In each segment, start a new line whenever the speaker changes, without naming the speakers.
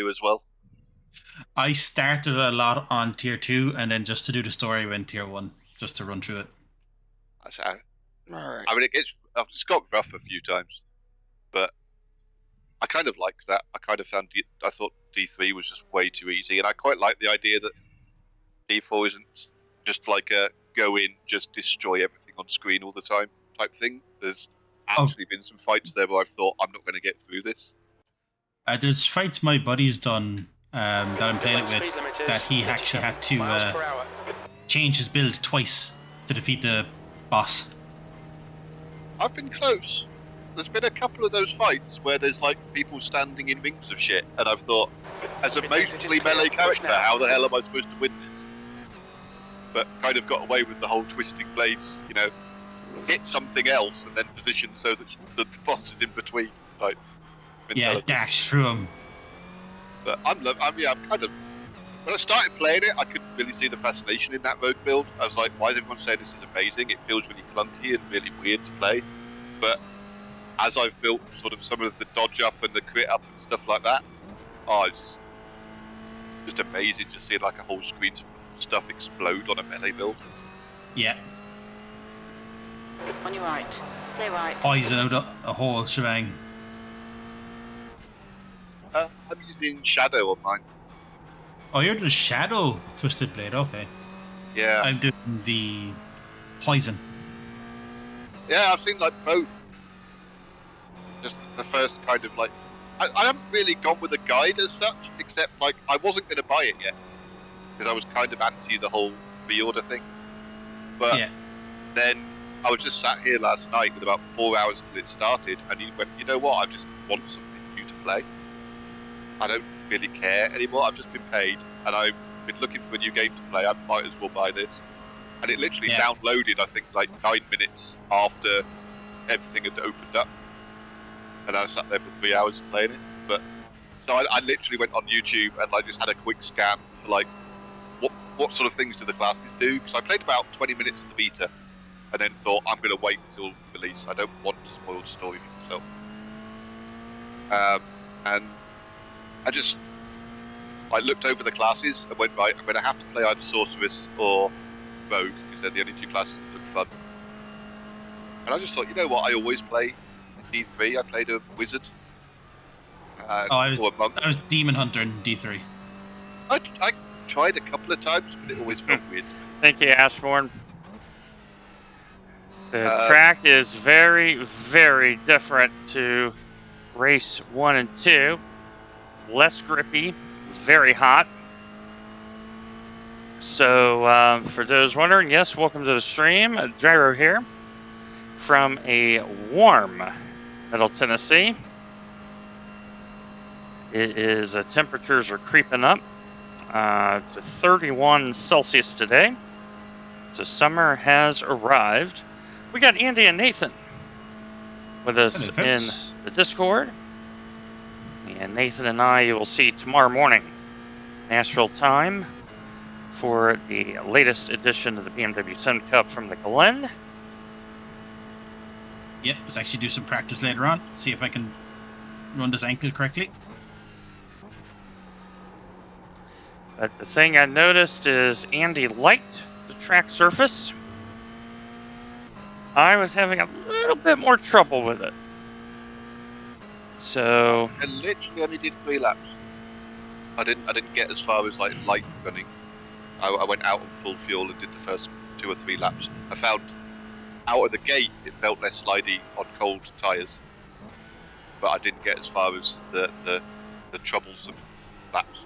as well.
I started a lot on tier 2, and then just to do the story, I went tier 1, just to run through it.
I mean, I've just got rough a few times, but I kind of liked that. I thought D3 was just way too easy, and I quite like the idea that D4 isn't just like a go in, just destroy everything on screen all the time type thing. There's
Oh,
actually been some fights there where I've thought I'm not going to get through this.
there's fights my buddy's done that I'm playing it with that he actually had to change his build twice to defeat the boss.
I've been close. There's been a couple of those fights where there's like people standing in rings of shit, and I've thought, as a mostly melee character, how the hell am I supposed to win this? But kind of got away with the whole twisting blades, hit something else and then position so that the boss is in between. Like,
Yeah, dash through him.
But I'm kind of. When I started playing it, I couldn't really see the fascination in that rogue build. I was like, why is everyone saying this is amazing? It feels really clunky and really weird to play. But as I've built sort of some of the dodge up and the crit up and stuff like that, it's just amazing to see like a whole screen of stuff explode on a melee build.
Yeah.
On your right. Play right.
Poison out a whole shebang.
I'm using Shadow on mine.
Oh, you're the Shadow Twisted Blade, okay.
Yeah.
I'm doing the Poison.
Yeah, I've seen like both. Just the first kind of like... I haven't really gone with a guide as such, except like I wasn't going to buy it yet. Because I was kind of anti the whole pre-order thing. But then I was just sat here last night with about 4 hours till it started, and he went, you know what, I just want something new to play. I don't really care anymore. I've just been paid, and I've been looking for a new game to play. I might as well buy this. And it literally downloaded, I think, like 9 minutes after everything had opened up. And I sat there for 3 hours playing it. So I literally went on YouTube and I just had a quick scan for like what sort of things do the classes do? Because I played about 20 minutes of the beta, and then thought I'm going to wait until release. I don't want to spoil the story for myself. And I looked over the classes and went, right, I'm going to have to play either Sorceress or Rogue, because they're the only two classes that look fun. And I just thought, you know what, I always play D3. I played a Wizard.
I was Demon Hunter in D3.
I tried a couple of times, but it always felt weird.
Thank you, Ashbourne. The track is very, very different to race 1 and 2. Less grippy, very hot. So, for those wondering, yes, welcome to the stream. Gyro here from a warm Middle Tennessee. It is, temperatures are creeping up to 31 Celsius today. So summer has arrived. We got Andy and Nathan with us in the Discord. And Nathan and I, you will see tomorrow morning, Nashville time, for the latest edition of the BMW 10 Cup from the Glen.
Yep, let's actually do some practice later on. See if I can run this ankle correctly.
But the thing I noticed is Andy liked the track surface. I was having a little bit more trouble with it. So
I literally only did 3 laps. I didn't get as far as like light running. I went out on full fuel and did the first 2 or 3 laps. I found out of the gate it felt less slidey on cold tyres, but I didn't get as far as the troublesome laps.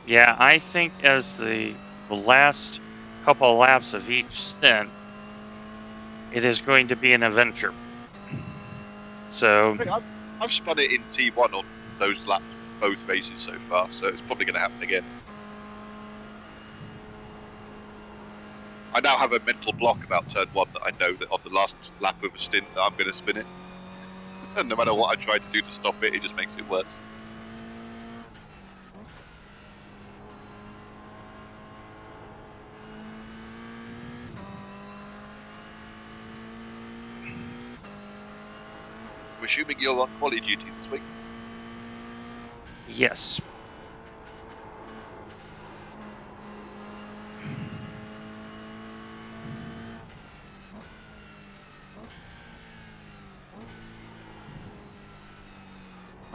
Yeah, I think as the last couple of laps of each stint, it is going to be an adventure. So
I've spun it in T1 on those laps, both races so far, so it's probably going to happen again. I now have a mental block about turn 1 that I know that on the last lap of a stint that I'm going to spin it. And no matter what I try to do to stop it, it just makes it worse. I'm assuming you're on quality duty this week?
Yes.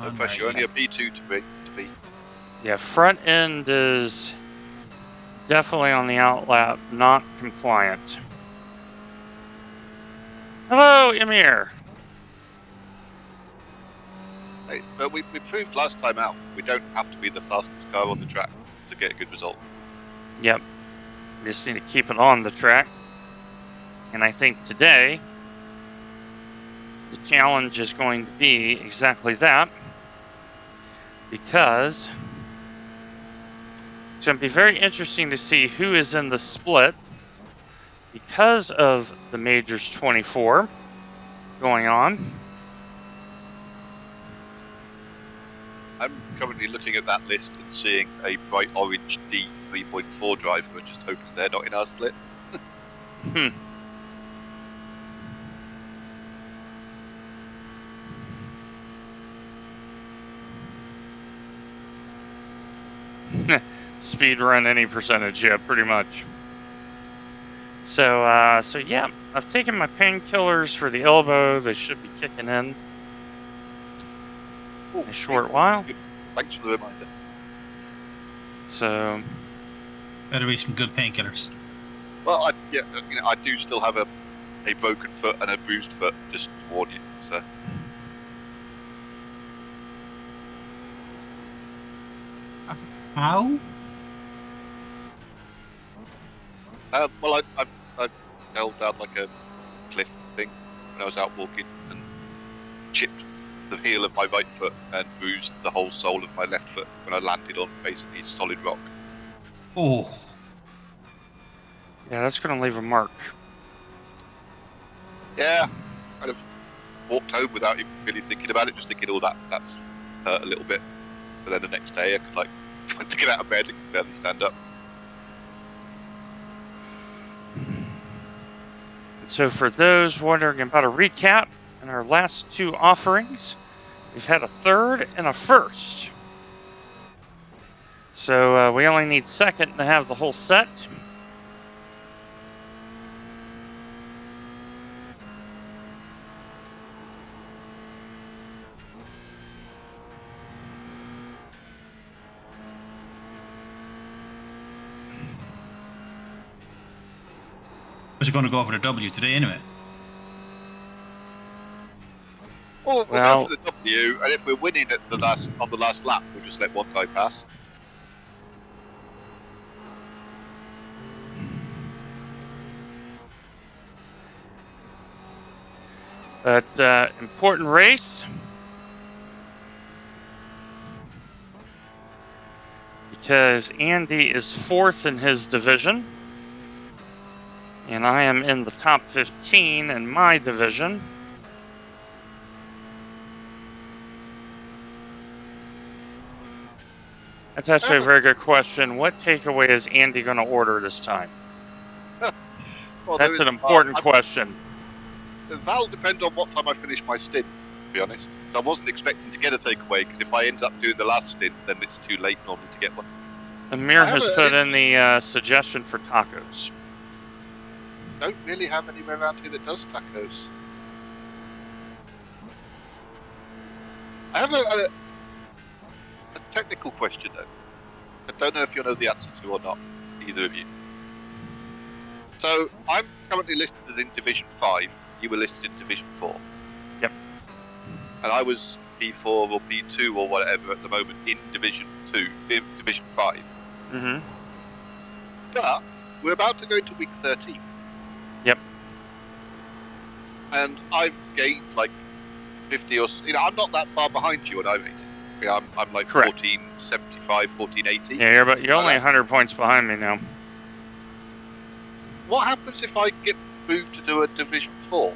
No pressure, only a P2 to be.
Yeah, front end is definitely on the outlap, not compliant. Hello, Emir.
Hey, but we proved last time out we don't have to be the fastest car on the track to get a good result.
Yep. We just need to keep it on the track. And I think today, the challenge is going to be exactly that. Because it's going to be very interesting to see who is in the split because of the Majors 24 going on.
I'm currently looking at that list and seeing a bright orange D 3.4 driver and just hoping they're not in our split.
Speed run any percentage, yeah, pretty much. So yeah, I've taken my painkillers for the elbow. They should be kicking in a short while.
Thanks for the reminder.
So
Better be some good painkillers.
Well, I do still have a broken foot and a bruised foot, just to warn you. So.
How?
Well, I fell down like a cliff thing when I was out walking and chipped the heel of my right foot and bruised the whole sole of my left foot when I landed on basically solid rock.
Oh.
yeah, that's going to leave a mark.
Yeah, kind of walked home without even really thinking about it, just thinking, oh, that's hurt a little bit. But then the next day, I could went to get out of bed and barely stand up.
So for those wondering about a recap, in our last two offerings, we've had a third and a first. So we only need second to have the whole set.
But you're going to go for the W today anyway.
Well, we'll
Well-
go for the W, and if we're winning at the last lap, we'll just let one guy pass.
But important race. Because Andy is fourth in his division. And I am in the top 15 in my division. That's actually a very good question. What takeaway is Andy going to order this time?
Well,
That's an important question.
That'll depend on what time I finish my stint, to be honest. So I wasn't expecting to get a takeaway, because if I end up doing the last stint, then it's too late normally to get one.
Amir has put in the suggestion for tacos.
Don't really have anywhere around here that does tacos. I have a technical question, though. I don't know if you'll know the answer to or not, either of you. So, I'm currently listed as in Division 5. You were listed in Division 4.
Yep.
And I was P4 or P2 or whatever at the moment in Division 5.
Mm-hmm.
But we're about to go into week 13.
Yep.
And I've gained 50 or... I'm not that far behind you, and I'm 80. I'm like
Correct.
1475, 1480.
Yeah, you're only 100 points behind me now.
What happens if I get moved to do a Division 4?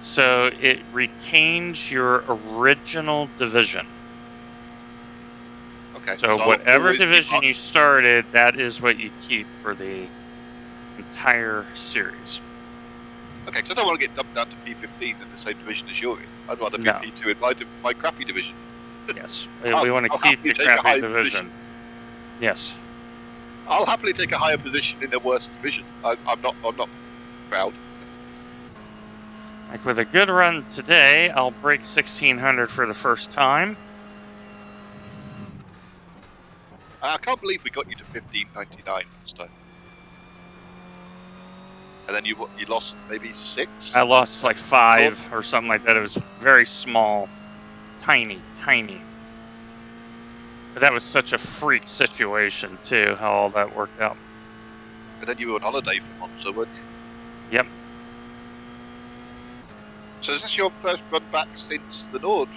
So it retains your original division.
Okay.
So
I'll
whatever
always be
division
on-
you started, that is what you keep for the entire series.
Okay, because I don't want to get dumped down to P15 in the same division as you're in. I'd rather be
No.
P2 in my crappy division.
Yes, we want to keep the crappy division. Yes.
I'll happily take a higher position in a worse division. I'm not proud.
Like with a good run today, I'll break 1600 for the first time.
I can't believe we got you to 1599 last time. And then you lost maybe 6?
I lost like 5 or something like that. It was very small. Tiny. But that was such a freak situation, too, how all that worked out.
And then you were on holiday for months, weren't you?
Yep.
So is this your first run back since the Nord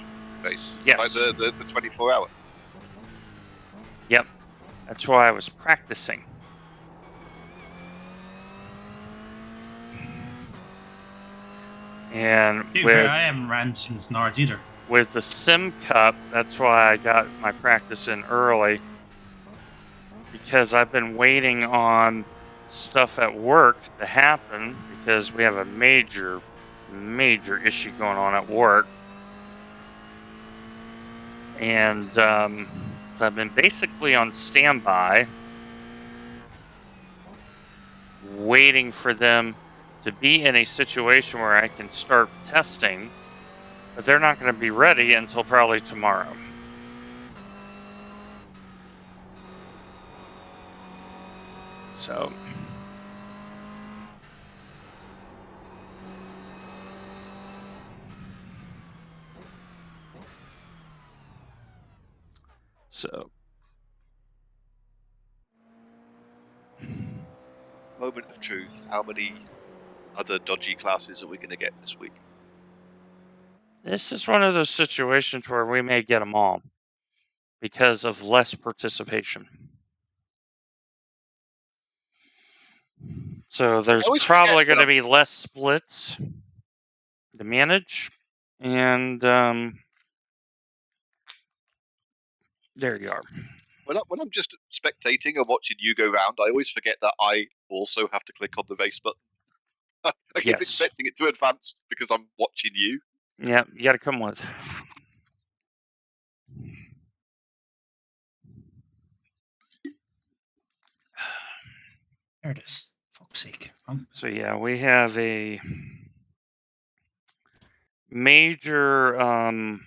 race?
Yes.
Like the 24-hour?
Yep. That's why I was practicing. And
I haven't ran since Nords either.
With the Sim Cup, that's why I got my practice in early. Because I've been waiting on stuff at work to happen because we have a major issue going on at work. And I've been basically on standby, waiting for them to be in a situation where I can start testing, but they're not going to be ready until probably tomorrow. So
Moment of truth. How many other dodgy classes are we going to get this week?
This is one of those situations where we may get them all because of less participation. So there's probably going to be less splits to manage. And there you are.
When I'm just spectating and watching you go round, I always forget that I also have to click on the race button. I keep expecting it to advance because I'm watching you.
Yeah, you got to come with.
There it is. Fuck's sake.
So yeah, we have a major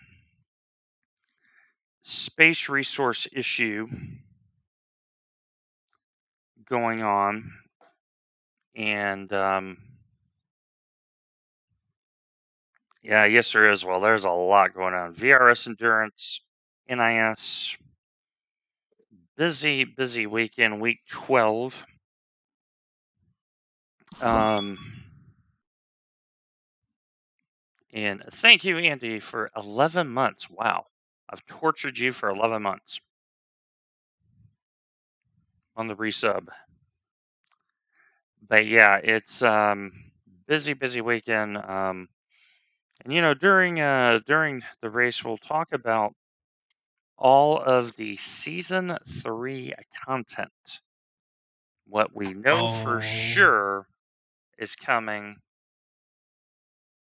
space resource issue going on, and yeah, yes there is. Well, there's a lot going on. VRS endurance, NIS, busy weekend, week 12. And thank you, Andy, for 11 months. Wow, I've tortured you for 11 months on the resub. But yeah, it's busy weekend. And you know, during the race, we'll talk about all of the season 3 content. What we know for sure is coming,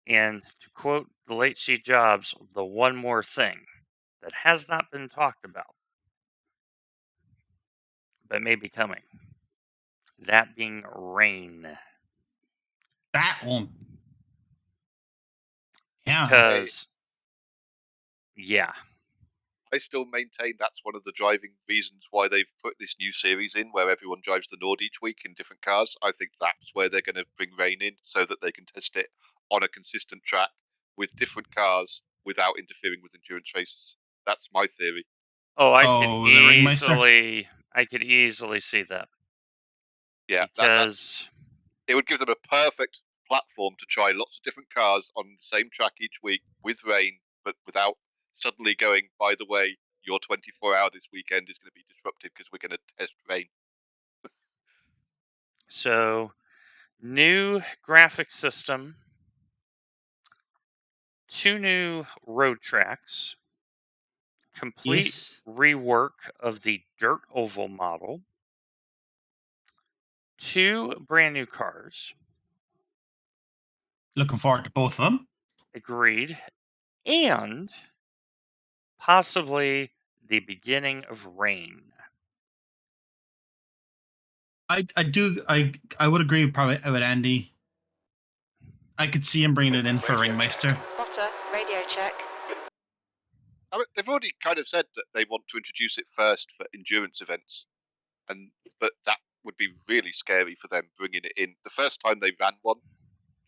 and to quote the late Steve Jobs, the one more thing that has not been talked about, but may be coming. That being rain.
That one. Yeah.
Because, yeah.
I still maintain that's one of the driving reasons why they've put this new series in, where everyone drives the Nord each week in different cars. I think that's where they're going to bring rain in, so that they can test it on a consistent track with different cars without interfering with endurance races. That's my theory.
Oh, I could easily see that.
Yeah,
because
it would give them a perfect platform to try lots of different cars on the same track each week with rain, but without suddenly going, by the way, your 24-hour this weekend is going to be disruptive because we're going to test rain.
So, new graphic system, 2 new road tracks, complete rework of the dirt oval model, 2 brand new cars.
Looking forward to both of them.
Agreed. And possibly the beginning of rain.
I would agree probably with Andy. I could see him bringing it in for Ringmeister.
Spotter, radio check.
I mean, they've already kind of said that they want to introduce it first for endurance events, but that would be really scary for them bringing it in the first time they ran one.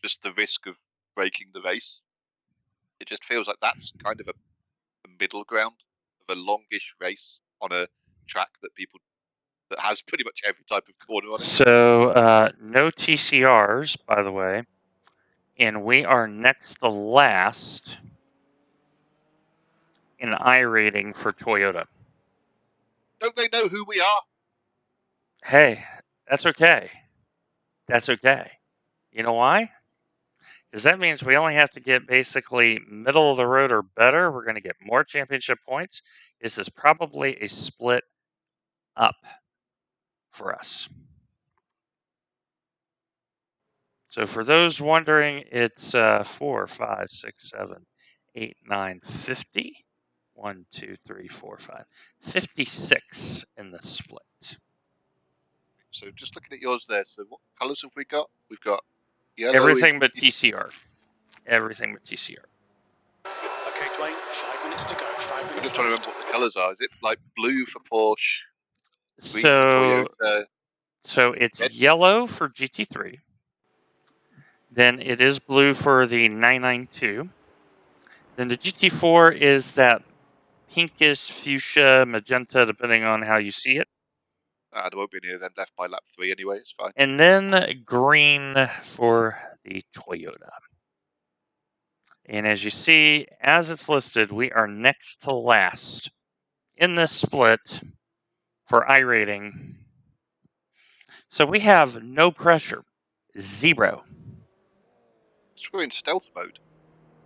Just the risk of breaking the race. It just feels like that's kind of a middle ground of a longish race on a track that has pretty much every type of corner on it.
So no TCRs, by the way, and we are next to last in I rating for Toyota.
Don't they know who we are?
Hey, that's okay. That's okay. You know why? Because that means we only have to get basically middle of the road or better. We're going to get more championship points. This is probably a split up for us. So for those wondering, it's 4, 5, 6, 7, 8, 9, 50. 1, 2, 3, 4, 5. 56 in the split.
So just looking at yours there. So what colours have we got? We've got yellow.
Everything but TCR. Everything but TCR.
Okay, Dwayne, 5 minutes to go. 5 minutes.
I'm just trying to remember what the colours are. Is it like blue for Porsche, green for Toyota?
So it's
red?
yellow for GT3. Then it is blue for the 992. Then the GT4 is that pinkish fuchsia magenta, depending on how you see it.
There won't be any of them left by lap 3 anyway. It's fine.
And then green for the Toyota. And as you see, as it's listed, we are next to last in this split for I rating. So we have no pressure, 0.
So we're in stealth mode.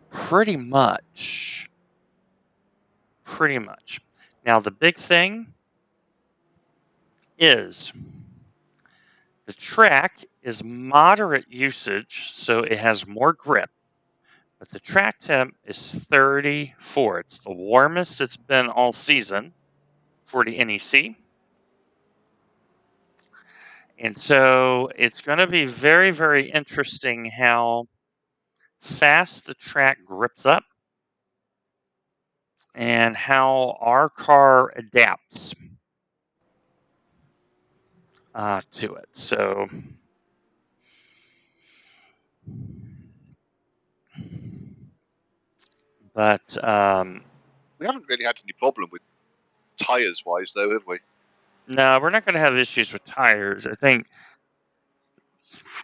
Pretty much. Pretty much. Now, the big thing is the track is moderate usage, so it has more grip. But the track temp is 34. It's the warmest it's been all season for the NEC. And so it's going to be very, very interesting how fast the track grips up and how our car adapts to it. So, but
we haven't really had any problem with tyres wise, though, have we?
No, we're not going to have issues with tires.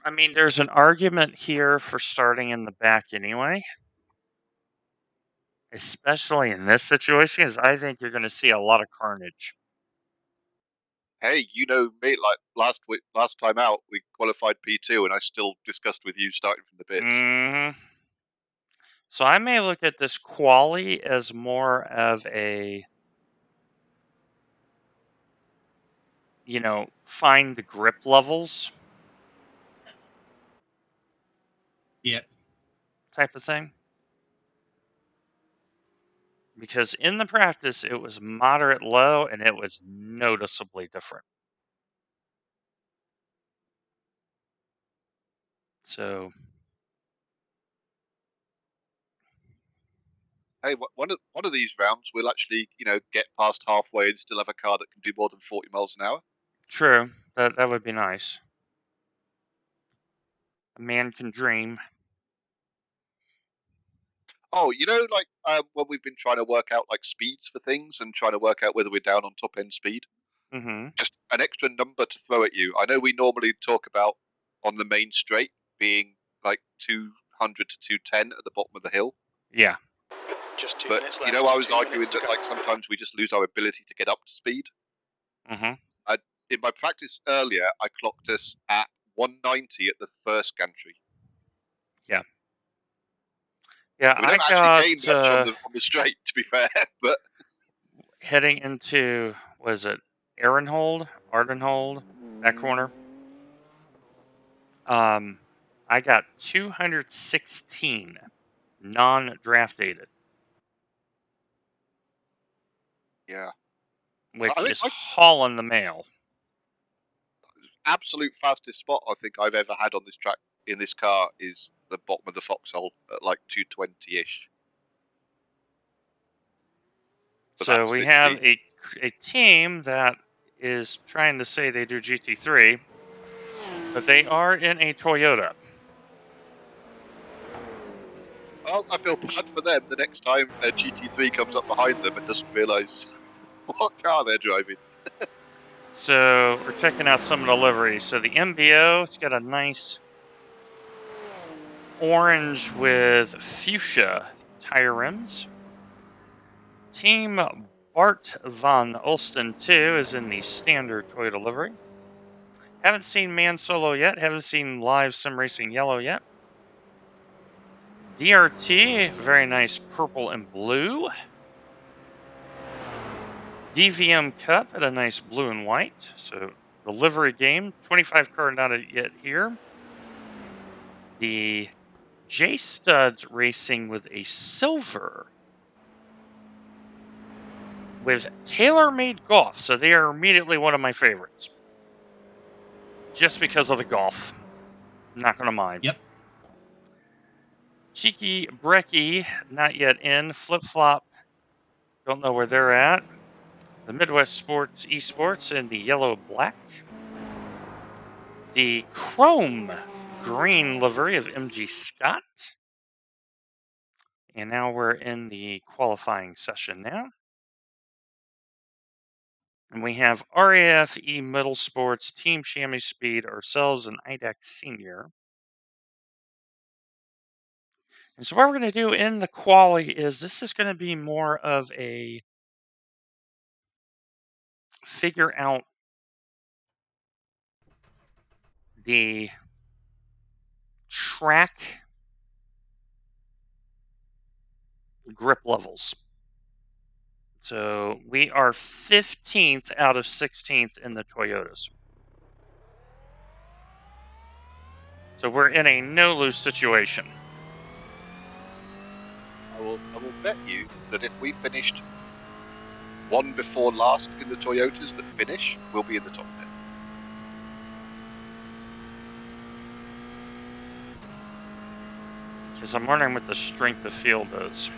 I mean, there's an argument here for starting in the back anyway. Especially in this situation, because I think you're going to see a lot of carnage.
Hey, you know me. Like last time out, we qualified P2, and I still discussed with you starting from the pits.
Mm-hmm. So I may look at this quali as more of a, find the grip levels.
Yeah.
Type of thing. Because in the practice, it was moderate low, and it was noticeably different. So,
hey, one of these rounds, we'll actually, get past halfway and still have a car that can do more than 40 miles an hour.
true. That would be nice. A man can dream.
Oh, when we've been trying to work out like speeds for things and trying to work out whether we're down on top end speed.
Mm-hmm.
Just an extra number to throw at you. I know we normally talk about on the main straight being like 200 to 210 at the bottom of the hill.
Yeah.
Just 2
But
minutes left.
I was arguing that like sometimes we just lose our ability to get up to speed.
Mm-hmm.
In my practice earlier, I clocked us at 190 at the first gantry.
Yeah. Yeah,
We don't actually gain much on the straight, to be fair. But
heading into, was it Ardenhold, that corner? I got 216 non-draft dated.
Yeah.
which
I think
is hauling the mail.
Absolute fastest spot I think I've ever had on this track in this car is the bottom of the foxhole at like 220-ish.
So we have a team that is trying to say they do GT3, but they are in a Toyota.
Well, I feel bad for them the next time a GT3 comes up behind them and doesn't realise what car they're driving.
So we're checking out some of the liveries. So the MBO, it's got a nice orange with fuchsia tire rims. Team Bart von Olsten 2 is in the standard Toyota livery. Haven't seen Man Solo yet. Haven't seen Live Sim Racing Yellow yet. DRT, very nice purple and blue. DVM Cup at a nice blue and white. So the livery game, 25 car not yet here. The J Studs Racing with a silver with tailor-made golf. So they are immediately one of my favorites. Just because of the golf. Not going to mind.
Yep.
Cheeky Brecky, not yet in. Flip Flop, don't know where they're at. The Midwest Sports Esports in the yellow black. The chrome green livery of MG Scott. And now we're in the qualifying session now. And we have RAF E Middle Sports, Team Chamois Speed, ourselves, and IDEX Senior. And so what we're going to do in the quali is this is going to be more of a figure out the track grip levels. So we are 15th out of 16th in the Toyotas. So we're in a no-lose situation.
I will bet you that if we finished one before last in the Toyotas that finish, we'll be in the top 10.
Because I'm wondering what the strength of field is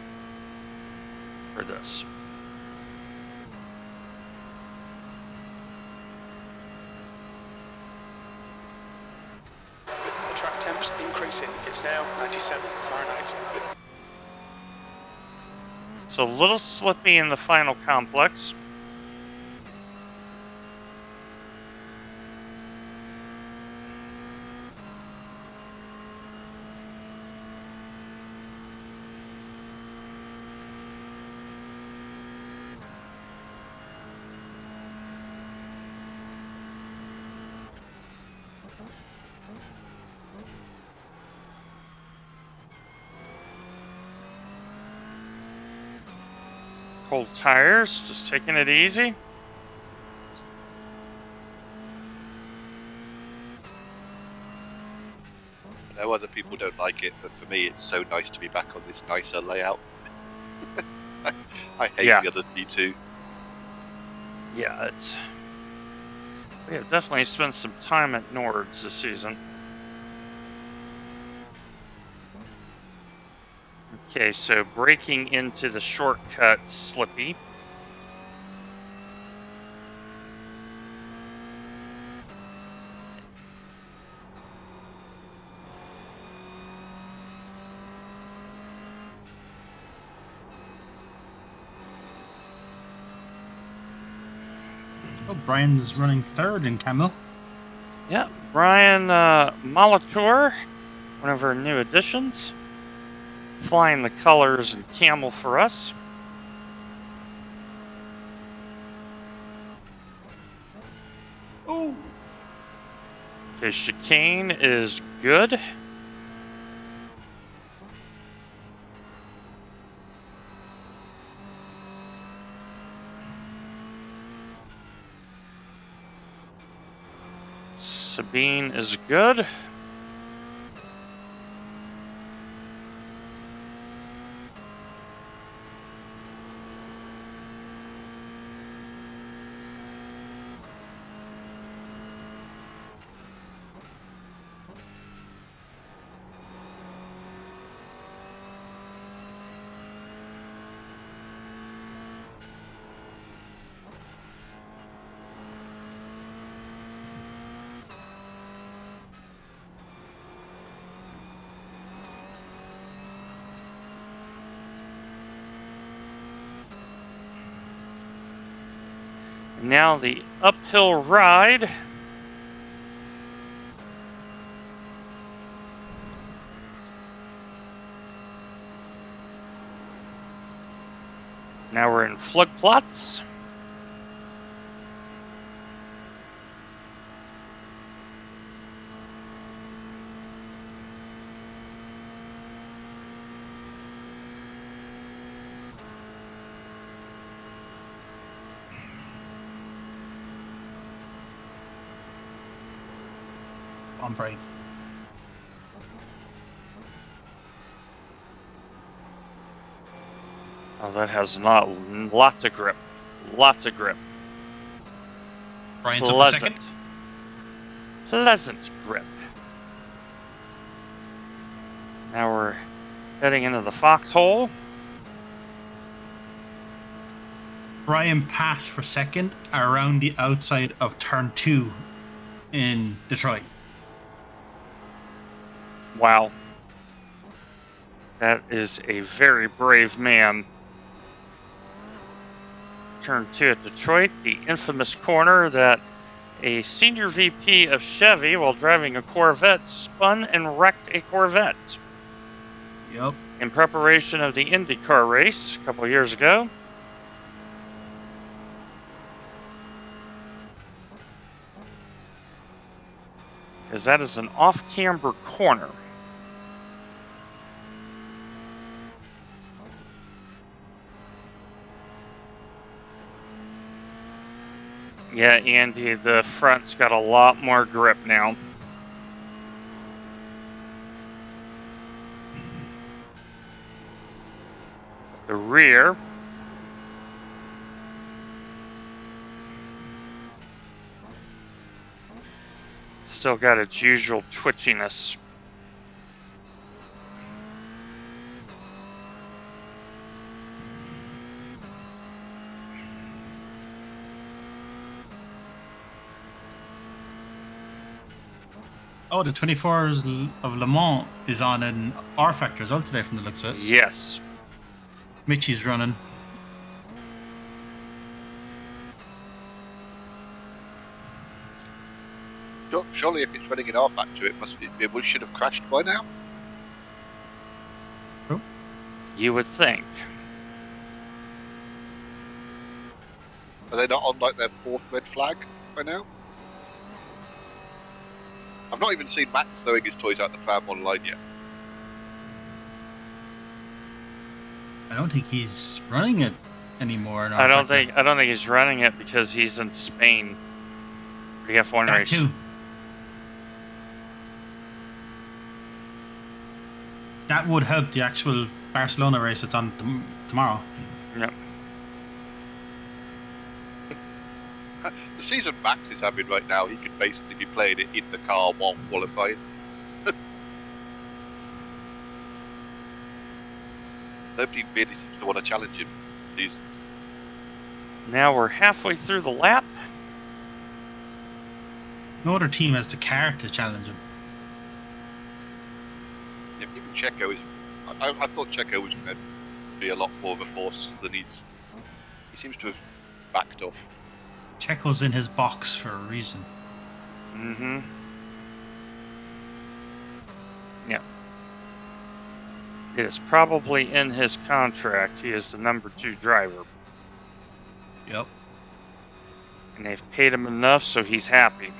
for this.
The track temps increasing. It's now 97 Fahrenheit.
So a little slippy in the final complex. Cold tires, just taking it easy.
I know other people don't like it, but for me it's so nice to be back on this nicer layout. I hate the other D2.
Yeah, we have definitely spent some time at Nords this season. Okay, so breaking into the shortcut slippy.
Oh, Brian's running third in Camo.
Yeah, Brian Molitor, one of our new additions. Flying the colors in camel for us.
Oh.
Okay, chicane is good. Sabine is good. And now the uphill ride. Now we're in flood plots.
On break.
Oh, that has not lots of grip. Lots of grip.
Brian's up to second.
Pleasant grip. Now we're heading into the foxhole.
Brian passed for second around the outside of turn 2 in Detroit.
Wow. That is a very brave man. Turn 2 at Detroit, the infamous corner that a senior VP of Chevy, while driving a Corvette, spun and wrecked a Corvette.
Yep.
In preparation of the IndyCar race a couple years ago. Because that is an off-camber corner. Yeah, Andy, the front's got a lot more grip now. The rear. Still got its usual twitchiness.
Oh, the 24 Hours of Le Mans is on an R Factor as well today from the looks of it.
Yes.
Mitchie's running.
Surely if it's running in R Factor, it should have crashed by now.
Oh.
You would think.
Are they not on like their 4th red flag by now? I've not even seen Max throwing his toys out the pram online yet.
I don't think he's running it anymore. In
I don't
R Factor.
think he's running it because he's in Spain. The F1
That
race.
too. That would help the actual Barcelona race that's on tomorrow.
Yep.
The season Max is having right now, he could basically be playing it in the car while qualifying. Nobody really seems to want to challenge him this season.
Now we're halfway through the lap.
No other team has the car to challenge him.
Yeah, even Checo is. I thought Checo was going to be a lot more of a force than he seems to have backed off.
Checo's in his box for a reason.
Mm-hmm. Yeah. It is probably in his contract. He is the number 2 driver.
Yep.
And they've paid him enough, so he's happy.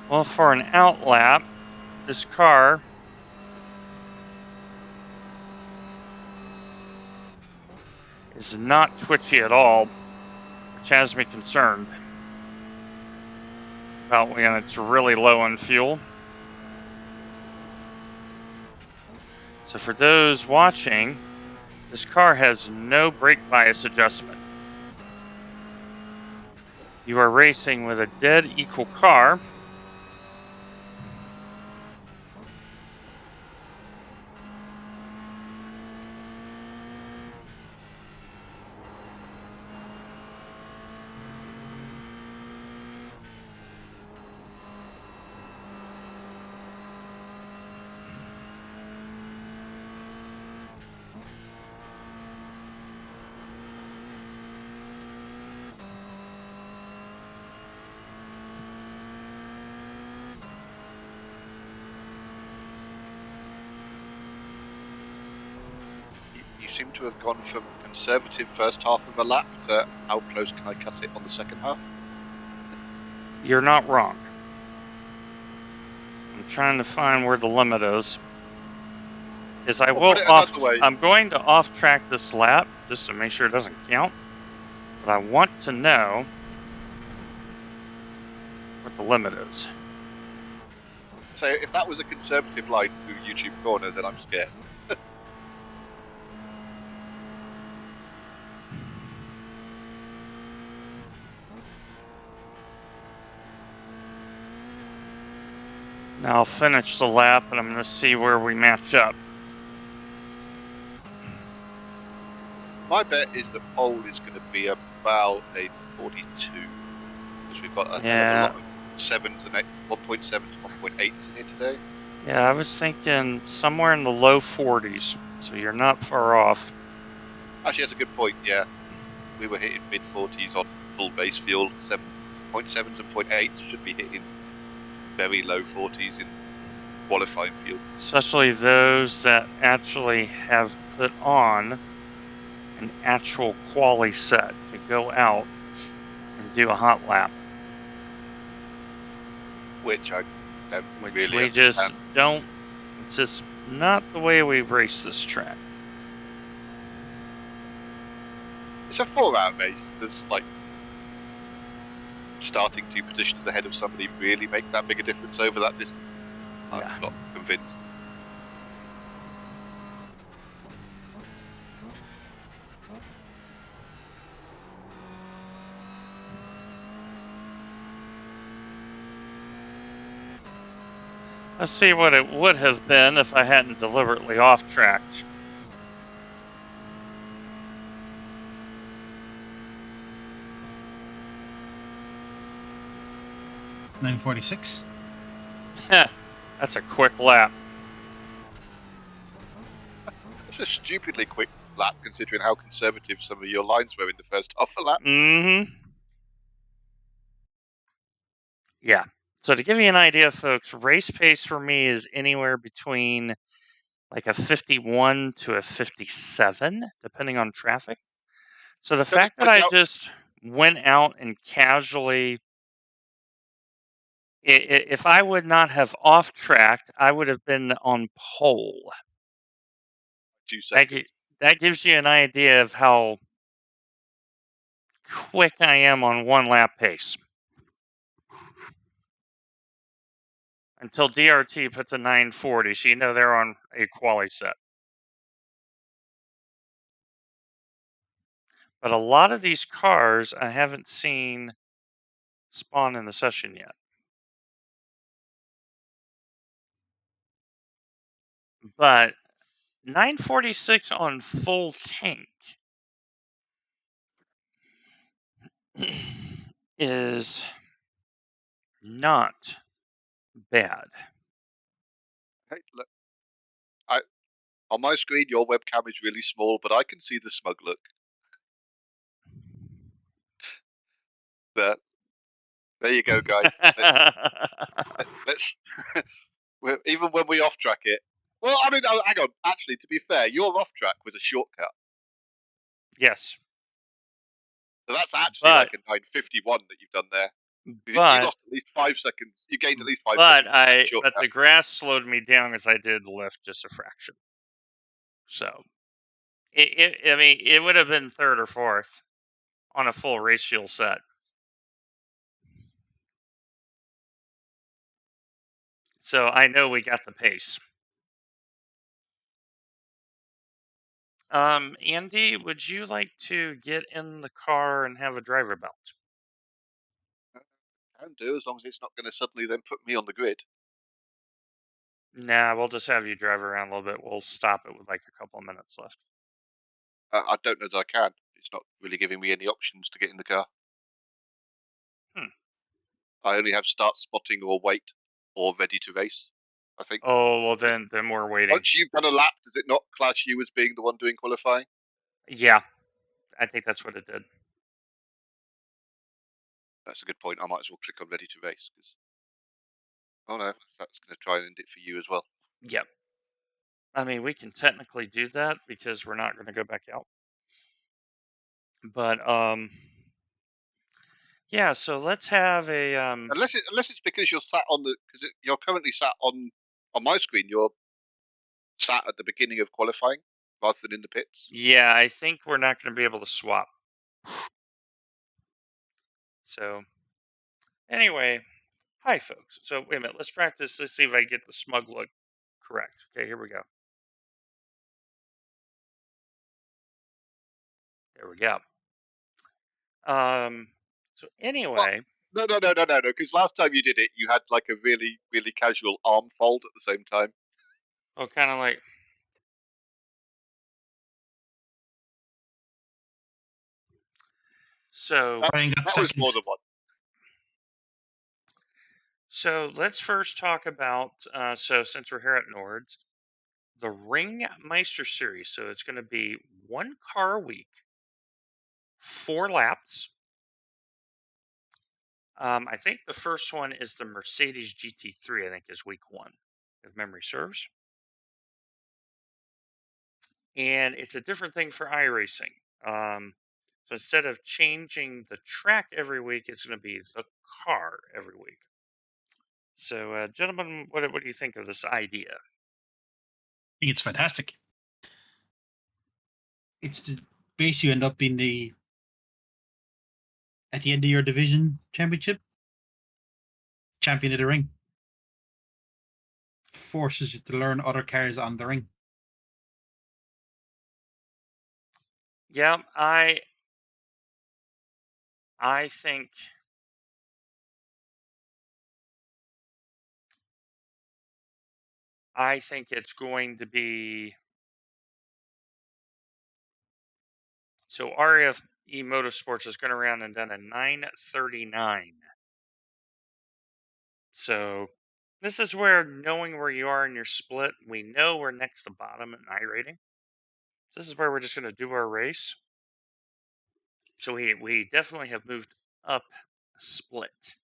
Well, for an outlap, this car is not twitchy at all, which has me concerned about when it's really low on fuel. So for those watching, this car has no brake bias adjustment. You are racing with a dead equal car.
seem to have gone from conservative first half of a lap to how close can I cut it on the second half?
You're not wrong. I'm trying to find where the limit is. I'm going to off track this lap just to make sure it doesn't count. But I want to know what the limit is.
So if that was a conservative line through YouTube corner, then I'm scared.
Now I'll finish the lap and I'm going to see where we match up.
My bet is the pole is going to be about a 42, because we've got a hell of a lot of 7s and 1.7s to 1.8s in here today.
Yeah, I was thinking somewhere in the low 40s, so you're not far off.
Actually, that's a good point, yeah. We were hitting mid-40s on full base fuel. 7.7s and 0.8s should be hitting very low 40s in qualifying fuel.
Especially those that actually have put on an actual quali set to go out and do a hot lap.
Which I don't really
we
understand.
Just don't. It's just not the way we race this track.
It's a 4-hour race. There's like starting 2 positions ahead of somebody really make that big a difference over that distance. I'm not convinced.
Let's see what it would have been if I hadn't deliberately off-tracked.
$9.46.
That's a quick lap.
It's a stupidly quick lap considering how conservative some of your lines were in the first half of the lap.
Mm-hmm. Yeah. So to give you an idea, folks, race pace for me is anywhere between like a 51 to a 57, depending on traffic. So the fact that I just went out and casually, if I would not have off-tracked, I would have been on pole.
2 seconds.
That gives you an idea of how quick I am on one lap pace. Until DRT puts a 940, so you know they're on a quali set. But a lot of these cars I haven't seen spawn in the session yet. But 946 on full tank is not bad.
Hey, look. On my screen, your webcam is really small, but I can see the smug look. There you go, guys. Let's even when we off track it. Well, I mean, hang on. Actually, to be fair, your off track was a shortcut.
Yes.
So that's actually like a 951 that you've done there. You lost at least 5 seconds. You gained at least 5 seconds.
But the grass slowed me down as I did the lift just a fraction. So, it would have been third or fourth on a full race fuel set. So I know we got the pace. Andy, would you like to get in the car and have a driver belt?
Can do, as long as it's not going to suddenly then put me on the grid.
Nah, we'll just have you drive around a little bit. We'll stop it with like a couple of minutes left.
I don't know that I can. It's not really giving me any options to get in the car. I only have start spotting or wait or ready to race, I think.
Oh, well then we're waiting.
Once you've done a lap, does it not class you as being the one doing qualifying?
Yeah, I think that's what it did.
That's a good point. I might as well click on ready to race. Oh no, that's going to try and end it for you as well.
Yep. I mean, we can technically do that because we're not going to go back out. But yeah. So let's have a
Unless it's because you're sat on you're currently sat on my screen. You're sat at the beginning of qualifying rather than in the pits.
Yeah, I think we're not going to be able to swap. So anyway, hi folks. So wait a minute. Let's practice. Let's see if I get the smug look correct. Okay, here we go. There we go. So anyway,
No. Because last time you did it, you had like a really, really casual arm fold at the same time.
well, kind of like. So
Brian got
That was
second.
more than one.
So let's first talk about. So since we're here at Nords, the Ring Meister series. So it's going to be 1 car a week, 4 laps. I think the first one is the Mercedes GT3. I think is week 1, if memory serves. And it's a different thing for iRacing. So instead of changing the track every week, it's going to be the car every week. So, gentlemen, what do you think of this idea?
I think it's fantastic. It's to basically end up being at the end of your division championship, champion of the ring. Forces you to learn other cars on the ring.
Yeah, I think it's going to be so RFE Motorsports is going around and done a 939. So this is where knowing where you are in your split, we know we're next to bottom in iRating. This is where we're just going to do our race. So we definitely have moved up a split.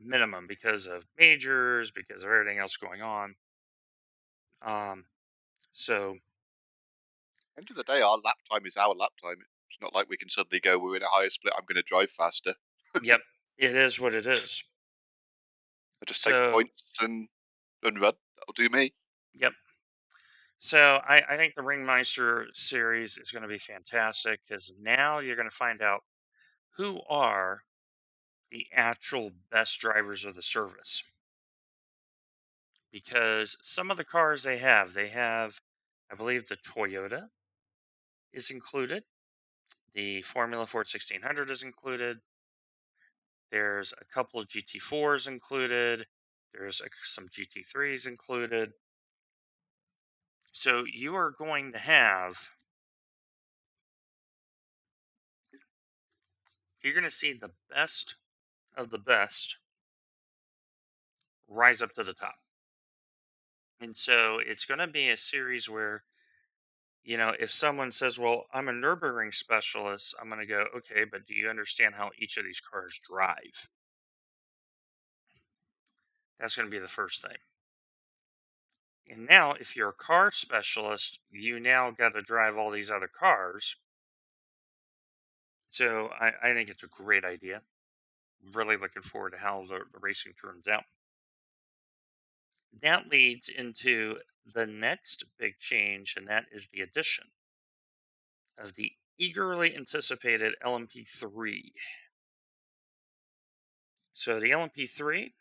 Minimum because of majors, because of everything else going on. So
End of the day, our lap time is our lap time. It's not like we can suddenly go, we're in a higher split, I'm going to drive faster.
yep, it is what it is.
I just take the points and run. That'll do me.
Yep. So I think the Ringmeister series is going to be fantastic because now you're going to find out who are the actual best drivers of the service. Because some of the cars they have, I believe the Toyota is included. The Formula Ford 1600 is included. There's a couple of GT4s included. There's some GT3s included. So you are going to have, you're going to see the best of the best rise up to the top. And so it's going to be a series where, if someone says, well, I'm a Nürburgring specialist, I'm going to go, okay, but do you understand how each of these cars drive? That's going to be the first thing. And now, if you're a car specialist, you now got to drive all these other cars. So I think it's a great idea. Really looking forward to how the racing turns out. That leads into the next big change, and that is the addition of the eagerly anticipated LMP3. So the LMP3,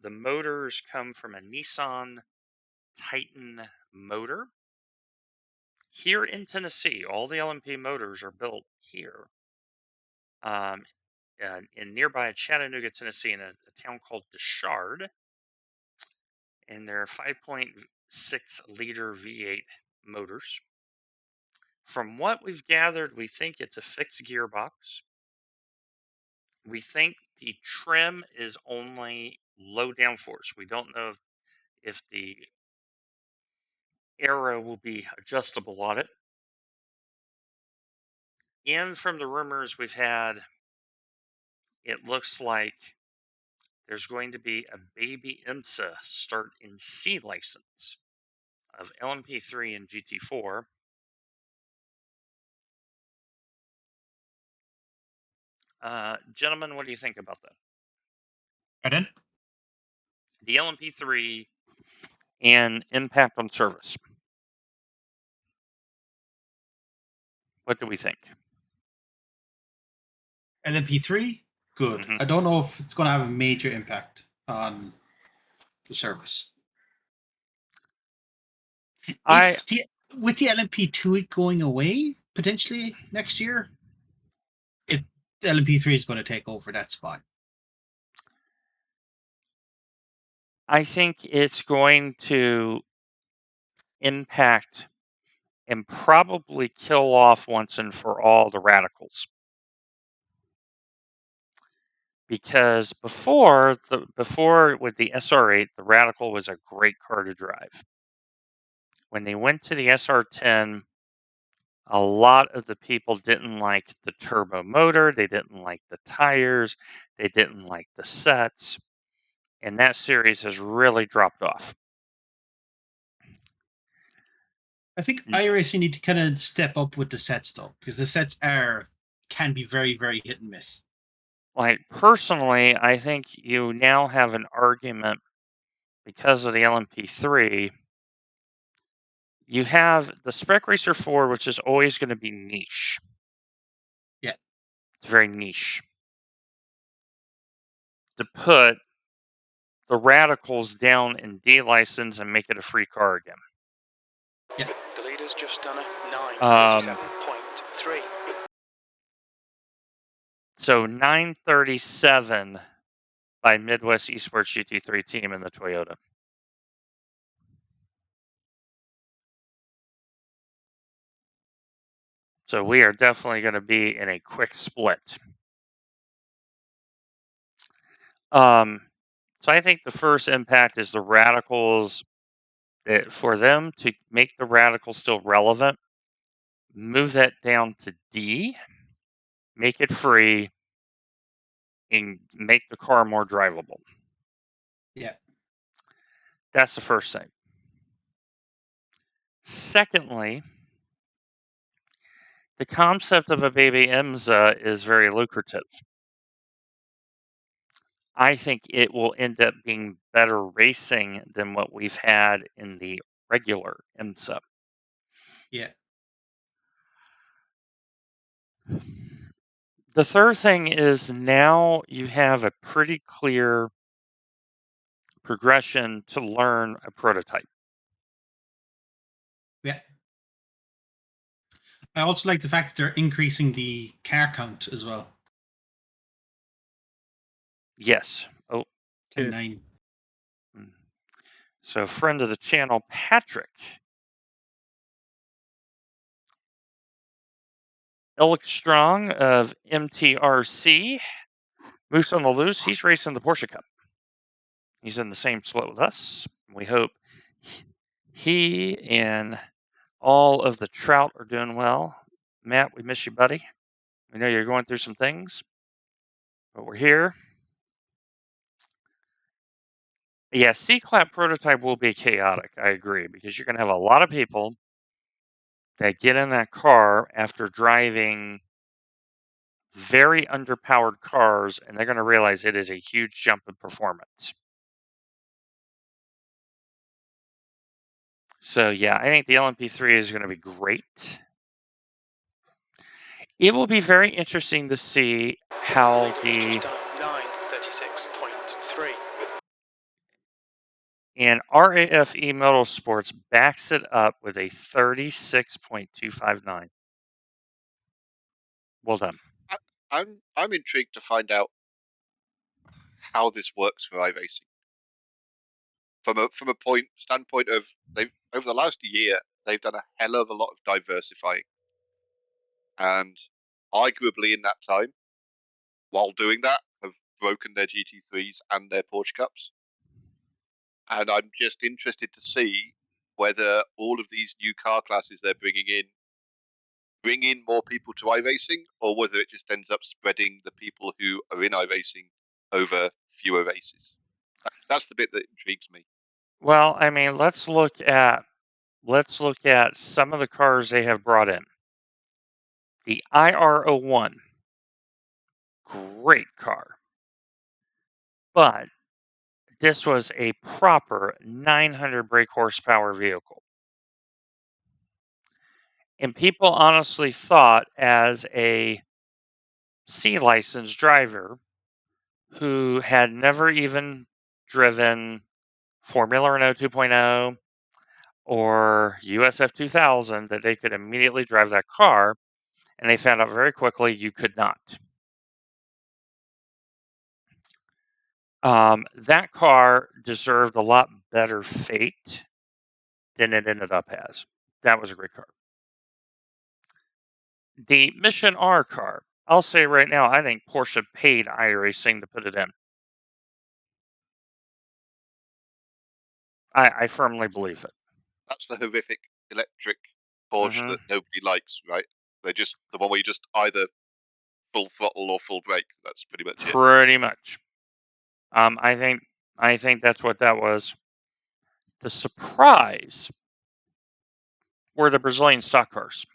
the motors come from a Nissan Titan motor. Here in Tennessee, all the LMP motors are built here in nearby Chattanooga, Tennessee, in a town called Deshard. And they're 5.6 liter V8 motors. From what we've gathered, we think it's a fixed gearbox. We think the trim is only low downforce. We don't know if the aero will be adjustable on it. And from the rumors we've had, it looks like there's going to be a baby IMSA start in C license of LMP3 and GT4. Gentlemen, what do you think about that?
Pardon?
The LMP3 and impact on service. What do we think?
LMP3, good.
Mhm.
I don't know if it's going to have a major impact on the service. With the LMP2 going away potentially next year, the LMP3 is going to take over that spot.
I think it's going to impact and probably kill off once and for all the radicals. Because before with the SR8, the Radical was a great car to drive. When they went to the SR10, a lot of the people didn't like the turbo motor, they didn't like the tires, they didn't like the sets, and that series has really dropped off.
I think iRacing need to kind of step up with the sets though, because the sets can be very, very hit and miss.
Like, personally, I think you now have an argument because of the LMP3. You have the Spec Racer 4, which is always going to be niche.
Yeah.
It's very niche. To put the radicals down in D license and make it a free car again.
Yeah.
The leader's just done a 9:37.3.
So 9:37 by Midwest Esports GT3 team in the Toyota. So we are definitely going to be in a quick split. So I think the first impact is the radicals. For them to make the radical still relevant, move that down to D, make it free, and make the car more drivable.
Yeah.
That's the first thing. Secondly, the concept of a baby IMSA is very lucrative. I think it will end up being better racing than what we've had in the regular IMSA.
Yeah.
The third thing is now you have a pretty clear progression to learn a prototype.
Yeah. I also like the fact that they're increasing the car count as well.
Yes. Oh.
10-9.
So, friend of the channel, Patrick. Ellick Strong of MTRC. Moose on the Loose. He's racing the Porsche Cup. He's in the same split with us. We hope he and all of the Trout are doing well. Matt, we miss you, buddy. We know you're going through some things, but we're here. Yeah, C-Clap prototype will be chaotic. I agree, because you're going to have a lot of people that get in that car after driving very underpowered cars, and they're going to realize it is a huge jump in performance. So, yeah, I think the LMP3 is going to be great. It will be very interesting to see how the
9:36.3.
and RAFE Motorsports backs it up with a 36.259. Well done.
I'm intrigued to find out how this works for iRacing. From a standpoint of they've over the last year they've done a hell of a lot of diversifying, and arguably in that time, while doing that, have broken their GT3s and their Porsche Cups. And I'm just interested to see whether all of these new car classes they're bringing in bring in more people to iRacing, or whether it just ends up spreading the people who are in iRacing over fewer races. That's the bit that intrigues me.
Well, I mean, let's look at some of the cars they have brought in. The IR01, great car, but this was a proper 900 brake horsepower vehicle. And people honestly thought, as a C license driver who had never even driven Formula Renault 2.0 or USF 2000, that they could immediately drive that car, and they found out very quickly you could not. That car deserved a lot better fate than it ended up as. That was a great car. The Mission R car, I'll say right now, I think Porsche paid iRacing to put it in. I firmly believe it.
That's the horrific electric Porsche that nobody likes, right? They're just the one where you just either full throttle or full brake. That's pretty much it.
Pretty much. I think that's what that was. The surprise were the Brazilian stock cars,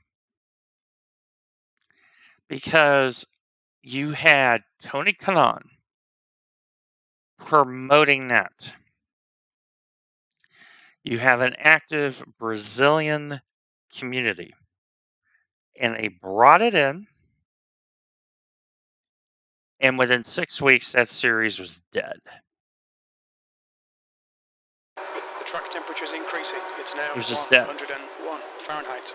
because you had Tony Kanaan promoting that. You have an active Brazilian community, and they brought it in, and within 6 weeks, that series was dead.
The track temperature is increasing. It's now
It was just dead.
101 Fahrenheit.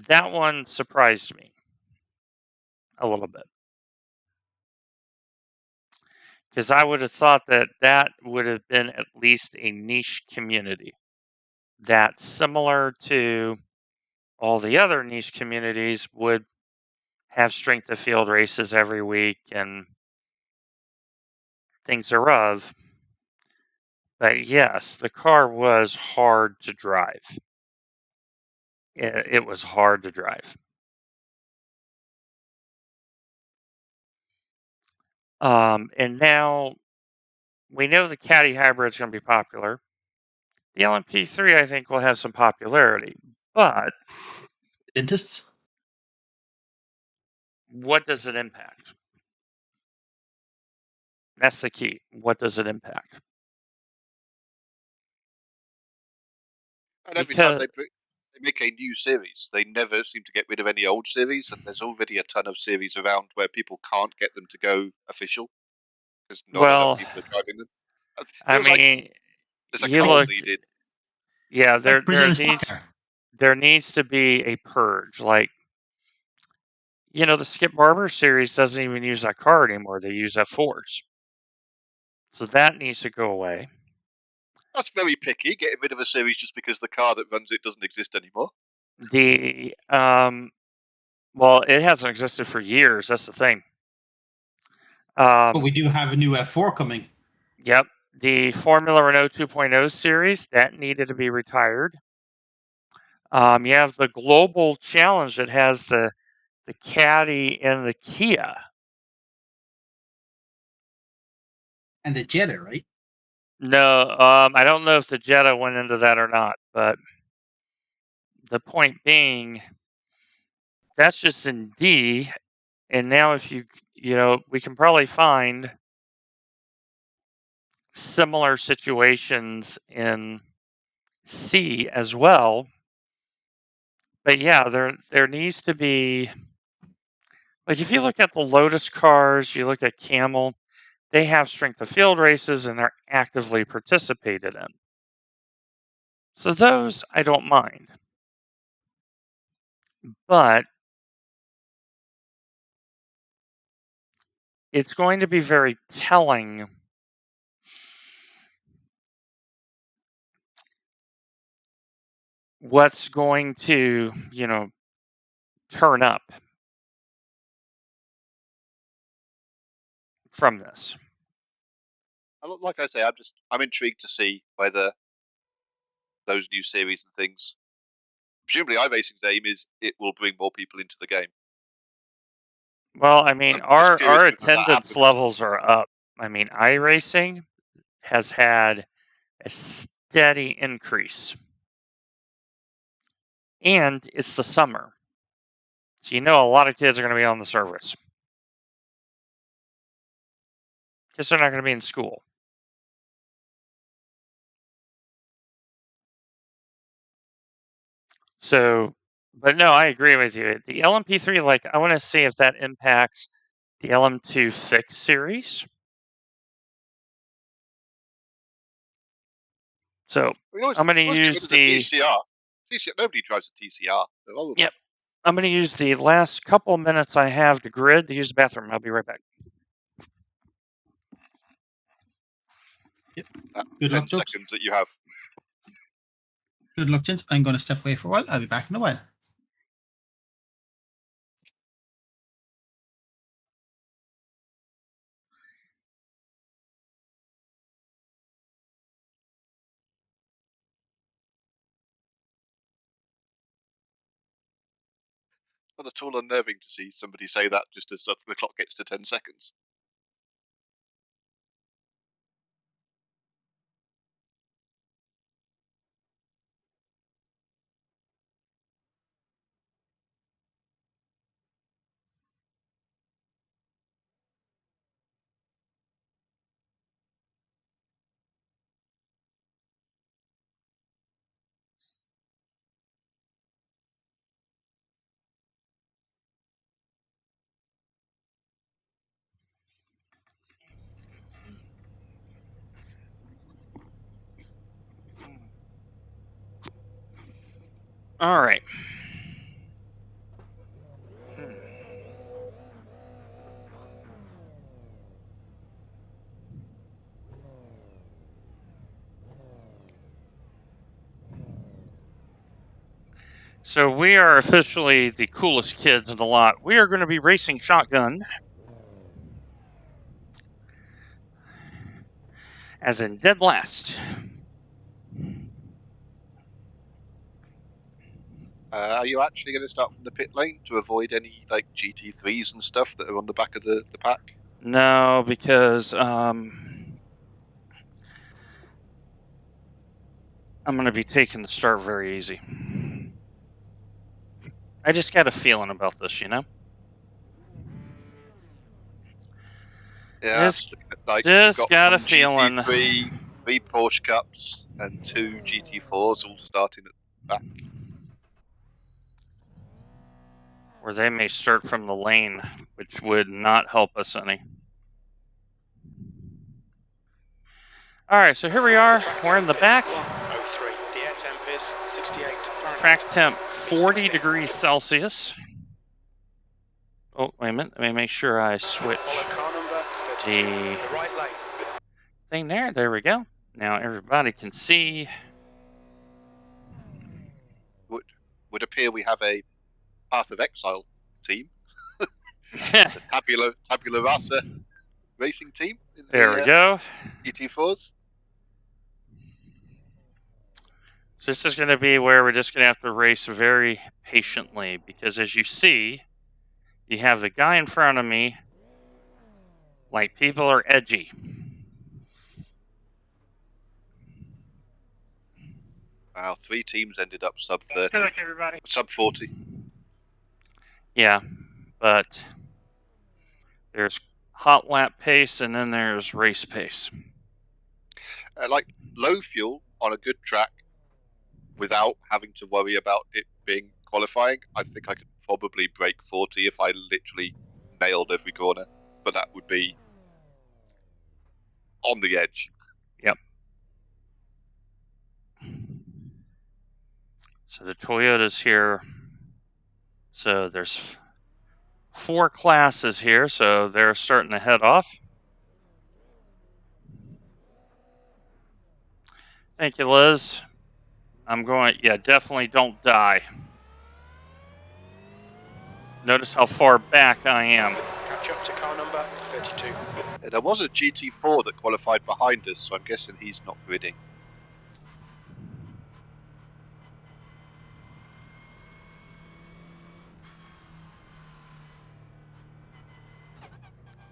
That one surprised me a little bit, because I would have thought that would have been at least a niche community that, similar to all the other niche communities, would have strength of field races every week and things thereof. But yes, the car was hard to drive. It was hard to drive. And now we know the Caddy hybrid is going to be popular. The LMP3, I think, will have some popularity, but
Dentists?
what does it impact? That's the key. What does it impact?
And every time they make a new series, they never seem to get rid of any old series, and there's already a ton of series around where people can't get them to go official because not enough people are driving them.
I mean,
there's a cult needed.
Yeah,
Like
there needs to be a purge. Like, the Skip Barber series doesn't even use that car anymore. They use F4s. So that needs to go away.
That's very picky, getting rid of a series just because the car that runs it doesn't exist anymore.
Well, it hasn't existed for years. That's the thing.
But we do have a new F4 coming.
Yep. The Formula Renault 2.0 series, that needed to be retired. You have the Global Challenge that has the Caddy and the Kia.
And the Jetta, right?
No, I don't know if the Jetta went into that or not, but the point being, that's just in D, and now if we can probably find similar situations in C as well. But yeah, there needs to be, like, if you look at the Lotus cars, you look at Camel, they have strength of field races and they're actively participated in. So those I don't mind. But it's going to be very telling what's going to, turn up from this.
Like I say, I'm intrigued to see whether those new series and things. Presumably, iRacing's aim is it will bring more people into the game.
Well, I mean,
I'm just curious
our
if that
attendance
happens.
levels are up. I mean, iRacing has had a steady increase. And it's the summer. So you know a lot of kids are going to be on the service. Because they're not going to be in school. So, but no, I agree with you. The LMP3, like, I want to see if that impacts the LM2 Fix series. So, I'm going to use the
TCR. Nobody drives a TCR. They're horrible.
Yep. I'm going to use the last couple minutes I have to grid to use the bathroom. I'll be right back.
Good
10
luck, folks.
seconds that you have.
Good luck, gents. I'm going to step away for a while. I'll be back in a while.
Not at all unnerving to see somebody say that just as the clock gets to 10 seconds.
All right. So we are officially the coolest kids in the lot. We are going to be racing shotgun. As in dead last.
Are you actually going to start from the pit lane to avoid any like GT3s and stuff that are on the back of the pack?
No, because I'm going to be taking the start very easy. I just got a feeling about this, you know?
Yeah,
Just,
looking at, like,
just
you've got
got a
one
feeling.
GT3, 3 Porsche Cups, and 2 GT4s all starting at the back.
Or they may start from the lane, which would not help us any. All right, so here we are. We're in the back. Track temp 40 degrees Celsius. Oh, wait a minute. Let me make sure I switch the thing there. There we go. Now everybody can see.
Would appear we have a Path of Exile team. The Tabula Rasa racing team.
There we go.
GT4s.
So this is going to be where we're just going to have to race very patiently because as you see, you have the guy in front of me. Like, people are edgy.
Wow, 3 teams ended up sub 30.
Good luck, everybody.
Sub 40.
Yeah, but there's hot lap pace and then there's race pace.
Like low fuel on a good track without having to worry about it being qualifying, I think I could probably break 40 if I literally nailed every corner, but that would be on the edge.
Yep. So the Toyota's here. So there's 4 classes here, so they're starting to head off. Thank you, Liz. I'm going, yeah, definitely don't die. Notice how far back I am.
Catch up to car number 32.
Yeah, there was a GT4 that qualified behind us, so I'm guessing he's not gridding.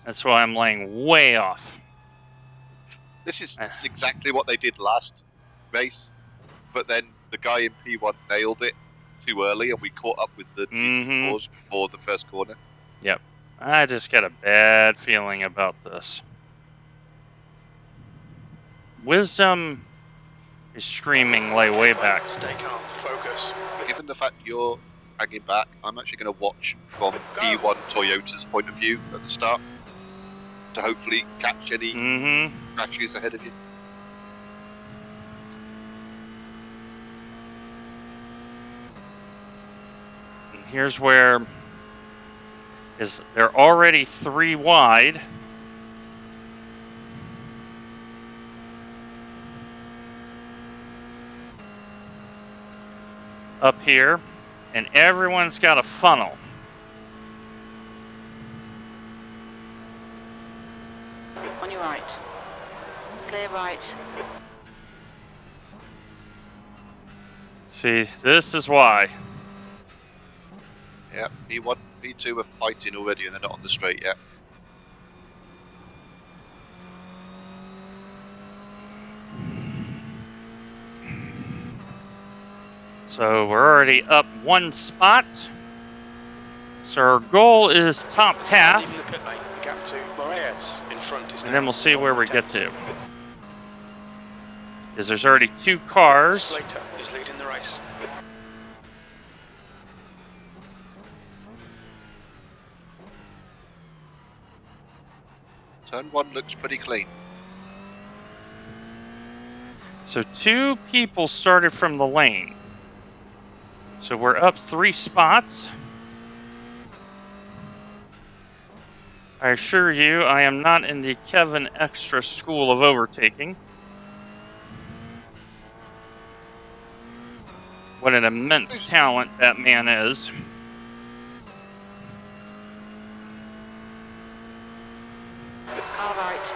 That's why I'm laying way off.
This is exactly what they did last race, but then the guy in P1 nailed it too early, and we caught up with the GT4s before the first corner.
Yep. I just got a bad feeling about this. Wisdom is screaming lay way back.
Stay calm, focus.
Given the fact you're hanging back, I'm actually going to watch from P1 Toyota's point of view at the start to hopefully catch any crashes ahead of you.
And here's where they're already 3 wide. Up here, and everyone's got a funnel.
On your right. Clear right.
See, this is why.
Yeah, P1, P2 are fighting already and they're not on the straight yet.
So we're already up 1 spot. So our goal is top half.
Leaving the pit lane, the gap to Moraes in front is
And
now
then we'll see where we get
10.
to. Because there's already 2 cars.
Slater is leading the race.
Turn 1 looks pretty clean.
So 2 people started from the lane. So we're up 3 spots. I assure you, I am not in the Kevin Extra school of overtaking. What an immense talent that man is.
Car right.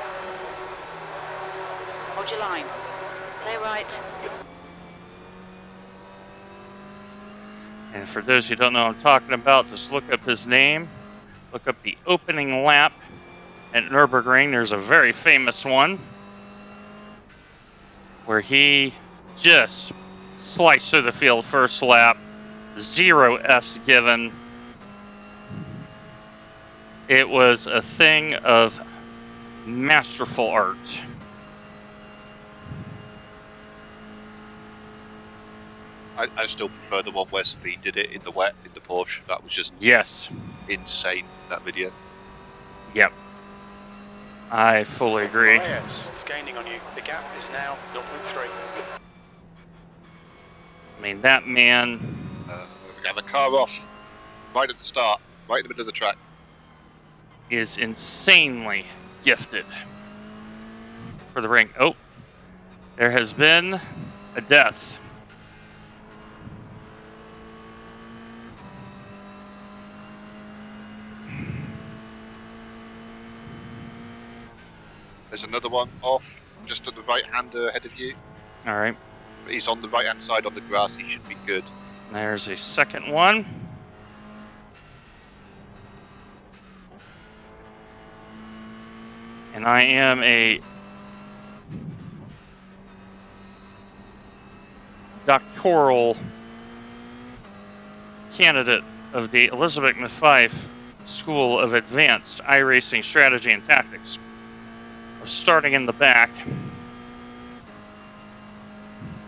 Hold your line. Clear right.
And for those who don't know what I'm talking about, just look up his name. Look up the opening lap at Nürburgring. There's a very famous one where he just sliced through the field first lap. 0 Fs given. It was a thing of masterful art.
I still prefer the one where Speed did it in the wet in the Porsche. That was just insane, that video.
Yep. I fully agree.
Moraes is gaining on you. The gap is now 0.3.
I mean, that man
We have a car off right at the start, right in the middle of the track.
is insanely gifted for the ring. Oh, there has been a death.
There's another one off, just at the right-hander ahead of you.
All right.
He's on the right-hand side on the grass. He should be good.
There's a second one. And I am a doctoral candidate of the Elizabeth Mathife School of Advanced iRacing Strategy and Tactics. We're starting in the back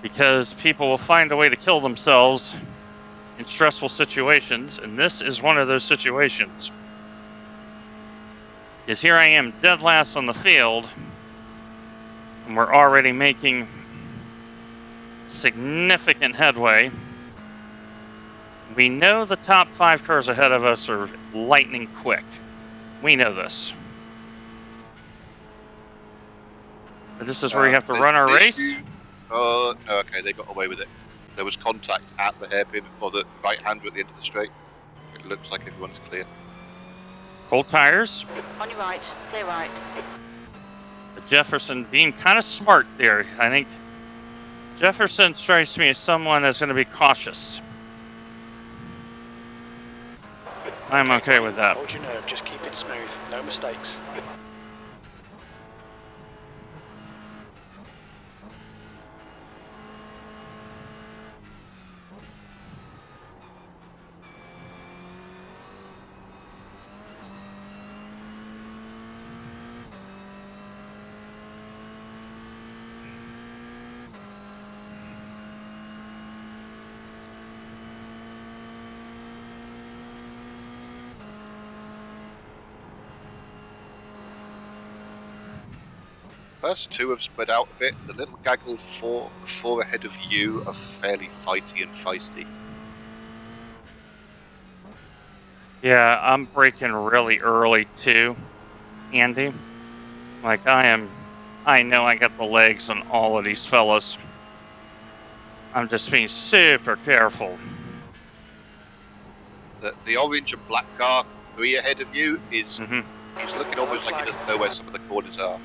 because people will find a way to kill themselves in stressful situations, and this is one of those situations. Because here I am dead last on the field, and we're already making significant headway. We know the top 5 cars ahead of us are lightning quick. We know this. But this is where we have to run our race.
Oh, no, okay, they got away with it. There was contact at the hairpin, or the right-hander at the end of the straight. It looks like everyone's clear.
Cold tires.
On your right. Clear right.
Jefferson being kind of smart there. I think Jefferson strikes me as someone that's going to be cautious. I'm okay with that.
Hold your nerve, just keep it smooth. No mistakes.
First two have spread out a bit. The little gaggle four ahead of you are fairly fighty and feisty.
Yeah, I'm braking really early too, Andy. Like I know I got the legs on all of these fellas. I'm just being super careful.
The orange and black car 3 ahead of you is he's looking almost like he doesn't know where some of the corners are.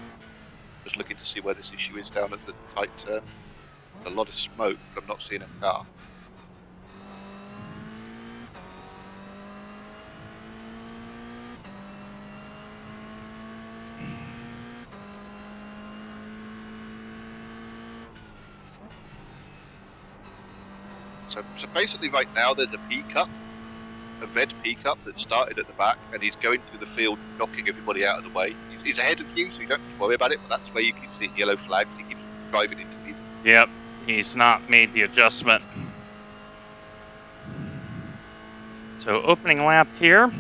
Just looking to see where this issue is down at the tight turn. There's a lot of smoke, but I'm not seeing a car. So basically right now there's a P-cup, a red P-cup that started at the back, and he's going through the field knocking everybody out of the way. He's ahead of you, so you don't have to worry about it, but that's where you keep seeing yellow flags. He keeps driving into people.
Yep, he's not made the adjustment. So opening lap here.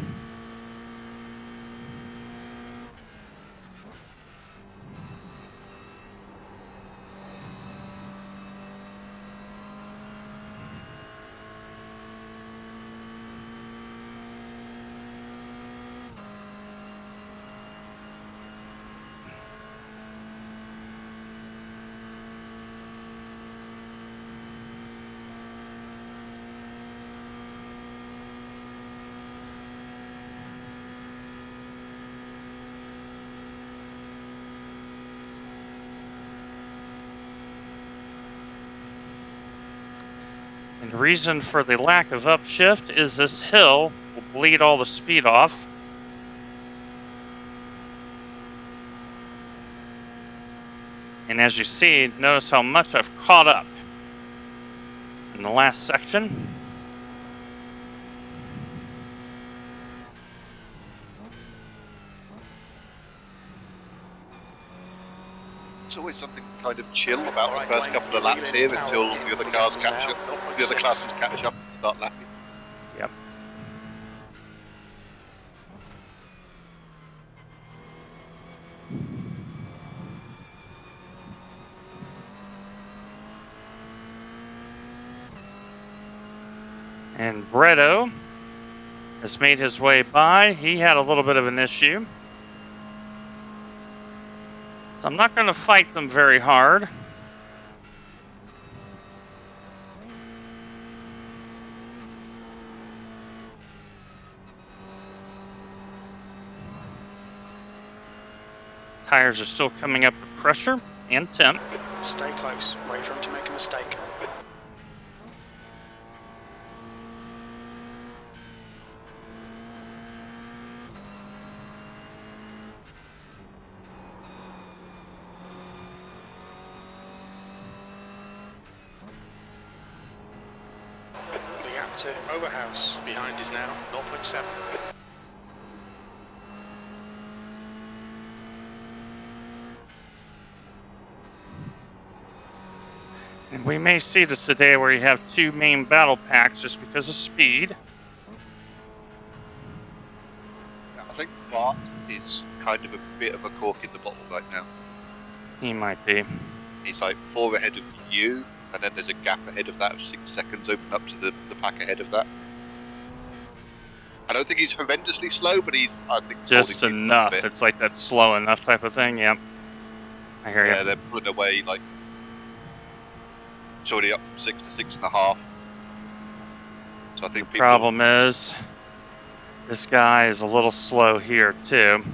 And the reason for the lack of upshift is this hill will bleed all the speed off. And as you see, notice how much I've caught up in the last section.
It's always something kind of chill about the first couple of laps here until the other cars catch up, the other classes catch up and start lapping.
Yep. And Bretto has made his way by. He had a little bit of an issue. So I'm not going to fight them very hard. Tires are still coming up with pressure and temp.
Stay close. Wait for him to make a mistake. The gap to Overhouse behind is now 0.7.
And we may see this today where you have two main battle packs just because of speed.
I think Bart is kind of a bit of a cork in the bottle right now.
He might be.
He's like 4 ahead of you, and then there's a gap ahead of that of 6 seconds open up to the pack ahead of that. I don't think he's horrendously slow, but he's, I think,
Just enough. It's like that slow enough type of thing. Yep. I hear you.
Yeah, they're putting away like it's already up from 6 to 6.5. So I think
the problem is this guy is a little slow here too.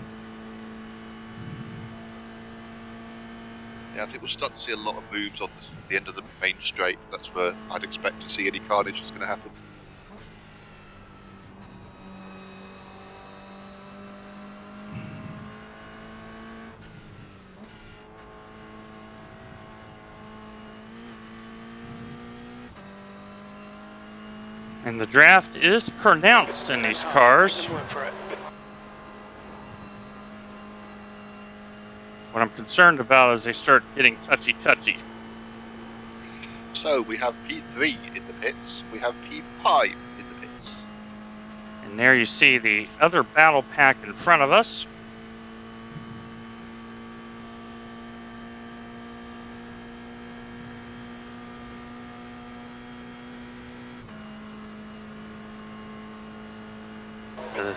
Yeah, I think we'll start to see a lot of moves on the end of the main straight. That's where I'd expect to see any carnage is going to happen.
And the draft is pronounced in these cars.
Work for it.
What I'm concerned about is they start getting touchy-touchy.
So we have P3 in the pits. We have P5 in the pits.
And there you see the other battle pack in front of us.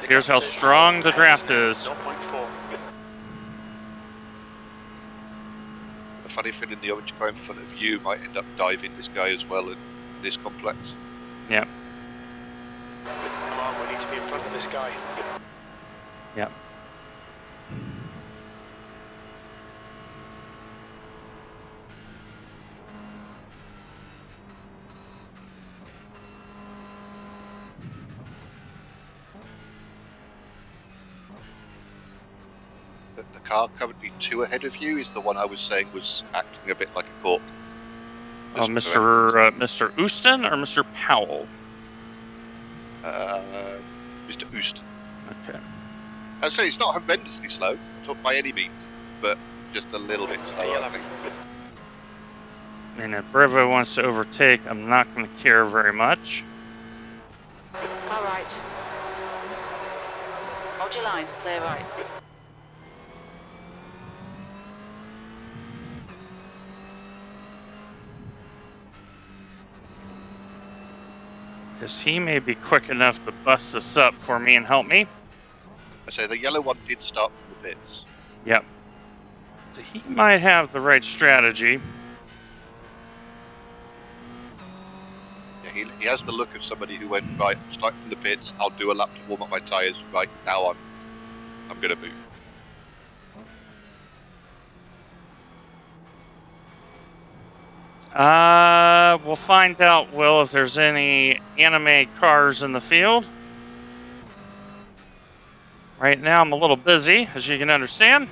Here's how strong the draft is.
0.4.
A funny thing in the orange car in front of you might end up diving this guy as well in this complex.
Yep.
Come on, we need to be in front of this guy.
Yep.
The car currently 2 ahead of you is the one I was saying was acting a bit like a cork.
Oh,
Just for
Mr. Houston or Mr. Powell?
Mr. Oost.
Okay.
I'd say it's not horrendously slow, not by any means, but just a little bit slower, I think.
And if Brevo wants to overtake, I'm not going to care very much.
Car right. Hold your line, clear right.
Because he may be quick enough to bust this up for me and help me.
I say the yellow one did start from the pits.
Yep. So he might have the right strategy.
Yeah, he has the look of somebody who went, right, I'm starting from the pits, I'll do a lap to warm up my tyres, right, now I'm going to move.
We'll find out, Will, if there's any anime cars in the field. Right now I'm a little busy, as you can understand.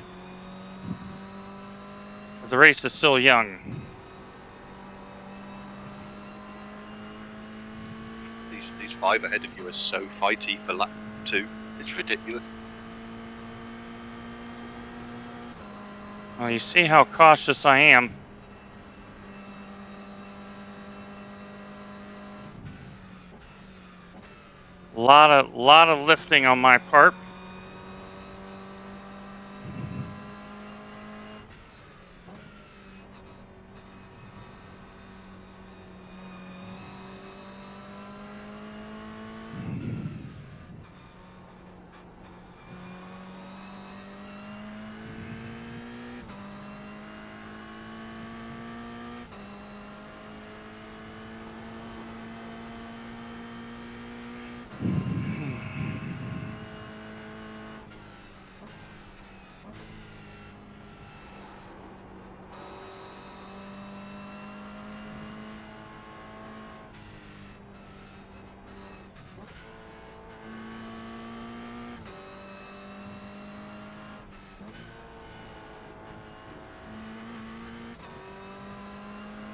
But the race is still young.
These 5 ahead of you are so fighty for lap 2. It's ridiculous.
Well, you see how cautious I am. Lot of lifting on my part.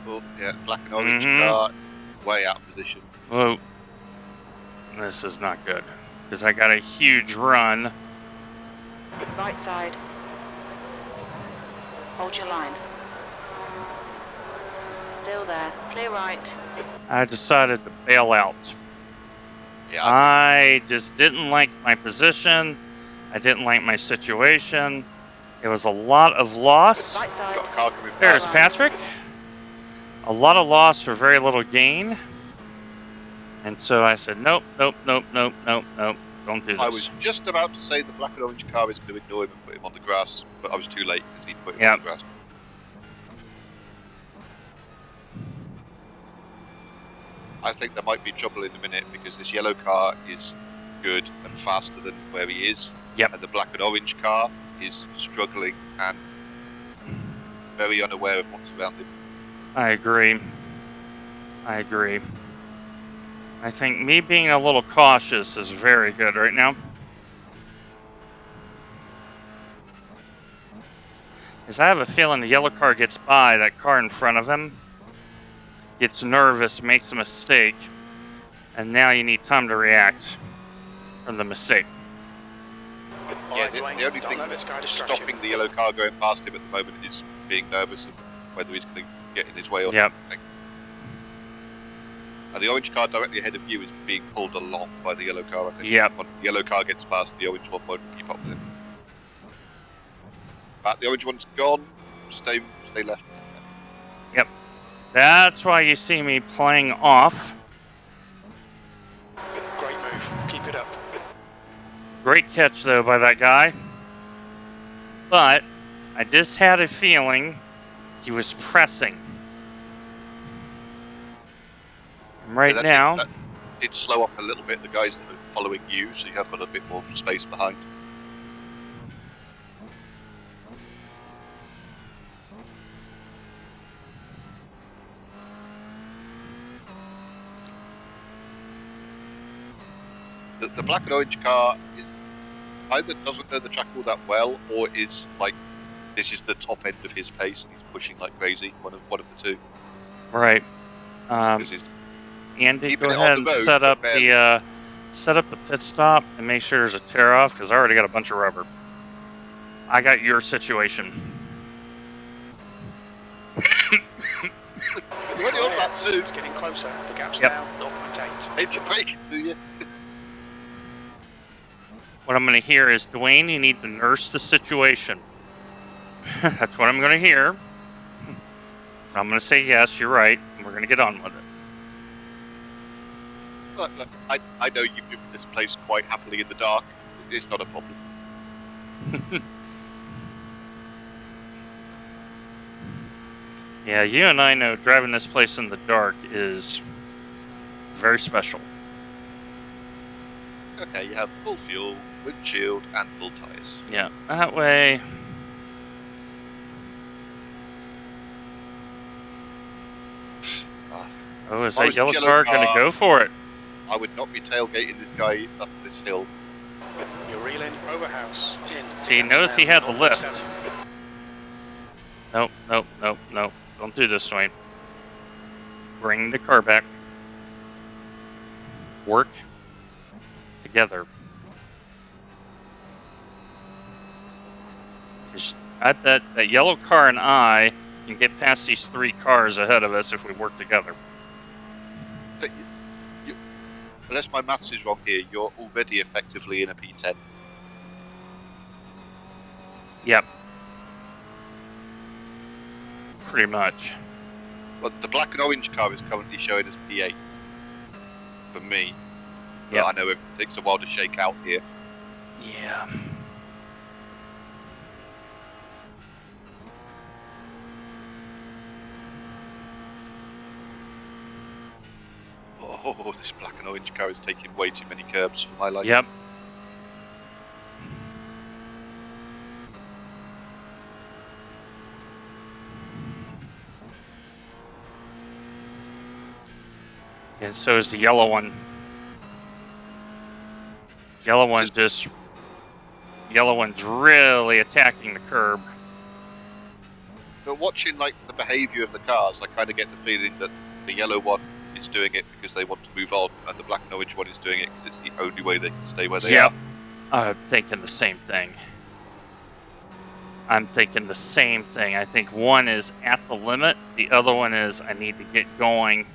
Oh, yeah, black and orange
Mhm.
car, way out of position.
Whoa. This is not good. Because I got a huge run.
Right side. Hold your line. Still there. Clear right.
I decided to bail out.
Yeah,
I just didn't like my position. I didn't like my situation. It was a lot of loss.
Right side.
got a car coming
There's
past.
Patrick. A lot of loss for very little gain. And so I said, nope, nope, nope, nope, nope, nope. Don't do this.
I was just about to say the black and orange car is going to ignore him and put him on the grass, but I was too late because he put him
Yep.
on the grass. I think there might be trouble in a minute because this yellow car is good and faster than where he is.
Yep.
And the black and orange car is struggling and very unaware of what's around him.
I agree. I agree. I think me being a little cautious is very good right now. Because I have a feeling the yellow car gets by, that car in front of him gets nervous, makes a mistake, And now you need time to react from the mistake.
Yeah, the only thing stopping the yellow car going past him at the moment is being nervous of whether he's going to get in his way or
Yep.
not. And the orange car directly ahead of you is being pulled along by the yellow car, I think.
Yep.
When the yellow car gets past, the orange one won't keep up with him. But the orange one's gone. Stay left.
Yep. That's why you see me playing off.
Great move. Keep it up.
Great catch, though, by that guy. But I just had a feeling he was pressing. Right
Yeah,
now.
That did slow up a little bit, the guys that are following you, so you have got a bit more space behind. The black and orange car is either doesn't know the track all that well, or is like this is the top end of his pace and he's pushing like crazy. One of the two.
Right.
'Cause he's
Andy,
keeping
go
it on
ahead
the
and
road,
set up
but
the pit stop and make sure there's a tear off because I already got a bunch of rubber. I got your situation.
You're only on that too.
It's getting closer. The gap's
Yep.
now 0.8.
Hate to break it to you.
What I'm going to hear is, Dwayne, you need to nurse the situation. That's what I'm going to hear. I'm going to say, yes, you're right, and we're going to get on with it.
Look, I know you've driven this place quite happily in the dark. It's not a problem.
Yeah, you and I know driving this place in the dark is very special.
Okay, you have full fuel, windshield, and full tyres.
Yeah, that way. Oh, is
Why
that
was the
yellow
yellow
car going to
car-
go for it?
I would not be tailgating this guy up this hill.
You're reeling Overhouse in.
See, notice he had the lift. Nope. Don't do this, Dwayne. Bring the car back. Work together. I bet that yellow car and I can get past these 3 cars ahead of us if we work together.
But unless my maths is wrong here, you're already effectively in a P10.
Yep. Pretty much.
Well, the black and orange car is currently showing as P8 for me. But
Yep.
I know it takes a while to shake out here.
Yeah.
Oh, this black and orange car is taking way too many curbs for my life.
Yep. And so is the yellow one. Yellow one's really attacking the curb.
But watching like the behaviour of the cars, I kind of get the feeling that the yellow one is doing it because they want to move on, and the black and orange one is doing it because it's the only way they can stay where they
Yep.
are.
I'm thinking the same thing. I think one is at the limit. The other one is I need to get going.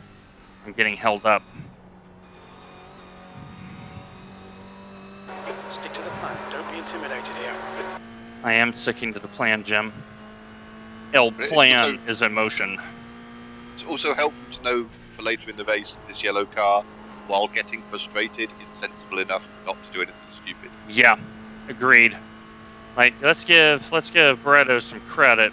I'm getting held up.
Stick to the plan. Don't be intimidated here.
I am sticking to the plan, Jim. El
But it's
plan
also-
is in motion.
It's also helpful to know for later in the race that this yellow car, while getting frustrated, is sensible enough not to do anything stupid.
Yeah, agreed. Like, let's give Bretto some credit.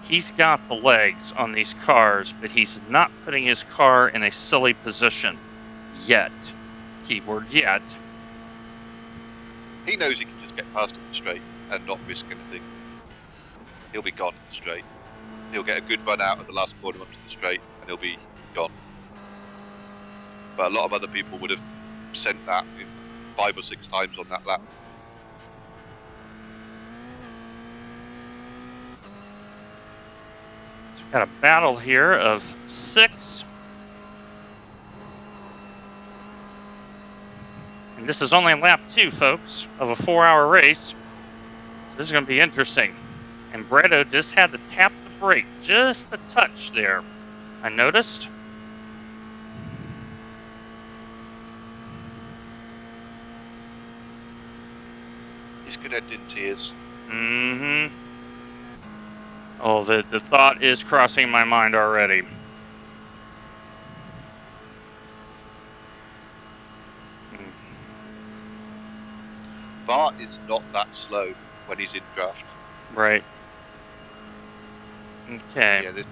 He's got the legs on these cars, but he's not putting his car in a silly position yet. Keyword yet.
He knows he can just get past in the straight and not risk anything. He'll be gone in the straight. He'll get a good run out at the last corner onto the straight, and he'll be gone. But a lot of other people would have sent that 5 or 6 times on that lap.
So we've got a battle here of 6. And this is only lap 2, folks, of a 4-hour race. So this is going to be interesting. And Bretto just had to tap the brake just a touch there. I noticed.
He's going to end in tears.
Mm-hmm. Oh, the thought is crossing my mind already.
Bart is not that slow when he's in draft.
Right. Okay.
Yeah, this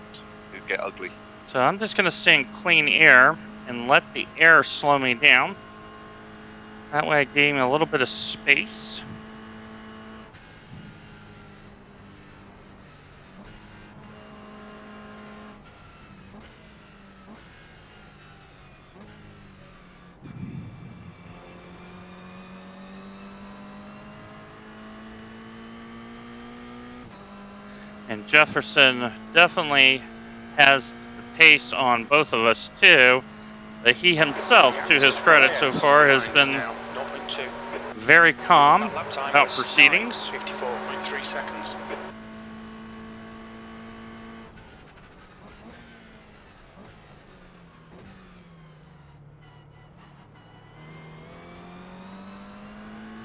could get ugly.
So I'm just going to stay in clean air and let the air slow me down. That way I gain a little bit of space. And Jefferson definitely has the pace on both of us too. But he himself, to his credit so far, has been very calm about proceedings.
54.3 seconds.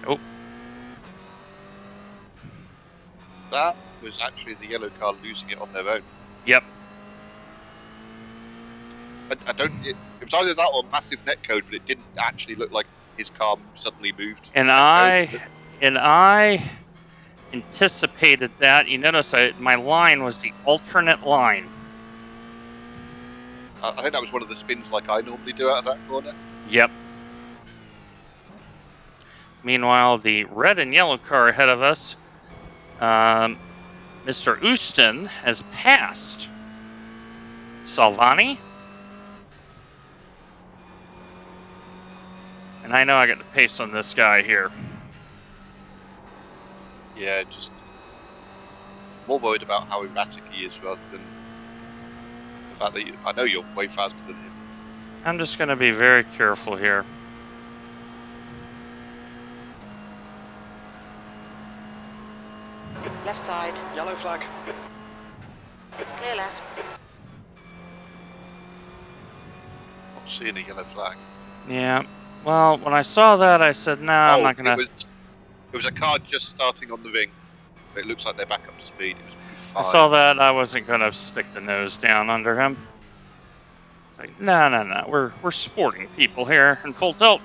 Oh,
That was actually the yellow car losing it on their own.
yep.
I don't. It was either that or massive netcode, but it didn't actually look like his car suddenly moved.
And I anticipated that. You notice my line was the alternate line.
I think that was one of the spins like I normally do out of that corner.
Yep. Meanwhile, the red and yellow car ahead of us, Mr. Houston has passed Salvani. And I know I got the pace on this guy here.
Yeah, just more worried about how erratic he is rather than the fact that I know you're way faster than him.
I'm just going to be very careful here.
Left side.
Yellow flag.
Clear left.
Not seeing a yellow flag.
Yeah. Well, when I saw that, I said, nah, I'm not going to...
It was a car just starting on the ring. But it looks like they're back up to speed. It was
I
fine.
saw that. I wasn't going to stick the nose down under him. It's like, no. We're sporting people here in full tilt.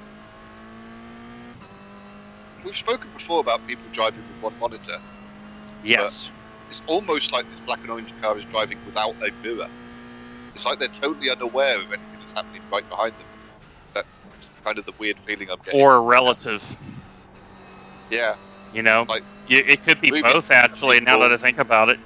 We've spoken before about people driving with one monitor.
Yes.
It's almost like this black and orange car is driving without a mirror. It's like they're totally unaware of anything that's happening right behind them. That's kind of the weird feeling I'm getting.
Or a relative.
Yeah.
You know,
Like,
it could be
moving
both, actually, now
people.
that I think about it.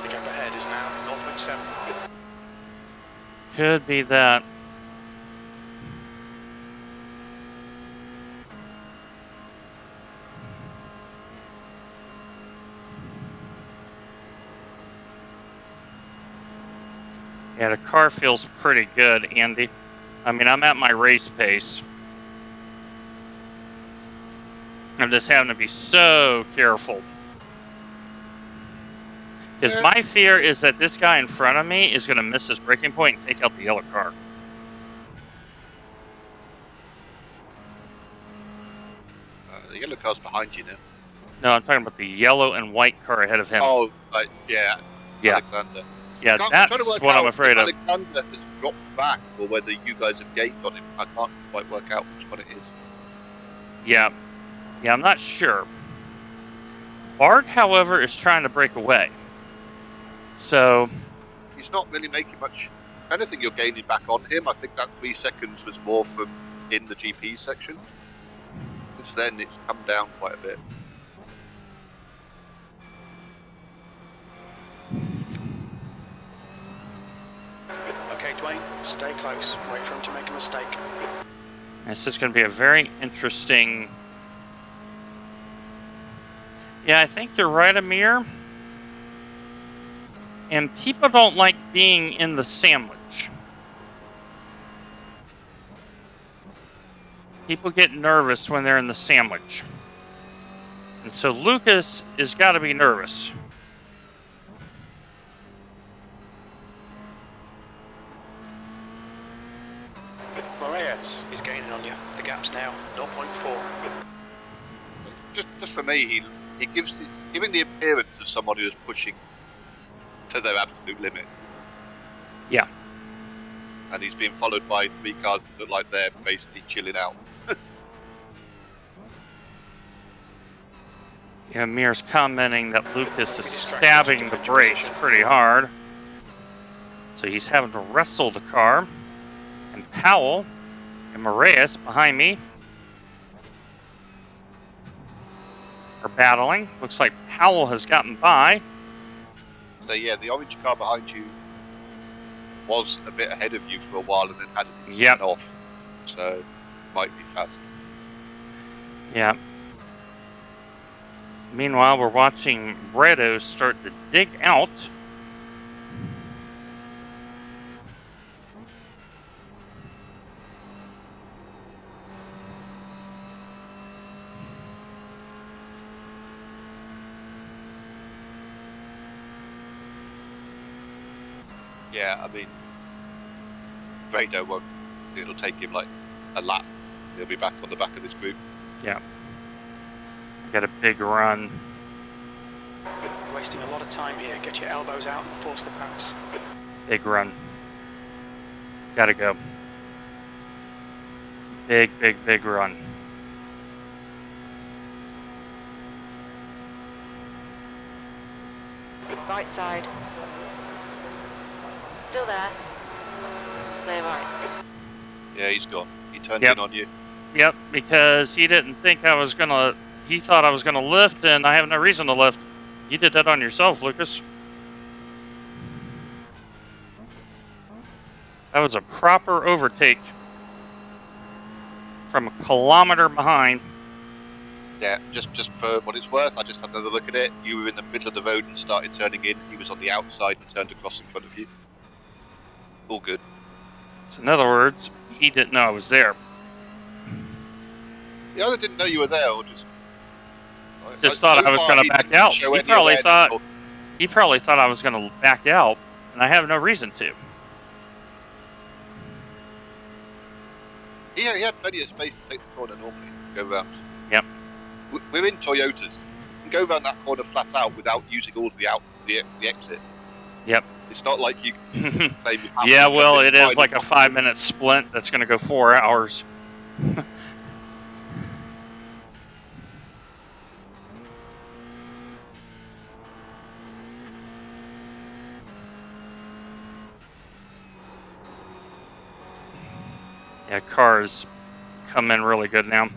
The gap ahead is now 0.7.
Could be that. Yeah, the car feels pretty good, Andy. I mean, I'm at my race pace. I'm just having to be so careful. Because
Yeah.
my fear is that this guy in front of me is going to miss his braking point and take out the yellow car.
The yellow car's behind you now.
No, I'm talking about the yellow and white car ahead of him.
Oh, yeah.
Yeah.
Alexander.
Yeah,
I'm trying
that's
to work
what
out
I'm afraid
if
of.
Alexander has dropped back or whether you guys have gained on him. I can't quite work out which one it is.
Yeah. Yeah, I'm not sure. Bart, however, is trying to break away. So,
He's not really making much. If anything, you're gaining back on him. I think that 3 seconds was more from in the GP section. Since then, it's come down quite a bit.
Okay, Dwayne, stay close. Wait for him to make a mistake.
this is going to be a very interesting Yeah, I think you're right, Amir. And people don't like being in the sandwich. People get nervous when they're in the sandwich. And so Lucas has got to be nervous.
Moraes is gaining on you. The gap's now 0.4.
Just for me, he gives giving the appearance of someone who is pushing to their absolute limit.
Yeah.
And he's being followed by 3 cars that look like they're basically chilling out.
Yeah, Amir's commenting that Lucas is stabbing the brakes pretty hard. So he's having to wrestle the car. And Powell and Moraes behind me are battling. Looks like Powell has gotten by.
So yeah, the orange car behind you was a bit ahead of you for a while and then had it off. So might be fast.
Yeah. Meanwhile, we're watching Bredo start to dig out.
Yeah, I mean, Bredo won't. It'll take him like a lap. He'll be back on the back of this group.
Yeah. Got a big run.
You're wasting a lot of time here. Get your elbows out and force the pass.
Big run. Gotta go. Big, big, big run.
Right side. Still there. Clear right.
Yeah, he's gone. He turned in on you.
Yep, because he didn't think I was gonna. He thought I was gonna lift, and I have no reason to lift. You did that on yourself, Lucas. That was a proper overtake from a kilometer behind.
Yeah, just for what it's worth, I just had another look at it. You were in the middle of the road and started turning in. He was on the outside and turned across in front of you. All good.
So in other words, he didn't know I was there.
The other didn't know you were there, or just
thought I was going to back out. He probably thought I was going to back out, and I have no reason to.
Yeah, he had plenty of space to take the corner normally. Go round.
Yep.
We're in Toyotas. You can go round that corner flat out without using all of the exit.
Yep.
It's not like you can claim you have
Yeah,
to,
well, it is like a
possible.
5-minute splint that's going to go 4 hours. Yeah, cars come in really good now.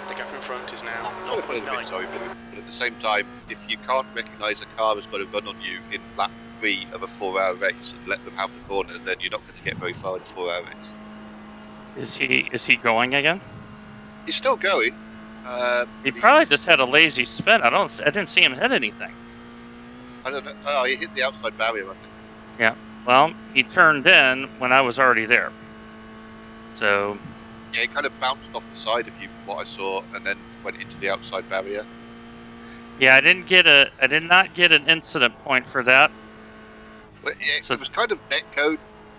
The gap in front is now
I feel a bit
0.9.
sorry for him, but at the same time, if you can't recognise a car has got to run on you in lap 3 of a 4-hour race and let them have the corner, then you're not going to get very far in a 4-hour race.
Is he going again?
He's still going.
He probably just had a lazy spin. I didn't see him hit anything.
I don't know. Oh, he hit the outside barrier, I think.
Yeah. Well, he turned in when I was already there. So.
Yeah, he kind of bounced off the side of you from what I saw, and then went into the outside barrier.
Yeah, I did not get an incident point for that.
But it was kind of net code,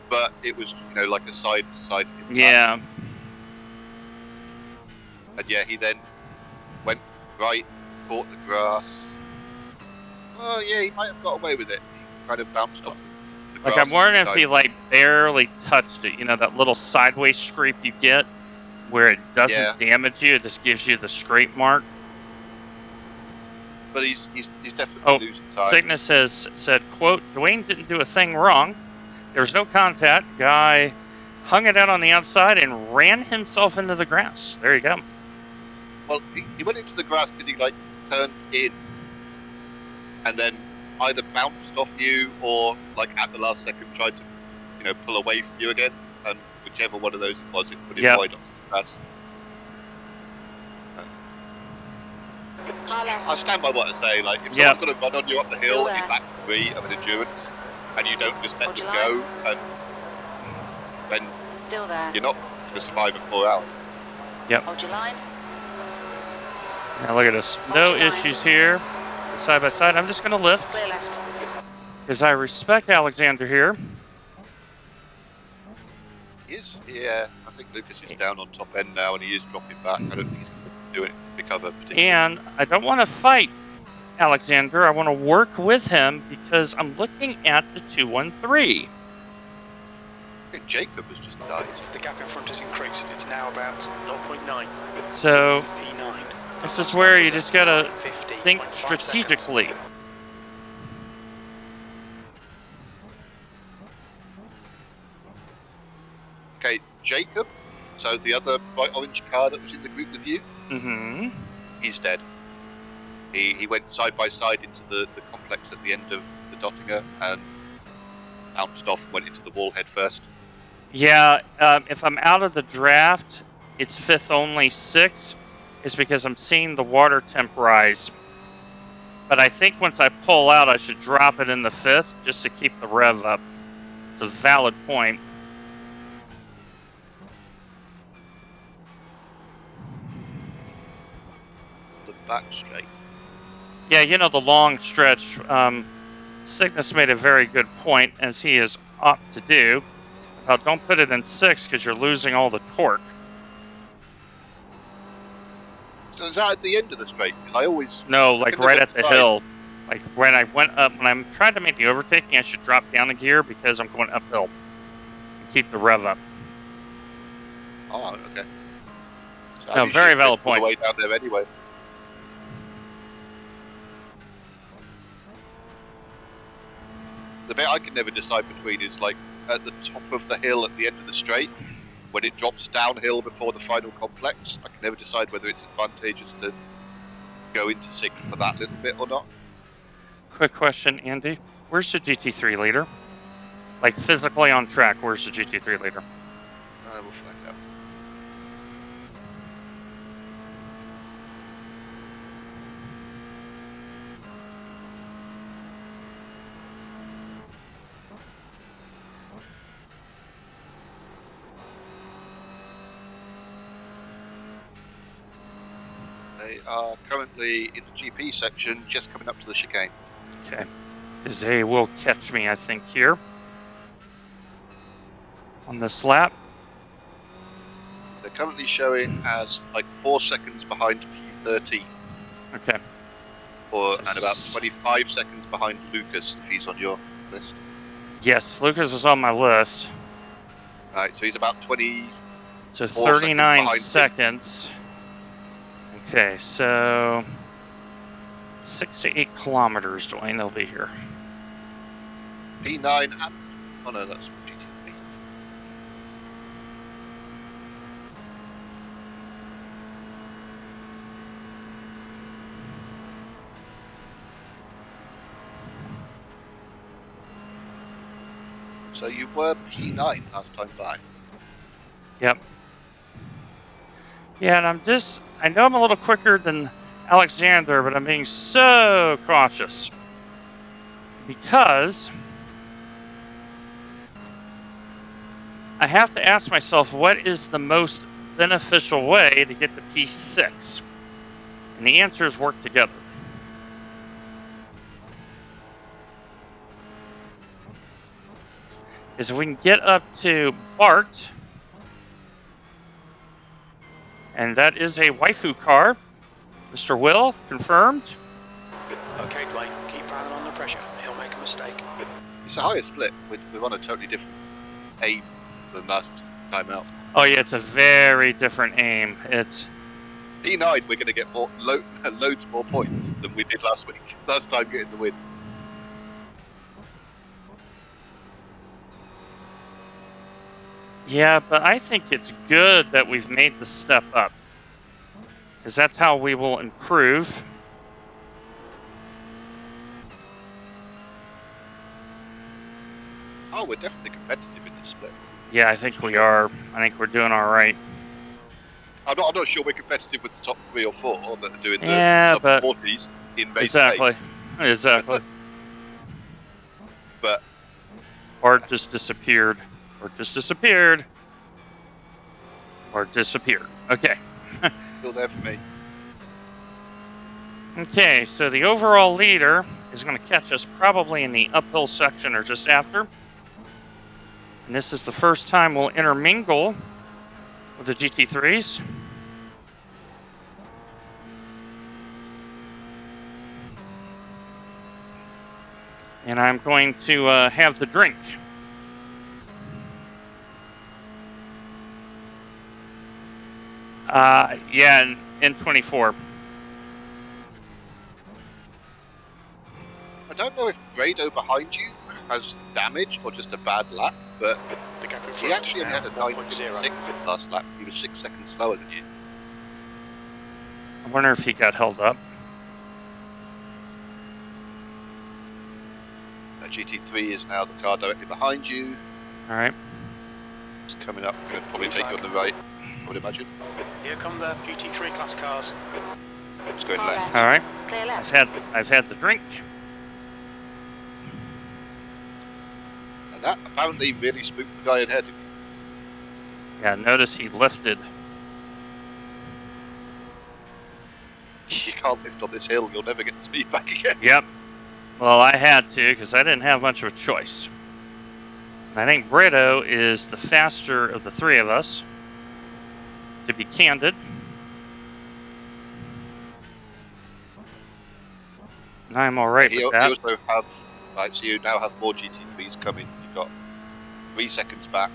but it was like a side to side.
Yeah.
And yeah, he then went right, caught the grass. Oh yeah, he might have got away with it. He kind of bounced off the grass.
Like I'm wondering if he barely touched it. That little sideways scrape you get, where it doesn't damage you. It just gives you the scrape mark.
But he's definitely losing time.
Cygnus has said, quote, Dwayne didn't do a thing wrong. There was no contact. Guy hung it out on the outside and ran himself into the grass. There you go.
Well, he went into the grass because he like turned in, and then either bounced off you or like at the last second tried to, pull away from you again. And whichever one of those it was, it put him wide onto the grass. I stand by what I say. Like, if someone's going to run on you up the hill in lap 3 of an endurance, and you don't just let them go, and then you're not going to survive a 4 hour.
Yep.
Hold your line.
Now look at this. No issues here. Side by side. I'm just going to lift.
Clear left.
Because I respect Alexander here.
He is. Yeah, I think Lucas is down on top end now, and he is dropping back. I don't think he's doing it to recover particularly.
And I don't want to fight Alexander. I want to work with him because I'm looking at the 213.
Jacob has just died.
The gap in front has increased. It's now about 0.9.
So
P9.
this is where you just got to think strategically.
Okay, Jacob. So the other bright orange car that was in the group with you, he's dead. He went side by side into the complex at the end of the Dottinger and bounced off and went into the wall head first.
Yeah, if I'm out of the draft, it's fifth only 6. Is because I'm seeing the water temp rise. But I think once I pull out, I should drop it in the 5th just to keep the rev up. It's a valid point.
The back straight.
Yeah, the long stretch. Cygnus made a very good point, as he is opt to do. Don't put it in 6 because you're losing all the torque.
So is that at the end of the straight? Because I always...
No, like right at the hill. Like when I went up, when I'm trying to make the overtaking, I should drop down a gear because I'm going uphill. And keep the rev up.
Oh, okay. So
No, very valid point.
All the way down there anyway. The bit I can never decide between is like at the top of the hill at the end of the straight, when it drops downhill before the final complex. I can never decide whether it's advantageous to go into 6 for that little bit or not.
Quick question, Andy. Where's the GT3 leader? Like physically on track, where's the GT3 leader?
We'll find out. They are currently in the GP section, just coming up to the chicane.
Okay. They will catch me, I think, here. On this lap.
They're currently showing as like 4 seconds behind P13.
Okay.
And about 25 seconds behind Lucas, if he's on your list.
Yes, Lucas is on my list.
Alright, so he's about 20...
So 39 seconds. Okay, so 6 to 8 kilometers, Dwayne, they'll be here.
P9 and... Oh no, that's GT3. So you were P9 last time by.
Yep. Yeah, and I know I'm a little quicker than Alexander, but I'm being so cautious. Because I have to ask myself, what is the most beneficial way to get to P6? And the answer is work together. Is if we can get up to Bart, and that is a waifu car. Mr. Will, confirmed.
Okay, Dwayne, keep piling on the pressure. He'll make a mistake.
It's a higher split. We're on a totally different aim than last time out.
Oh yeah, it's a very different aim. It's
P9, we're going to get loads more points than we did last week. Last time getting the win.
Yeah, but I think it's good that we've made the step up. Because that's how we will improve.
Oh, we're definitely competitive in this split.
Yeah, I think we are. I think we're doing all right.
I'm not sure we're competitive with the top 3 or 4 that are doing
Yeah,
the
but
sub-40s in race
exactly.
pace.
Exactly.
But
Or just disappeared. Or just disappeared. Or disappeared. Okay.
still there for me.
Okay, so the overall leader is going to catch us probably in the uphill section or just after. And this is the first time we'll intermingle with the GT3s. And I'm going to have the drink. Yeah, in 24.
I don't know if Brado behind you has damage or just a bad lap, but
The gap in
he
front
actually
is
only
now
had a
1.0.
9.56 last lap. He was 6 seconds slower than you.
I wonder if he got held up.
GT3 is now the car directly behind you.
All right.
It's coming up. Going to probably take you on the right, I would imagine.
Here come the GT3 class cars.
It's going
Car
left.
All right.
Clear left.
I've had the drink.
And that apparently really spooked the guy ahead.
Yeah, notice he lifted.
You can't lift on this hill. You'll never get the speed back again.
Yep. Well, I had to because I didn't have much of a choice. And I think Brito is the faster of the 3 of us, to be candid. And I'm all right
You
with that.
also have, right, so you now have more GT3s coming. You've got 3 seconds back.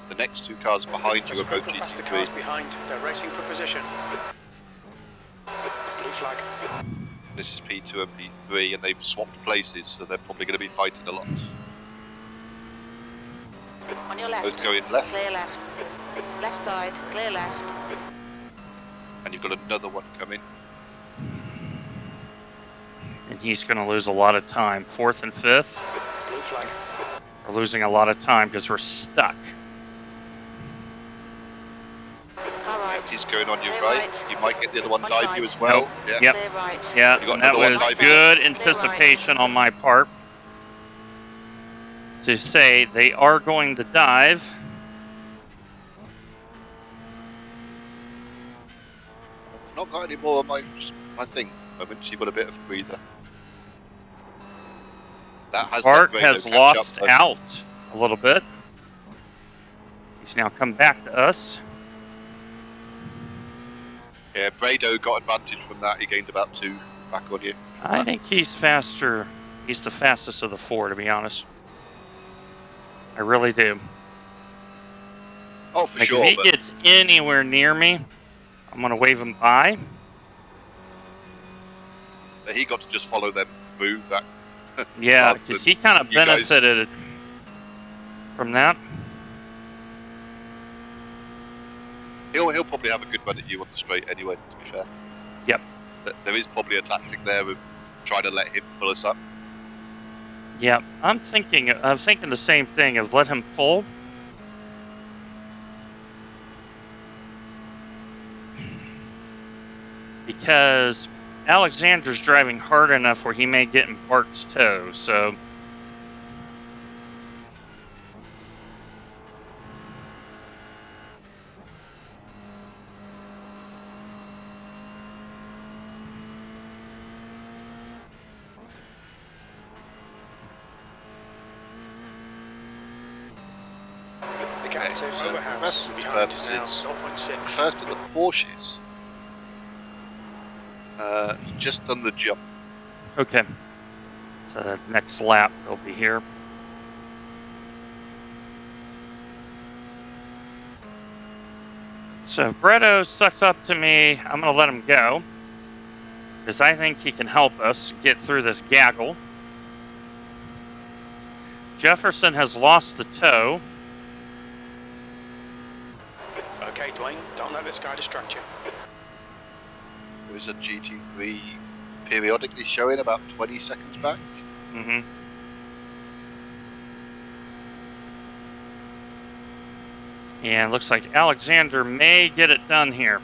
The next 2 cars behind you are both
Past the cars
GT3.
behind. They're racing for position. Blue flag.
This is P2 and P3, and they've swapped places, so they're probably going to be fighting a lot.
On your left.
Both going left,
Clear left. Left side. Clear left.
and you've got another one coming.
And he's going to lose a lot of time. 4th and 5th.
Blue flag.
We're losing a lot of time because we're stuck.
Car right.
He's going on your
Clear
right.
right.
You might get the other one
On your
dive you
right.
as well.
Nope.
Yeah.
Yep.
Clear right.
Yeah,
You got
and that
another one
was
diving.
good
Clear
anticipation on my part to say they are going to dive.
I've not got any more on my thing. Moments. You've got a bit of a breather. That has
Bart
let Brado
has
catch
lost
up, though.
out a little bit. He's now come back to us.
Yeah, Brado got advantage from that. He gained about 2 back on you.
I think he's faster. He's the fastest of the 4, to be honest. I really do.
Oh, for
Like,
sure.
if he
But
gets anywhere near me, I'm going to wave him by.
he got to just follow them through that.
Yeah,
rather
because
than
he kind of
you guys.
benefited from that.
He'll probably have a good run at you on the straight anyway, to be fair.
Yep.
But there is probably a tactic there of trying to let him pull us up.
Yeah, I'm thinking the same thing of let him pull. Because Alexander's driving hard enough where he may get in Bart's toe, so
The gap to
so for
Overhouse
reference
behind is now
purposes,
0.6.
first of the Porsches, just done the jump.
okay. So the next lap they'll be here. So if Brito sucks up to me, I'm going to let him go. Because I think he can help us get through this gaggle. Jefferson has lost the toe.
Okay, Dwayne, don't let this guy distract you.
There is a GT3 periodically showing about 20 seconds back.
Mm-hmm. And looks like Alexander may get it done here.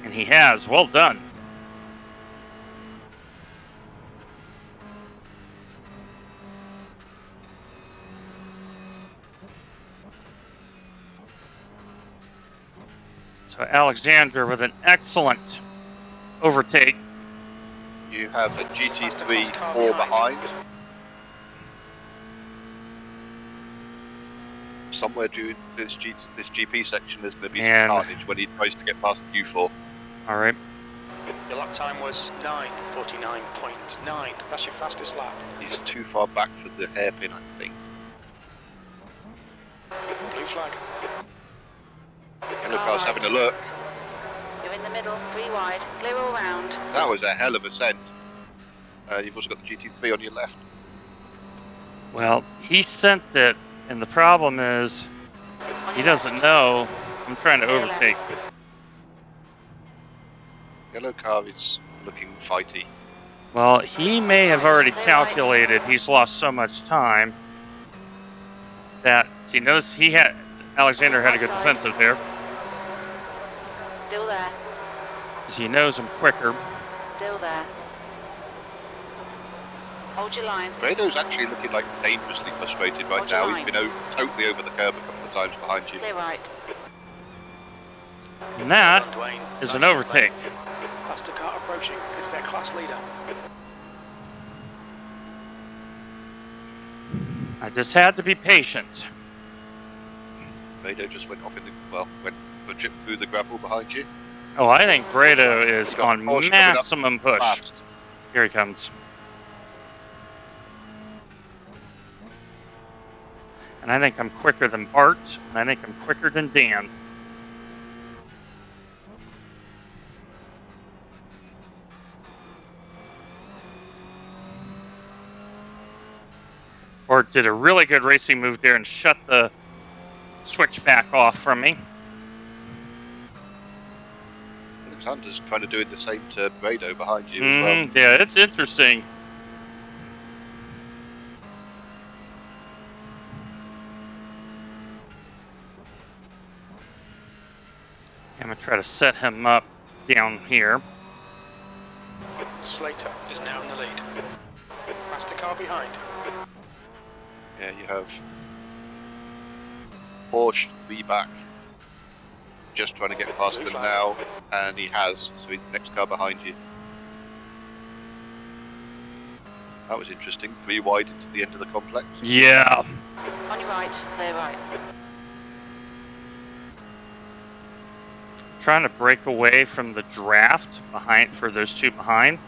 And he has. Well done. So Alexander with an excellent overtake.
You have a GT3 4 behind. Somewhere during this GP section, there's going to be some carnage when he tries to get past the Q4.
All right.
Your lap time was 9:49.9. That's your fastest lap.
He's too far back for the hairpin, I think.
Blue flag.
Yellow car's having a look.
You're in the middle, 3 wide, clear all round.
That was a hell of a send. You've also got the GT3 on your left.
Well, he sent it, and the problem is he doesn't know I'm trying to overtake.
Yellow car is looking fighty.
Well, he may have already calculated he's lost so much time that he knows Alexander had a good defensive there.
Still there.
Because he knows I'm quicker.
Still there. Hold your line.
Brado's actually looking like dangerously frustrated right now. He's been totally over the curb a couple of times behind you.
Clear right.
And that is an overtake.
Faster car approaching. It's their class leader.
I just had to be patient.
Brado just went off went for a trip through the gravel behind you.
Oh, I think Brado is on maximum push.
Fast.
Here he comes. And I think I'm quicker than Bart, and I think I'm quicker than Dan. Bart did a really good racing move there and shut the switchback off from me.
Alexander's kind of doing the same to Brado behind you as well.
Yeah, it's interesting. I'm going to try to set him up down here.
Slater is now in the lead. Faster car behind.
Yeah, you have Porsche 3 back. Just trying to get past them now, and he has, so he's the next car behind you. That was interesting. 3 wide into the end of the complex.
Yeah.
On your right, clear right.
Trying to break away from the draft for those 2 behind.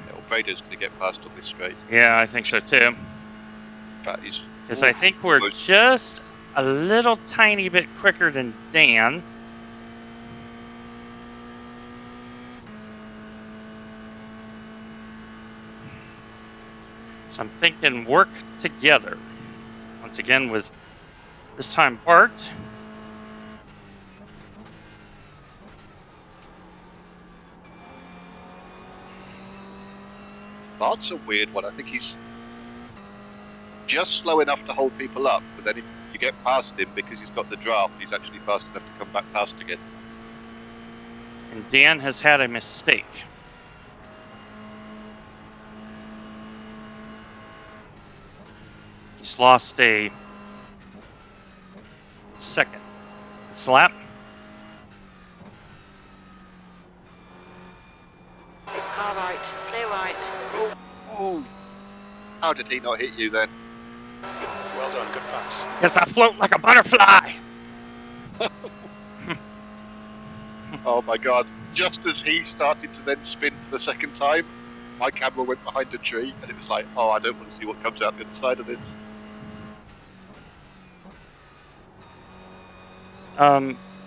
Yeah, well, Brado's going to get past on this straight.
Yeah, I think so too.
In fact,
because I think we're just a little tiny bit quicker than Dan. So I'm thinking work together. Once again with this time Bart.
Bart's a weird one. I think he's just slow enough to hold people up, but then if you get past him, because he's got the draft, he's actually fast enough to come back past again.
And Dan has had a mistake. He's lost a second. Slap.
Car right, clear right.
Oh, how did he not hit you then?
Well done, good pass.
Because I float like a butterfly.
Oh my god. Just as he started to then spin for the second time, my camera went behind a tree, and it was like, oh, I don't want to see what comes out the other side of this.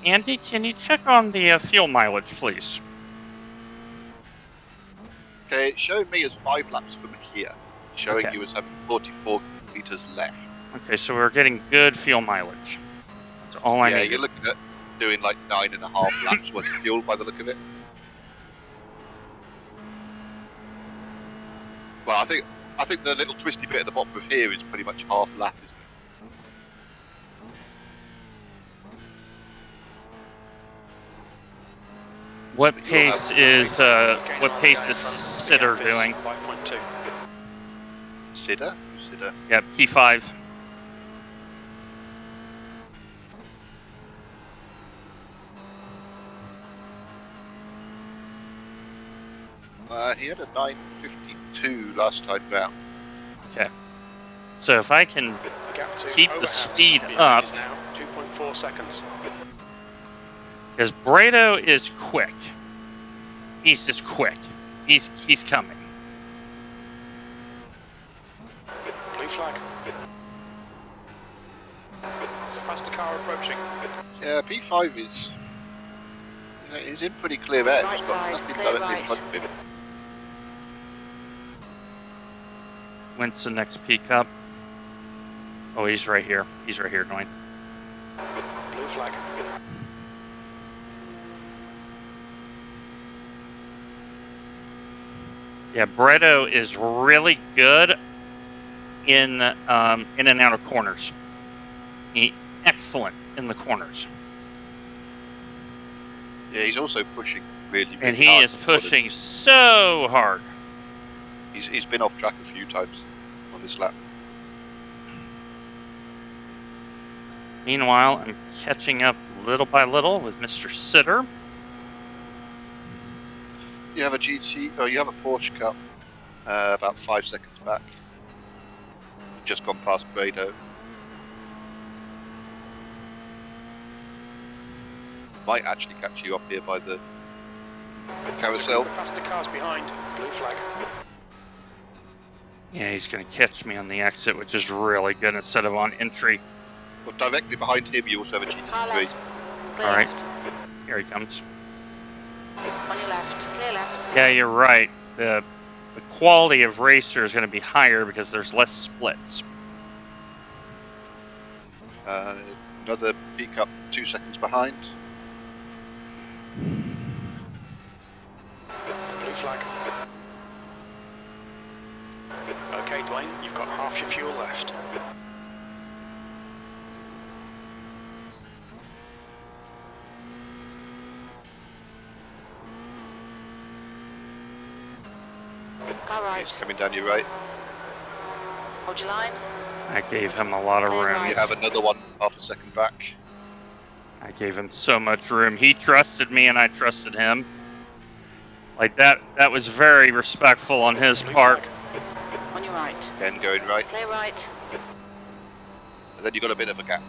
Andy, can you check on the fuel mileage, please?
Okay, it's showing me as 5 laps from here, showing
Okay.
you as having 44 litres left.
Okay, so we're getting good fuel mileage. That's all I
Yeah,
need.
you're looking at doing like 9.5 laps worth of fuel by the look of it. Well, I think the little twisty bit at the bottom of here is pretty much half lap. Isn't it?
What
You'll
pace
have-
is Sitter doing?
5.2.
Sidder?
Yeah, P5.
He had a 9:52 last time round.
Okay. So if I can
Gap to
keep the
Overhouse.
speed
Behind
up,
is now 2.4 seconds.
because Brado is quick. He's just quick. He's coming.
Blue flag. There's a faster car approaching.
Yeah, P5 is. He's in pretty clear air.
Right
He's got
side,
nothing
clear
directly in
right.
front of him.
When's the next peak up? Oh, he's right here. He's right here going.
Blue flag.
Yeah, Brado is really good in and out of corners. Excellent in the corners.
Yeah, he's also pushing really, really
And he
hard
is
in corners.
pushing so hard.
He's been off track a few times on this lap.
Meanwhile, I'm catching up little by little with Mr. Sitter.
You have a GT, or you have a Porsche Cup about 5 seconds back. Just gone past Brado. Might actually catch you up here by the carousel.
The faster cars behind. Blue flag.
Yeah, he's going to catch me on the exit, which is really good instead of on entry.
But directly behind him, you also have a
Car
GT3.
left. Clear
All right.
left.
Here he comes.
On your left. Clear left.
Yeah, you're right. The quality of racer is going to be higher because there's less splits.
Another peak up 2 seconds behind.
Blue flag. Okay, Dwayne, you've got half your fuel left.
Car right.
He's coming down your right.
Hold your line.
I gave him a lot of
Clear
room.
right.
You have another one half a second back.
I gave him so much room. He trusted me and I trusted him. Like that was very respectful on his
Blue
part.
flag.
On your right.
Again, going right.
Clear right.
And then you've got a bit of a gap.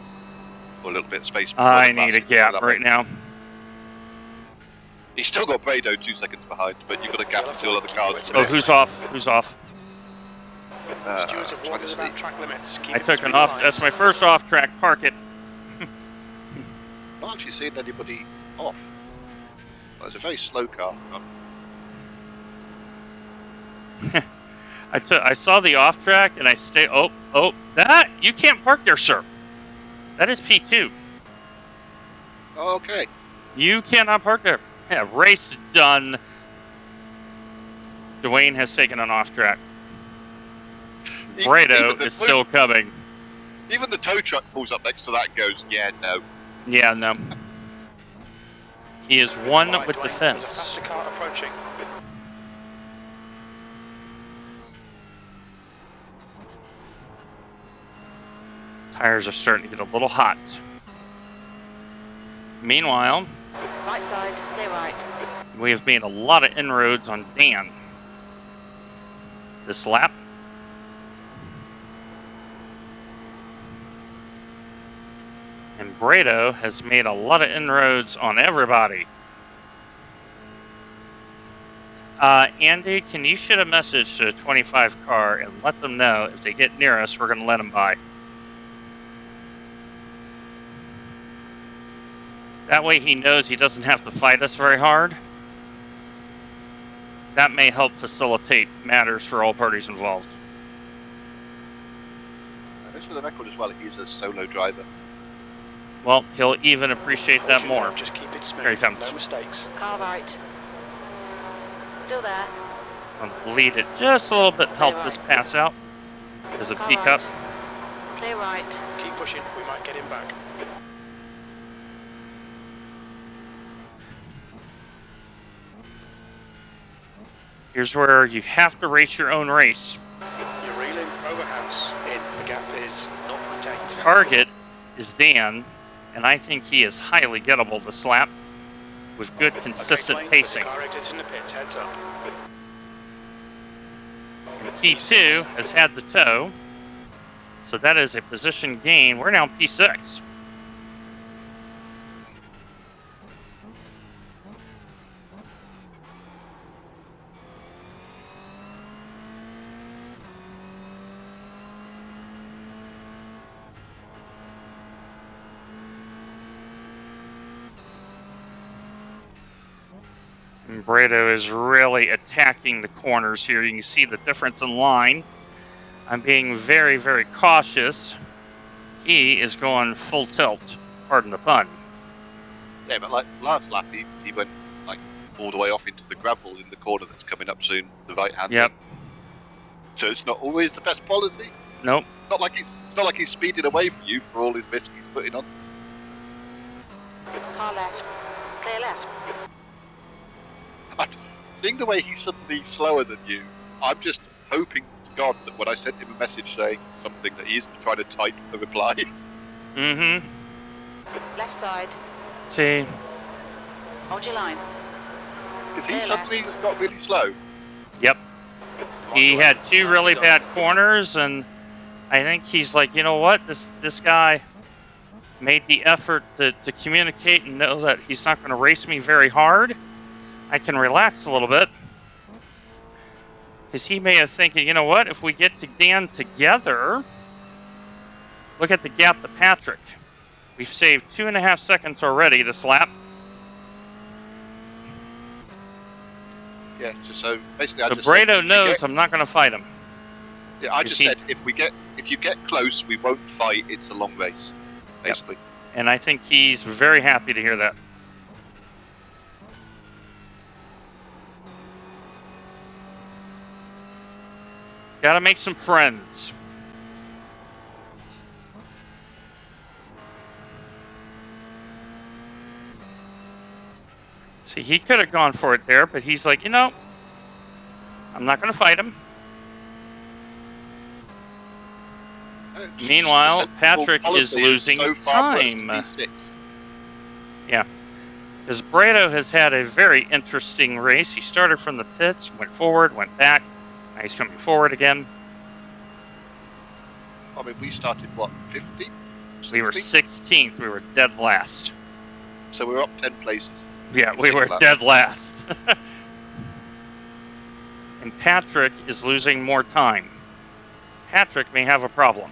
Or a little bit of space. before
I
the
need a
last
gap
lap.
right now.
He's still got Brado 2 seconds behind, but you've got a gap until other cars.
Oh, who's off? Who's off?
Stewards have
Trying
warned
to
us
see.
about track limits. Keep
I
it
took
between
an
the
off.
lines.
That's my first off track. Park it.
Not actually seeing anybody off. Well, it's a very slow car.
I saw the off track and I stay. Oh, that you can't park there, sir. That is P2.
Okay.
You cannot park there. Yeah, race done. Dwayne has taken an off track.
Even
Brado
the
is still coming.
Even the tow truck pulls up next to that and goes, yeah, no.
Yeah, no. He is one
Right,
with the
Dwayne, there's a
fence.
faster car approaching.
Tires are starting to get a little hot. Meanwhile,
Right side. Clear right.
we have made a lot of inroads on Dan this lap. And Brado has made a lot of inroads on everybody. Andy, can you shoot a message to a 25 car and let them know if they get near us, we're going to let them by. That way he knows he doesn't have to fight us very hard. That may help facilitate matters for all parties involved.
I Just for the record as well, he's a solo driver.
Well, he'll even appreciate that more.
Just keep it smooth.
Here he comes.
No mistakes.
Car right. Still there.
I'll lead it just a little bit, help this pass out. There's a
Car
peak
right.
up.
Clear right.
Keep pushing. We might get him back.
Here's where you have to race your own race.
You're reeling. Overhouse. In. The gap is 0.8.
Target is Dan, and I think he is highly gettable this lap with good, consistent
Okay, Blaine,
pacing.
with the car exiting the pits. Heads up.
P2 has had the tow, so that is a position gain. We're now P6. And Brado is really attacking the corners here. You can see the difference in line. I'm being very, very cautious. He is going full tilt. Pardon the pun.
Yeah, but like last lap, he went like all the way off into the gravel in the corner that's coming up soon, the right hand.
Yep.
So it's not always the best policy.
Nope.
It's not like he's speeding away from you for all his risk he's putting on.
Car left. Clear left.
Seeing the way he's suddenly slower than you, I'm just hoping to God that when I sent him a message saying something that he isn't trying to type a reply.
Mm-hmm.
Left side.
See,
Hold your line.
Because he
Yeah.
suddenly just got really slow.
yep. He had two really bad corners, and I think he's like, you know what? This guy made the effort to communicate and know that he's not going to race me very hard. I can relax a little bit. Because he may have thinking, you know what? If we get to Dan together, look at the gap to Patrick. We've saved 2.5 seconds already this lap.
Yeah, just so basically, I
So
just said,
Brado
if you
knows
get-
I'm not going to fight him.
Yeah, I
Is
just
he-
said if you get close, we won't fight. It's a long race, basically.
And I think he's very happy to hear that. Gotta make some friends. See, he could have gone for it there, but he's like, you know, I'm not going to fight him. Meanwhile,
Just a sensible
Patrick is
policy, and
losing
so far works to
time.
be 6.
Because Brado has had a very interesting race. He started from the pits, went forward, went back. Now he's coming forward again.
I mean, we started what 50?
We were 16th. We were dead last.
So we're up 10 places.
Yeah, we were dead last. And Patrick is losing more time. Patrick may have a problem.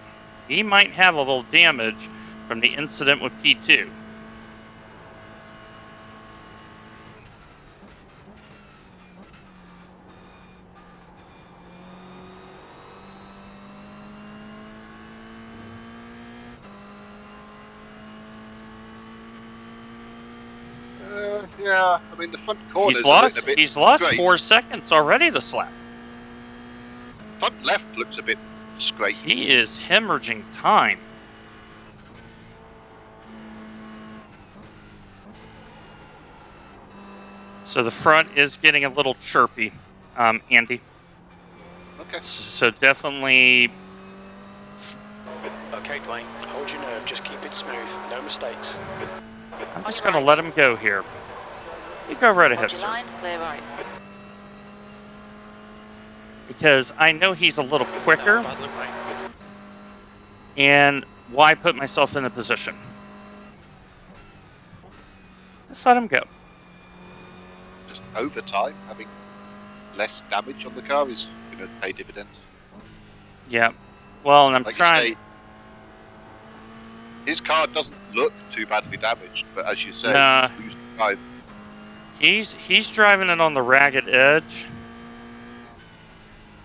He might have a little damage from the incident with P2.
Yeah, I mean the front corners
He's
are
lost.
looking a bit
He's lost
straight.
4 seconds already this lap.
Front left looks a bit straight.
He is hemorrhaging time. So the front is getting a little chirpy, Andy.
Okay.
So definitely,
Okay, Blaine. Hold your nerve. Just keep it smooth. No mistakes.
I'm just going to let him go here. You go right ahead,
Hold your
sir.
line. Clear right.
Because I know he's a little quicker,
Bad luck, Blaine.
and why put myself in the position? Just let him go.
Just over time, having less damage on the car is going to pay dividends.
Yeah. Well, and I'm
Like
trying.
you say, his car doesn't look too badly damaged, but as you say,
Nah.
he's losing time.
He's driving it on the ragged edge,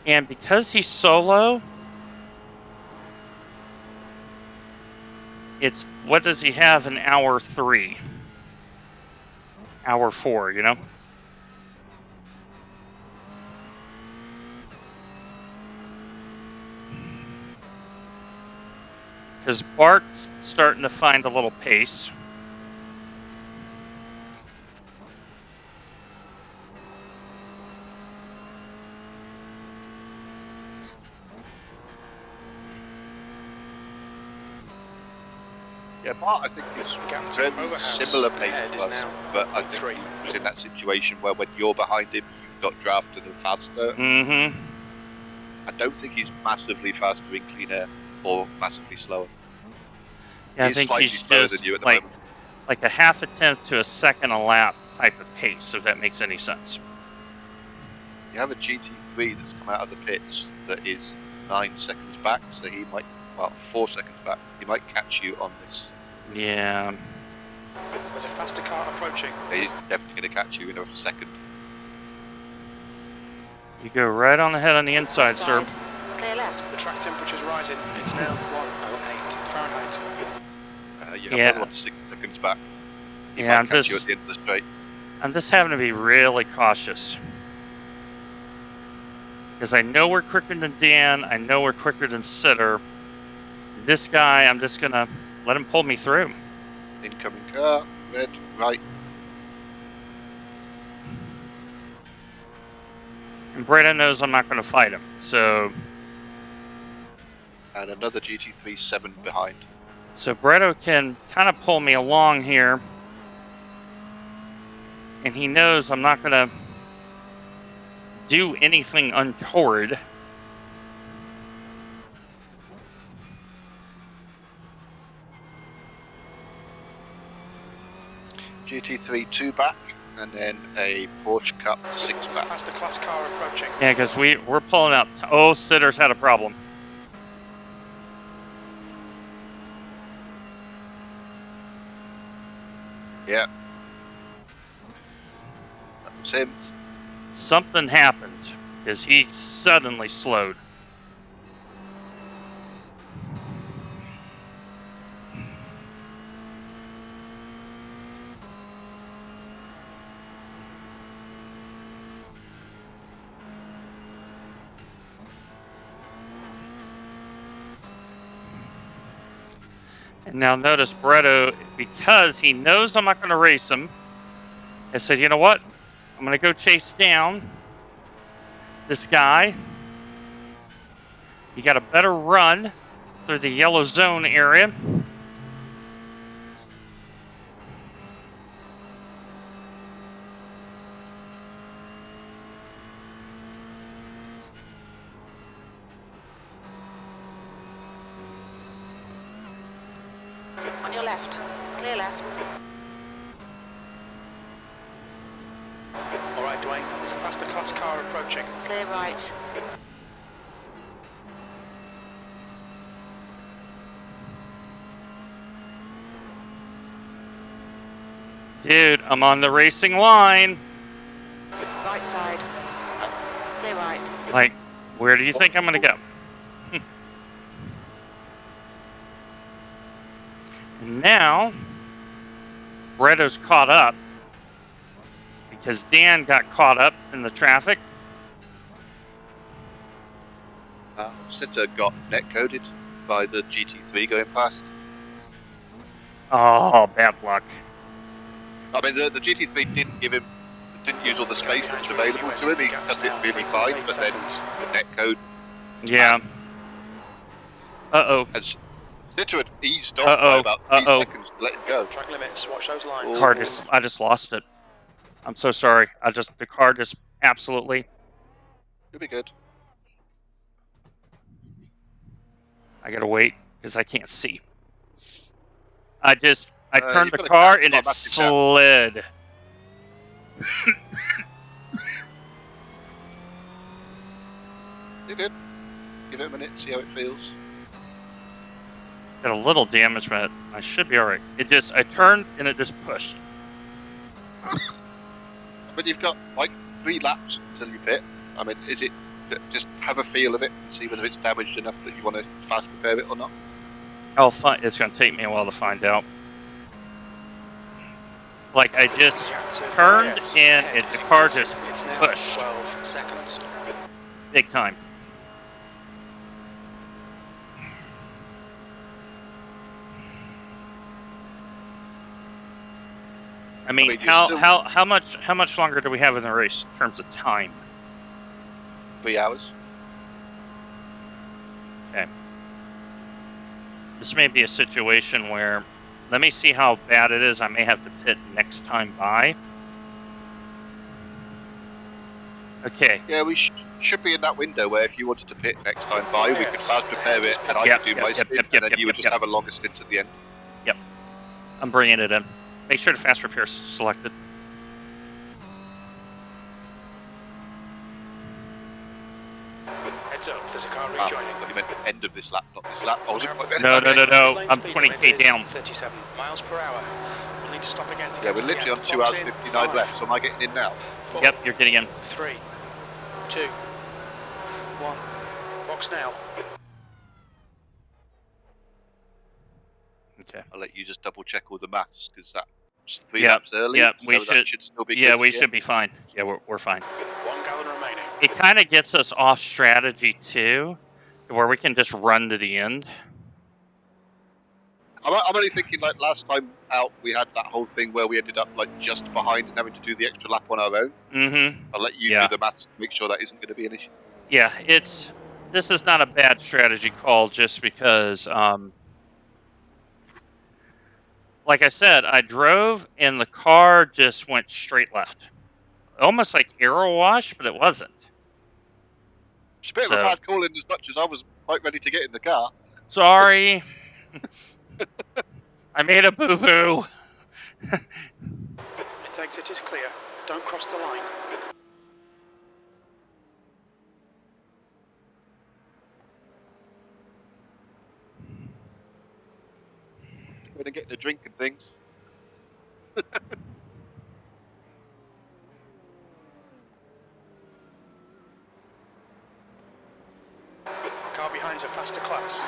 and because he's solo, It's what does he have in hour 3? Hour 4, you know? Because Bart's starting to find a little pace.
Yeah, Bart, I think is very similar pace to us, but I think he was in that situation where when you're behind him, you've got drafted and faster.
Mm-hmm.
I don't think he's massively faster in clean air or massively slower.
Yeah, I think
slightly
he's
slower
just
than you at the
like
moment.
a half a tenth to a second a lap type of pace, if that makes any sense.
You have a GT3 that's come out of the pits that is 9 seconds back, so he might, well, 4 seconds back. He might catch you on this.
Yeah.
There's a faster car approaching.
Yeah, he's definitely going to catch you in a second.
You go right on ahead on the inside, sir.
Clear left.
The track temperature's rising. It's now 108 Fahrenheit.
You have
Yeah.
another one 6 seconds back. He
Yeah,
might catch you at the end of the straight.
I'm just having to be really cautious. Because I know we're quicker than Dan. I know we're quicker than Sitter. This guy, I'm just going to let him pull me through.
Incoming car, red, right.
And Breda knows I'm not going to fight him. So
And another GT3 7 behind.
Breda can kind of pull me along here. And he knows I'm not going to do anything untoward.
GT3 2 back, and then a Porsche Cup 6 back.
Faster class car approaching.
Yeah, because we're pulling out. Oh, Sitter's had a problem.
Yeah. That's him.
Something happened because he suddenly slowed. And now notice Breda, because he knows I'm not going to race him, I said, you know what? I'm going to go chase down this guy. He got a better run through the yellow zone area.
On your left. Clear left.
All right, Dwayne. There's a faster class car approaching.
Clear right.
Dude, I'm on the racing line.
Right side. Clear right.
Like, where do you think I'm going to go? And now, Bredo's caught up because Dan got caught up in the traffic.
Sitter got net coded by the GT3 going past.
Oh, bad luck.
I mean, the GT3 didn't use all the space that was available to him. He cut it really fine, but then the net code.
Yeah. Uh-oh.
And Sitter had eased off by about 3 seconds to let him go.
Track limits. Watch those lines.
I just lost it. I'm so sorry. The car just absolutely.
You'll be good.
I gotta wait because I can't see. I turned the
you've got a
car
gap.
and
Oh,
it
that's a gap.
slid.
You're good. Give it a minute, see how it feels.
Got a little damage, but I should be alright. I turned and it just pushed.
But you've got like 3 laps until you pit. I mean, is it just have a feel of it and see whether it's damaged enough that you want to fast repair it or not?
It's going to take me a while to find out. Like, I just turned and the car just pushed.
12 seconds.
Big time. I mean, how much longer do we have in the race in terms of time?
3 hours.
Okay. This may be a situation where, let me see how bad it is. I may have to pit next time by. Okay.
Yeah, we should be in that window where if you wanted to pit next time by, we could fast prepare it, and I could do my stint, and then you would just have a longer stint at the end.
Yep. I'm bringing it in. Make sure the fast repair is selected.
Heads up, there's a car rejoining.
I thought you meant the end of this lap, not this lap. I wasn't quite
No. I'm 20k down.
37 miles per hour. We'll need to stop again.
Yeah, we're literally on 2 hours 59 left, so am I getting in now?
4,
Yep, you're getting in.
3, 2, 1. Box now.
Okay.
I'll let you just double check all the maths, because that's 3 laps early.
Yeah,
so
we
that should still be good.
Yeah, we should be fine. Yeah, we're fine.
1 gallon remaining.
It kind of gets us off strategy too, where we can just run to the end.
I'm only thinking, like, last time out, we had that whole thing where we ended up, like, just behind and having to do the extra lap on our own.
Mm-hmm.
I'll let you do the maths to make sure that isn't going to be an issue.
Yeah, this is not a bad strategy call, just because, like I said, I drove and the car just went straight left. Almost like arrow wash, but it wasn't.
It's a bit of a bad call in as much as I was quite ready to get in the car.
Sorry. I made a boo-boo.
Exit is clear. Don't cross the line.
We're getting a drink and things.
Car behind's a faster class.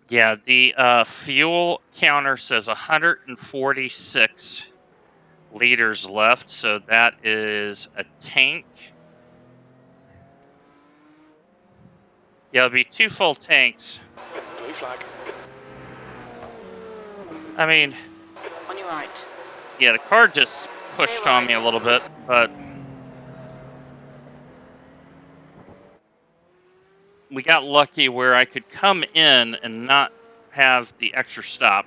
Yeah, the fuel counter says 146 liters left, so that is a tank. Yeah, it'll be 2 full tanks.
Blue flag.
I mean,
On your right.
yeah, the car just pushed on me a little bit, but we got lucky where I could come in and not have the extra stop.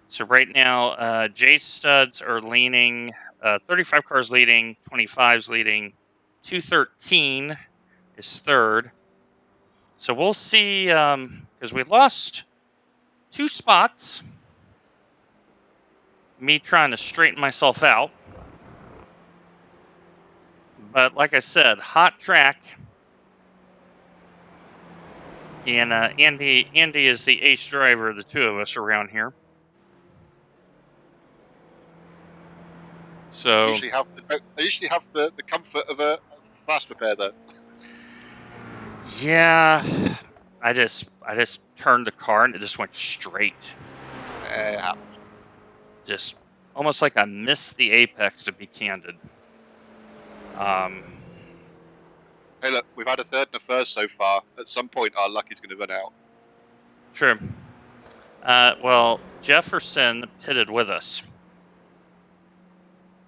So right now, J studs are leaning, 35 cars leading, 25's leading, 213 is third. So we'll see, because we lost 2 spots. Me trying to straighten myself out. But like I said, hot track. And Andy is the ace driver of the 2 of us around here. So
I usually have the comfort of a fast repair, though.
yeah, I just turned the car and it just went straight. Just almost like I missed the apex, to be candid.
Hey, look, we've had a third and a first so far. At some point, our luck is going to run out.
True. Well, Jefferson pitted with us,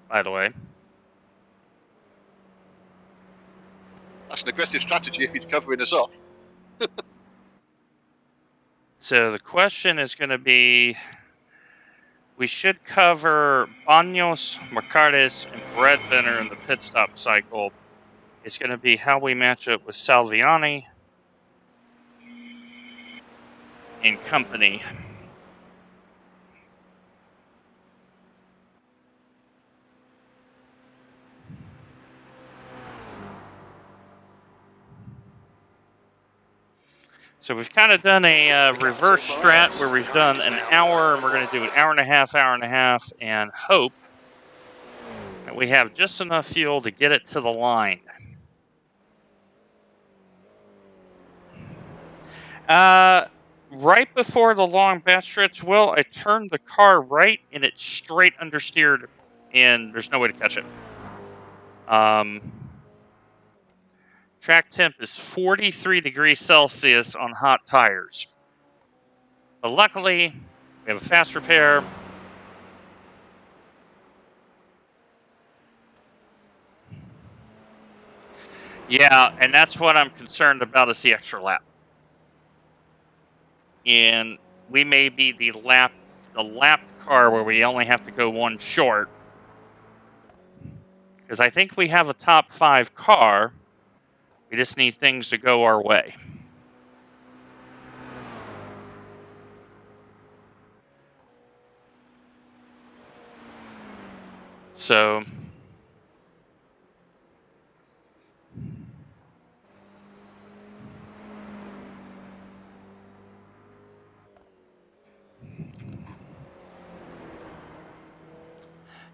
by the way.
That's an aggressive strategy if he's covering us off.
So the question is going to be, we should cover Banos, Mercades, and Bredbender in the pit stop cycle. It's going to be how we match up with Salviani and company. So we've kind of done a reverse strat where we've done an hour, and we're going to do an hour and a half, and hope that we have just enough fuel to get it to the line. Right before the long back stretch, Will, I turned the car right, and it straight understeered, and there's no way to catch it. Track temp is 43 degrees Celsius on hot tires. But luckily, we have a fast repair. Yeah, and that's what I'm concerned about is the extra lap. And we may be the lapped car where we only have to go one short. Because I think we have a top 5 car. We just need things to go our way. So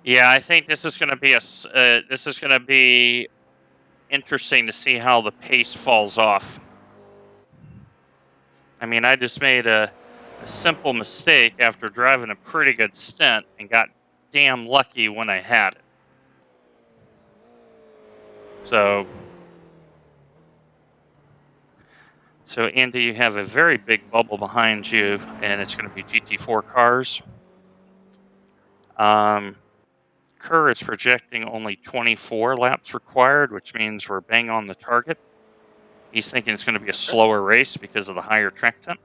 yeah, I think this is going to be interesting to see how the pace falls off. I mean, I just made a simple mistake after driving a pretty good stint and got damn lucky when I had it. So Andy, you have a very big bubble behind you, and it's going to be GT4 cars. Kerr is projecting only 24 laps required, which means we're bang on the target. He's thinking it's going to be a slower race because of the higher track temp.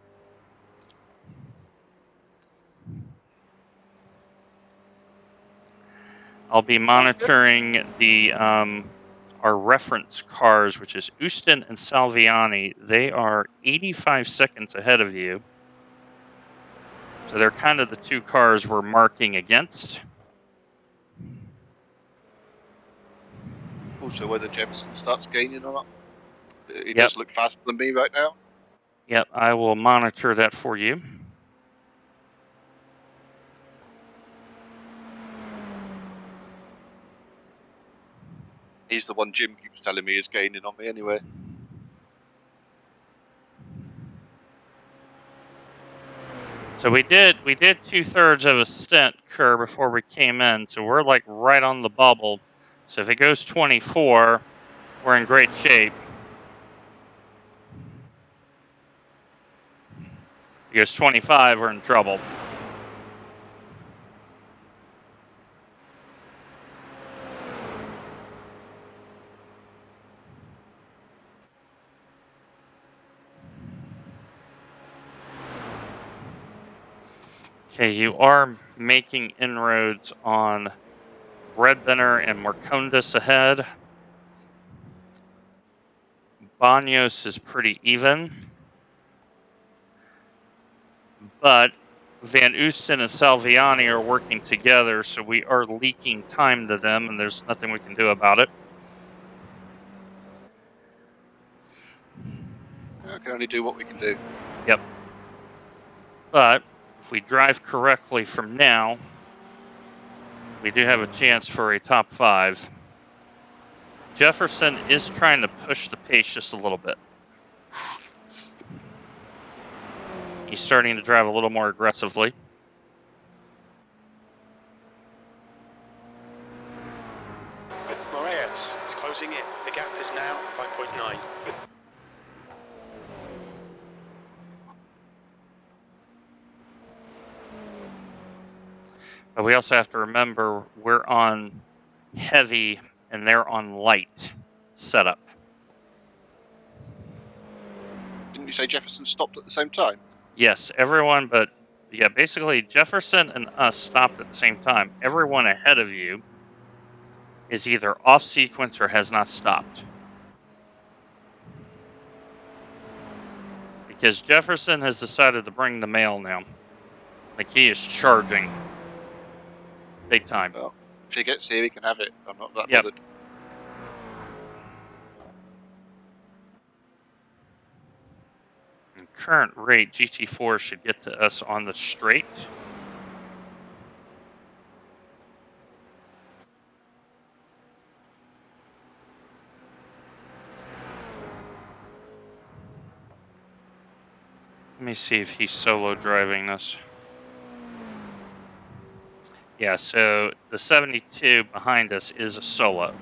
I'll be monitoring the our reference cars, which is Houston and Salviani. They are 85 seconds ahead of you. So they're kind of the 2 cars we're marking against.
Also, whether Jefferson starts gaining or not. He does look faster than me right now.
Yep, I will monitor that for you.
He's the one Jim keeps telling me is gaining on me anyway.
So we did 2/3 of a stint, Kerr, before we came in. So we're like right on the bubble. So if it goes 24, we're in great shape. If it goes 25, we're in trouble. Okay, you are making inroads on Redbinner and Marcondes ahead. Banos is pretty even. But Van Oosten and Salviani are working together, so we are leaking time to them, and there's nothing we can do about it.
I can only do what we can do.
Yep. But if we drive correctly from now, we do have a chance for a top 5. Jefferson is trying to push the pace just a little bit. He's starting to drive a little more aggressively.
Moraes is closing in. The gap is now 5.9.
But we also have to remember we're on heavy and they're on light setup.
Didn't you say Jefferson stopped at the same time?
Yes, everyone, but yeah, basically Jefferson and us stopped at the same time. Everyone ahead of you is either off sequence or has not stopped. Because Jefferson has decided to bring the mail now. Like he is charging. Big time.
Well, if he gets here, he can have it. I'm not that
Yep.
bothered.
current rate, GT4 should get to us on the straight. Let me see if he's solo driving this. Yeah, so the 72 behind us is a solo.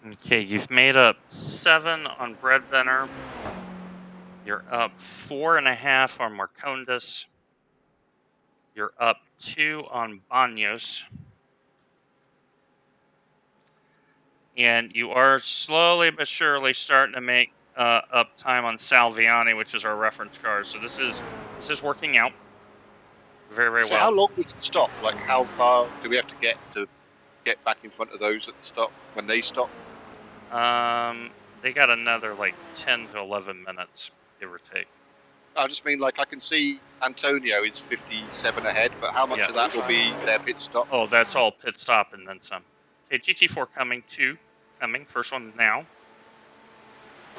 Okay, you've made up 7 on Breadbinner. You're up 4.5 on Marcondes. You're up 2 on Banos. And you are slowly but surely starting to make up time on Salviani, which is our reference car. So this is working out very, very
So
well.
how long was the stop? Like, how far do we have to get back in front of those at the stop when they stop?
They got another like 10 to 11 minutes, give or take.
I just mean, like, I can see Antonio is 57 ahead, but how much of that will be their pit stop?
Oh, that's all pit stop and then some. Okay, GT4 coming, 2 coming. First one now.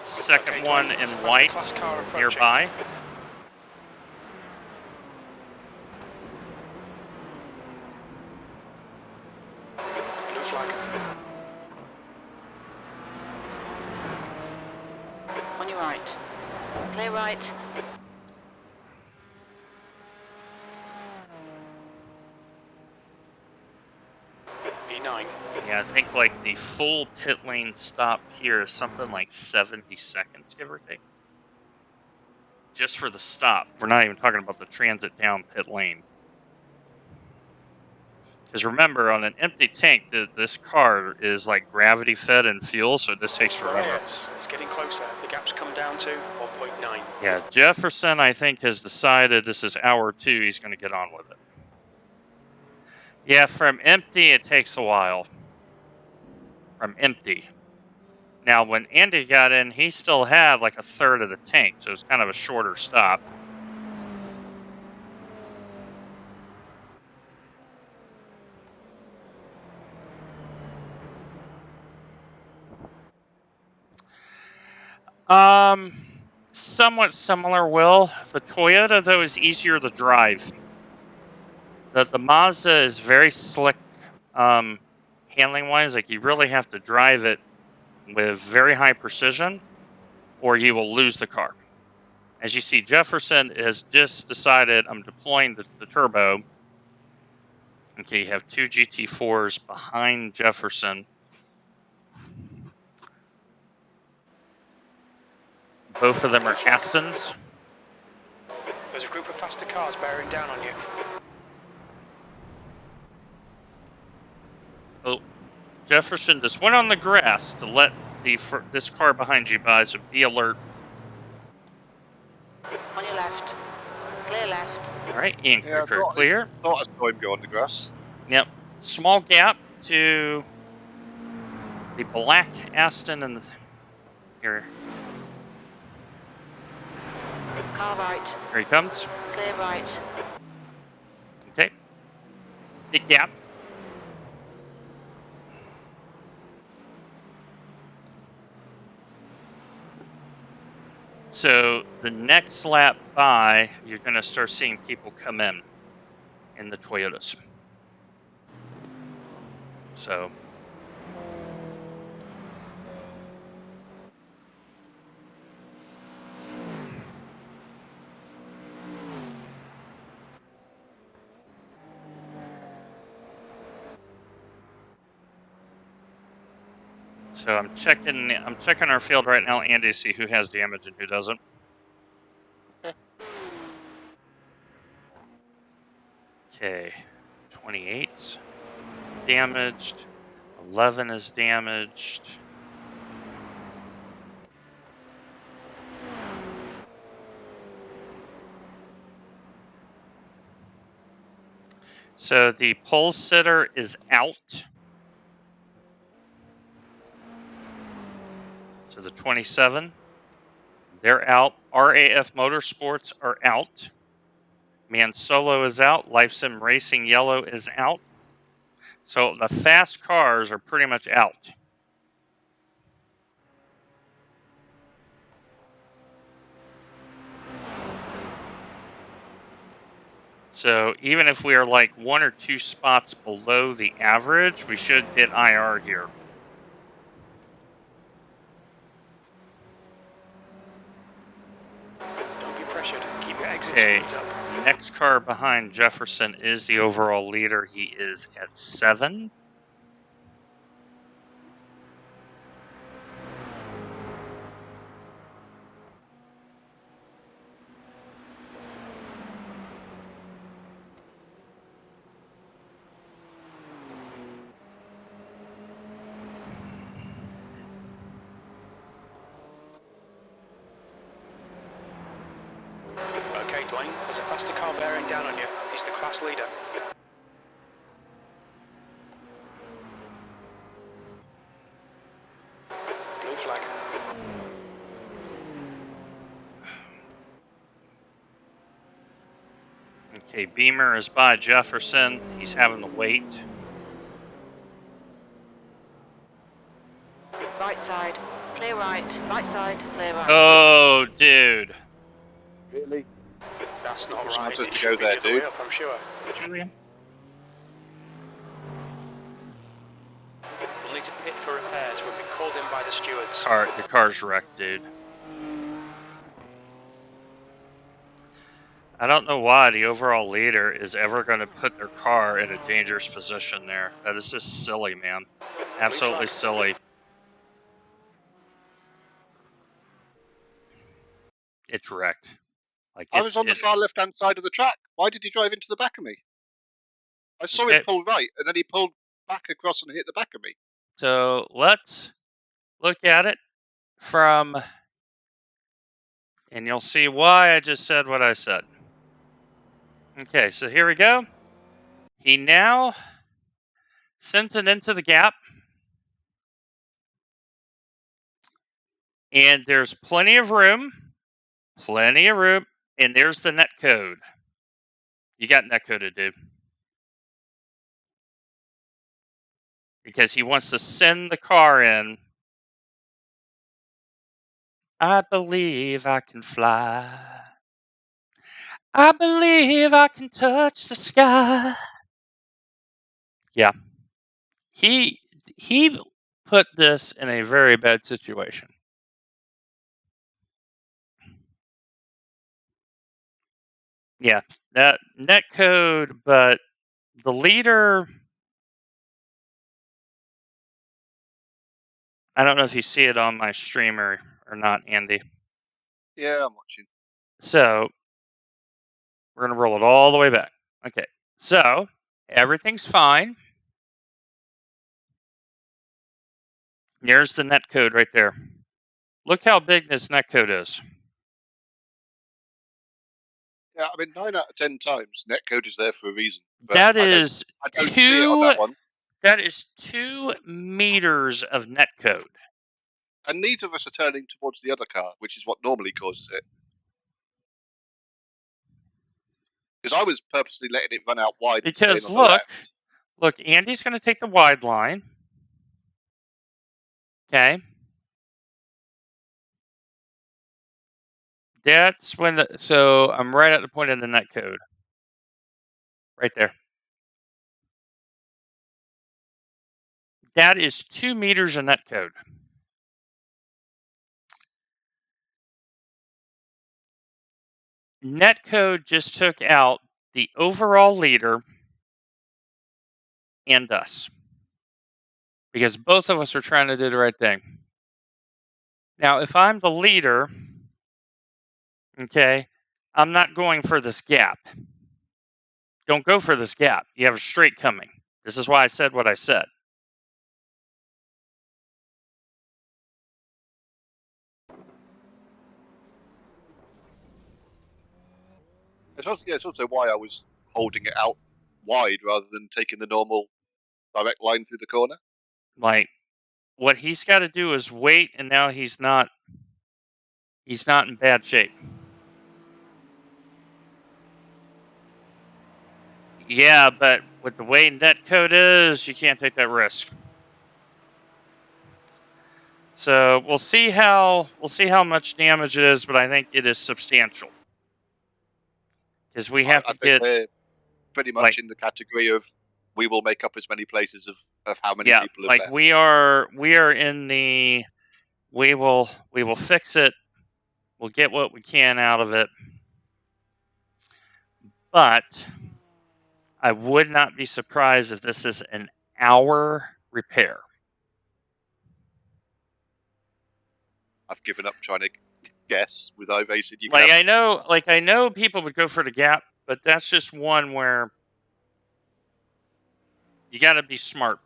Second one in white nearby.
Blue flag.
On your right. Clear right.
E9.
Yeah, I think like the full pit lane stop here is something like 70 seconds, give or take. Just for the stop. We're not even talking about the transit down pit lane. Because remember, on an empty tank, this car is like gravity fed and fuel, so this takes forever.
Yes, it's getting closer. The gap's come down to 1.9.
Yeah, Jefferson, I think, has decided this is hour 2. He's going to get on with it. Yeah, from empty, it takes a while. From empty. Now, when Andy got in, he still had like a third of the tank, so it's kind of a shorter stop. Somewhat similar, Will. The Toyota, though, is easier to drive. The Mazda is very slick handling-wise. Like, you really have to drive it with very high precision, or you will lose the car. As you see, Jefferson has just decided I'm deploying the turbo. Okay, you have 2 GT4s behind Jefferson. Both of them are Astons.
There's a group of faster cars bearing down on you.
Oh, Jefferson just went on the grass to let this car behind you by, so be alert.
On your left. Clear left.
All right, Ian,
Yeah,
clear.
I thought I saw him go on the grass.
Yep. Small gap to the black Aston and here.
Car right.
Here he comes.
Clear right.
Okay. Big gap. So the next lap by, you're going to start seeing people come in the Toyotas. So I'm checking our field right now, Andy, to see who has damage and who doesn't. Okay, 28 damaged, 11 is damaged. So the pole sitter is out. So the 27, they're out. RAF Motorsports are out. Man Solo is out. LifeSim Racing Yellow is out. So the fast cars are pretty much out. So even if we are like 1 or 2 spots below the average, we should hit IR here.
Don't be pressured. Keep your exit
Okay.
speeds up.
The next car behind Jefferson is the overall leader. He is at 7.
Okay, Dwayne, there's a faster car bearing down on you. He's the class leader. Blue flag.
Okay, Beamer is by Jefferson. He's having to wait.
Right side, clear right. Right side, clear right.
Oh, dude.
Really?
That's not
It's
right.
not supposed
It
to
should
go
be
there,
the other way
dude.
up, I'm sure. We'll need to pit for repairs. We've been called in by the stewards.
The car's wrecked, dude. I don't know why the overall leader is ever going to put their car in a dangerous position there. That is just silly, man. Absolutely silly. It's wrecked. Like
I was on the far left-hand side of the track. Why did he drive into the back of me? I saw him pull right, and then he pulled back across and hit the back of me.
So let's look at it from, and you'll see why I just said what I said. Okay, so here we go. He now sends it into the gap. And there's plenty of room. And there's the net code. You got net coded, dude. Because he wants to send the car in. I believe I can fly. I believe I can touch the sky. Yeah. He put this in a very bad situation. Yeah, that net code, but the leader, I don't know if you see it on my streamer or not, Andy.
Yeah, I'm watching.
So we're going to roll it all the way back. Okay, so everything's fine. There's the net code right there. Look how big this net code is.
Yeah, I mean, 9 out of 10 times, netcode is there for a reason. But
That
I
is
don't see it on that one.
That is 2 meters of net code.
And neither of us are turning towards the other car, which is what normally causes it. Because I was purposely letting it run out wide.
Because
on the left.
look, Andy's going to take the wide line. Okay. That's when so I'm right at the point of the net code. Right there. That is 2 meters of net code. Net code just took out the overall leader and us. Because both of us are trying to do the right thing. Now, if I'm the leader, okay, I'm not going for this gap. Don't go for this gap. You have a straight coming. This is why I said what I said.
It's also why I was holding it out wide rather than taking the normal direct line through the corner.
Like, what he's got to do is wait, and now he's not in bad shape. Yeah, but with the way net code is, you can't take that risk. So we'll see how much damage it is, but I think it is substantial because we have
I
to
think
get
we're pretty much in the category of we will make up as many places of how many people have left.
we are in the we will fix it. We'll get what we can out of it, but I would not be surprised if this is an hour repair.
I've given up trying to guess with iRacing.
I know people would go for the gap, but that's just one where you got to be smart.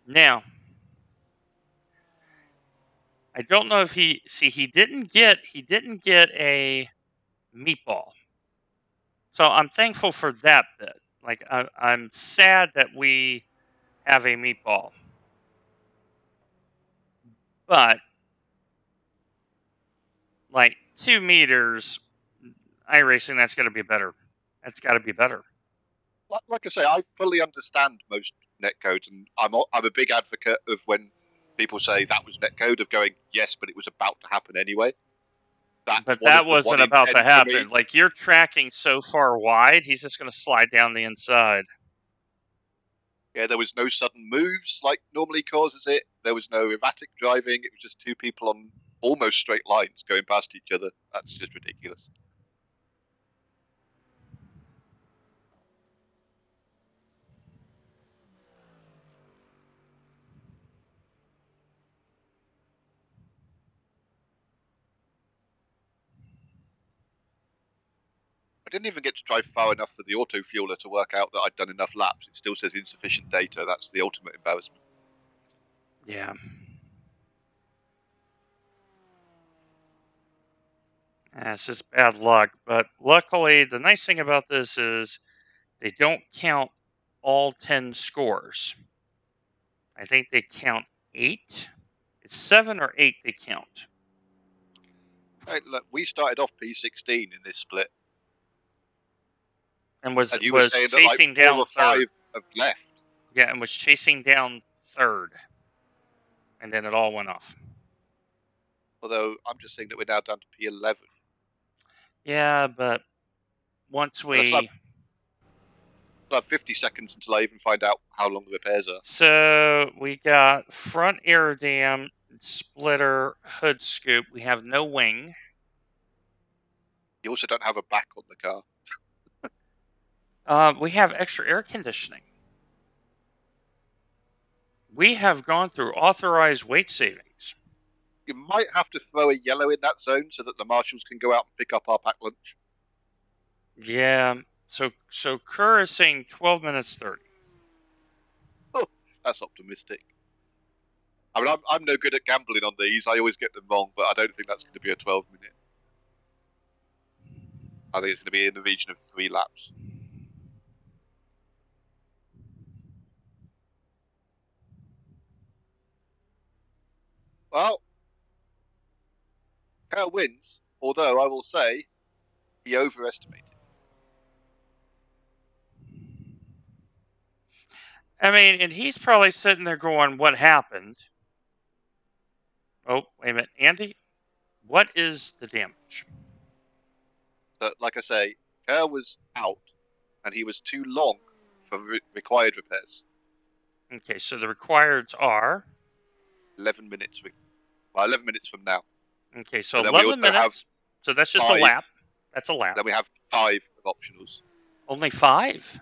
Now, I don't know if he didn't get a meatball. So I'm thankful for that bit. Like I'm sad that we have a meatball. But like 2 meters iRacing, that's gotta be better. That's gotta be better.
Like I say, I fully understand most netcodes, and I'm a big advocate of when people say that was netcode, of going, yes, but it was about to happen anyway.
But that wasn't about to happen. Like, you're tracking so far wide, he's just going to slide down the inside.
Yeah, there was no sudden moves like normally causes it. There was no erratic driving. It was just 2 people on almost straight lines going past each other. That's just ridiculous. I didn't even get to drive far enough for the auto fueler to work out that I'd done enough laps. It still says insufficient data. That's the ultimate embarrassment.
Yeah. It's just bad luck. But luckily, the nice thing about this is they don't count all 10 scores. I think they count 8. It's 7 or 8 they count.
Hey, look, we started off P16 in this split.
And was
that,
chasing
like, 4
down
or 5
third.
have left.
Yeah, and was chasing down third. And then it all went off.
Although, I'm just saying that we're now down to P11.
Yeah, but once we...
I have 50 seconds until I even find out how long the repairs are.
So, we got front aerodam, splitter, hood scoop. We have no wing.
You also don't have a back on the car.
We have extra air conditioning. We have gone through authorized weight savings.
You might have to throw a yellow in that zone so that the marshals can go out and pick up our pack lunch.
Yeah. So Kerr is saying 12 minutes 30.
Oh, that's optimistic. I mean, I'm no good at gambling on these. I always get them wrong, but I don't think that's going to be a 12-minute. I think it's going to be in the region of 3 laps. Well, Kerr wins, although I will say he overestimated.
I mean, and he's probably sitting there going, what happened? Oh, wait a minute. Andy, what is the damage?
So, like I say, Kerr was out, and he was too long for required repairs.
Okay, so the requireds are
11 minutes. 11 minutes from now.
Okay, so 11 minutes. So that's just 5. A lap. That's a lap.
Then we have 5 of optionals.
Only 5?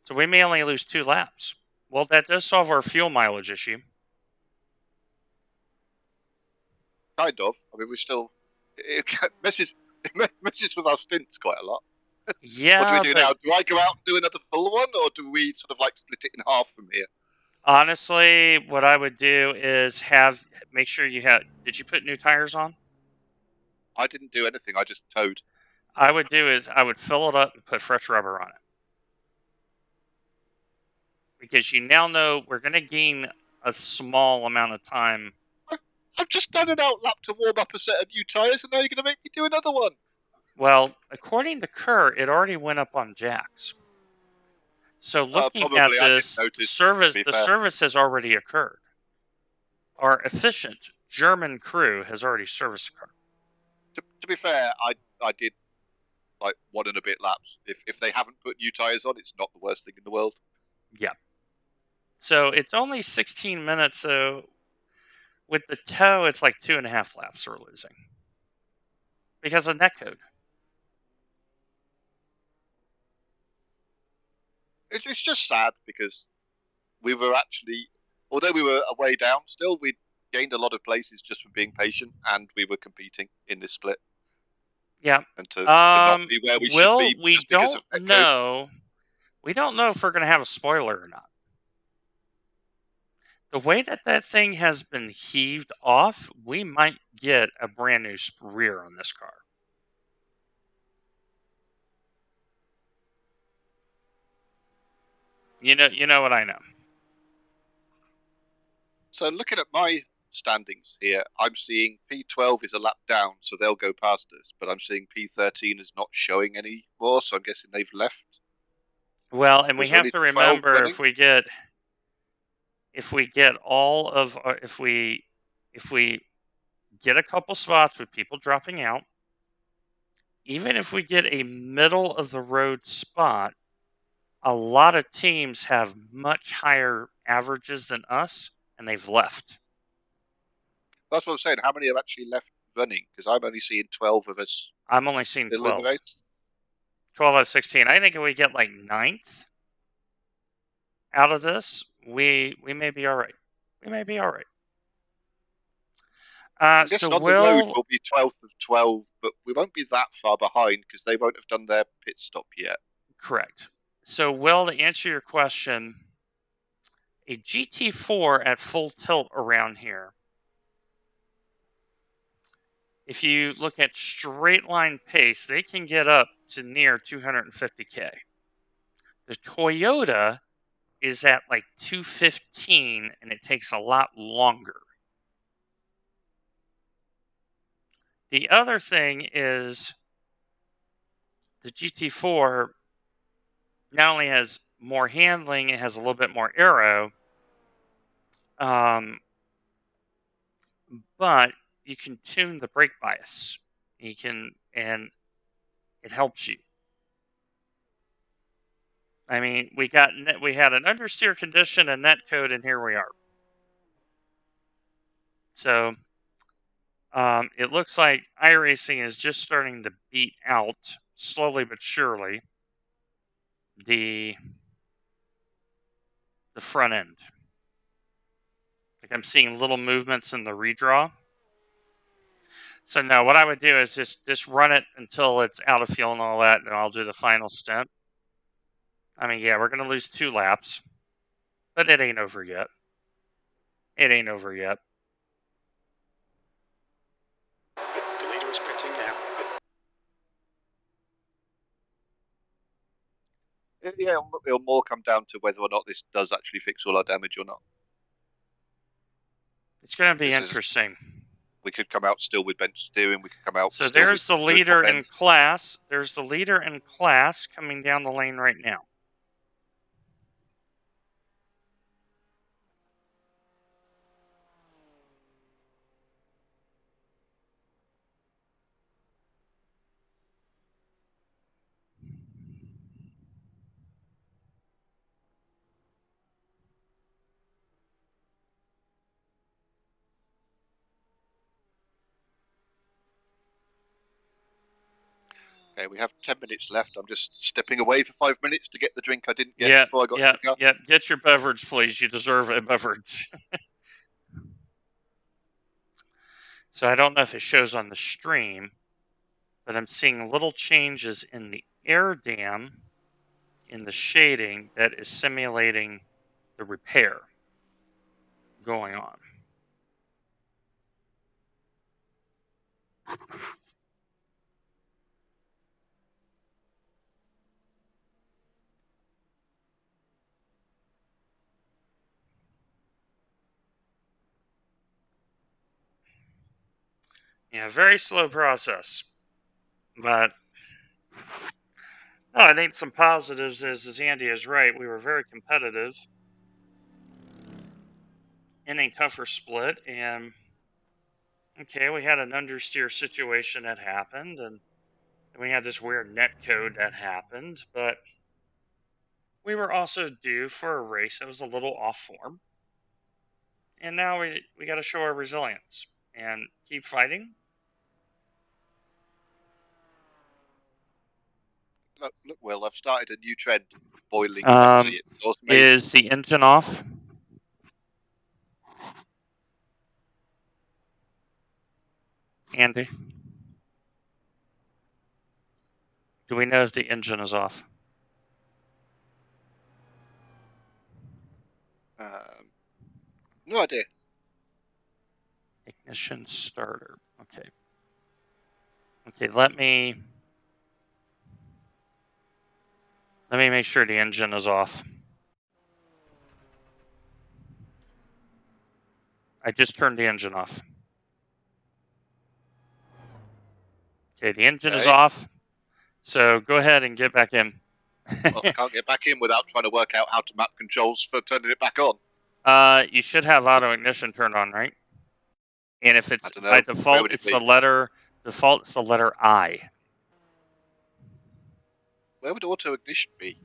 So we may only lose 2 laps. Well, that does solve our fuel mileage issue.
Kind of. I mean, we're still... It messes with our stints quite a lot.
Yeah,
what do we do now? Do I go out and do another full one, or do we sort of like split it in half from here?
Honestly, what I would do is make sure you have... Did you put new tires on?
I didn't do anything. I just towed.
I would fill it up and put fresh rubber on it. Because you now know we're going to gain a small amount of time.
I've just done an out lap to warm up a set of new tyres, and now you're going to make me do another one.
Well, according to Kerr, it already went up on jacks. So looking at this, the service has already occurred. Our efficient German crew has already serviced the car.
To be fair, I did like 1 and a bit laps. If they haven't put new tyres on, it's not the worst thing in the world.
Yeah. So it's only 16 minutes. So with the tow, it's like 2.5 laps we're losing because of netcode.
It's just sad because we were actually, although we were away down, still we gained a lot of places just from being patient, and we were competing in this split.
Yeah.
And to not be where we should be.
We don't know. We don't know if we're going to have a spoiler or not. The way that thing has been heaved off, we might get a brand new rear on this car. You know what I know.
So looking at my standings here, I'm seeing P12 is a lap down, so they'll go past us. But I'm seeing P13 is not showing any more, so I'm guessing they've left.
Well, and we have to remember if we get all of if we get a couple spots with people dropping out, even if we get a middle of the road spot, a lot of teams have much higher averages than us, and they've left.
That's what I'm saying. How many have actually left running? Because I'm only seeing 12 of us.
I'm only seeing 12. 12 out of 16. I think if we get like 9th out of this, we may be all right. We may be all right. So
on the road we'll be 12th of 12, but we won't be that far behind because they won't have done their pit stop yet.
Correct. So, Will, to answer your question, a GT4 at full tilt around here, if you look at straight line pace, they can get up to near 250K. The Toyota is at like 215, and it takes a lot longer. The other thing is the GT4 not only has more handling, it has a little bit more aero, but you can tune the brake bias. And it helps you. I mean, we had an understeer condition and netcode, and here we are. So it looks like iRacing is just starting to beat out, slowly but surely, the front end. Like I'm seeing little movements in the redraw. So no, what I would do is just run it until it's out of fuel and all that, and I'll do the final stint. I mean, yeah, we're going to lose 2 laps, but it ain't over yet. It ain't over yet.
The leader is pitting now.
Yeah, it'll more come down to whether or not this does actually fix all our damage or not.
It's going to be interesting.
We could come out still with bench steering. We could come out.
So there's the leader in class. There's the leader in class coming down the lane right now.
Okay, we have 10 minutes left. I'm just stepping away for 5 minutes to get the drink I didn't get before I got to the car.
Yeah, get your beverage, please. You deserve a beverage. So I don't know if it shows on the stream, but I'm seeing little changes in the air dam, in the shading that is simulating the repair going on. Yeah, very slow process. But I think some positives is Andy is right. We were very competitive in a tougher split, and okay, we had an understeer situation that happened, and we had this weird net code that happened, but we were also due for a race that was a little off form. And now we got to show our resilience and keep fighting.
Look, Will, I've started a new trend for boiling Pepsi. It's so amazing.
Is the engine off? Andy? Do we know if the engine is off?
No idea.
Ignition starter. Okay. Okay, let me make sure the engine is off. I just turned the engine off. Okay, the engine is off. So go ahead and get back in.
Well, I can't get back in without trying to work out how to map controls for turning it back on.
You should have auto ignition turned on, right? And if it's by default, it's the letter I.
Where would auto ignition be?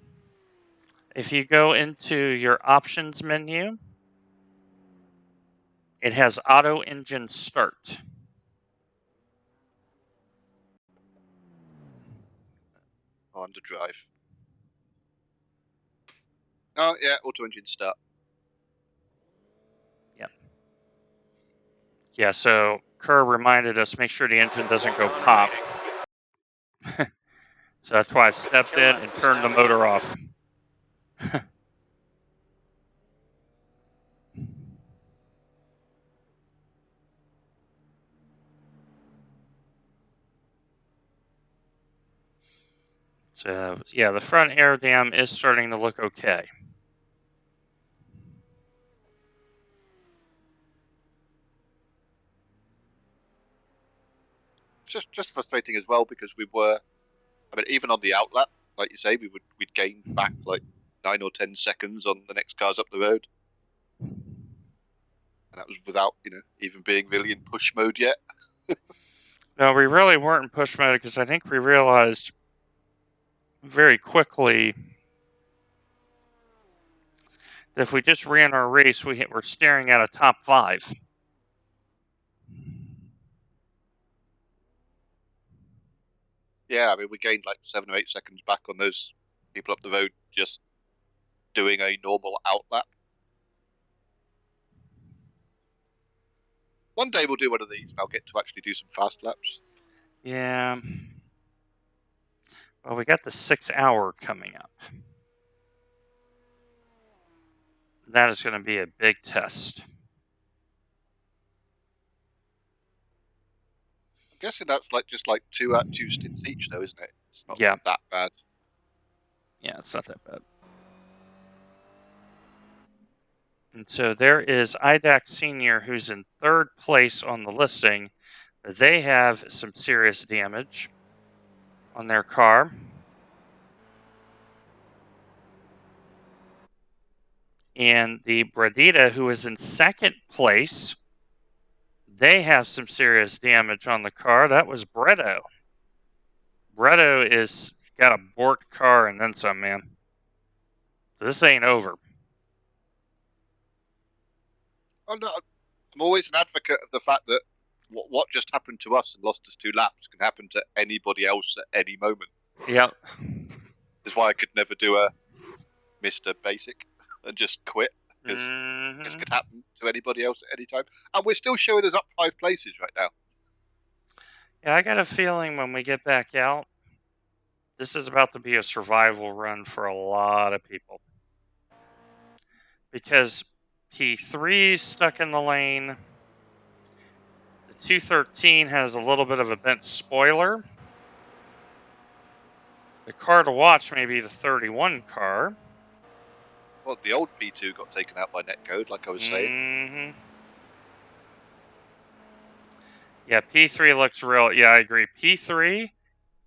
If you go into your options menu, it has auto engine start.
Under drive. Oh yeah, auto engine start.
Yep. Yeah, so Kerr reminded us, make sure the engine doesn't go pop. So that's why I stepped in and turned the motor off. So yeah, the front air dam is starting to look okay.
Just frustrating as well because we were, I mean, even on the outlap, like you say, we'd gain back like 9 or 10 seconds on the next cars up the road, and that was without even being really in push mode yet.
No, we really weren't in push mode because I think we realized very quickly that if we just ran our race, we're staring at a top 5.
Yeah, I mean, we gained like 7 or 8 seconds back on those people up the road just doing a normal outlap. One day we'll do one of these and I'll get to actually do some fast laps.
Yeah. Well, we got the 6 hour coming up. That is going to be a big test.
I'm guessing that's just like two stints each, though, isn't it? It's not that bad.
Yeah, it's not that bad. And so there is IDAC Senior, who's in 3rd place on the listing. They have some serious damage on their car. And the Bradita, who is in 2nd place, they have some serious damage on the car. That was Bretto. Bretto is got a borked car and then some, man. So this ain't over.
I'm always an advocate of the fact that what just happened to us and lost us 2 laps can happen to anybody else at any moment.
Yep.
That's why I could never do a Mr. Basic and just quit, because this could happen to anybody else at any time. And we're still showing us up 5 places right now.
Yeah, I got a feeling when we get back out, this is about to be a survival run for a lot of people. Because P3 stuck in the lane. The 213 has a little bit of a bent spoiler. The car to watch may be the 31 car.
Well, the old P2 got taken out by netcode, like I was saying.
Yeah, P3 looks real. Yeah, I agree. P3.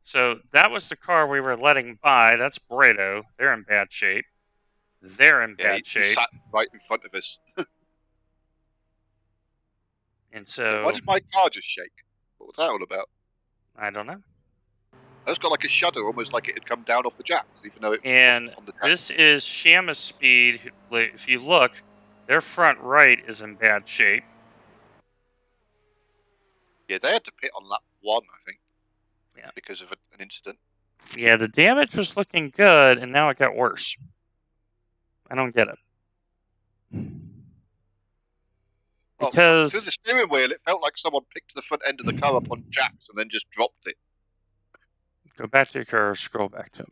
So that was the car we were letting by. That's Bredo. They're in bad shape. They're in
Yeah,
bad
he
shape.
sat right in front of us.
And
Why
so,
did my car just shake? What was that all about?
I don't know.
I just got like a shudder, almost like it had come down off the jacks, even though it
And
wasn't on the jack.
this is Shamus Speed. If you look, their front right is in bad shape.
Yeah, they had to pit on lap 1, I think.
Yeah.
Because of an incident.
Yeah, the damage was looking good, and now it got worse. I don't get it. Because
through the steering wheel, it felt like someone picked the front end of the car up on jacks and then just dropped it.
Go back to your car, scroll back to a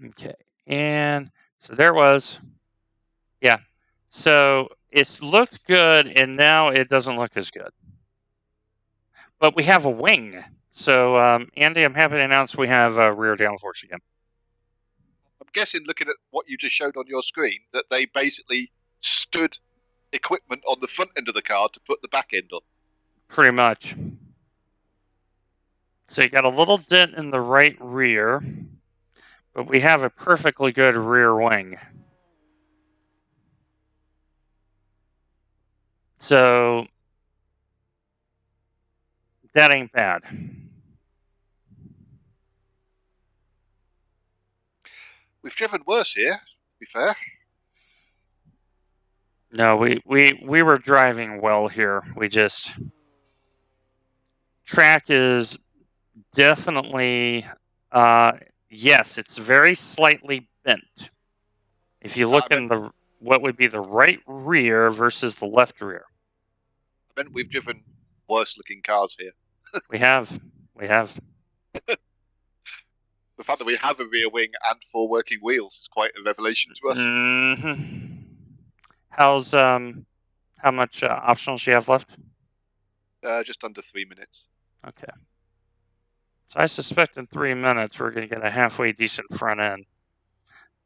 minute. Okay, and so there was, yeah. So it's looked good, and now it doesn't look as good. But we have a wing. So, Andy, I'm happy to announce we have rear downforce again.
I'm guessing, looking at what you just showed on your screen, that they basically stood equipment on the front end of the car to put the back end on.
Pretty much. So you got a little dent in the right rear, but we have a perfectly good rear wing. So that ain't bad.
We've driven worse here, to be fair.
No, we were driving well here. We just track is definitely yes, it's very slightly bent. If you look in the what would be the right rear versus the left rear.
I meant we've driven worse looking cars here.
We have.
The fact that we have a rear wing and 4 working wheels is quite a revelation to us.
Mm-hmm. How's how much optionals you have left?
Just under 3 minutes.
Okay. So I suspect in 3 minutes we're going to get a halfway decent front end.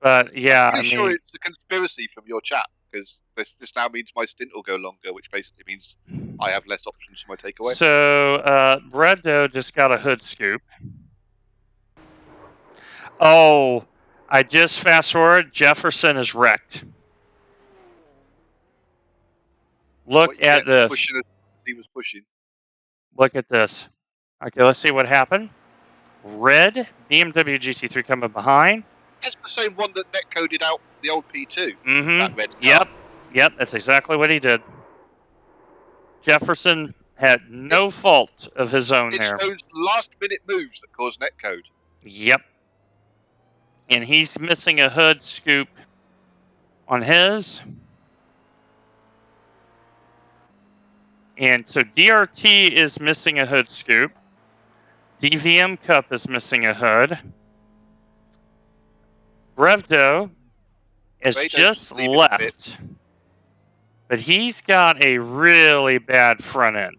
But yeah,
I'm pretty sure it's a conspiracy from your chat, because this now means my stint will go longer, which basically means I have less options for my takeaway.
So Bread Dough just got a hood scoop. Oh, I just fast forward. Jefferson is wrecked. Look at this.
Pushing as he was pushing.
Look at this. Okay, let's see what happened. Red BMW GT3 coming behind.
That's the same one that netcoded out the old P2.
Mm-hmm.
That red car.
Yep, that's exactly what he did. Jefferson had no fault of his own there.
It's those last-minute moves that cause netcode.
Yep. And he's missing a hood scoop on his. And so DRT is missing a hood scoop. DVM Cup is missing a hood. Brevdo is just left. But he's got a really bad front end.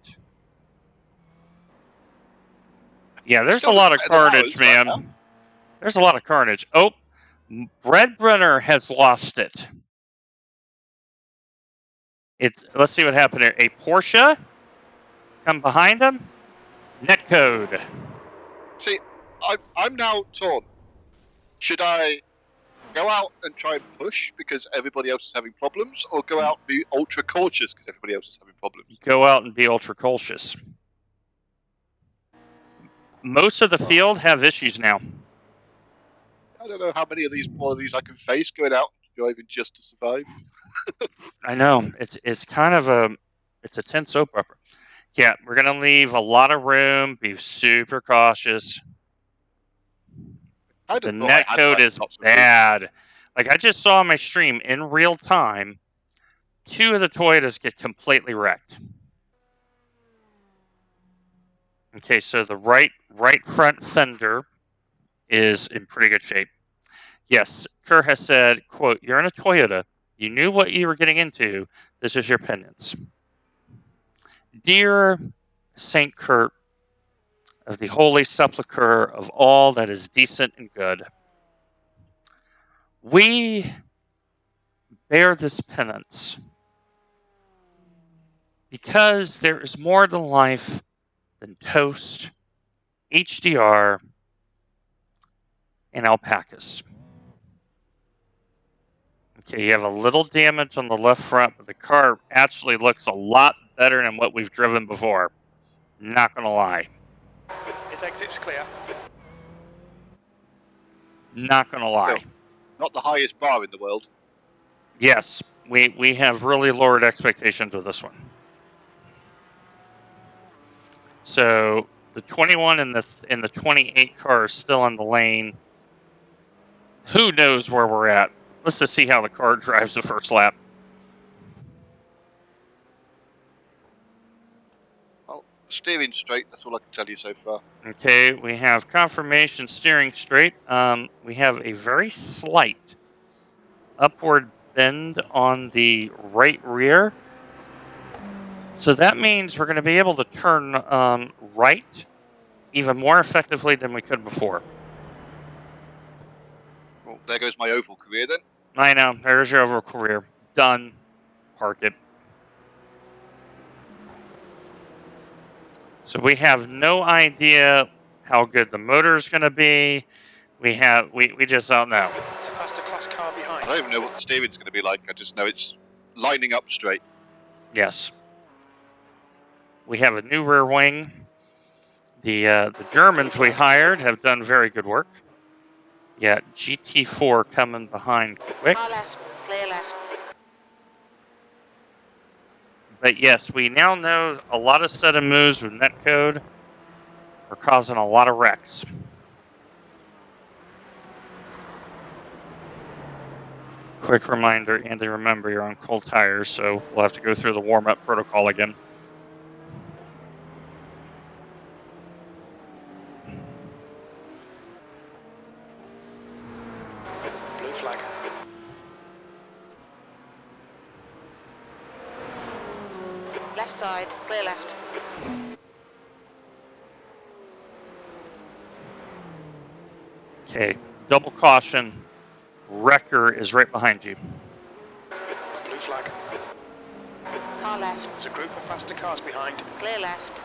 Yeah, there's a lot of carnage, man. Right, there's a lot of carnage. Oh, Red Brenner has lost it. Let's see what happened here. A Porsche come behind him. Netcode.
See, I'm now torn. Should I go out and try and push because everybody else is having problems, or go out and be ultra cautious because everybody else is having problems?
Go out and be ultra cautious. Most of the field have issues now.
I don't know how many of these more of these I can face going out driving just to survive.
I know it's kind of a tense soap opera. Yeah, we're gonna leave a lot of room. Be super cautious. The netcode is bad. Like I just saw on my stream in real time, 2 of the Toyotas get completely wrecked. Okay, so the right front fender is in pretty good shape. Yes, Kerr has said, quote, "You're in a Toyota. You knew what you were getting into. This is your penance." Dear Saint Kurt of the Holy Sepulchre of all that is decent and good, we bear this penance because there is more to life than toast, HDR, and alpacas. Okay, you have a little damage on the left front, but the car actually looks a lot better than what we've driven before. Not gonna lie.
It exits clear.
Not gonna lie.
Still, not the highest bar in the world.
Yes, we have really lowered expectations with this one. So the 21 and the 28 car is still in the lane. Who knows where we're at? Let's just see how the car drives the first lap.
Well, steering straight, that's all I can tell you so far.
Okay, we have confirmation steering straight. We have a very slight upward bend on the right rear. So that means we're going to be able to turn right even more effectively than we could before.
Well, there goes my oval career then.
I know, there's your overall career. Done. Park it. So we have no idea how good the motor is going to be. We just don't know.
It's a faster class car behind.
I don't even know what the steering's going to be like. I just know it's lining up straight.
Yes. We have a new rear wing. The Germans we hired have done very good work. Yeah, GT4 coming behind quick.
Car left, clear left.
But yes, we now know a lot of set of moves with netcode are causing a lot of wrecks. Quick reminder, Andy, remember you're on cold tires, so we'll have to go through the warm-up protocol again.
Blue flag.
Left side, clear left.
Okay, double caution. Wrecker is right behind you.
Blue flag.
Car left,
There's a group of faster cars behind.
clear left.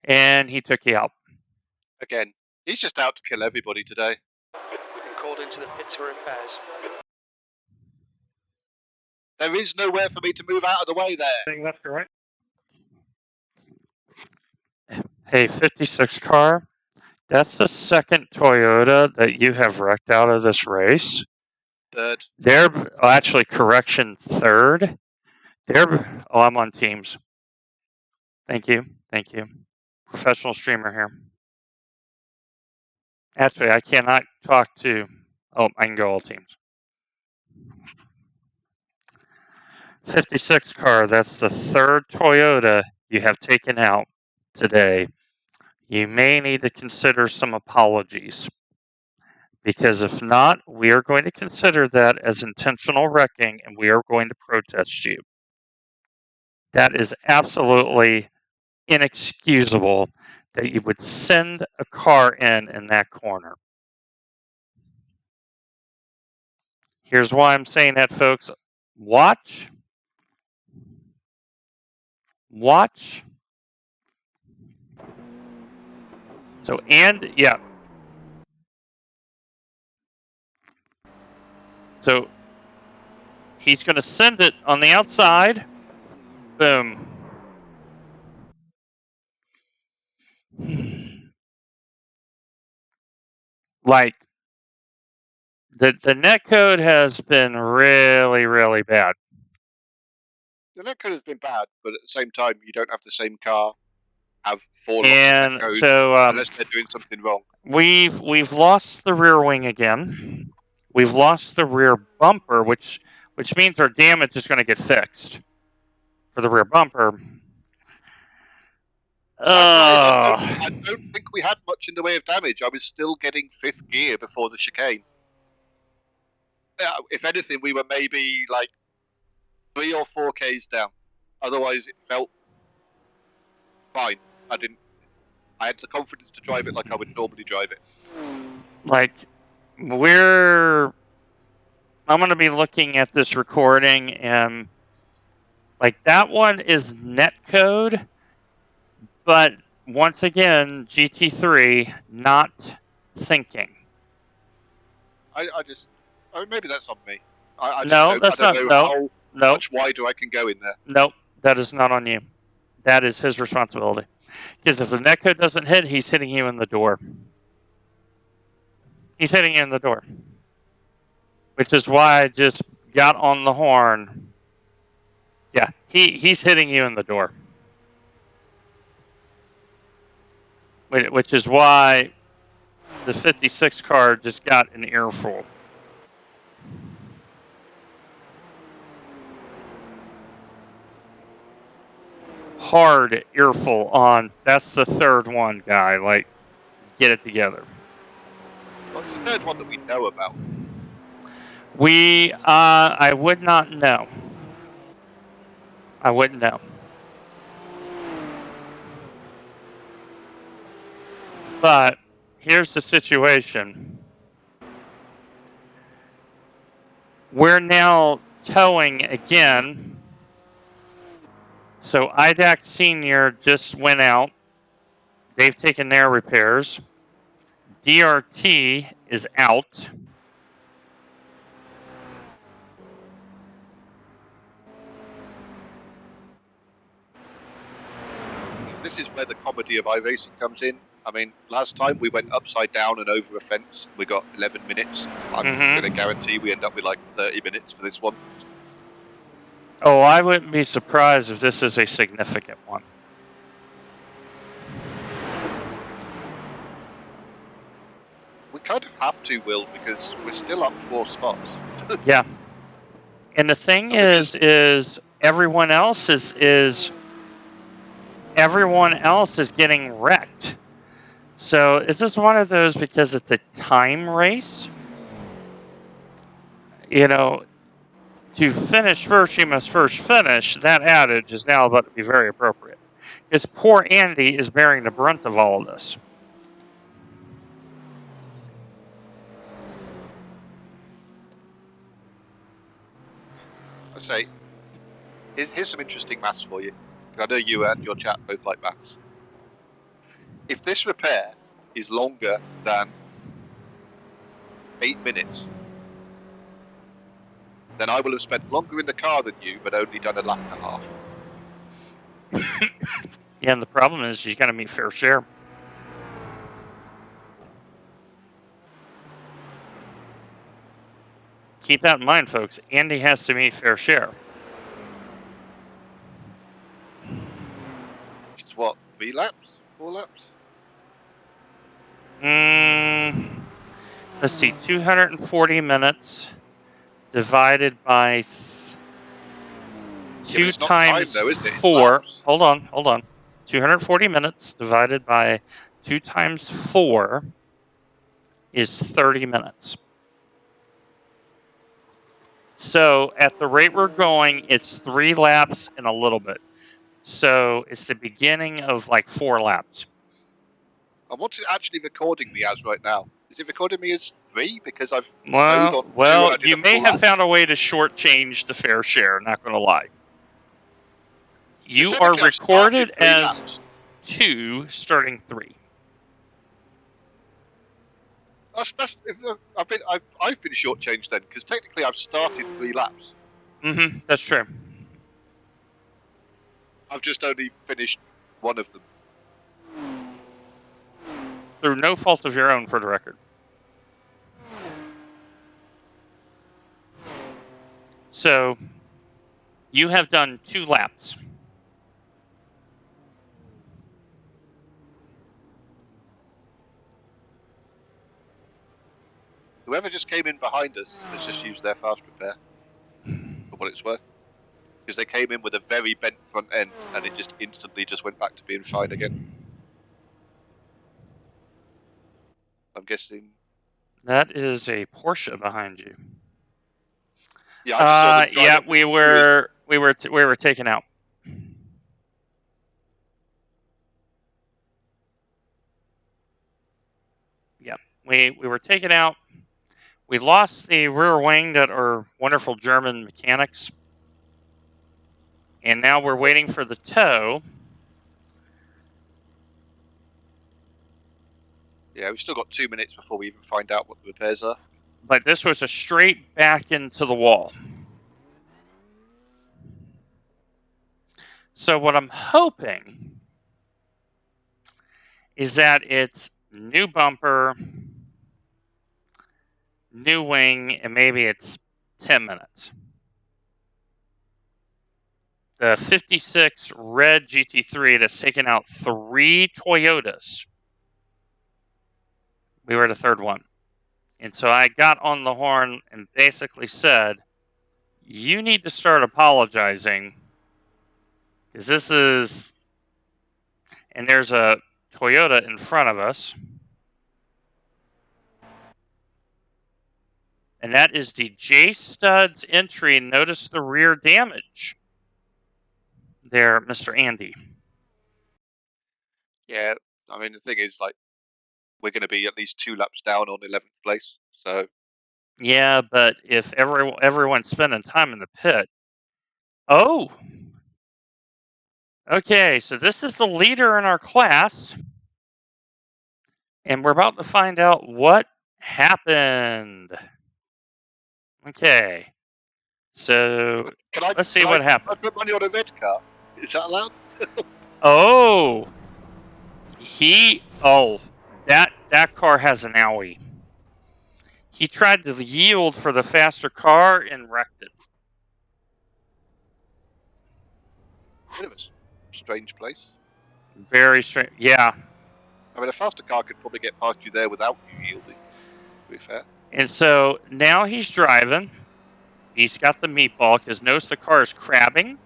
And he took you out.
Again, he's just out to kill everybody today.
We've been called into the pits for repairs.
There is nowhere for me to move out of the way there.
Being left or right?
Hey, 56 car, that's the second Toyota that you have wrecked out of this race.
Third.
Actually, correction, third. I'm on Teams. Thank you. Professional streamer here. Actually, I cannot talk to... Oh, I can go all Teams. 56 car, that's the third Toyota you have taken out today. You may need to consider some apologies. Because if not, we are going to consider that as intentional wrecking and we are going to protest you. That is absolutely inexcusable that you would send a car in that corner. Here's why I'm saying that, folks. Watch. So, and, yeah. So, he's going to send it on the outside. Boom. Like, the netcode has been really, really bad.
The netcode has been bad, but at the same time, you don't have the same car have 4
And
lots of netcodes
so
unless they're doing something wrong.
we've lost the rear wing again. We've lost the rear bumper, which means our damage is going to get fixed for the rear bumper.
I don't think we had much in the way of damage. I was still getting 5th gear before the chicane. If anything, we were maybe like 3 or 4 Ks down. Otherwise, it felt fine. I had the confidence to drive it like I would normally drive it.
Like, I'm going to be looking at this recording, and like that one is net code, but once again, GT3 not thinking.
Maybe that's on me. I just
No,
don't. I
that's
don't
not.
know
No,
how
no,
much wider I can go in there.
nope. That is not on you. That is his responsibility. Because if the netcode doesn't hit, he's hitting you in the door. He's hitting you in the door. Which is why I just got on the horn. Yeah, he's hitting you in the door. Which is why the 56 car just got an earful. Hard earful on, that's the third one, guy. Like, get it together.
Well, it's the third one that we know about.
I would not know. I wouldn't know. But here's the situation. We're now towing again. So IDAC Senior just went out. They've taken their repairs. DRT is out.
This is where the comedy of iRacing comes in. I mean, last time we went upside down and over a fence. We got 11 minutes. I'm going to guarantee we end up with like 30 minutes for this one.
Oh, I wouldn't be surprised if this is a significant one.
We kind of have to, Will, because we're still up 4 spots.
Yeah. And the thing is everyone else is getting wrecked. So is this one of those because it's a time race? You know, to finish first, you must first finish. That adage is now about to be very appropriate. Because poor Andy is bearing the brunt of all of this.
I say, here's some interesting maths for you. I know you and your chat both like maths. If this repair is longer than 8 minutes, then I will have spent longer in the car than you, but only done a lap and a half.
Yeah, and the problem is you got to meet fair share. Keep that in mind, folks. Andy has to meet fair share.
Which is what, 3 laps? 4 laps?
Let's see, 240 minutes divided by 2 times
time, though, isn't it?
4. Hold on. 240 minutes divided by 2 times 4 is 30 minutes. So at the rate we're going, it's 3 laps and a little bit. So it's the beginning of like 4 laps.
And what's it actually recording me as right now? Is it recording me as 3 because I've
Well, you may have found a way to shortchange the fair share, not going to lie. You are recorded as laps. 2 starting 3.
I've been shortchanged then, because technically I've started 3 laps.
That's true.
I've just only finished 1 of them.
Through no fault of your own, for the record. So, you have done 2 laps.
Whoever just came in behind us has just used their fast repair, for what it's worth. Because they came in with a very bent front end, and it just instantly just went back to being fine again. I'm guessing...
That is a Porsche behind you.
Yeah, I just saw them
yeah, we were taken out. Yeah, we were taken out. We lost the rear wing that are wonderful German mechanics. And now we're waiting for the tow.
Yeah, we've still got 2 minutes before we even find out what the repairs are.
But this was a straight back into the wall. So what I'm hoping is that it's new bumper, new wing, and maybe it's 10 minutes. The 56 red GT3 that's taken out 3 Toyotas. We were the third one. And so I got on the horn and basically said, you need to start apologizing because this is... And there's a Toyota in front of us. And that is the J-Studs entry. Notice the rear damage there, Mr. Andy.
Yeah, I mean, the thing is, like, we're going to be at least 2 laps down on 11th place. So
Yeah, but if everyone's spending time in the pit. Oh! Okay, so this is the leader in our class. And we're about to find out what happened. Okay. So let's see what happened.
I put money on a red car. Is that allowed?
Oh! That car has an owie. He tried to yield for the faster car and wrecked it.
Bit of a strange place.
Very strange. Yeah.
I mean, a faster car could probably get past you there without you yielding, to be fair.
And so now he's driving. He's got the meatball because notice the car is crabbing.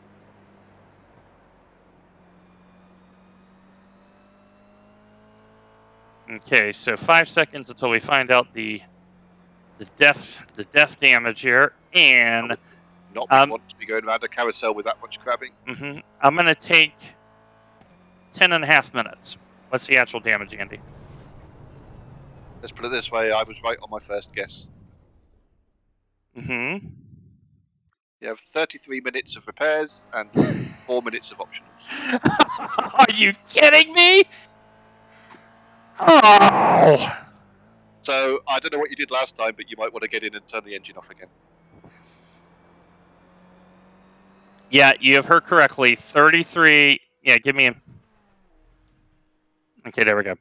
Okay, so 5 seconds until we find out the def damage here, and
not want to be going around a carousel with that much crabbing.
I'm gonna take 10.5 minutes. What's the actual damage, Andy?
Let's put it this way: I was right on my first guess.
You
have 33 minutes of repairs and 4 minutes of optionals.
Are you kidding me? Oh!
So, I don't know what you did last time, but you might want to get in and turn the engine off again.
Yeah, you have heard correctly. 33. Yeah, give me a... Okay, there we go.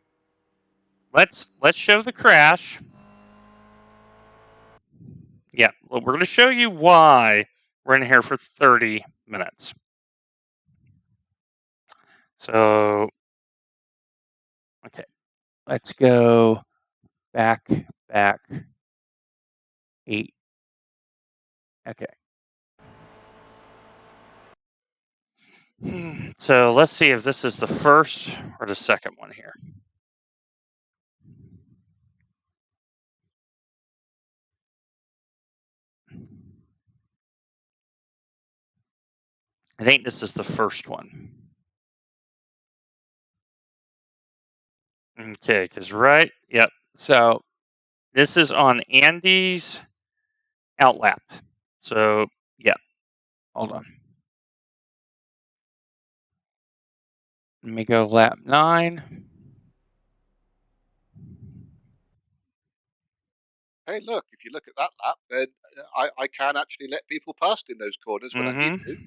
Let's show the crash. Yeah, well, we're going to show you why we're in here for 30 minutes. So, okay. Let's go back 8. Okay. So let's see if this is the first or the second one here. I think this is the first one. Okay, yep. So this is on Andy's outlap. So, yeah. Hold on. Let me go lap 9.
Hey, look, if you look at that lap, then I can actually let people past in those corners when I need to.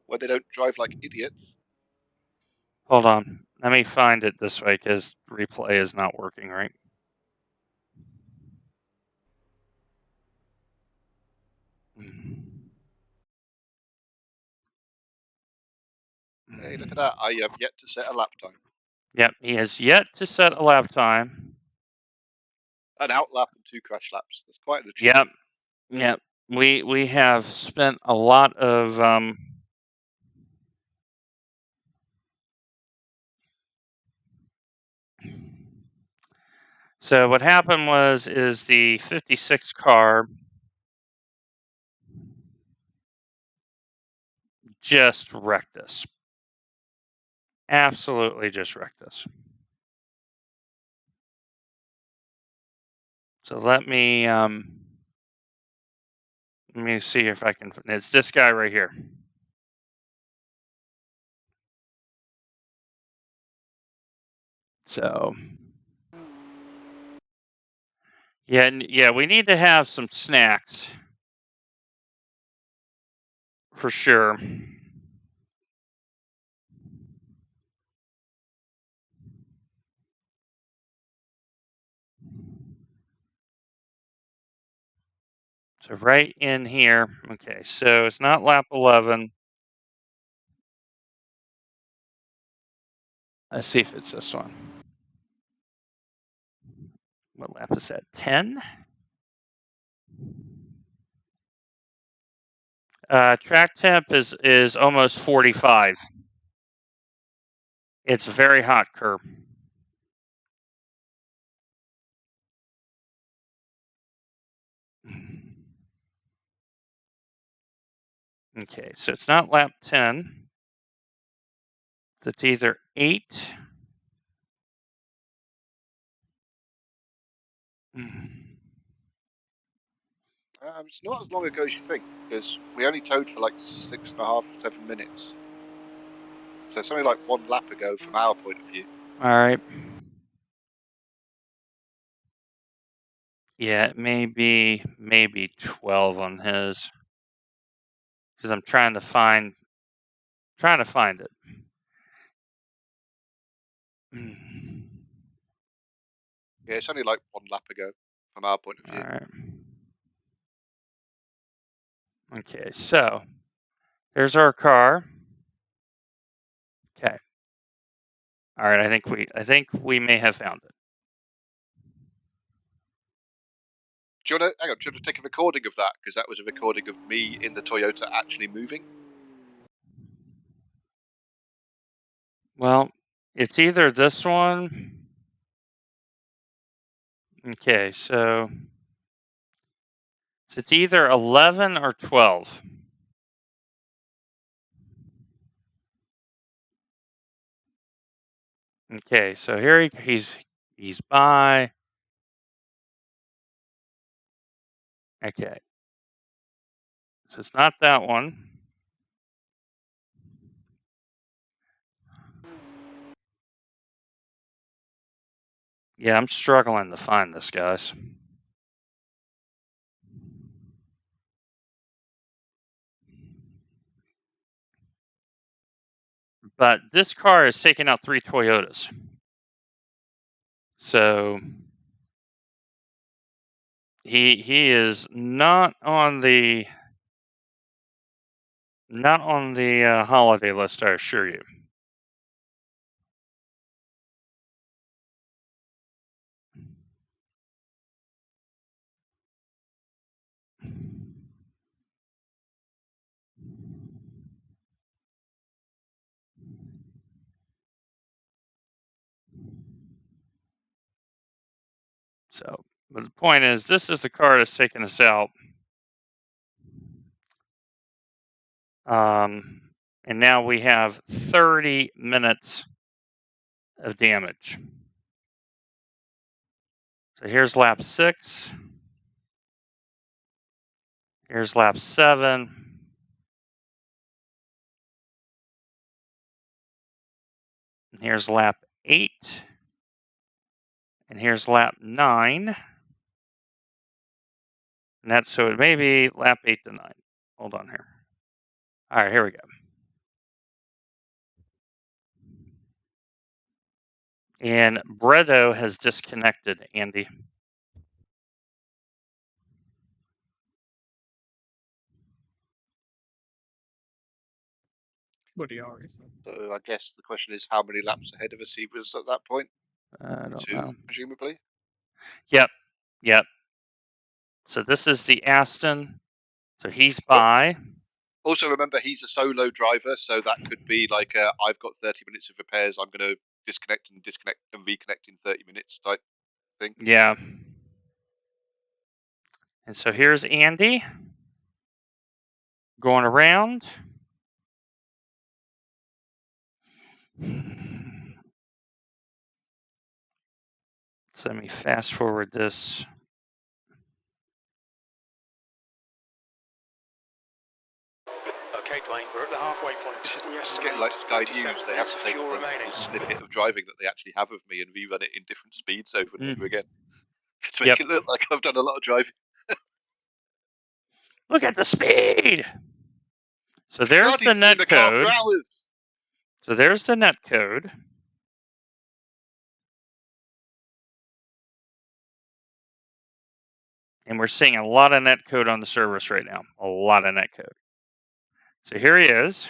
Where they don't drive like idiots.
Hold on. Let me find it this way because replay is not working right.
Hey, look at that. I have yet to set a lap time.
Yep, he has yet to set a lap time.
An out lap and 2 crash laps. That's quite an achievement.
Yep. We have spent a lot of So what happened is the 56 car just wrecked us. Absolutely just wrecked us. So let me see if I can. It's this guy right here. So yeah, we need to have some snacks for sure. So right in here. Okay, so it's not lap 11. Let's see if it's this one. What lap is that? 10? Track temp is almost 45. It's very hot, Kerr. Okay, so it's not lap 10. It's either 8.
It's not as long ago as you think, because we only towed for like 6.5, 7 minutes. So something like one lap ago from our point of view.
All right. Yeah, maybe 12 on his. Because I'm trying to find it.
Yeah, it's only like one lap ago from our point of view.
All right. Okay, so there's our car. Okay. All right, I think we may have found it.
Do you want to take a recording of that? Because that was a recording of me in the Toyota actually moving.
Well, it's either this one. Okay, so it's either 11 or 12. Okay, so here he's by. Okay. So it's not that one. Yeah, I'm struggling to find this, guys. But this car is taking out 3 Toyotas. So he is not on the holiday list, I assure you. So, but the point is, this is the car that's taking us out. And now we have 30 minutes of damage. So here's lap 6. Here's lap 7. And here's lap 8. And here's lap 9. And that's so it may be lap 8 to 9. Hold on here. All right, here we go. And Bredo has disconnected, Andy.
What do you already say?
So I guess the question is, how many laps ahead of us he was at that point?
I don't
2,
know.
presumably.
Yep. So this is the Aston. So he's by.
Also, remember, he's a solo driver, so that could be like I've got 30 minutes of repairs. I'm going to disconnect and reconnect in 30 minutes type thing.
Yeah. And so here's Andy going around. So let me fast forward this.
Okay, Dwayne, we're at the halfway point.
This is getting like Sky News. They have to take the snippet of driving that they actually have of me and rerun it in different speeds over and over again to make it look like I've done a lot of driving.
Look at the speed! So there's
God,
the
he's been in
net
the car for
code.
hours.
So there's the net code. And we're seeing a lot of net code on the service right now. A lot of net code. So here he is.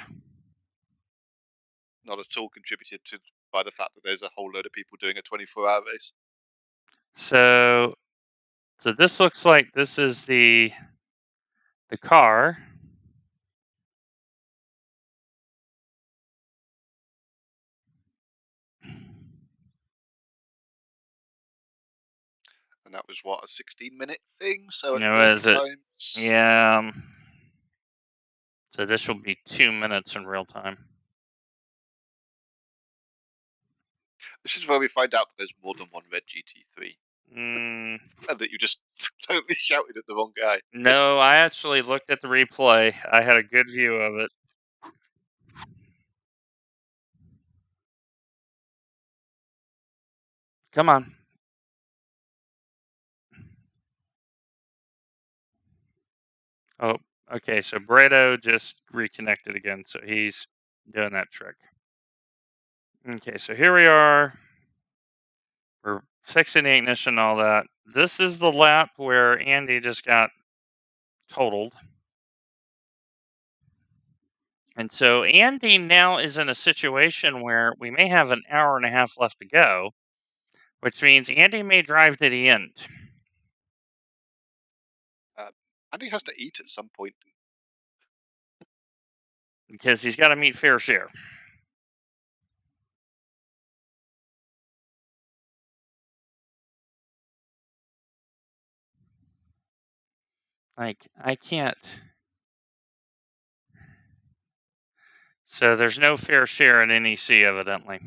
Not at all contributed to by the fact that there's a whole load of people doing a 24-hour race.
So this looks like this is the car.
And that was what, a 16-minute thing? So at
No,
30
is it?
times.
Yeah. So this will be 2 minutes in real time.
This is where we find out that there's more than one red GT3.
Mm,
And that you just totally shouted at the wrong guy.
no, I actually looked at the replay. I had a good view of it. Come on. Oh, okay. So Bredo just reconnected again. So he's doing that trick. Okay, so here we are. We're fixing the ignition and all that. This is the lap where Andy just got totaled. And so Andy now is in a situation where we may have an hour and a half left to go, which means Andy may drive to the end.
Andy has to eat at some point.
Because he's got to meet fair share. Like, I can't. So there's no fair share in NEC, evidently.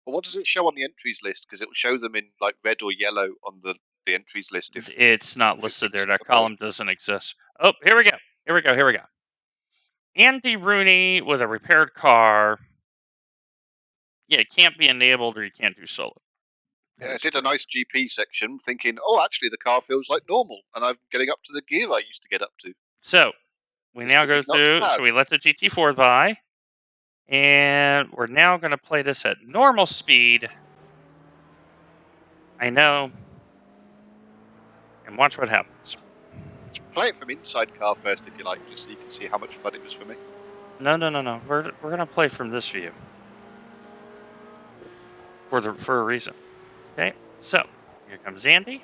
Well, what does it show on the entries list? Because it will show them in like red or yellow on the entries list. If
it's not listed there. That column doesn't exist. Oh, here we go. Here we go. Here we go. Andy Rooney with a repaired car. Yeah, it can't be enabled or you can't do solo.
Yeah, I did a nice GP section thinking, oh, actually, the car feels like normal, and I'm getting up to the gear I used to get up to.
So, we now go through, so we let the GT4 by, and we're now going to play this at normal speed. I know. And watch what happens.
Play it from inside car first, if you like, just so you can see how much fun it was for me.
No. We're going to play from this view. For a reason. Okay, so here comes Andy.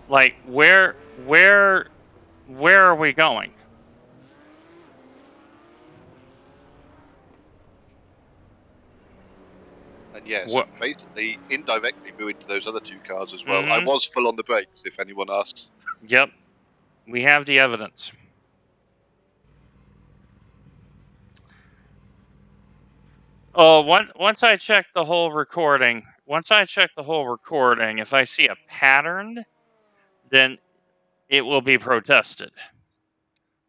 Like, where are we going?
And yeah, so basically indirectly ruined those other two cars as well.
Mm-hmm.
I was full on the brakes, if anyone asks.
Yep, we have the evidence. Oh, once I check the whole recording, if I see a pattern, then it will be protested.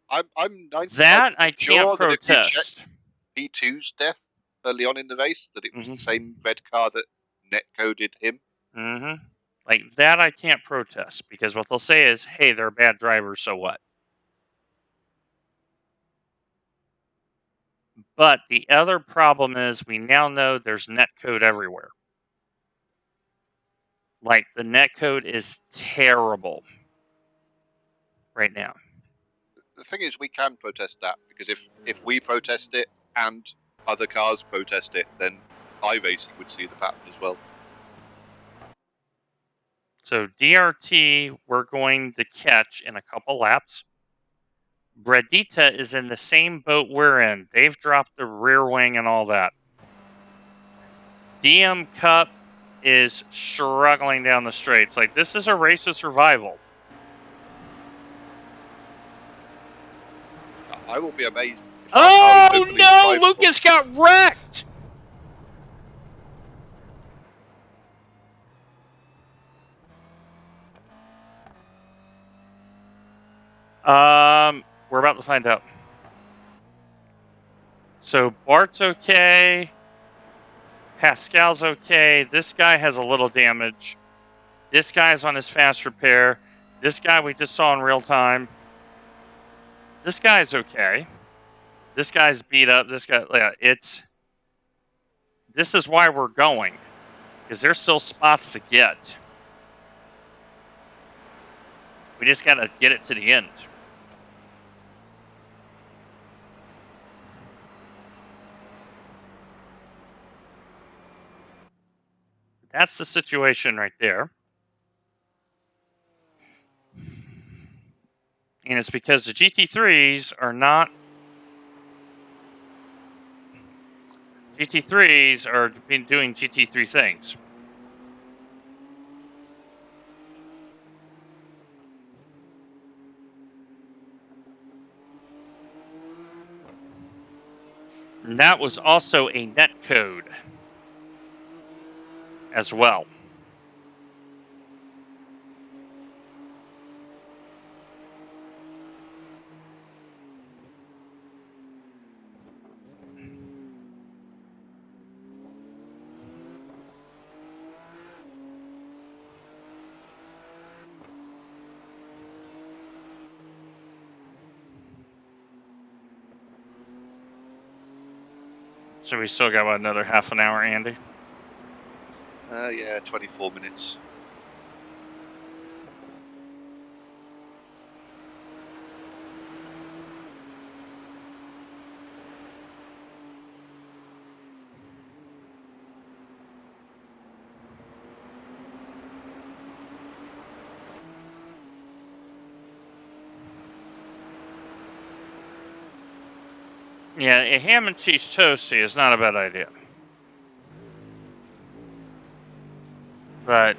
I'm 95%
that I
sure
can't protest.
P2's death early on in the race, that it was the same red car that netcoded him.
Mm-hmm. Like, that I can't protest, because what they'll say is, hey, they're bad drivers, so what? But the other problem is we now know there's netcode everywhere. Like, the netcode is terrible right now.
The thing is, we can protest that, because if we protest it and other cars protest it, then iRacing would see the pattern as well.
So DRT, we're going to catch in a couple laps. Bredita is in the same boat we're in. They've dropped the rear wing and all that. DM Cup is struggling down the straights. Like, this is a race of survival.
I will be amazed. If our car is
Oh
openly
no!
drivable.
Lucas got wrecked! We're about to find out. So Bart's okay. Pascal's okay. This guy has a little damage. This guy's on his fast repair. This guy we just saw in real time. This guy's okay. This guy's beat up. This guy, yeah, this is why we're going. Because there's still spots to get. We just got to get it to the end. That's the situation right there. And it's because the GT3s are not... GT3s are been doing GT3 things. And that was also a net code as well. So we still got, what, another half an hour, Andy?
Yeah, 24 minutes.
Yeah, a ham and cheese toasty is not a bad idea. But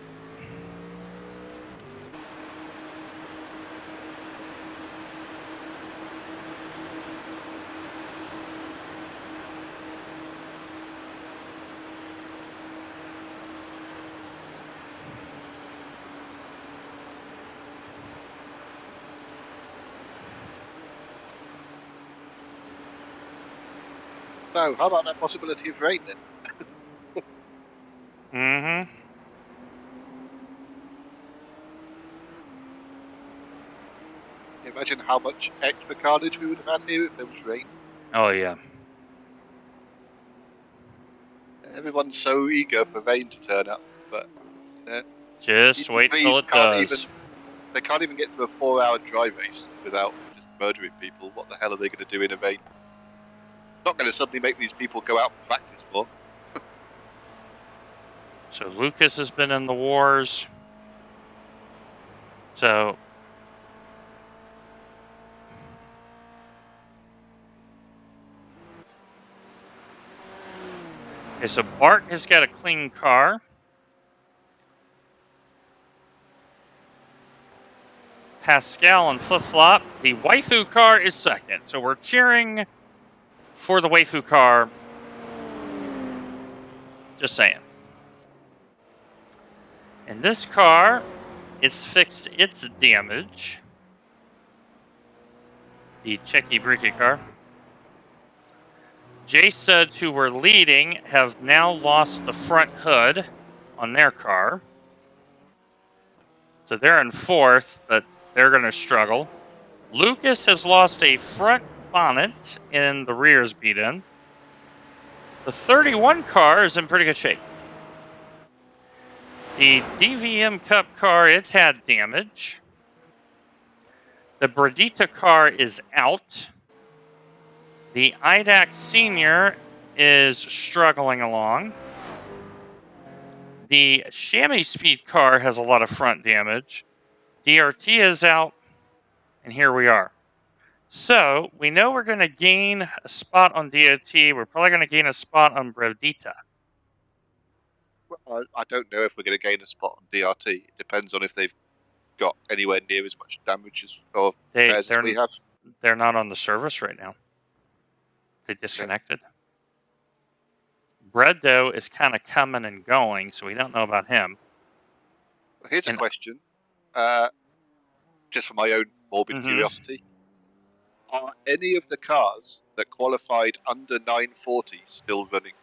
So, how about that possibility of rain then?
mm-hmm.
Imagine how much extra carnage we would have had here if there was rain.
Oh yeah.
Everyone's so eager for rain to turn up, but
Just wait till it does.
They can't even get through a 4-hour drive race without just murdering people. What the hell are they going to do in a rain? Not going to suddenly make these people go out and practice more.
So Lucas has been in the wars. So okay, so Bart has got a clean car. Pascal and Flip Flop. The waifu car is second. So we're cheering for the waifu car. Just saying. And this car, it's fixed its damage. The Checky Bricky car. J-Studs, who were leading, have now lost the front hood on their car. So they're in fourth, but they're going to struggle. Lucas has lost a front bonnet and the rear is beat in. The 31 car is in pretty good shape. The DVM Cup car, it's had damage. The Bradita car is out. The IDAC Senior is struggling along. The Chamois Speed car has a lot of front damage. DRT is out, and here we are. So, we know we're going to gain a spot on DRT. We're probably going to gain a spot on Bradita.
Well, I don't know if we're going to gain a spot on DRT. It depends on if they've got anywhere near as much damage as we have.
They're not on the service right now. They disconnected. Bread, though, is kind of coming and going, so we don't know about him.
Here's a question, just for my own morbid curiosity. Are any of the cars that qualified under 940 still running?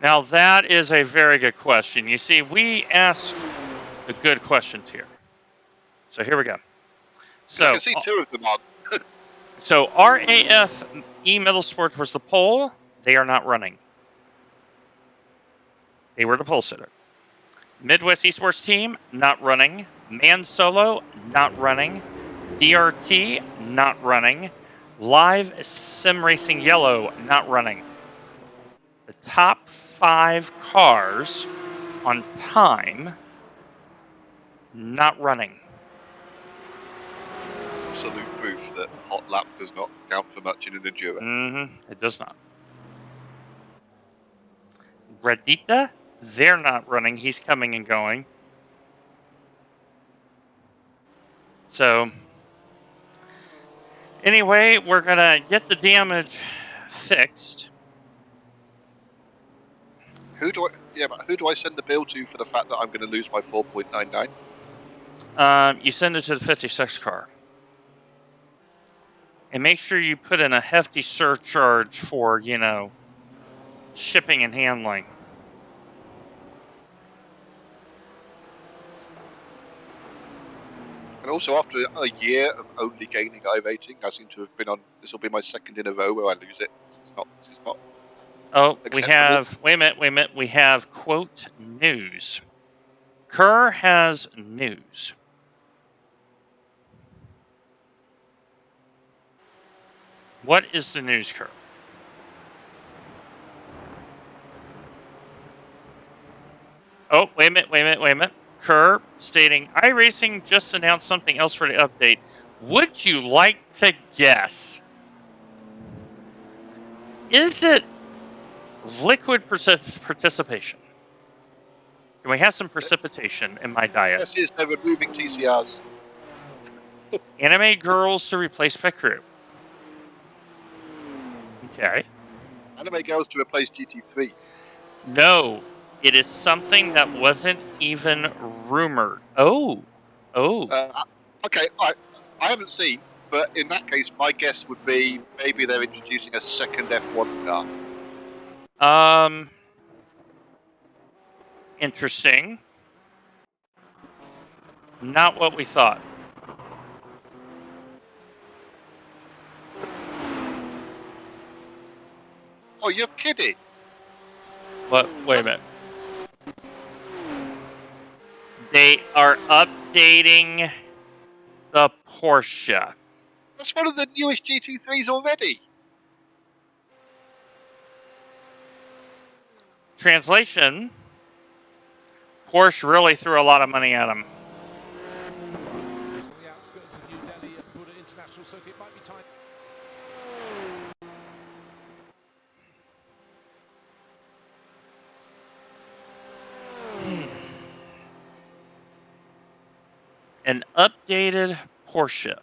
Now, that is a very good question. You see, we asked the good questions here. So here we go. So
I can see two of them on.
So RAF Middle Sports was the pole. They are not running. They were the pole sitter. Midwest Esports team, not running. Man Solo, not running. DRT, not running. Live Sim Racing Yellow, not running. The top 5 cars on time, not running.
Absolute proof that hot lap does not count for much in an enduro.
It does not. Redita, they're not running. He's coming and going. So, anyway, we're going to get the damage fixed.
Who do I send the bill to for the fact that I'm going to lose my 4.99?
You send it to the 56 car. And make sure you put in a hefty surcharge for, shipping and handling.
And also, after a year of only gaining I-rating, I seem to have been on. This will be my second in a row where I lose it. This is not.
Oh,
acceptable.
we have. Wait a minute. We have quote news. Kerr has news. What is the news, Kerr? Oh, wait a minute. Kerr stating, iRacing just announced something else for the update. Would you like to guess? Is it liquid participation? Can we have some precipitation in my diet?
Yes, is they're removing TCRs.
Anime girls to replace pet crew. Okay.
Anime girls to replace GT3s.
No, it is something that wasn't even rumored. Oh.
Okay, I haven't seen, but in that case, my guess would be maybe they're introducing a second F1 car.
Interesting. Not what we thought.
Oh, you're kidding?
What? Wait a minute. They are updating the Porsche.
That's one of the newest GT3s already.
Translation, Porsche really threw a lot of money at him. An updated Porsche.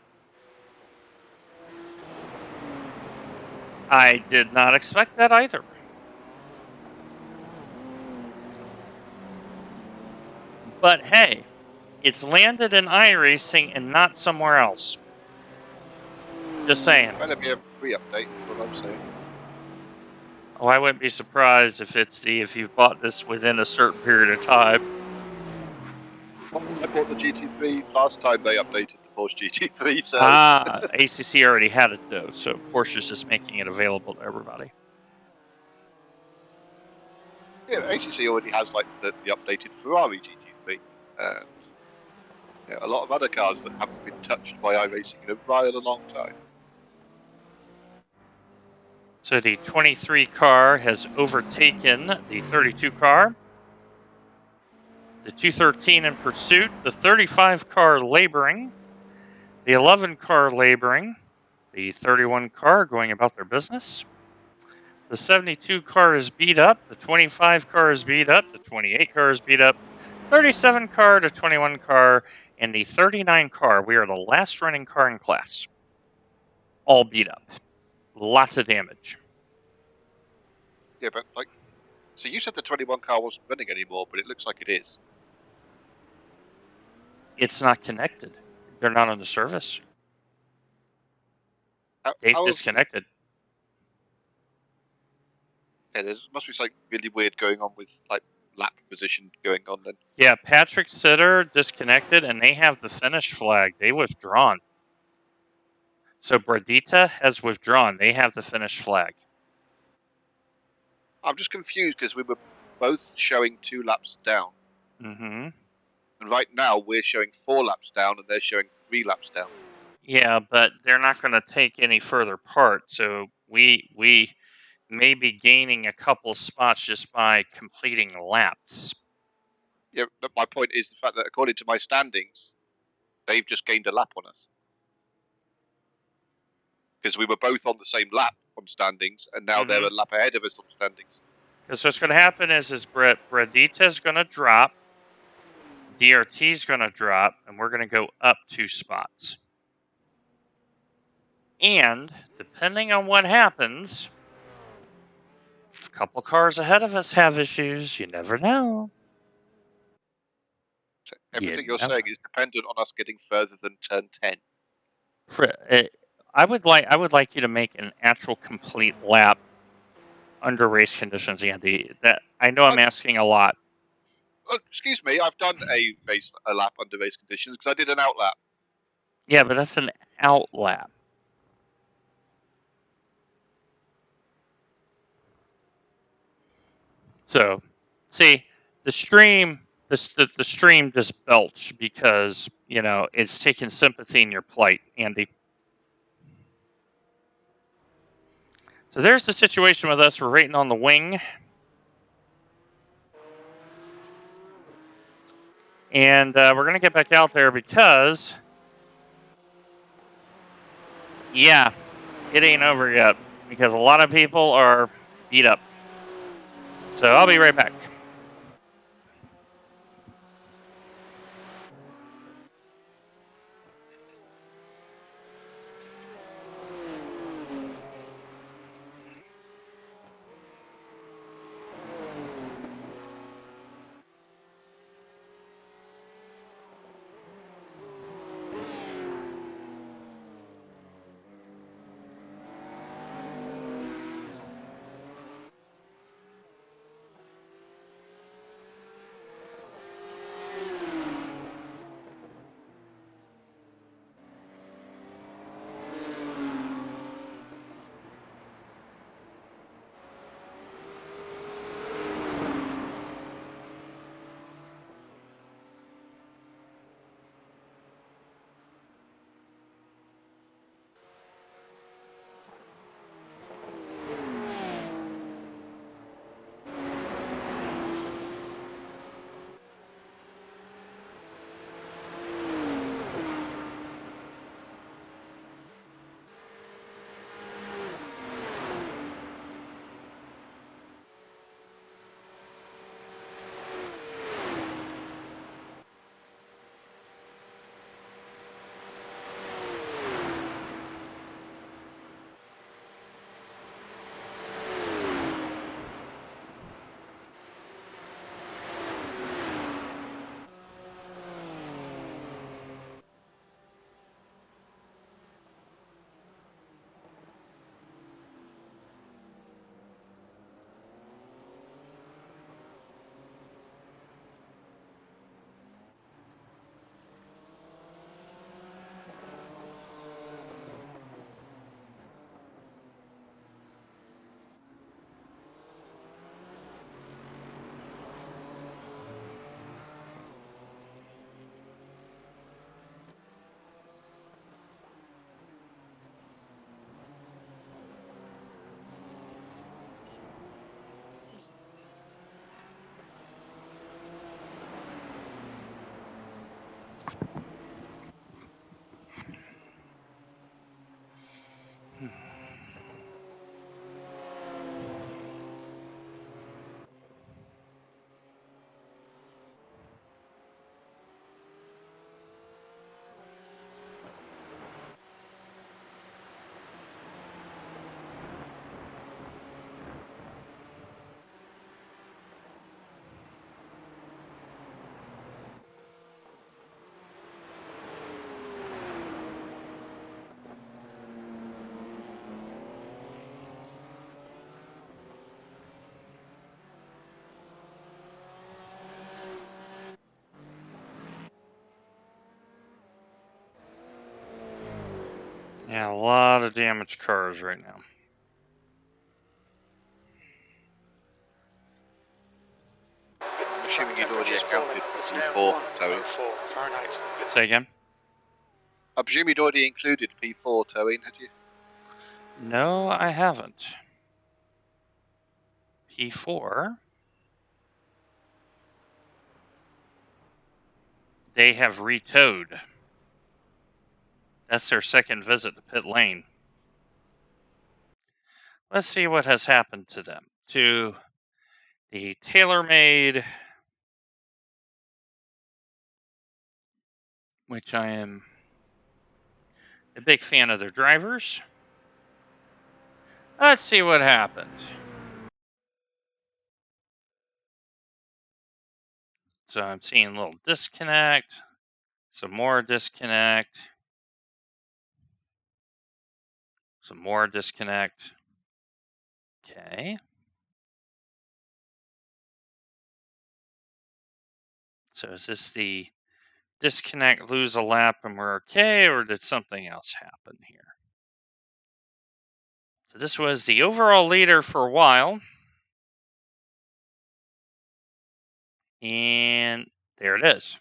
I did not expect that either. But hey, it's landed in iRacing and not somewhere else. Just saying.
Better be a free update, is what I'm saying.
Oh, I wouldn't be surprised if you've bought this within a certain period of time.
I bought the GT3 last time they updated the Porsche GT3, so...
ACC already had it though, so Porsche's just making it available to everybody.
Yeah, ACC already has like the updated Ferrari GT3, and a lot of other cars that haven't been touched by iRacing in a very long time.
So the 23 car has overtaken the 32 car. The 213 in pursuit, the 35 car laboring, the 11 car laboring, the 31 car going about their business. The 72 car is beat up, the 25 car is beat up, the 28 car is beat up, 37 car to 21 car, and the 39 car. We are the last running car in class. all beat up. Lots of damage.
Yeah, but like, so you said the 21 car wasn't running anymore, but it looks like it is.
It's not connected. They're not on the service. They've
How
disconnected.
Yeah, there must be something really weird going on with like lap position going on then.
Yeah, Patrick Sitter disconnected, and they have the finish flag. They withdrawn. So Bradita has withdrawn. They have the finish flag.
I'm just confused because we were both showing 2 laps down.
Mm-hmm.
And right now we're showing 4 laps down and they're showing 3 laps down.
Yeah, but they're not going to take any further part. So we may be gaining a couple spots just by completing laps.
Yeah, but my point is the fact that according to my standings, they've just gained a lap on us. Because we were both on the same lap on standings, and now they're a lap ahead of us on standings.
Because what's going to happen is Bradita's going to drop, DRT's going to drop, and we're going to go up 2 spots. And depending on what happens, if a couple cars ahead of us have issues, you never know.
So everything you're saying is dependent on us getting further than turn 10.
I would like you to make an actual complete lap under race conditions, Andy. That I know I'm asking a lot.
Excuse me, I've done a lap under race conditions because I did an out lap.
Yeah, but that's an out lap. So, see, the stream just belched because, it's taking sympathy in your plight, Andy. So there's the situation with us. We're rating on the wing. And we're going to get back out there because, yeah, it ain't over yet. Because a lot of people are beat up. So I'll be right back. Yeah, a lot of damaged cars right now.
I'm assuming you'd already accounted for P4 towing.
Fahrenheit.
Say again?
I presume you'd already included P4 towing, had you?
No, I haven't. P4. They have retowed. That's their second visit to pit lane. Let's see what has happened to them. To the TaylorMade, which I am a big fan of their drivers. Let's see what happened. So I'm seeing a little disconnect, some more disconnect, some more disconnect. Okay. So is this the disconnect, lose a lap, and we're okay, or did something else happen here? So this was the overall leader for a while. And there it is.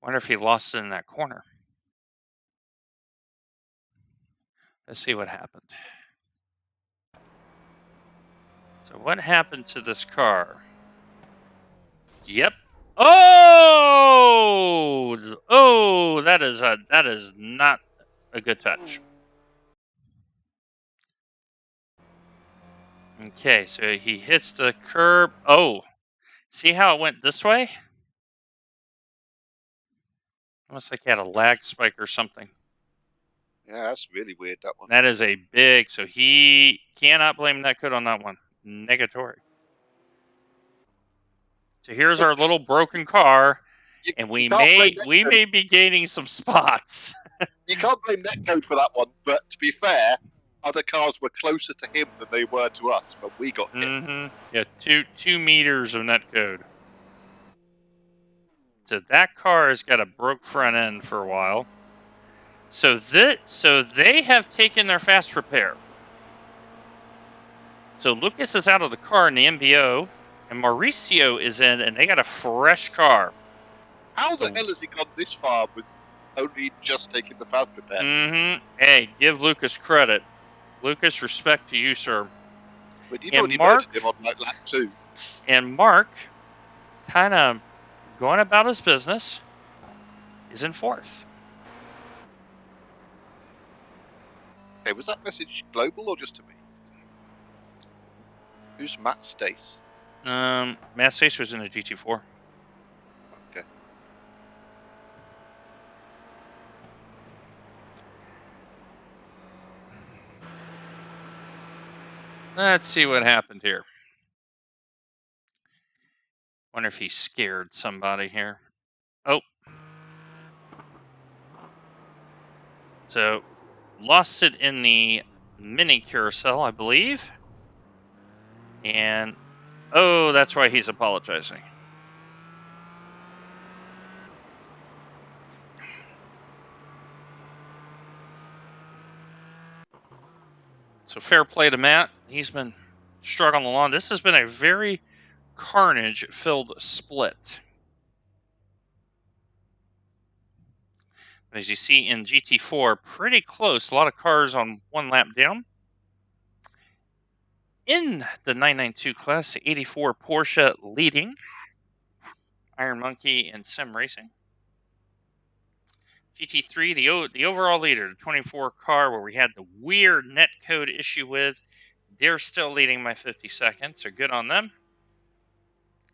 Wonder if he lost it in that corner. Let's see what happened. So what happened to this car? Yep. Oh, that is not a good touch. Okay, so he hits the curb. Oh, see how it went this way? Almost like he had a lag spike or something.
Yeah, that's really weird, that one.
That is a big, so he cannot blame NetCode on that one. Negatory. So here's our little broken car, and we may be gaining some spots.
You can't blame Netcode for that one, but to be fair, other cars were closer to him than they were to us when we got hit.
Mm-hmm. Yeah, 2 meters of netcode. So that car has got a broke front end for a while. So they have taken their fast repair. So Lucas is out of the car in the MBO, and Mauricio is in, and they got a fresh car.
How the hell has he gone this far with only just taking the fast repair?
Mm-hmm. Hey, give Lucas credit. Lucas, respect to you, sir.
But you'd already murdered him on like lap 2.
And Mark, kind of going about his business, is in 4th.
Hey, was that message global or just to me? Who's Matt Stace?
Matt Stace was in a GT4.
Okay.
Let's see what happened here. Wonder if he scared somebody here. Oh. So, lost it in the mini carousel, I believe. And, oh, that's why he's apologizing. So, fair play to Matt. He's been struggling along. This has been a very carnage-filled split. As you see in GT4, pretty close. A lot of cars on one lap down. In the 992 class, 84 Porsche leading. Iron Monkey and Sim Racing. GT3, the overall leader, the 24 car where we had the weird netcode issue with. They're still leading by 50 seconds, so good on them.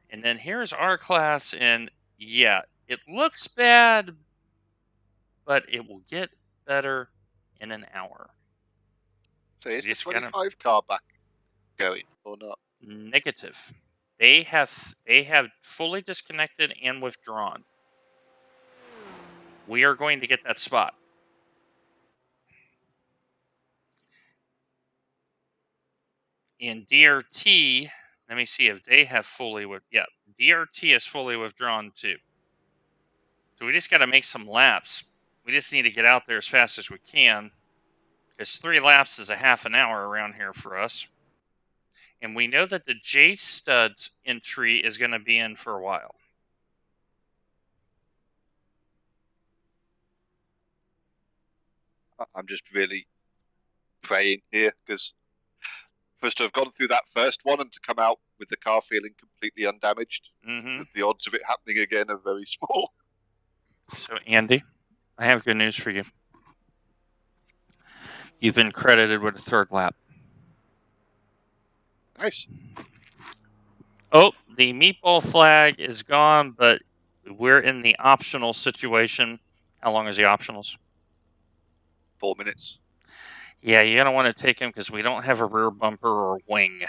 And then here's our class, and yeah, it looks bad, but it will get better in an hour.
So is the 25 car back going or not?
Negative. They have fully disconnected and withdrawn. We are going to get that spot. In DRT, let me see if they have fully DRT is fully withdrawn too. So we just got to make some laps. We just need to get out there as fast as we can, because 3 laps is a half an hour around here for us. And we know that the J Studs entry is going to be in for a while.
I'm just really praying here, because for us to have gone through that first one and to come out with the car feeling completely undamaged, the odds of it happening again are very small.
So, Andy, I have good news for you. You've been credited with a 3rd lap.
Nice.
Oh, the meatball flag is gone, but we're in the optional situation. How long is the optionals?
4 minutes.
Yeah, you're going to want to take him because we don't have a rear bumper or wing.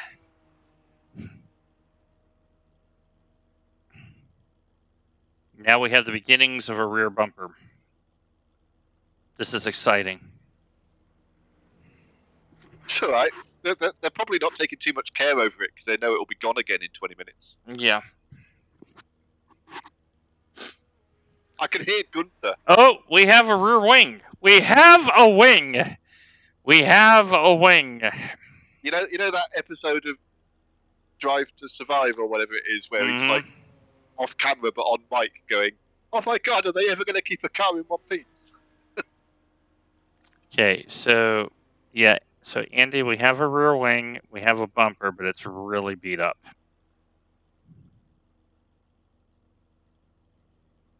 Now we have the beginnings of a rear bumper. This is exciting.
It's all right. They're probably not taking too much care over it because they know it will be gone again in 20 minutes.
Yeah.
I can hear Gunther.
Oh, we have a rear wing. We have a wing. We have a wing.
You know that episode of Drive to Survive or whatever it is, where it's like off camera but on mic going, "Oh my god, are they ever going to keep a car in one piece?"
Okay, so yeah, so Andy, we have a rear wing, we have a bumper, but it's really beat up.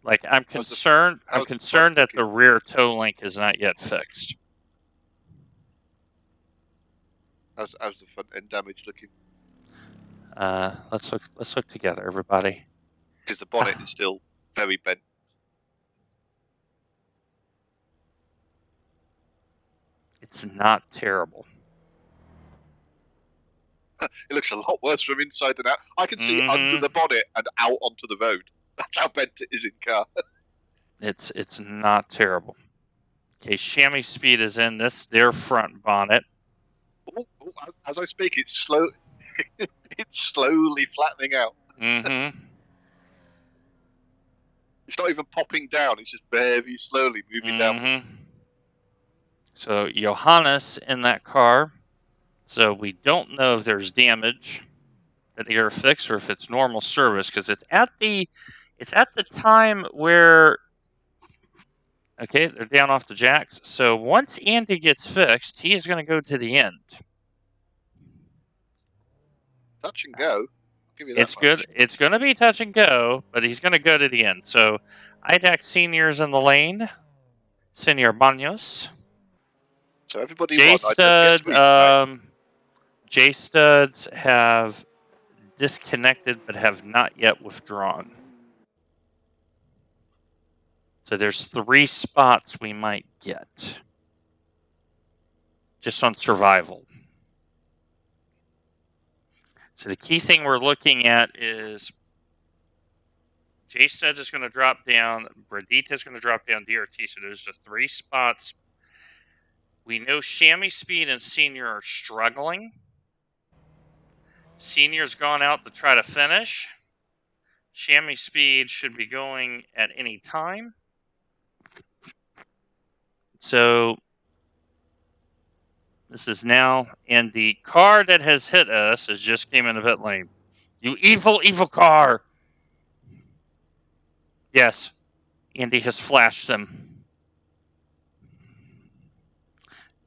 Like I'm concerned that the rear toe link is not yet fixed.
How's the front end damage looking?
Let's look together, everybody.
Because the bonnet is still very bent.
It's not terrible.
It looks a lot worse from inside than out. I can see under the bonnet and out onto the road. That's how bent it is in car.
It's not terrible. Okay, chamois speed is in their front bonnet.
As I speak, it's slow. It's slowly flattening out. It's not even popping down. It's just very slowly moving down.
So Johannes in that car. So we don't know if there's damage that they are fixed or if it's normal service, because it's at the time where they're down off the jacks. So once Andy gets fixed, he is going to go to the end.
Touch and go. I'll give you that
It's
much.
good. It's going to be touch and go, but he's going to go to the end. So IDAC Senior's in the lane. Senior Banos.
So everybody
J Studs have disconnected but have not yet withdrawn. So there's 3 spots we might get just on survival. So the key thing we're looking at is J Studs is going to drop down, Bradita is going to drop down, DRT. So there's the 3 spots. We know Chamois Speed and Senior are struggling. Senior's gone out to try to finish. Chamois Speed should be going at any time. So this is now, and the car that has hit us has just came in the pit lane. You evil, evil car! Yes, Andy has flashed them.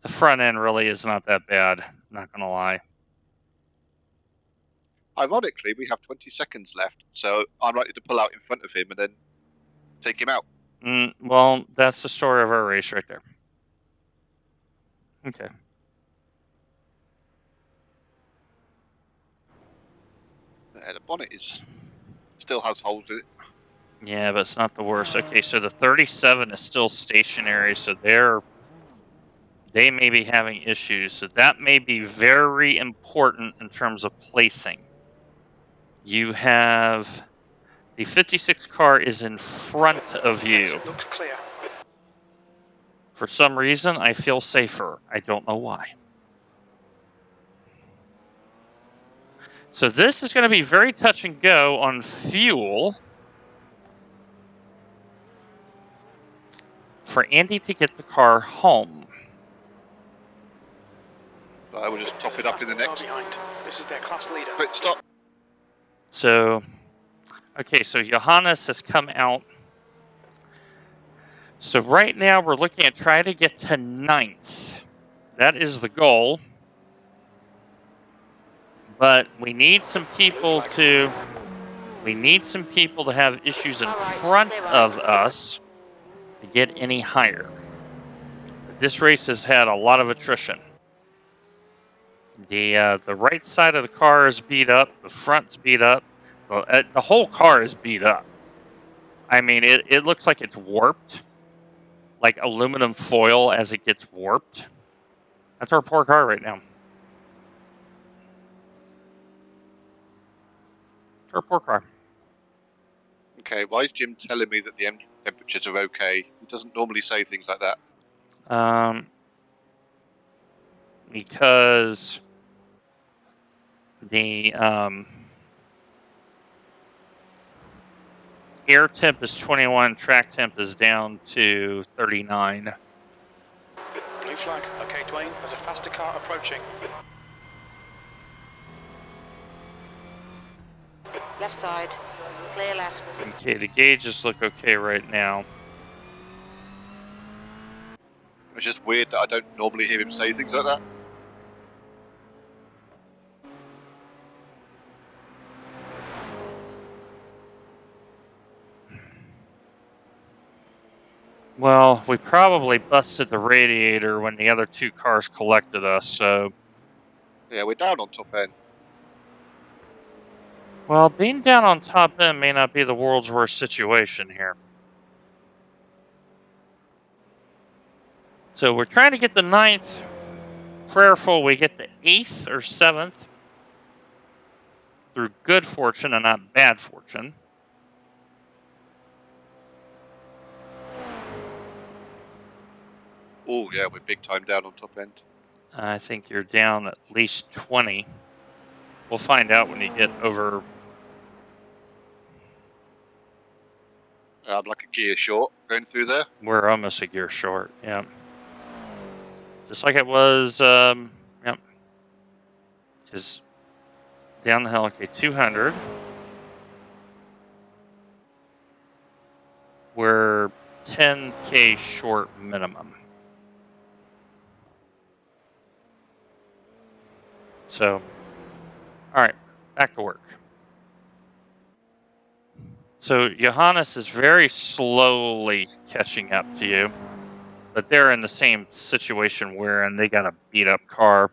The front end really is not that bad, not gonna lie.
Ironically, we have 20 seconds left, so I'm likely to pull out in front of him and then take him out.
Well, that's the story of our race right there. Okay.
The bonnet still has holes in it.
Yeah, but it's not the worst. Okay, so the 37 is still stationary, so they may be having issues. So that may be very important in terms of placing. You have the 56 car is in front of you.
It looks clear.
For some reason, I feel safer. I don't know why. So this is going to be very touch and go on fuel. for Andy to get the car home.
I will just top it up in the next
behind. This is their class leader.
pit stop.
So, okay, so Johannes has come out. So right now we're looking at trying to get to 9th. That is the goal. But we need some people to have issues in front of us to get any higher. This race has had a lot of attrition. The right side of the car is beat up. The front's beat up. The whole car is beat up. I mean, it looks like it's warped, like aluminum foil as it gets warped. That's our poor car right now. It's our poor car.
Okay, why is Jim telling me that the engine temperatures are okay? He doesn't normally say things like that.
Because the air temp is 21, track temp is down to 39.
Blue flag. Okay, Dwayne, there's a faster car approaching.
Left side. Clear left.
Okay, the gauges look okay right now.
It's just weird that I don't normally hear him say things like that.
Well, we probably busted the radiator when the other two cars collected us, so...
Yeah, we're down on top end.
Well, being down on top end may not be the world's worst situation here. So we're trying to get the 9th. Prayerful we get the 8th or 7th. Through good fortune and not bad fortune.
Oh, yeah, we're big time down on top end.
I think you're down at least 20. We'll find out when you get over...
I'm like a gear short going through there.
We're almost a gear short, yeah. Just like it was, yep. Just down the hill, okay, 200. We're 10K short minimum. So, all right, back to work. So Johannes is very slowly catching up to you, but they're in the same situation we're in. They got a beat up car.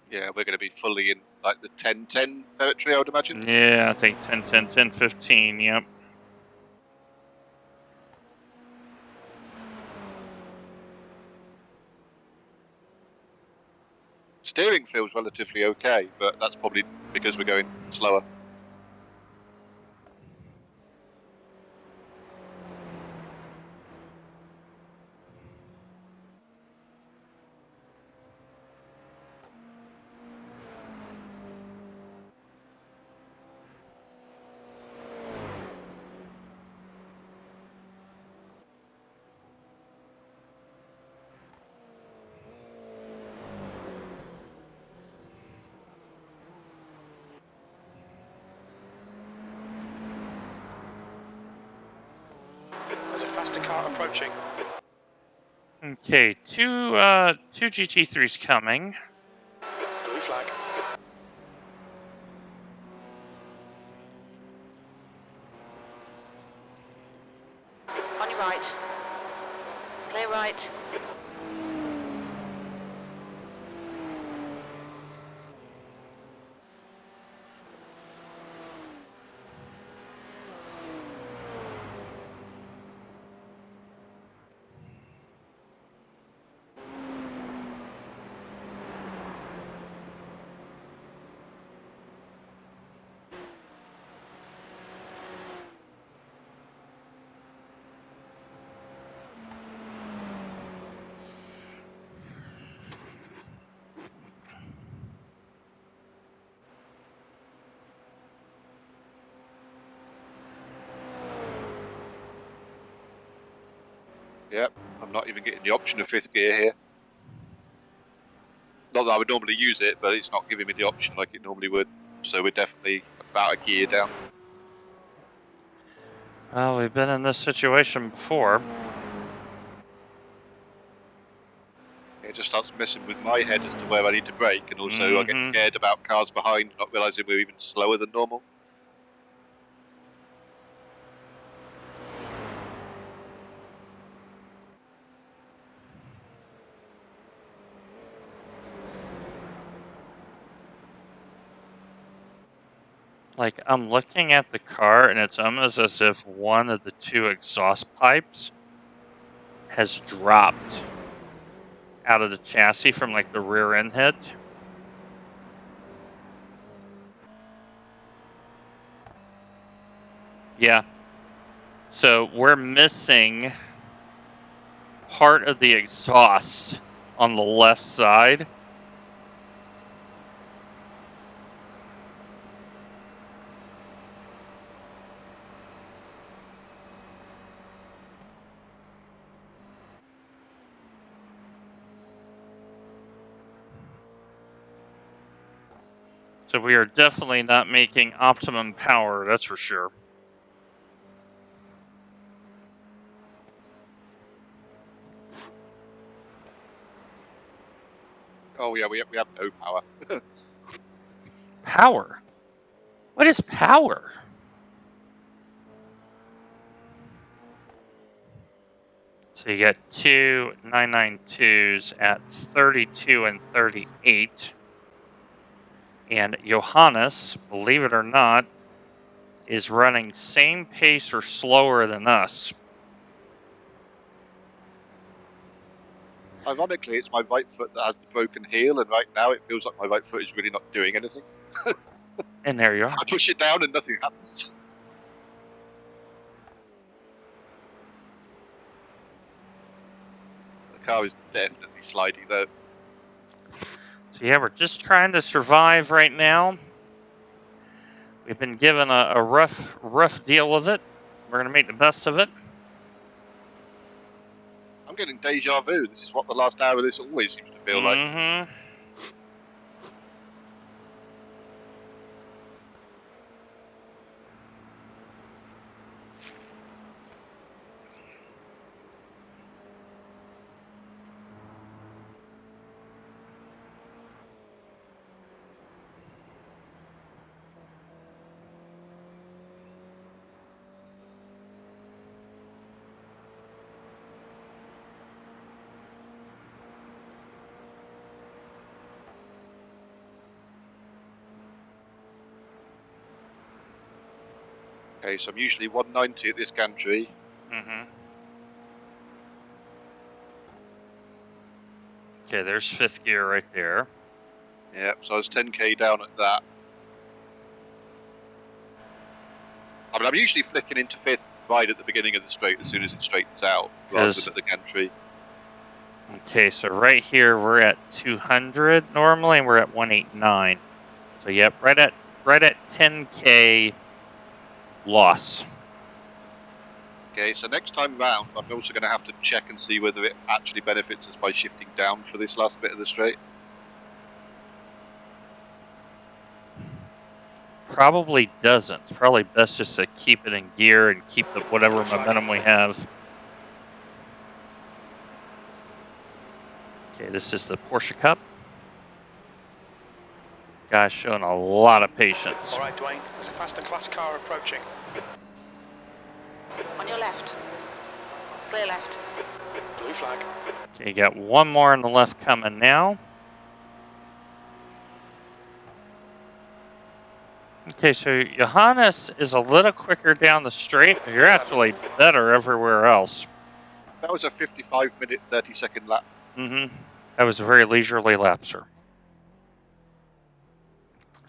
Yeah, we're going to be fully in like the 10-10 territory, I would imagine.
Yeah, I think 10, 10, 10, 15, yep.
Steering feels relatively okay, but that's probably because we're going slower.
There's a faster car approaching.
Okay, two GT3s coming.
Blue flag.
On your right. Clear right.
Yep, I'm not even getting the option of 5th gear here. Not that I would normally use it, but it's not giving me the option like it normally would. So we're definitely about a gear down.
Well, we've been in this situation before.
It just starts messing with my head as to where I need to brake, and also I get scared about cars behind, not realising we're even slower than normal.
Like, I'm looking at the car, and it's almost as if one of the 2 exhaust pipes has dropped out of the chassis from, like, the rear end head. Yeah. So we're missing part of the exhaust on the left side. So we are definitely not making optimum power, that's for sure.
Oh yeah, we have no power.
Power? What is power? So you got 2 992s at 32 and 38. And Johannes, believe it or not, is running same pace or slower than us.
Ironically, it's my right foot that has the broken heel, and right now it feels like my right foot is really not doing anything.
And there you are.
I push it down and nothing happens. The car is definitely sliding though.
So yeah, we're just trying to survive right now. We've been given a rough deal of it. We're going to make the best of it.
I'm getting deja vu. This is what the last hour of this always seems to feel like. Okay, so I'm usually 190 at this gantry.
Okay, there's 5th gear right there.
Yep, so I was 10k down at that. I mean, I'm usually flicking into 5th right at the beginning of the straight as soon as it straightens out, rather than at the gantry.
Okay, so right here we're at 200 normally, and we're at 189. So yep, right at 10k loss.
Okay, so next time round, I'm also going to have to check and see whether it actually benefits us by shifting down for this last bit of the straight.
Probably doesn't. It's probably best just to keep it in gear and keep the whatever momentum we have. Okay, this is the Porsche Cup. Guy's showing a lot of patience.
All right, Dwayne, there's a faster class car approaching.
On your left. Clear left.
Blue flag.
Okay, you got one more on the left coming now. Okay, so Johannes is a little quicker down the straight. You're actually better everywhere else.
That was a 55-minute, 30-second lap.
That was a very leisurely lap, sir.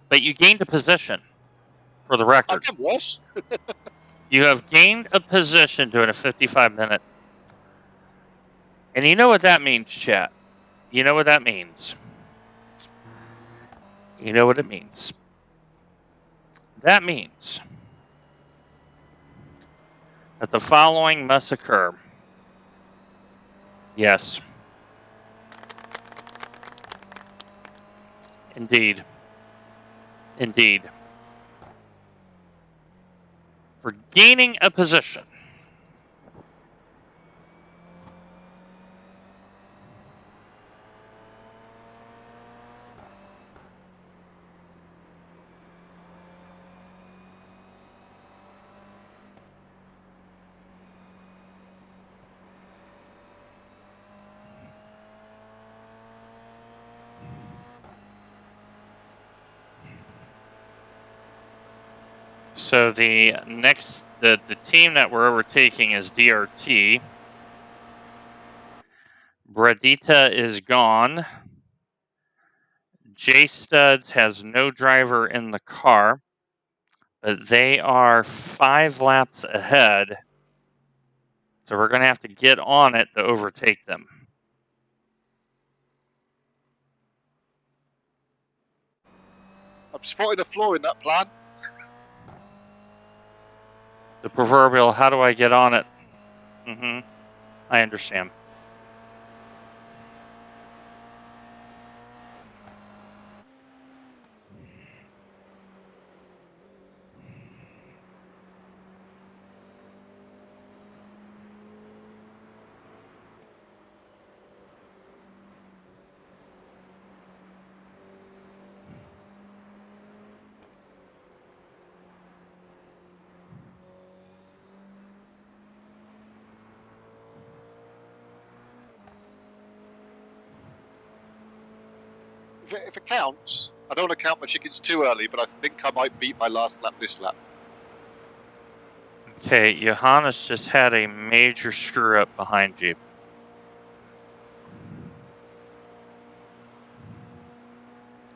But you gained a position, for the record.
I was.
You have gained a position doing a 55-minute. And you know what that means, chat. You know what that means. You know what it means. That means that the following must occur. Yes. Indeed. Indeed. For gaining a position. So the next, the team that we're overtaking is DRT. Bradita is gone. J Studs has no driver in the car, but they are 5 laps ahead. So we're going to have to get on it to overtake them.
I'm spotting a flaw in that plan.
The proverbial, how do I get on it? I understand.
If it counts, I don't want to count my chickens too early, but I think I might beat my last lap this lap.
Okay, Johannes just had a major screw up behind you.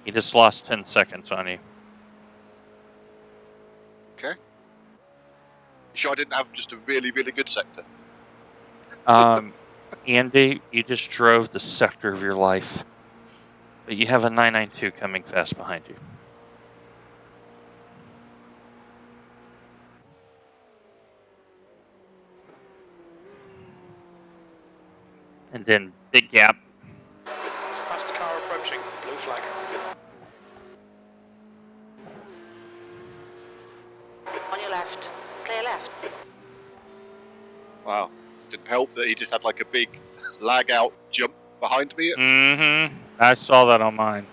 He just lost 10 seconds on you.
Okay. You sure I didn't have just a really, really good sector?
Andy, you just drove the sector of your life. But you have a 992 coming fast behind you. And then big gap.
There's a faster car approaching. Blue flag.
On your left. Clear left.
Wow. Didn't help that he just had like a big lag out jump behind me.
I saw that on mine.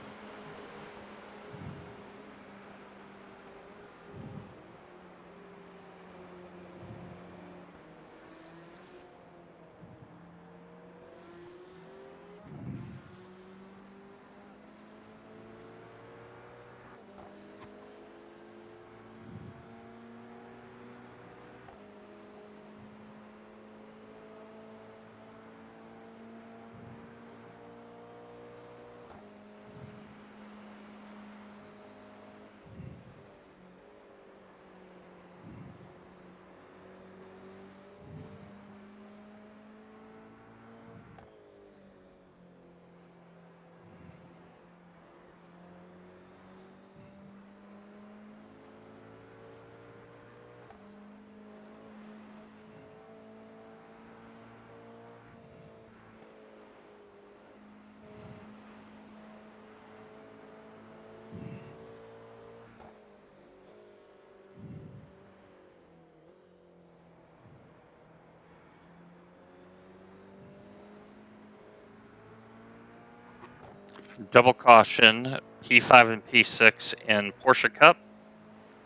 Double caution, P5 and P6 in Porsche Cup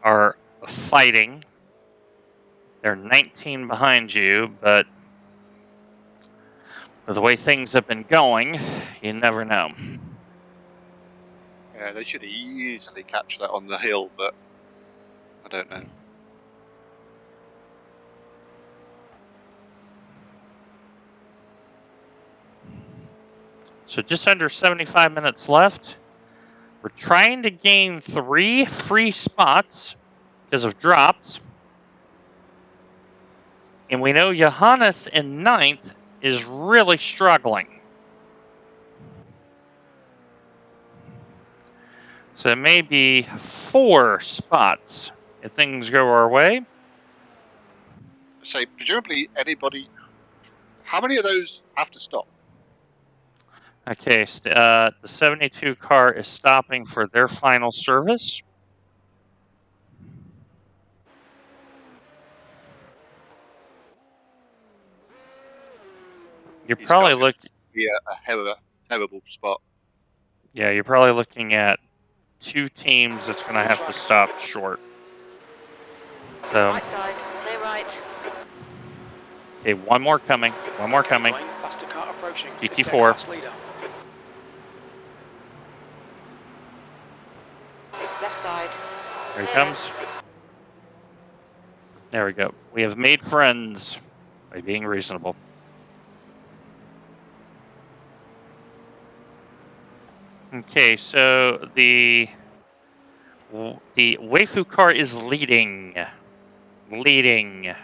are fighting. They're 19 behind you, but with the way things have been going, you never know.
Yeah, they should easily catch that on the hill, but I don't know.
So just under 75 minutes left. We're trying to gain 3 free spots because of drops. And we know Johannes in 9th is really struggling. So it may be 4 spots if things go our way.
So presumably anybody. How many of those have to stop?
Okay, the 72 car is stopping for their final service. You're
These
probably
guys are
looking.
be a terrible spot.
Yeah, you're probably looking at 2 teams that's going to have to stop short. So.
Right side, clear right.
Okay, one more coming. One more coming.
Faster car approaching.
GT4.
Class leader.
Left side.
Here he
Clear
comes.
left.
There we go. We have made friends by being reasonable. Okay, so the Weifu car is leading. Leading.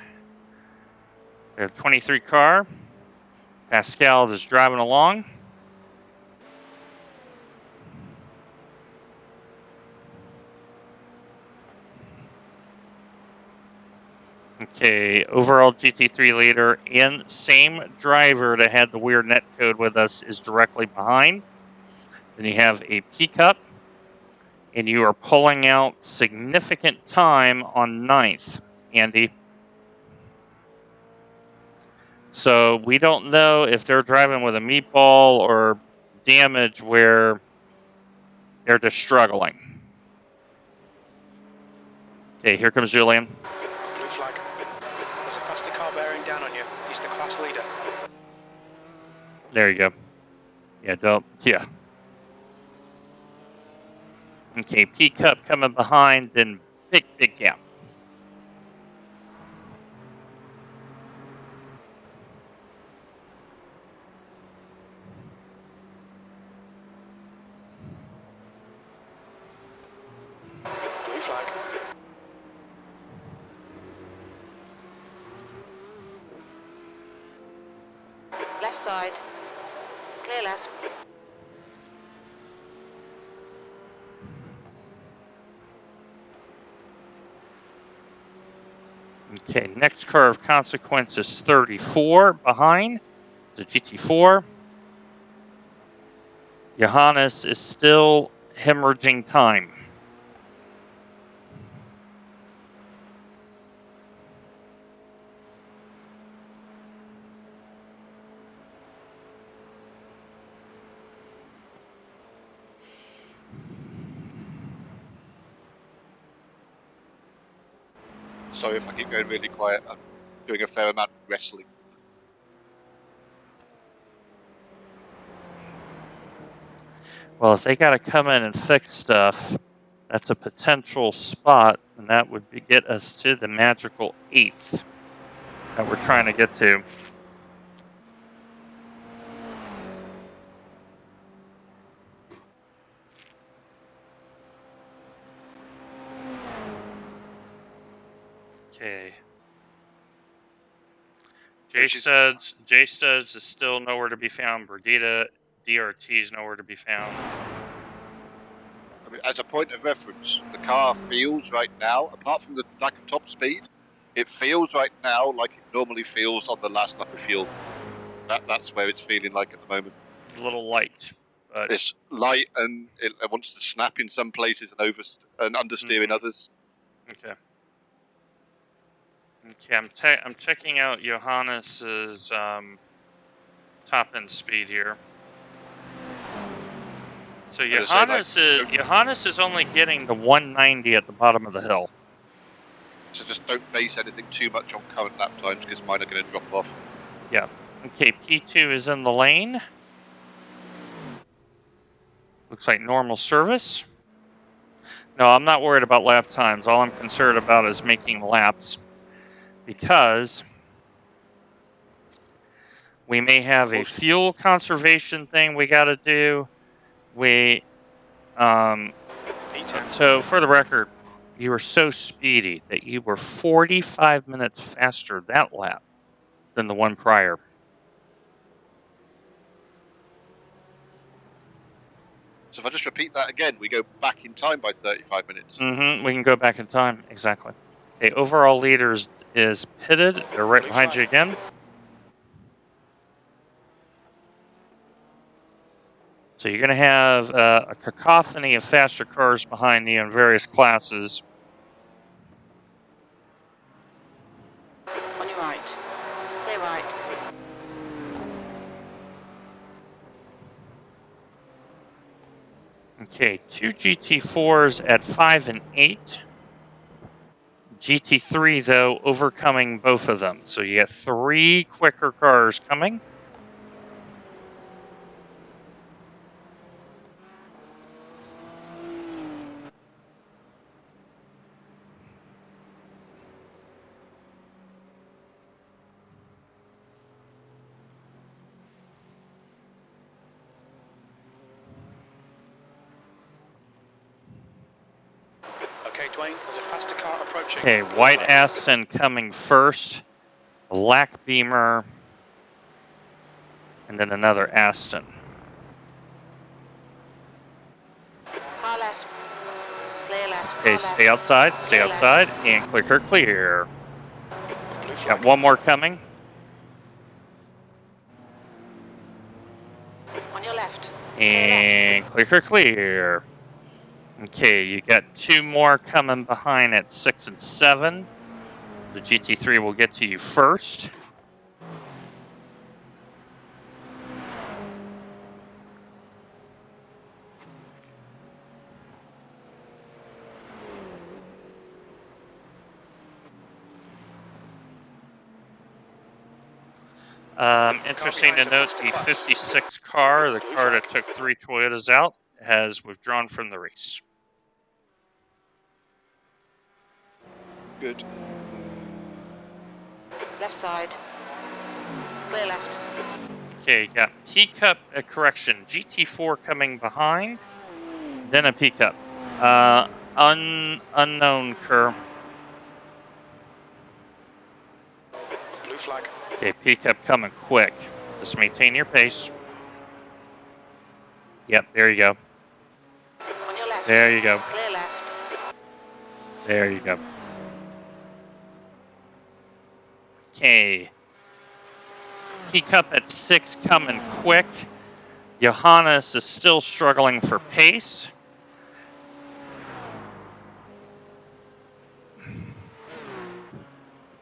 Their 23 car. Pascal is driving along. Okay, overall GT3 leader and same driver that had the weird net code with us is directly behind. Then you have a P-Cup, and you are pulling out significant time on 9th, Andy. So we don't know if they're driving with a meatball or damage where they're just struggling. Okay, here comes Julian.
Blue flag. There's a faster car bearing down on you. He's the class leader.
There you go. Yeah, don't. Yeah. Okay, P-Cup coming behind, then big gap.
Blue flag.
Left side. Clear left.
Okay, next car of consequence is 34 behind the GT4. Johannes is still hemorrhaging time.
Sorry if I keep going really quiet. I'm doing a fair amount of wrestling.
Well, if they got to come in and fix stuff, that's a potential spot, and that would get us to the magical 8th that we're trying to get to. Okay. J Studs is still nowhere to be found. Berdita DRT is nowhere to be found.
I mean, as a point of reference, the car feels right now, apart from the lack of top speed, it feels right now like it normally feels on the last lap of fuel. That's where it's feeling like at the moment.
A little light. But
it's light and it wants to snap in some places and understeer in others.
Okay. Okay, I'm checking out Johannes's top end speed here. So Johannes is only getting the 190 at the bottom of the hill.
So just don't base anything too much on current lap times because mine are going to drop off.
Yeah. Okay, P2 is in the lane. Looks like normal service. No, I'm not worried about lap times. All I'm concerned about is making laps. Because we may have a fuel conservation thing we got to do. So for the record, you were so speedy that you were 45 minutes faster that lap than the one prior.
So if I just repeat that again, we go back in time by 35 minutes.
We can go back in time, exactly. Okay, overall leaders is pitted. They're right behind you again. So you're going to have a cacophony of faster cars behind you in various classes.
On your right. Clear right.
Okay, 2 GT4s at 5 and 8. GT3, though, overcoming both of them. So you get 3 quicker cars coming.
Okay, Dwayne, there's a faster car approaching.
Okay, white Aston coming first, black Beamer, and then another Aston.
Car left. Clear left.
Okay,
Car left.
stay outside,
Clear left.
and clicker clear.
Blue flag.
Got one more coming.
On your left.
And clicker clear. Okay, you got 2 more coming behind at 6 and 7. The GT3 will get to you first. Interesting to note, the 56 car, the car that took 3 Toyotas out, has withdrawn from the race.
Good.
Left side. Clear left.
Okay, you got P-Cup, correction, GT4 coming behind, then a P-Cup. Unknown, Kerr.
Blue flag.
Okay, P-Cup coming quick. Just maintain your pace. Yep, there you go.
On your left.
There you go.
Clear left.
There you go. Okay. P-Cup at 6 coming quick. Johannes is still struggling for pace.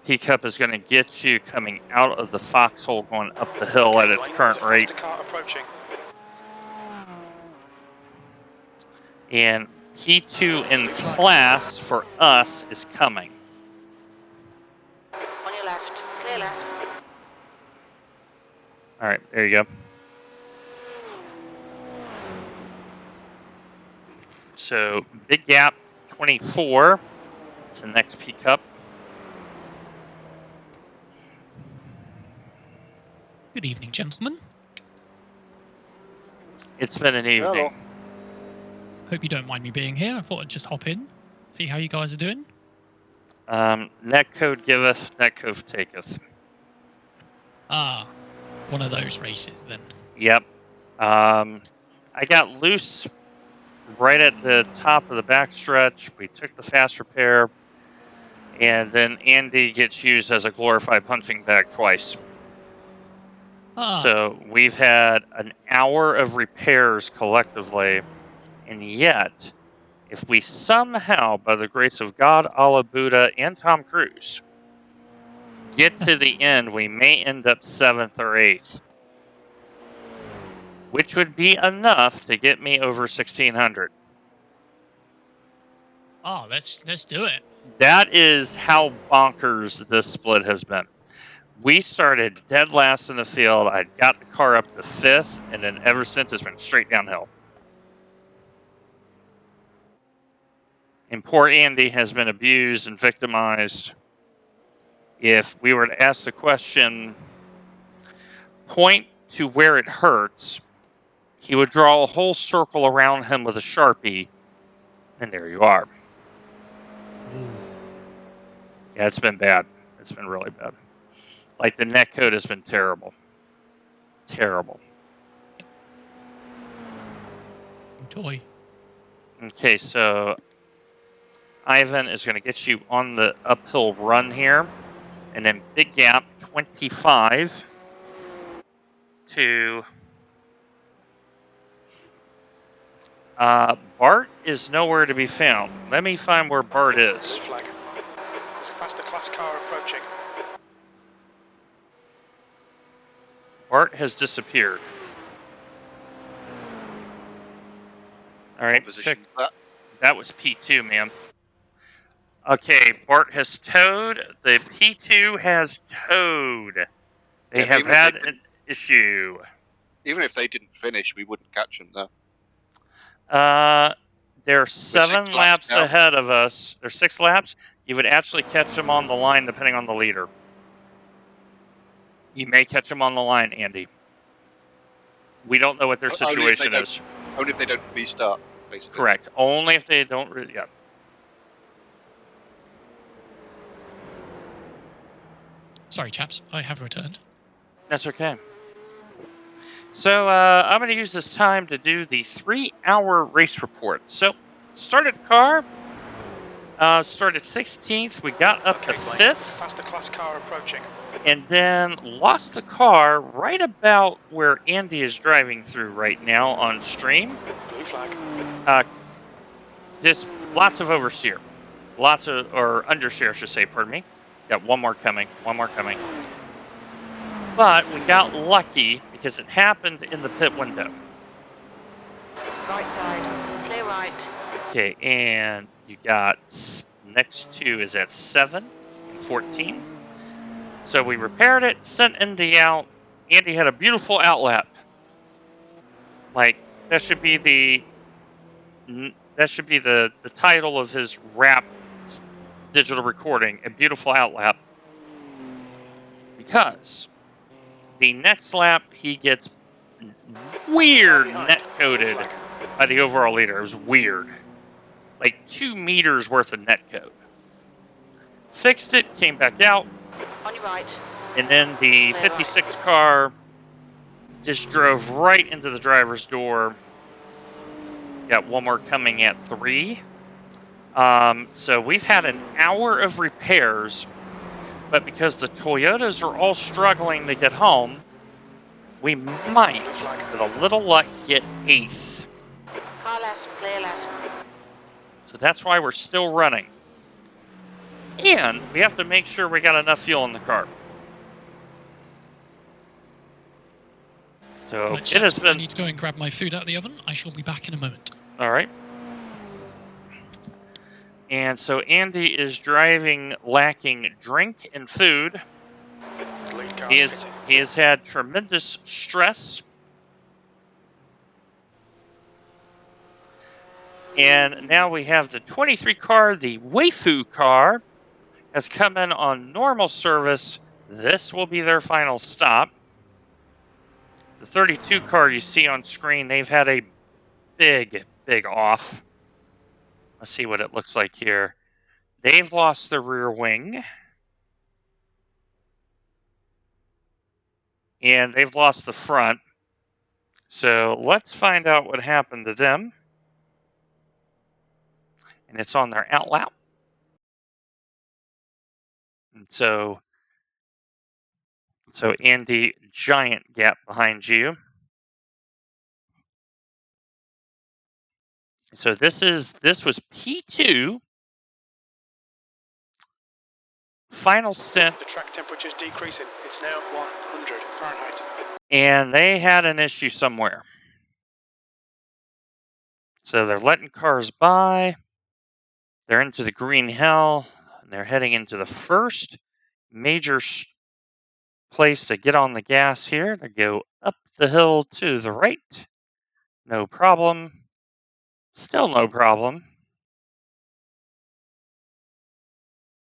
P-Cup is going to get you coming out of the foxhole going up the hill at its
Dwayne,
current
there's a
rate.
faster car approaching.
And P2 in class for us is coming.
On your left. Clear left.
All right, there you go. So big gap 24. It's the next P-Cup.
Good evening, gentlemen.
It's been an evening.
Hello.
Hope you don't mind me being here. I thought I'd just hop in, see how you guys are doing.
Net code giveth, net code taketh.
Ah, one of those races then.
Yep. I got loose right at the top of the backstretch. We took the fast repair, and then Andy gets used as a glorified punching bag twice.
Ah,
So we've had an hour of repairs collectively, and yet, if we somehow, by the grace of God, Allah, Buddha, and Tom Cruise, get to the end, we may end up 7th or 8th. Which would be enough to get me over 1600.
let's do it.
That is how bonkers this split has been. We started dead last in the field. I got the car up to 5th, and then ever since it's been straight downhill. And poor Andy has been abused and victimized. If we were to ask the question, point to where it hurts, he would draw a whole circle around him with a Sharpie, and there you are. Yeah, it's been bad. It's been really bad. Like, the net code has been terrible. Terrible.
Toy.
Okay, so Ivan is going to get you on the uphill run here. And then big gap, 25 to Bart is nowhere to be found. Let me find where Bart
Blue
is.
flag. There's a faster class car approaching.
Bart has disappeared. All right,
What position
check.
is that?
That was P2, man. Okay, Bart has towed. The P2 has towed. They
Yeah,
have
even if
had
they
an issue.
Even if they didn't finish, we wouldn't catch them there.
They're
We're
7
6 laps
laps
down.
ahead of us. They're 6 laps. You would actually catch them on the line depending on the leader. You may catch them on the line, Andy. We don't know what their situation is.
Only if they don't restart, basically.
Correct. Only if they don't. Yeah.
Sorry, chaps. I have returned.
That's okay. So I'm going to use this time to do the 3-hour race report. So started car. Started 16th. We got up to 5th.
Faster class car approaching.
And then lost the car right about where Andy is driving through right now on stream.
Blue flag.
Just lots of oversteer. Or understeer, I should say, pardon me. Got one more coming. But we got lucky because it happened in the pit window.
Right side. Clear right.
Okay, and you got next two is at 7 and 14. So we repaired it, sent Andy out. Andy had a beautiful outlap. Like that should be the title of his rap digital recording, a beautiful outlap. Because the next lap he gets weird net coded by the overall leader. It was weird. Like 2 meters worth of net code. Fixed it, came back out.
On your right.
And then the 56 car just drove right into the driver's door. Got one more coming at 3. So we've had an hour of repairs, but because the Toyotas are all struggling to get home, we might, with a little luck, get 8th.
Car left. Clear left.
So that's why we're still running. And we have to make sure we got enough fuel in the car. So
Right,
it has
chaps, I
been...
need to go and grab my food out of the oven. I shall be back in a moment.
All right. And so Andy is driving lacking drink and food. He has had tremendous stress. And now we have the 23 car, the Waifu car, has come in on normal service. This will be their final stop. The 32 car you see on screen, they've had a big off. Let's see what it looks like here. They've lost the rear wing. And they've lost the front. So let's find out what happened to them. And it's on their outlap. And so Andy, giant gap behind you. So this was P2. Final stint.
The track temperature is decreasing. It's now 100 Fahrenheit.
And they had an issue somewhere. So they're letting cars by. They're into the green hell. And they're heading into the first major place to get on the gas here. They go up the hill to the right. No problem. Still no problem.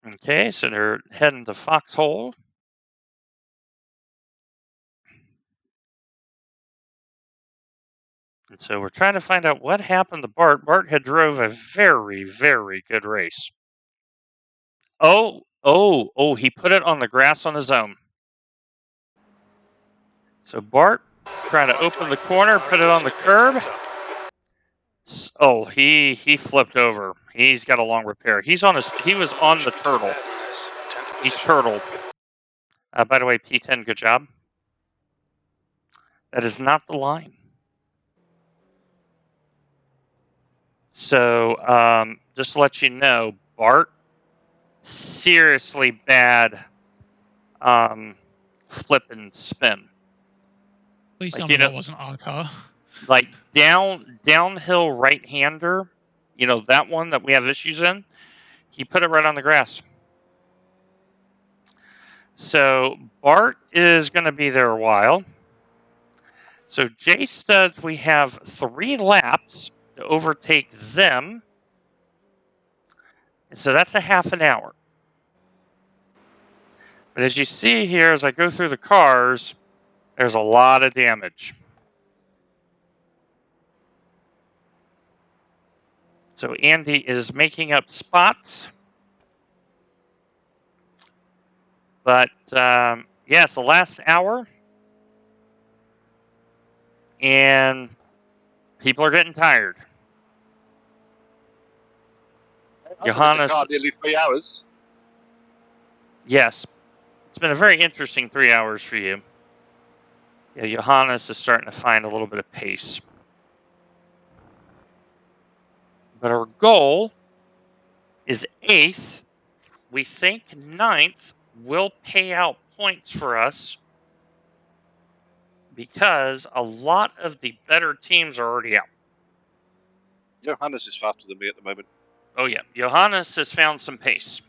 Okay, so they're heading to Foxhole. And so we're trying to find out what happened to Bart. Bart had drove a very, very good race. Oh, he put it on the grass on his own. So Bart trying to open the corner, put it on the curb. Oh, he flipped over. He's got a long repair. He was on the turtle. He's turtled. By the way, P10, good job. That is not the line. So just to let you know, Bart, seriously bad flip and spin.
Please
Like,
tell me that wasn't our car.
Like downhill right-hander, that one that we have issues in, he put it right on the grass. So Bart is going to be there a while. So J Studs, we have 3 laps to overtake them. And so that's a half an hour. But as you see here, as I go through the cars, there's a lot of damage. So Andy is making up spots. But, yeah, it's the last hour. And people are getting tired.
I've been in
Johannes,
the car nearly 3 hours.
yes, it's been a very interesting 3 hours for you. Yeah, Johannes is starting to find a little bit of pace. But our goal is 8th. We think 9th will pay out points for us because a lot of the better teams are already out.
Johannes is faster than me at the moment.
Oh, yeah. Johannes has found some pace.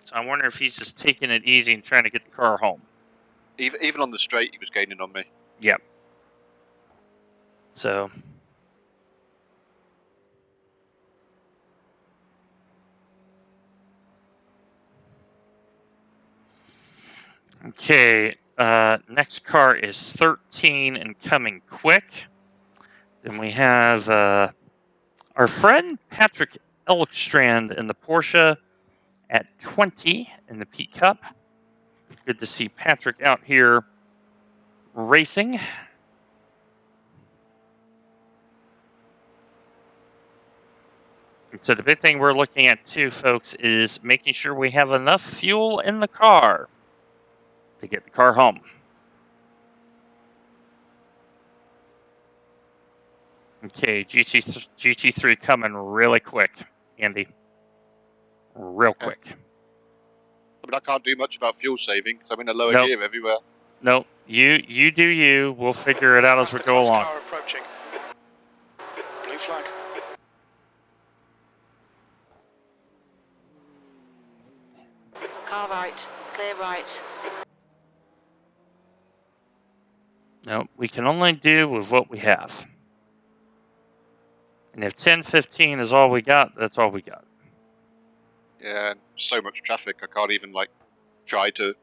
So I wonder if he's just taking it easy and trying to get the car home.
Even on the straight, he was gaining on me.
Yep. So... Okay, next car is 13 and coming quick. Then we have our friend Patrick Elkstrand in the Porsche at 20 in the Pete Cup. Good to see Patrick out here racing. So the big thing we're looking at too, folks, is making sure we have enough fuel in the car to get the car home. Okay, GT3 coming really quick, Andy. Real quick.
I mean, I can't do much about fuel saving because I'm in a lower gear everywhere.
Nope. You do you. We'll figure it out as we go along.
Car approaching. Blue flag.
Car right. Clear right.
No, we can only do with what we have. And if 10-15 is all we got, that's all we got.
Yeah, and so much traffic. I can't even try to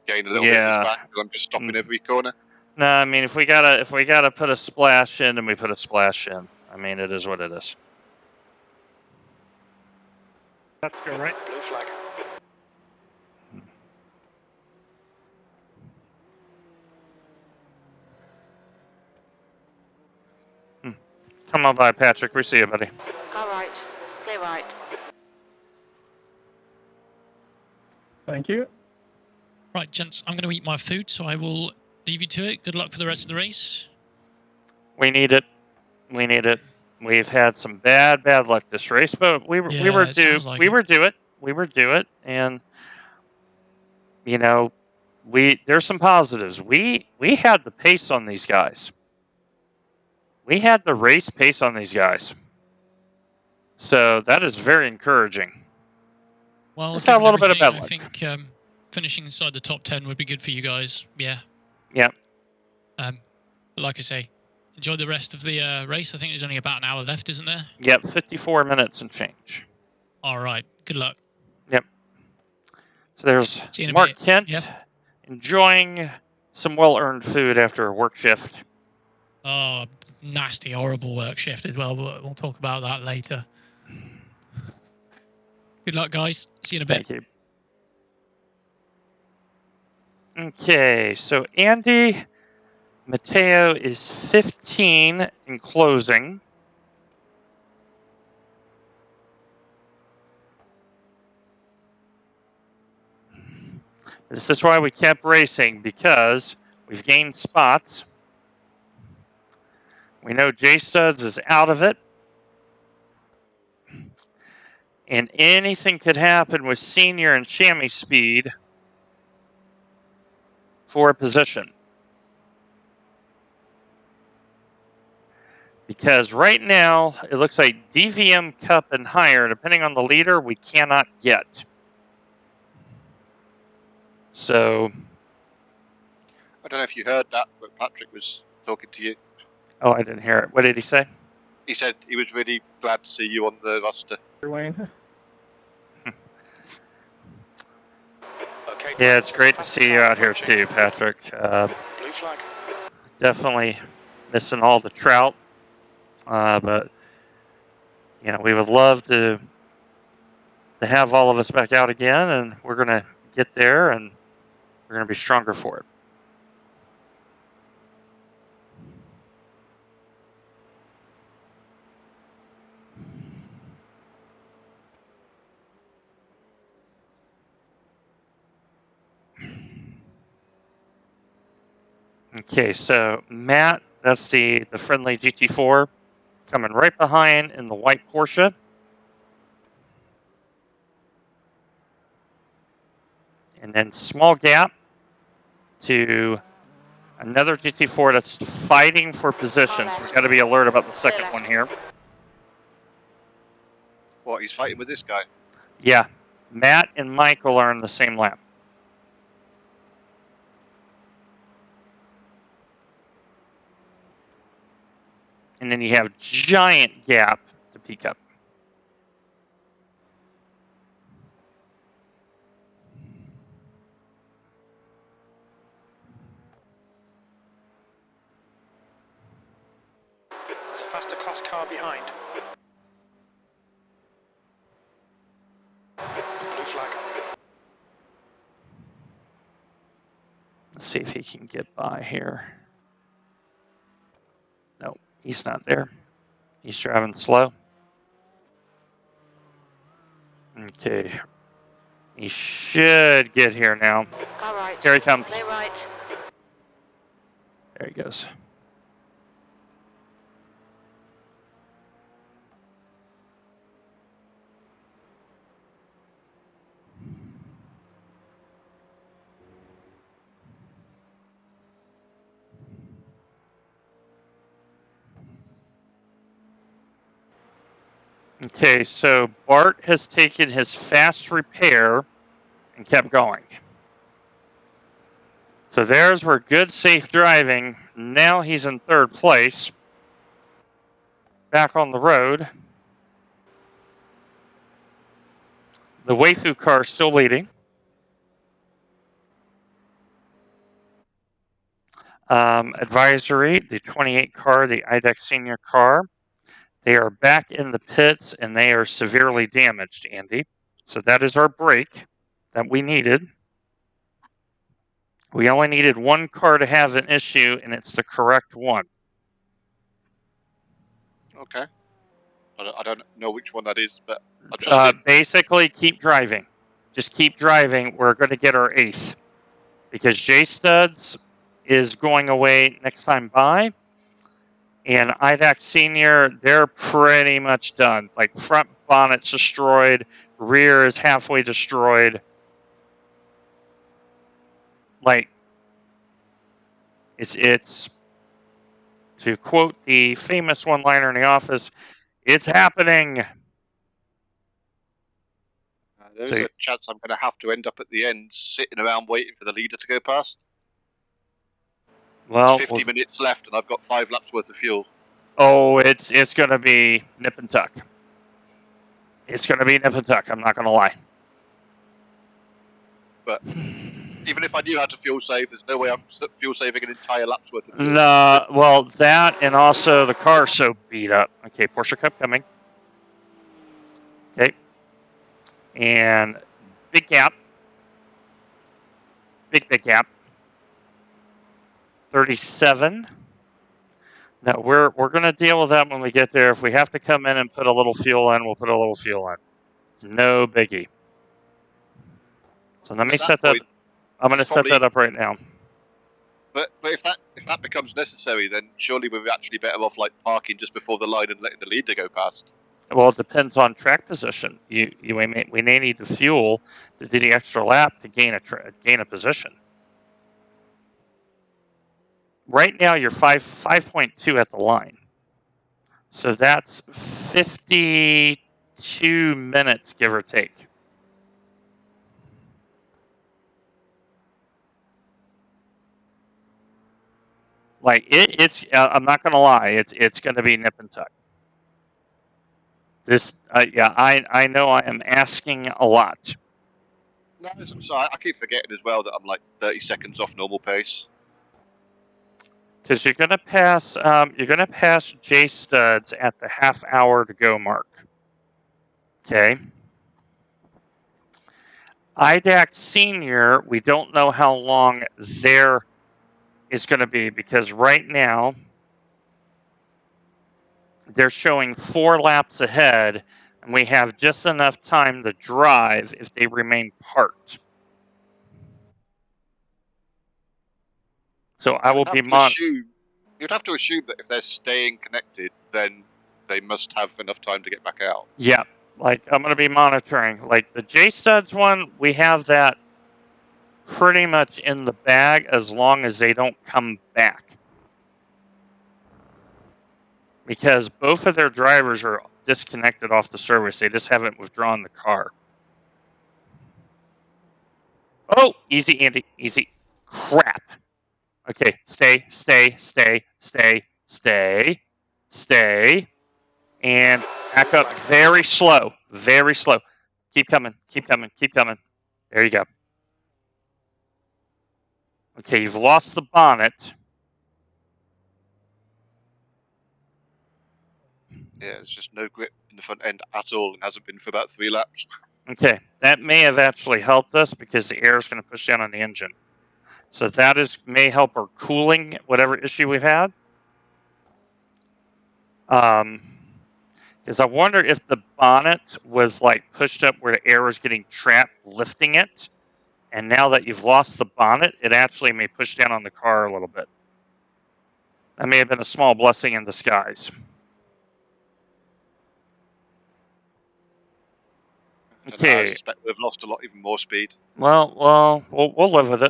gain a little bit of this back because I'm just stopping every corner.
No, I mean if we gotta put a splash in, then we put a splash in. I mean it is what it is.
That's go right. Blue flag.
Come on by, Patrick. We see you, buddy.
Car right. Clear right.
Thank you.
Right, gents, I'm going to eat my food, so I will leave you to it. Good luck for the rest of the race.
We need it. We need it. We've had some bad luck this race, but we were due.
Like
we were due it, and there's some positives. We had the pace on these guys. We had the race pace on these guys. So that is very encouraging.
Well,
let's have a little bit of bad luck.
I think finishing inside the top 10 would be good for you guys. Yeah.
Yep.
But like I say, enjoy the rest of the race. I think there's only about an hour left, isn't there?
Yep, 54 minutes and change.
All right. Good luck.
Yep. So there's Mark Kent enjoying some well-earned food after a work shift.
Oh, nasty, horrible work shift as well, but we'll talk about that later. Good luck, guys. See you in a bit.
Thank you. Okay, so Andy Mateo is 15 in closing. This is why we kept racing, because we've gained spots. We know J Studs is out of it. And anything could happen with Senior and Chamois speed for a position. Because right now, it looks like DVM Cup and higher, depending on the leader, we cannot get. So,
I don't know if you heard that, but Patrick was talking to you.
oh, I didn't hear it. What did he say?
He said he was really glad to see you on the roster.
Wayne.
Okay,
Yeah, it's great to see you out here too, Patrick.
Blue flag.
Definitely missing all the trout. But, you know, we would love to have all of us back out again, and we're going to get there, and we're going to be stronger for it. Okay, so Matt, that's the friendly GT4 coming right behind in the white Porsche. And then small gap to another GT4 that's fighting for positions. We've got to be alert about the second one here.
What, he's fighting with this guy?
Yeah, Matt and Michael are in the same lap. And then you have giant gap to peak up.
It's a faster class car behind. Blue flag.
Let's see if he can get by here. No, he's not there. He's driving slow. Okay. He should get here now.
Car right.
Here he comes.
Clear right.
There he goes. Okay, so Bart has taken his fast repair and kept going. So there's where good, safe driving. Now he's in third place. Back on the road. The Weifu car still leading. Advisory, the 28 car, the IDEX senior car. They are back in the pits and they are severely damaged, Andy. So that is our break that we needed. We only needed one car to have an issue, and it's the correct one.
Okay. I don't know which one that is, but I'll just
basically, keep driving. Just keep driving. We're going to get our eighth. Because J-Studs is going away next time by. And IDAC Senior, they're pretty much done. Like, front bonnet's destroyed. Rear is halfway destroyed. Like, it's to quote the famous one-liner in the office, it's happening.
There's a chance I'm going to have to end up at the end sitting around waiting for the leader to go past.
Well,
There's 50 minutes left and I've got 5 laps worth of fuel.
Oh, it's going to be nip and tuck. It's going to be nip and tuck, I'm not going to lie.
But even if I knew how to fuel save, there's no way I'm fuel saving an entire lap's worth of fuel.
No, well, that and also the car's so beat up. Okay, Porsche Cup coming. Okay. And big gap. Big gap. 37. No, we're going to deal with that when we get there. If we have to come in and put a little fuel in, we'll put a little fuel in. No biggie. So let me set that. I'm going to set that up right now.
But if that becomes necessary, then surely we're actually better off like parking just before the line and letting the leader go past.
Well, it depends on track position. We may need to fuel to do the extra lap to gain a position. Right now, you're 5.2 at the line, so that's 52 minutes, give or take. Like it's I'm not gonna lie, it's gonna be nip and tuck. This, yeah, I know I am asking a lot.
No, so I keep forgetting as well that I'm like 30 seconds off normal pace.
Because you're gonna pass J Studs at the half hour to go mark. Okay. IDAC Senior, we don't know how long there is going to be because right now they're showing 4 laps ahead, and we have just enough time to drive if they remain parked. So I will be
You'd have to assume that if they're staying connected, then they must have enough time to get back out.
Yeah, like I'm going to be monitoring. Like the J Studs one, we have that pretty much in the bag as long as they don't come back. Because both of their drivers are disconnected off the service. They just haven't withdrawn the car. Oh, easy, Andy. Easy. Crap. Okay, stay. And back up very slow. Very slow. Keep coming. There you go. Okay, you've lost the bonnet.
Yeah, it's just no grip in the front end at all and hasn't been for about 3 laps.
Okay, that may have actually helped us because the air is going to push down on the engine. So that may help our cooling, whatever issue we've had. Because I wonder if the bonnet was like pushed up where the air was getting trapped, lifting it. And now that you've lost the bonnet, it actually may push down on the car a little bit. That may have been a small blessing in disguise. Okay.
I suspect we've lost a lot, even more speed.
Well, we'll live with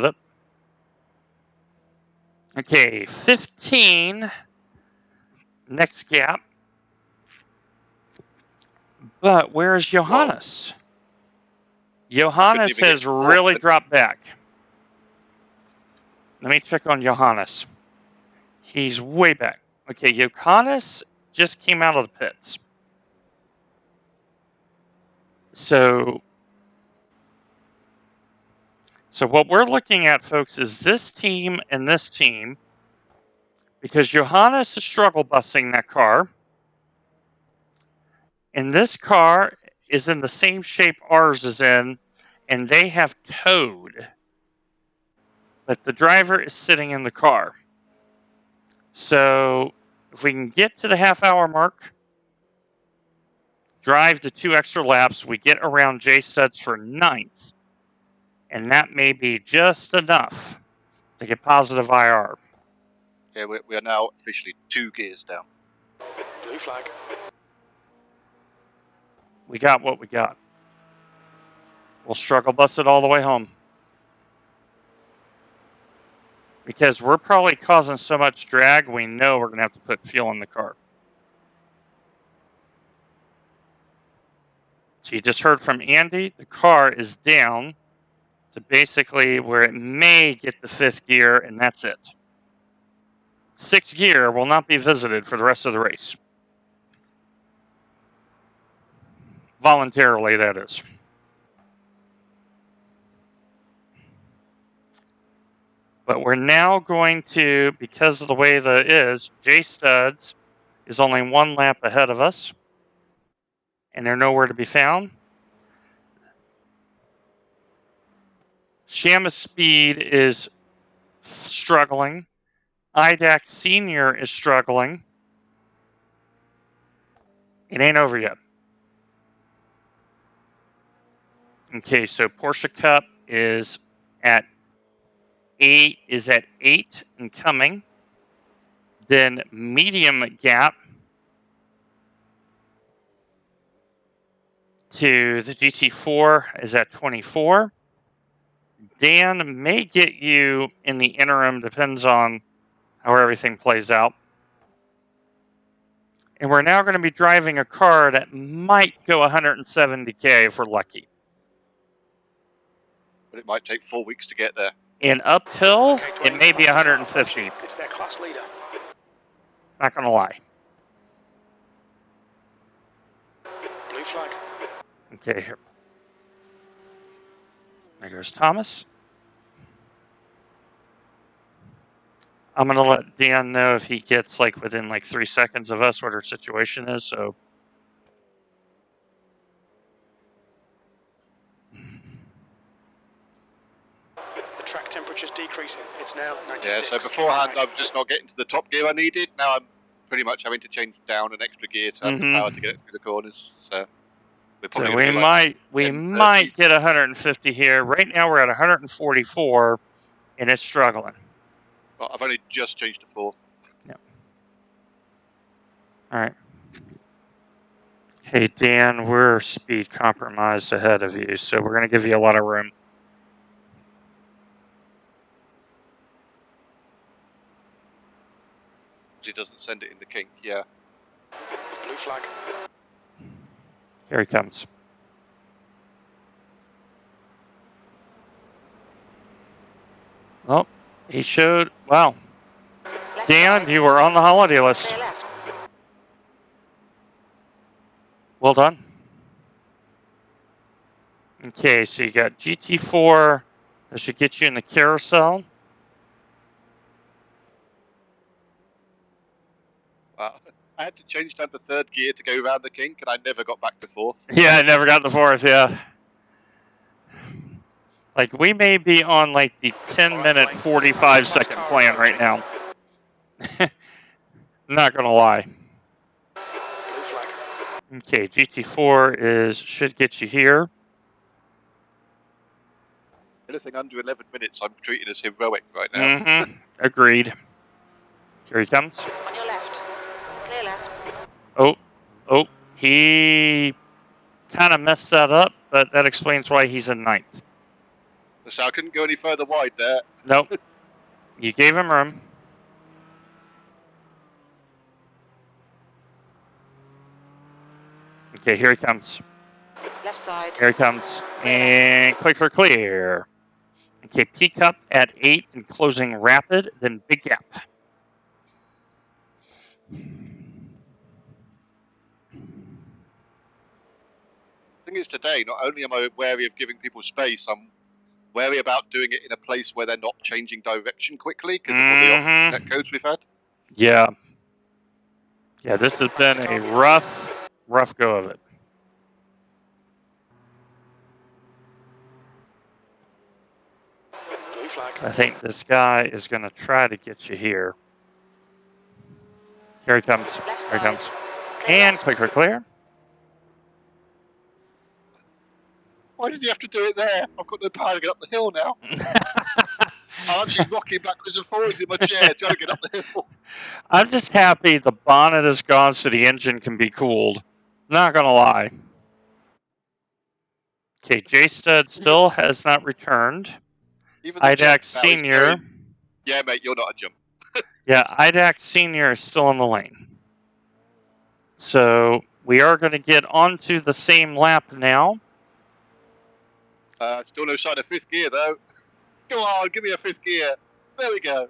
it. Okay, 15. Next gap. But where's Johannes? Johannes has really dropped back. Let me check on Johannes. He's way back. Okay, Johannes just came out of the pits. So what we're looking at, folks, is this team and this team, because Johannes is struggle busing that car. And this car is in the same shape ours is in, and they have towed. But the driver is sitting in the car. So if we can get to the half-hour mark, drive the 2 extra laps, we get around J Studs for 9th. And that may be just enough to get positive IR.
Yeah, we are now officially 2 gears down.
Blue flag.
We got what we got. We'll struggle bus it all the way home. Because we're probably causing so much drag, we know we're going to have to put fuel in the car. So you just heard from Andy, the car is down to basically where it may get the 5th gear, and that's it. 6th gear will not be visited for the rest of the race. Voluntarily, that is. But we're now going to, because of the way that it is, J Studs is only 1 lap ahead of us. And they're nowhere to be found. Shamus Speed is struggling. IDAC Senior is struggling. It ain't over yet. Okay, so Porsche Cup is at 8 and coming. Then medium gap to the GT4 is at 24. Dan may get you in the interim, depends on how everything plays out. And we're now going to be driving a car that might go 170K if we're lucky.
But it might take 4 weeks to get there.
And uphill,
Okay,
it
Dwayne,
may be
fastest car
150.
approaching. It's their class leader.
Not going to lie.
Blue flag.
Okay, here. There goes Thomas. I'm going to let Dan know if he gets like within like 3 seconds of us what our situation is. So
The track temperature's decreasing. It's now 96.
Yeah, so beforehand I was just not getting to the top gear I needed. Now I'm pretty much having to change down an extra gear to have the power to get it through the corners. So we're probably
So
gonna do like
we
10,
might
30.
get 150 here. Right now we're at 144, and it's struggling.
Well, I've only just changed to 4th.
All right. Hey Dan, we're speed compromised ahead of you, so we're going to give you a lot of room.
He doesn't send it in the kink, yeah.
Blue flag.
Here he comes. Oh, he showed. Wow.
Left
Dan,
side.
you were on the holiday list.
Clear left.
Well done. Okay, so you got GT4. That should get you in the carousel.
I had to change down to 3rd gear to go around the kink, and I never got back to 4th.
Yeah, I never got the 4th, yeah. Like, we may be on, like, the 10-minute, 45-second plan right now. Not gonna lie.
Blue flag.
Okay, GT4 should get you here.
Anything under 11 minutes I'm treating as heroic right now.
Mm-hmm. Agreed. Here he comes.
On your left. Clear left.
Oh, he kind of messed that up, but that explains why he's in 9th.
So I couldn't go any further wide there.
Nope. You gave him room. Okay, here he comes.
Left side.
Here he comes. And click for clear. Okay, peak up at 8 and closing rapid, then big gap.
The thing is, today, not only am I wary of giving people space, I'm wary about doing it in a place where they're not changing direction quickly because of all the net codes we've had.
Yeah. Yeah, this has been a rough go of it.
Blue flag.
I think this guy is going to try to get you here. Here he comes.
Left
Here he
side.
comes.
Clear
And
left.
click for clear.
Why did you have to do it there? I've got no power to get up the hill now. I'm actually rocking backwards and forwards in my chair trying to get up the hill.
I'm just happy the bonnet is gone so the engine can be cooled. Not going to lie. Okay, J-Stud still has not returned.
Even the
IDAC
jet now is
Senior.
going, yeah, mate, you're not a jump.
Yeah, IDAC Senior is still in the lane. So we are going to get onto the same lap now.
Still no sign of 5th gear, though. Go on, give me a 5th gear. There we go.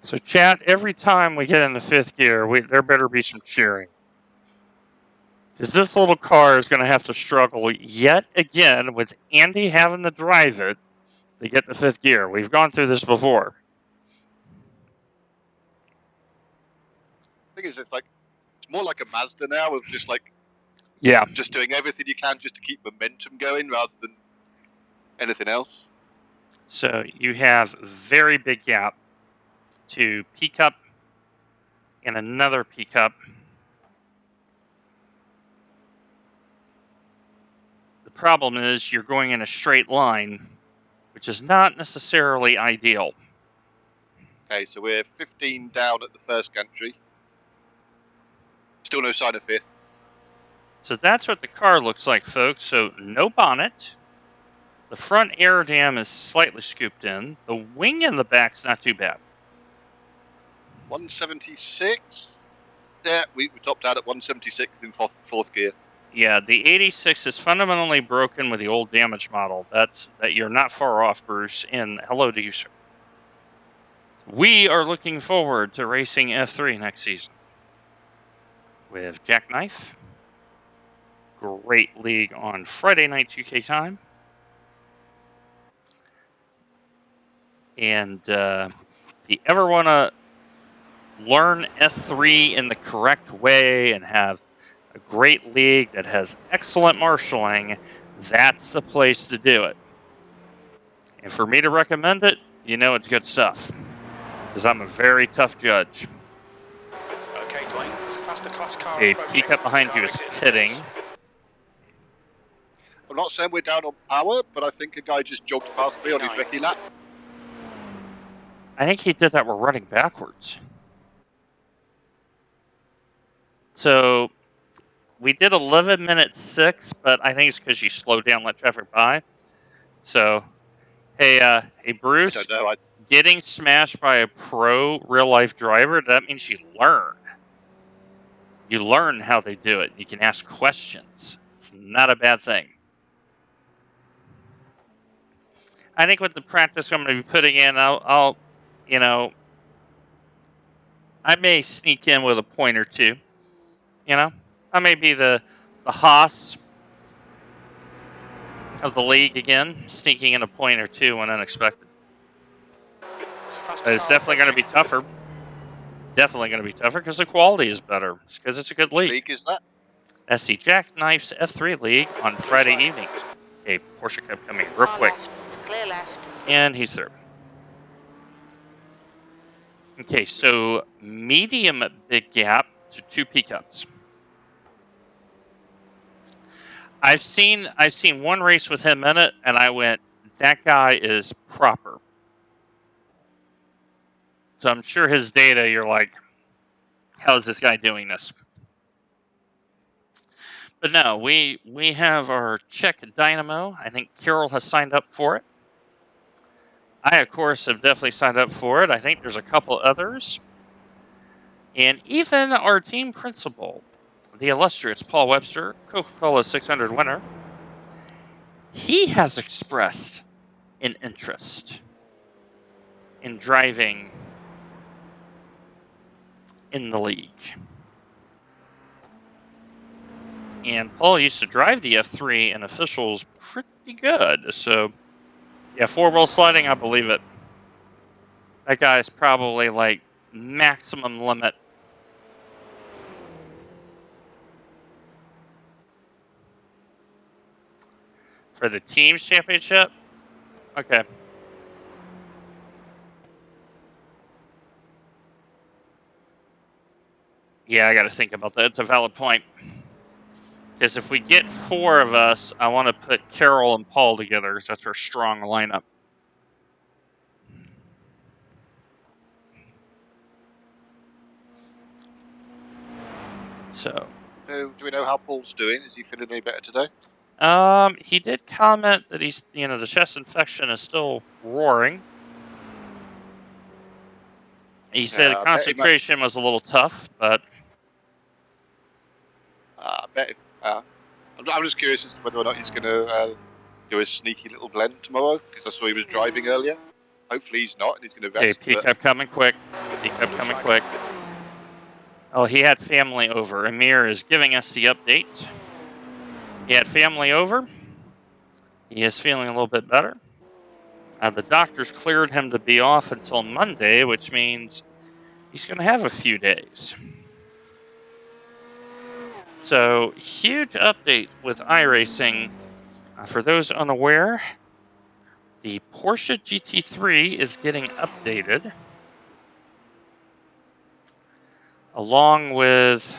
So chat, every time we get into 5th gear, there better be some cheering. Because this little car is going to have to struggle yet again with Andy having to drive it to get the 5th gear. We've gone through this before.
The thing is, it's more like a Mazda now of just
Just
doing everything you can just to keep momentum going rather than anything else.
So you have a very big gap to peak up and another peak up. The problem is you're going in a straight line, which is not necessarily ideal.
Okay, so we're 15 down at the first gantry. Still no sign of 5th.
So that's what the car looks like, folks. So no bonnet. The front air dam is slightly scooped in. The wing in the back's not too bad.
176. Yeah, we topped out at 176 in fourth gear.
Yeah, the 86 is fundamentally broken with the old damage model. That you're not far off, Bruce. And hello to you, sir. We are looking forward to racing F3 next season with Jackknife. Great league on Friday night UK time. And if you ever want to learn F3 in the correct way and have a great league that has excellent marshalling, that's the place to do it. And for me to recommend it, you know it's good stuff. Because I'm a very tough judge.
Okay, Dwayne, it's a faster class car.
Okay, peek up behind you is pitting.
I'm not saying we're down on power, but I think a guy just jogged past me on his recce lap.
I think he did that. We're running backwards. So we did 11 minutes 6, but I think it's because you slowed down, let traffic by. So, hey, Bruce,
I don't know.
getting smashed by a pro real life driver, that means you learn. You learn how they do it. You can ask questions. It's not a bad thing. I think with the practice I'm going to be putting in, I'll I may sneak in with a point or two. I may be the Haas of the league again, sneaking in a point or two when unexpected. But it's definitely going to be tougher. Definitely going to be tougher because the quality is better. It's because it's a good league.
What league is that?
That's the Jackknife's F3 League on Friday evenings. Okay, Porsche Cup coming real quick.
Clear left.
And he's through. Okay, so medium big gap to 2 pickups. I've seen one race with him in it, and I went, that guy is proper. So I'm sure his data, you're like, how is this guy doing this? But no, we have our Czech Dynamo. I think Carol has signed up for it. I, of course, have definitely signed up for it. I think there's a couple others. And even our team principal, the illustrious Paul Webster, Coca-Cola 600 winner, he has expressed an interest in driving in the league. And Paul used to drive the F3 and officials pretty good. So, yeah, 4-wheel sliding, I believe it. That guy's probably like maximum limit. For the team's championship? Okay. Yeah, I got to think about that. It's a valid point. Because if we get 4 of us, I want to put Carol and Paul together because that's our strong lineup. So.
Do we know how Paul's doing? Is he feeling any better today?
He did comment that he's, the chest infection is still roaring. He said concentration was a little tough, but.
I'm just curious as to whether or not he's going to do a sneaky little blend tomorrow, because I saw he was driving earlier. Hopefully he's not, and he's going to rest.
Okay, peak up coming quick. Peak up coming quick. Oh, he had family over. Amir is giving us the update. He had family over. He is feeling a little bit better. The doctors cleared him to be off until Monday, which means he's going to have a few days. So, huge update with iRacing. For those unaware, the Porsche GT3 is getting updated, along with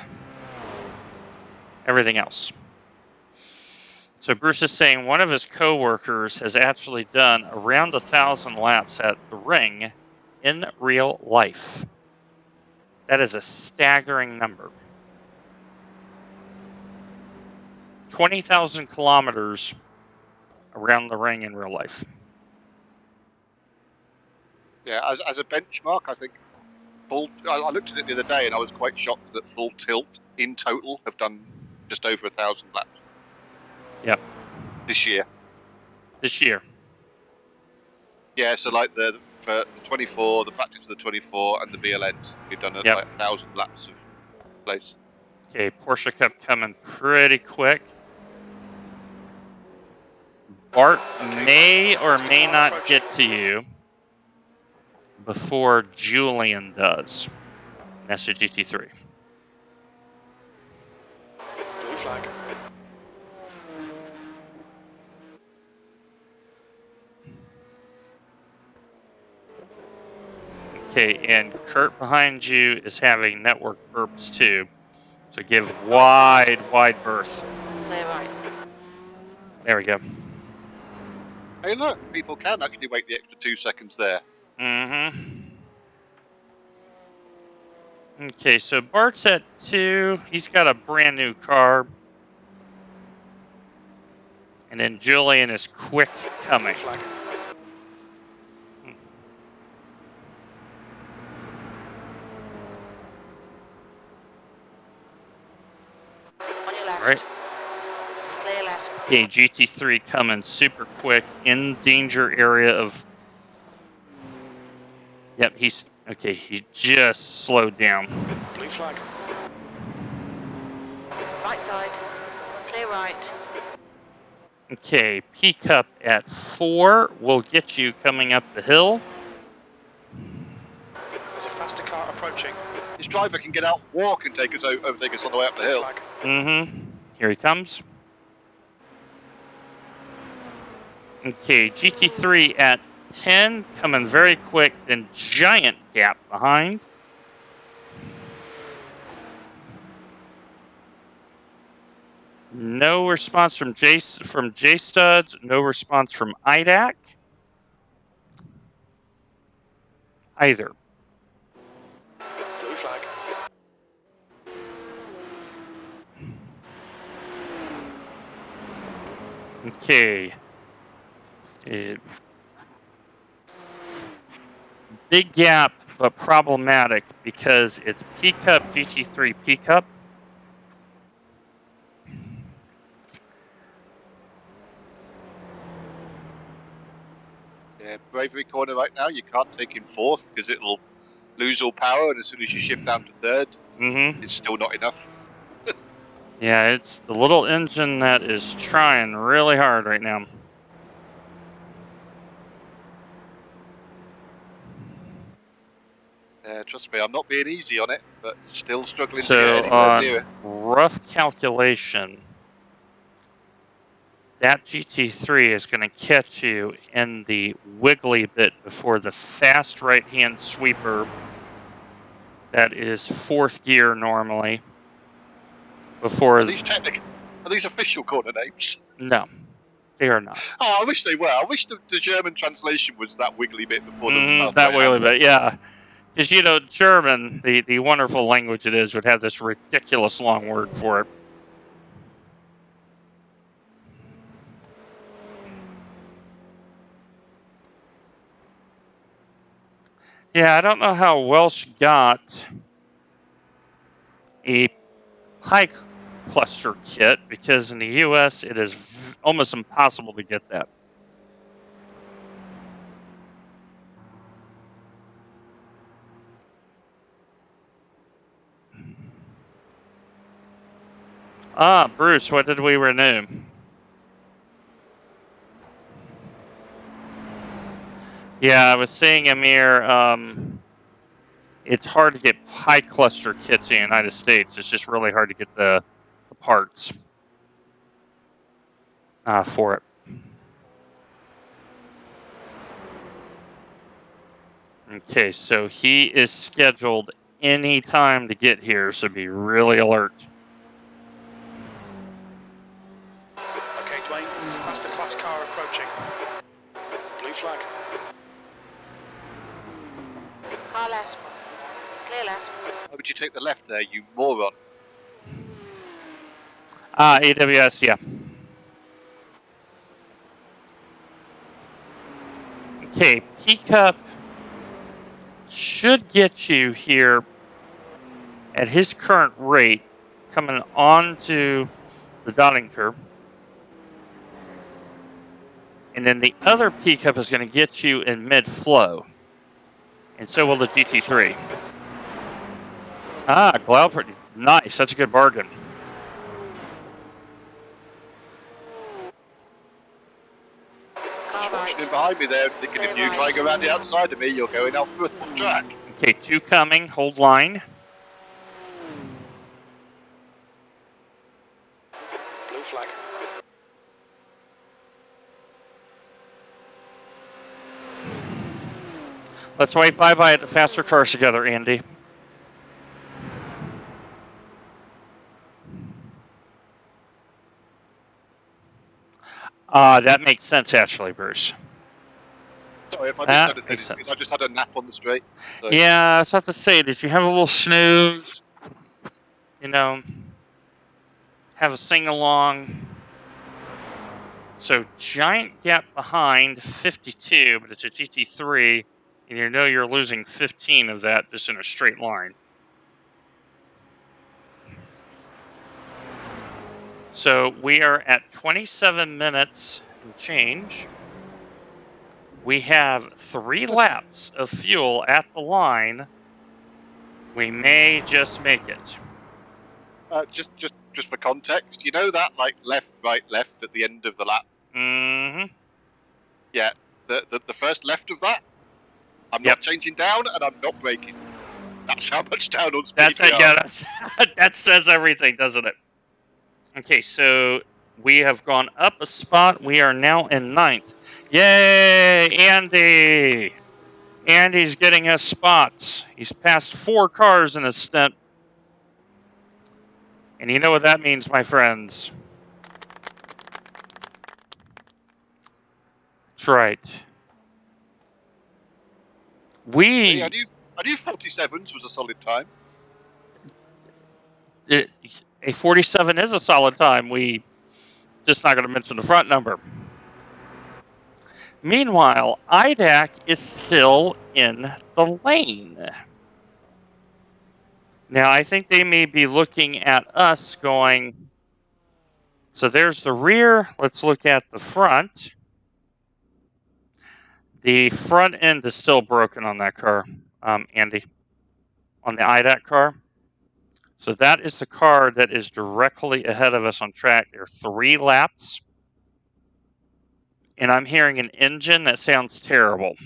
everything else. So Bruce is saying one of his co-workers has actually done around 1,000 laps at the ring in real life. That is a staggering number. 20,000 kilometers around the ring in real life.
Yeah, as a benchmark, I think I looked at it the other day and I was quite shocked that Full Tilt in total have done just over 1,000 laps.
Yep.
This year.
This year.
Yeah, so like for the 24, the practice for the 24, and the VLNs, we've done
Yep.
like 1,000 laps of place.
Okay, Porsche Cup coming pretty quick. Bart may or may not get to you before Julian does. That's a GT3.
Blue flag.
Okay, and Kurt behind you is having network burps too. So give wide berth.
Clear right.
There we go.
Hey, look, people can actually wait the extra 2 seconds there.
Mm-hmm. Okay, so Bart's at 2. He's got a brand new car. And then Julian is quick coming.
Blue flag.
On your left.
All right.
Clear left.
Okay, GT3 coming super quick in danger area of. Yep, he's okay. He just slowed down.
Blue flag.
Right side. Clear right.
Okay, P Cup at 4 will get you coming up the hill.
There's a faster car approaching.
This driver can get out, walk, and overtake us on the way up the
Blue
hill.
flag.
Mm-hmm. Here he comes. Okay, GT3 at 10, coming very quick, then giant gap behind. No response from J Studs. No response from IDAC. Either.
Blue flag.
Okay. Big gap, but problematic because it's P Cup, GT3 P Cup.
Yeah, Bravery corner right now, you can't take in 4th because it'll lose all power, and as soon as you shift down to 3rd,
Mm-hmm.
it's still not enough.
Yeah, it's the little engine that is trying really hard right now.
Trust me, I'm not being easy on it, but still struggling to
So
get anywhere near it.
rough calculation, that GT3 is going to catch you in the wiggly bit before the fast right-hand sweeper. That is 4th gear normally. Before
Are these official corner names?
no, they are not.
Oh, I wish they were. I wish the German translation was that wiggly bit before the fast
that
right
wiggly
hand.
bit, yeah. Because German, the wonderful language it is, would have this ridiculous long word for it. Yeah, I don't know how Welsh got a high cluster kit, because in the US it is almost impossible to get that. Bruce, what did we renew? Yeah, I was saying, Amir, it's hard to get high cluster kits in the United States. It's just really hard to get the parts for it. Okay, so he is scheduled any time to get here, so be really alert.
Okay, Dwayne, there's a faster class car approaching. Blue flag.
Car left. Clear left.
Why would you take the left there, you moron?
AWS, yeah. Okay, P-Cup should get you here at his current rate coming onto the dotting curve. And then the other P-Cup is going to get you in mid-flow. And so will the GT3. Cloud, nice. That's a good bargain.
Just watching him behind me there, thinking if you try and go around the outside of me, you're going off track.
Okay, 2 coming. Hold line.
Blue flag.
Let's wave bye-bye at the faster cars together, Andy. That makes sense, actually, Bruce.
Sorry, if I just had a thing, I just had a nap on the straight. So.
Yeah, I was about to say, did you have a little snooze? You know, have a sing-along. So, giant gap behind, 52, but it's a GT3, and you know you're losing 15 of that just in a straight line. So, we are at 27 minutes and change. We have 3 laps of fuel at the line. We may just make it.
Just for context, you know that like left, right, left at the end of the lap?
Mm-hmm.
Yeah, the first left of that, I'm not changing down and I'm not braking. That's how much down on speed.
That's it. Yeah, that says everything, doesn't it? Okay, so we have gone up a spot. We are now in 9th. Yay, Andy! Andy's getting us spots. He's passed 4 cars in a stint. And you know what that means, my friends. That's right.
I knew 47s was a solid time.
A 47 is a solid time. We just not going to mention the front number. Meanwhile, IDAC is still in the lane. Now, I think they may be looking at us going, so there's the rear. Let's look at the front. The front end is still broken on that car, Andy, on the IDAC car. So that is the car that is directly ahead of us on track. There are 3 laps. And I'm hearing an engine that sounds terrible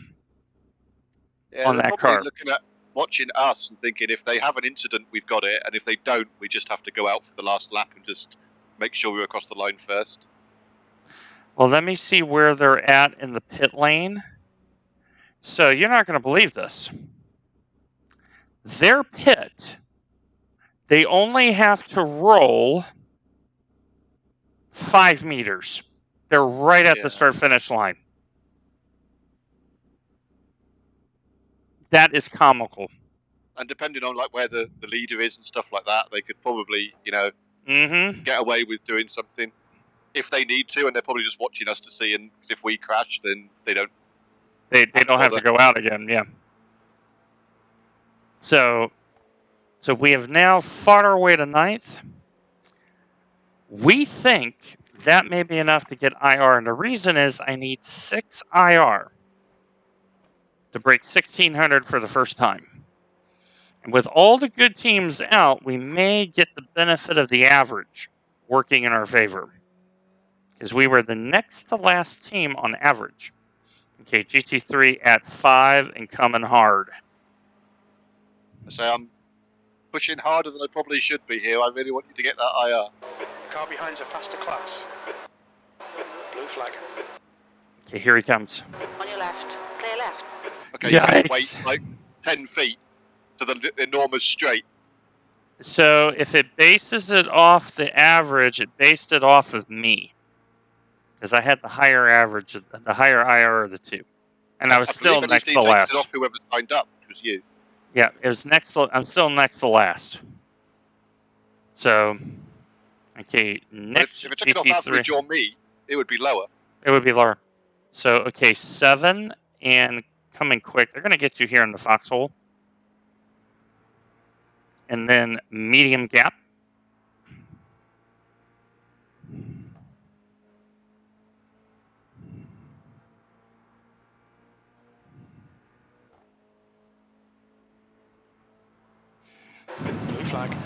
on that car.
Looking at watching us and thinking if they have an incident, we've got it. And if they don't, we just have to go out for the last lap and just make sure we're across the line first.
Well, let me see where they're at in the pit lane. So you're not going to believe this. Their pit, they only have to roll 5 meters. They're right at the start-finish line. That is comical.
And depending on like where the leader is and stuff like that, they could probably, get away with doing something if they need to, and they're probably just watching us to see. And if we crash, then they don't.
They don't have to go out again. Yeah. So we have now fought our way to 9th. We think that may be enough to get IR, and the reason is I need 6 IR to break 1600 for the first time. And with all the good teams out, we may get the benefit of the average working in our favor, because we were the next to last team on average. Okay, GT3 at 5 and coming hard.
I say I'm pushing harder than I probably should be here. I really want you to get that IR.
Car behind's a faster class. Blue flag.
Okay, here he comes.
On your left. Clear left.
Okay, you can wait like 10 feet to the enormous straight.
So if it bases it off the average, it based it off of me. Because I had the higher average, the higher IR of the 2. And I was still next to last.
It off whoever signed up, which was you.
Yeah, it was next. I'm still next to last. So, Okay,
But
next
if it took it off
GT3,
average or me, it would be lower.
it would be lower. So, okay, 7 and coming quick. They're going to get you here in the foxhole. And then medium gap.
Blue flag.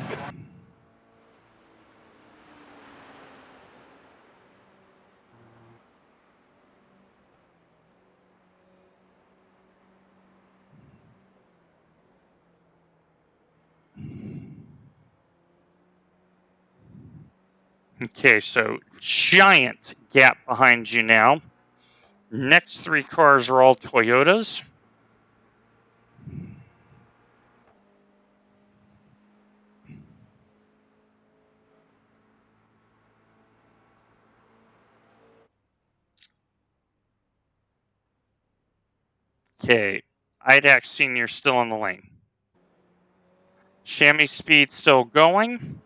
Okay, so giant gap behind you now. Next 3 cars are all Toyotas. Okay, IDAC Senior still in the lane. Chamois Speed still going.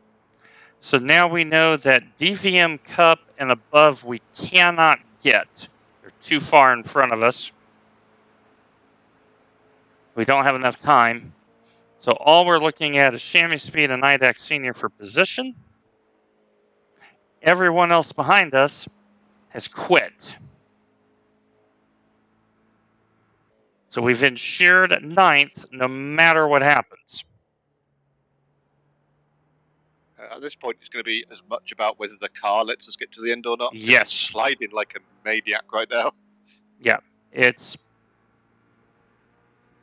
So now we know that DVM Cup and above we cannot get. They're too far in front of us. We don't have enough time. So all we're looking at is Chamois Speed and IDAC Senior for position. Everyone else behind us has quit. So we've ensured 9th no matter what happens.
At this point, it's going to be as much about whether the car lets us get to the end or not.
Yes.
It's sliding like a maniac right now.
Yeah, it's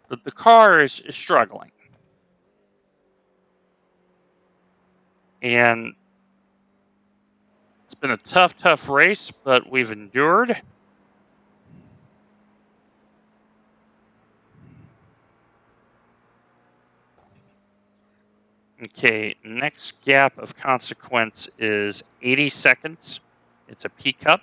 the car is struggling. And it's been a tough race, but we've endured. Okay, next gap of consequence is 80 seconds. It's a P cup.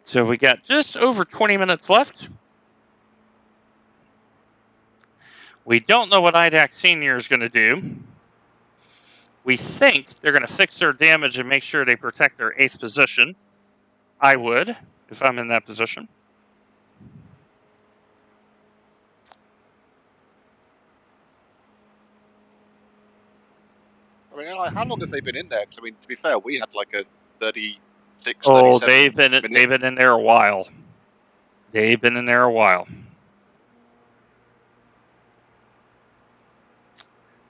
So we got just over 20 minutes left. We don't know what IDAC Senior is going to do. We think they're going to fix their damage and make sure they protect their 8th position. I would, if I'm in that position.
I mean, how long have they been in there? Because, I mean, to be fair, we had like a 36,
Oh,
37
they've been in there a while. They've been in there a while.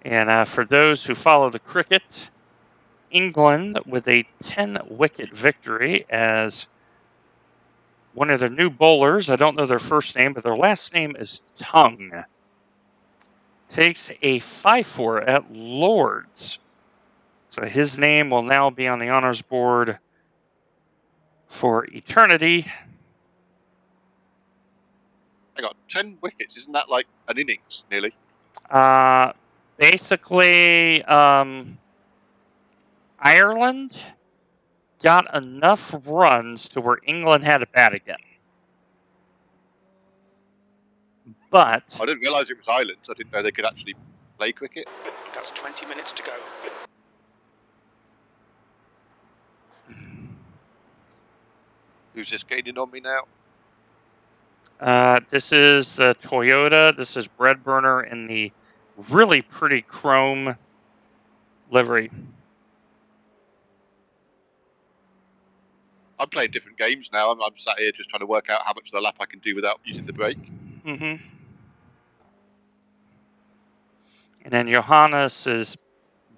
And for those who follow the cricket, England with a 10-wicket victory as one of their new bowlers, I don't know their first name, but their last name is Tongue, takes a 5-4 at Lord's. So his name will now be on the honors board for eternity.
Hang on, 10 wickets, isn't that like an innings, nearly?
Basically, Ireland got enough runs to where England had to bat again. But
I didn't realise it was islands. I didn't know they could actually play cricket.
That's 20 minutes to go.
Who's just getting in on me now?
this is the Toyota. This is Bread Burner in the really pretty chrome livery.
I'm playing different games now. I'm sat here just trying to work out how much of the lap I can do without using the brake.
Mm-hmm. And then Johannes has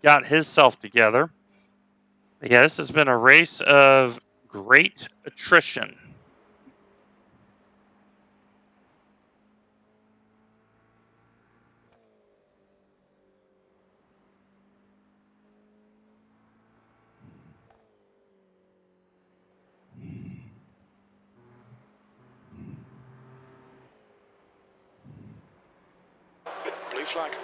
got himself together. But yeah, this has been a race of great attrition.
Blue flag.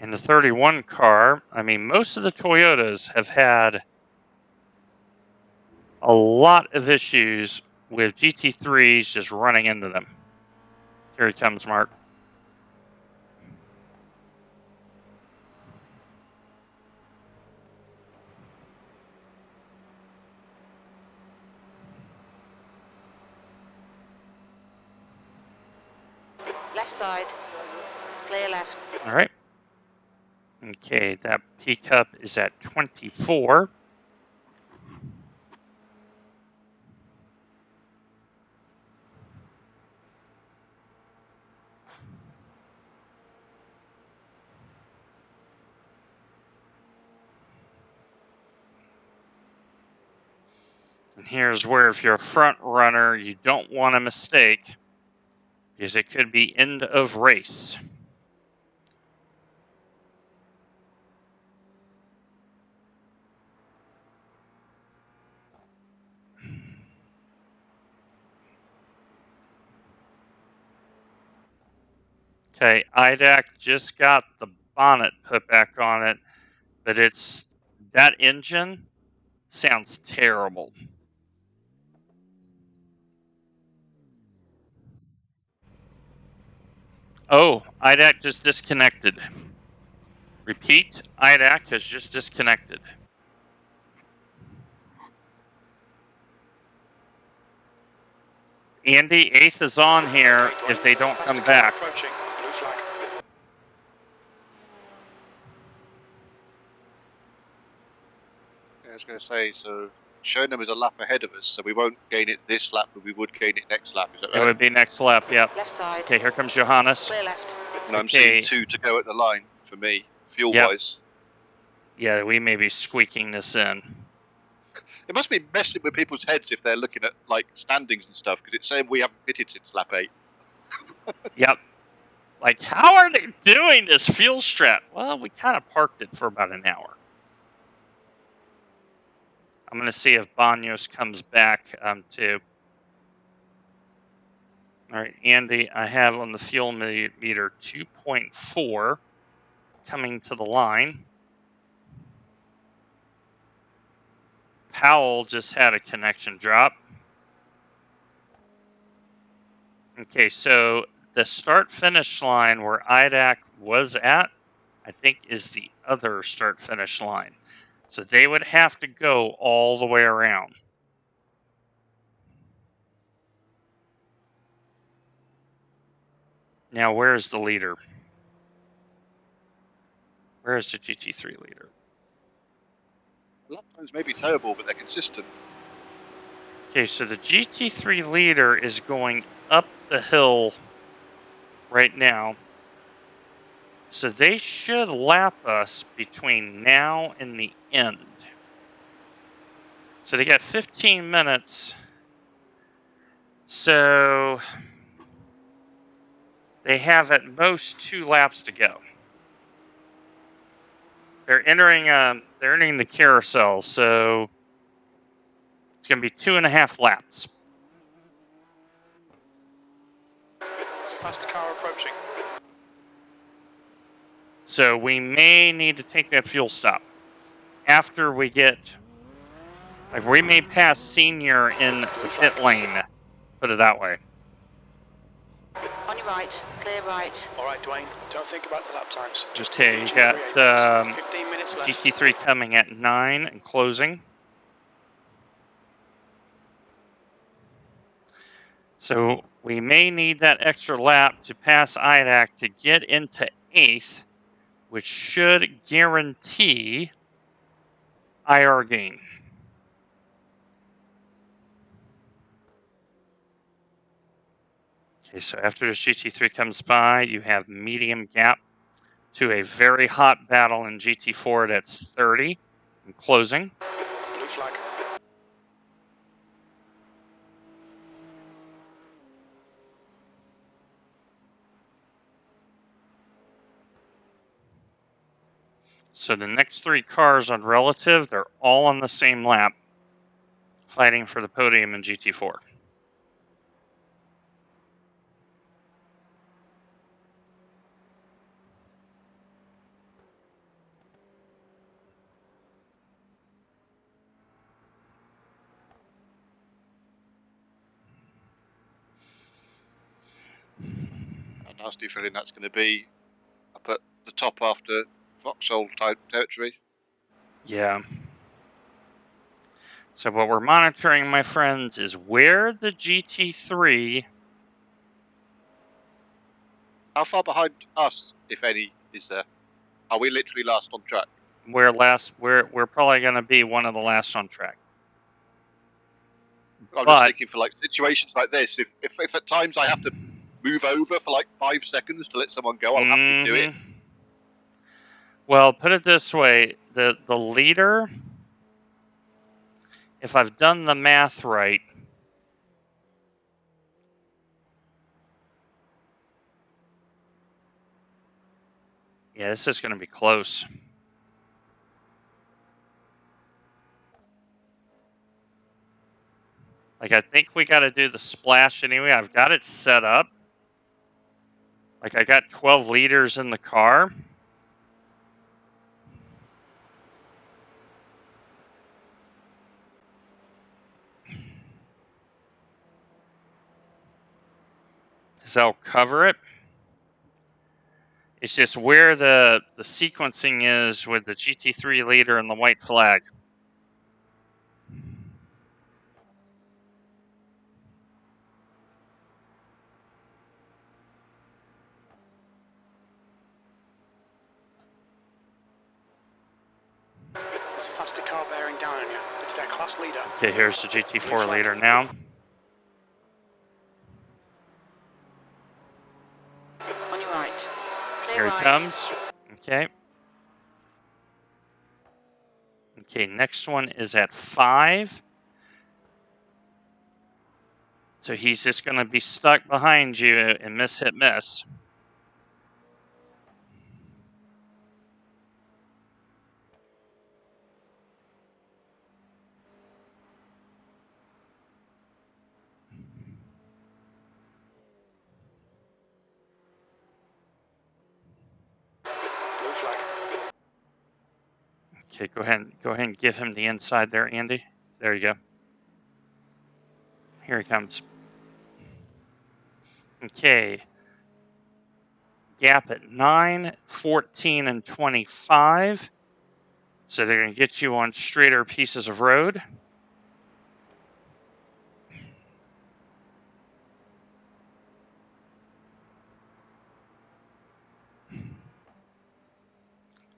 In the 31 car, I mean, most of the Toyotas have had a lot of issues with GT3s just running into them. Here he comes, Mark.
Left side. Clear left.
All right. Okay, that pickup is at 24. And here's where, if you're a front runner, you don't want a mistake, because it could be end of race. Okay, IDAC just got the bonnet put back on it, but that engine sounds terrible. Oh, IDAC just disconnected. Repeat, IDAC has just disconnected. Andy, 8th is on here if they don't come back.
Approaching. Blue flag.
Yeah, I was going to say, so Shonham is a lap ahead of us, so we won't gain it this lap, but we would gain it next lap. Is that
It
right?
would be next lap, yep.
Left side.
Okay, here comes Johannes.
Clear left.
And I'm
Okay.
seeing 2 to go at the line for me, fuel-wise.
Yeah, we may be squeaking this in.
It must be messing with people's heads if they're looking at like standings and stuff, because it's saying we haven't pitted since lap 8.
Yep. Like, how are they doing this fuel strat? Well, we kind of parked it for about an hour. I'm going to see if Banos comes back, too. All right, Andy, I have on the fuel meter 2.4 coming to the line. Powell just had a connection drop. Okay, so the start-finish line where IDAC was at, I think, is the other start-finish line. So they would have to go all the way around. Now, where's the leader? Where's the GT3 leader?
Lap times may be terrible, but they're consistent.
Okay, so the GT3 leader is going up the hill right now. So they should lap us between now and the end. So they got 15 minutes. So they have at most 2 laps to go. They're entering the carousel, so it's going to be 2.5 laps.
There's a faster car approaching.
So we may need to take that fuel stop after we get, like, we may pass Senior in the pit lane, put it that way.
On your right. Clear right.
All right, Dwayne. Don't think about the lap times. Just
Okay, you
GT3
got
apex. 15 minutes left.
GT3 coming at 9 and closing. So we may need that extra lap to pass IDAC to get into 8th, which should guarantee IR gain. Okay, so after the GT3 comes by, you have medium gap to a very hot battle in GT4 that's 30 and closing.
Blue flag.
So the next 3 cars on relative, they're all on the same lap, fighting for the podium in GT4.
nasty feeling that's going to be up at the top after Vauxhall type territory.
Yeah. So what we're monitoring, my friends, is where the GT3.
How far behind us, if any, is there? Are we literally last on track?
We're probably going to be one of the last on track.
I'm
But-
just thinking for like situations like this. If at times I have to move over for like 5 seconds to let someone go, I'll happily do it.
Well, put it this way: the leader, if I've done the math right, yeah, this is going to be close. Like, I think we got to do the splash anyway. I've got it set up. Like, I got 12 liters in the car. So I'll cover it. It's just where the sequencing is with the GT3 leader and the white flag.
There's a faster car bearing down on you. It's their class leader.
Okay, here's the GT4 leader now.
On your right. Clear
Here he
right.
comes. Okay. Okay, next one is at 5. So he's just going to be stuck behind you and miss hit miss.
Blue flag.
Okay, go ahead and give him the inside there, Andy. There you go. Here he comes. Okay. Gap at 9, 14, and 25. So they're going to get you on straighter pieces of road.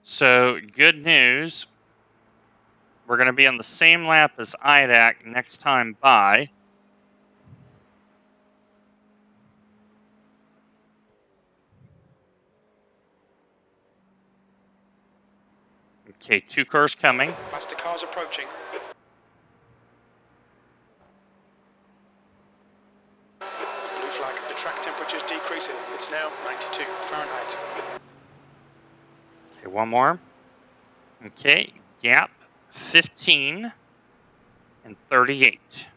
So good news. We're going to be on the same lap as IDAC next time by. Okay, 2 cars coming.
Faster cars approaching. Blue flag. The track temperature's decreasing. It's now 92 Fahrenheit.
Okay, one more. Okay, gap 15 and 38.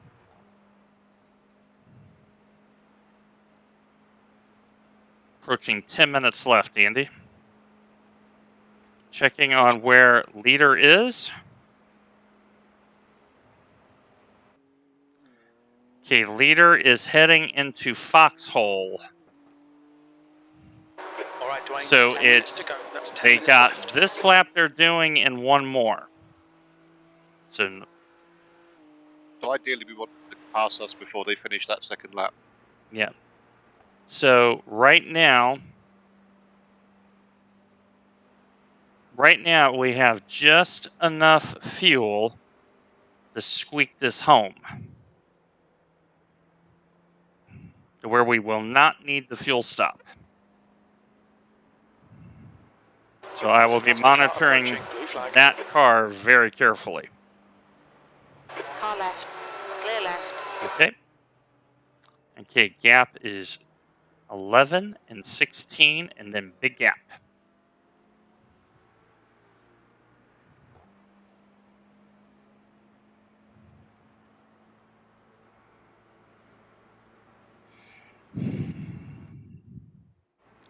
Approaching 10 minutes left, Andy. Checking on where leader is. Okay, leader is heading into Foxhole.
All right, Dwayne.
So
10 minutes
it's
to go. That's 10
they
minutes
got
left.
this lap they're doing and one more. So
So ideally, we want to pass us before they finish that second lap.
yeah. So right now we have just enough fuel to squeak this home. To where we will not need the fuel stop. So I will be monitoring that car very carefully.
Car left. Clear left.
Okay. Okay, gap is 11 and 16, and then big gap.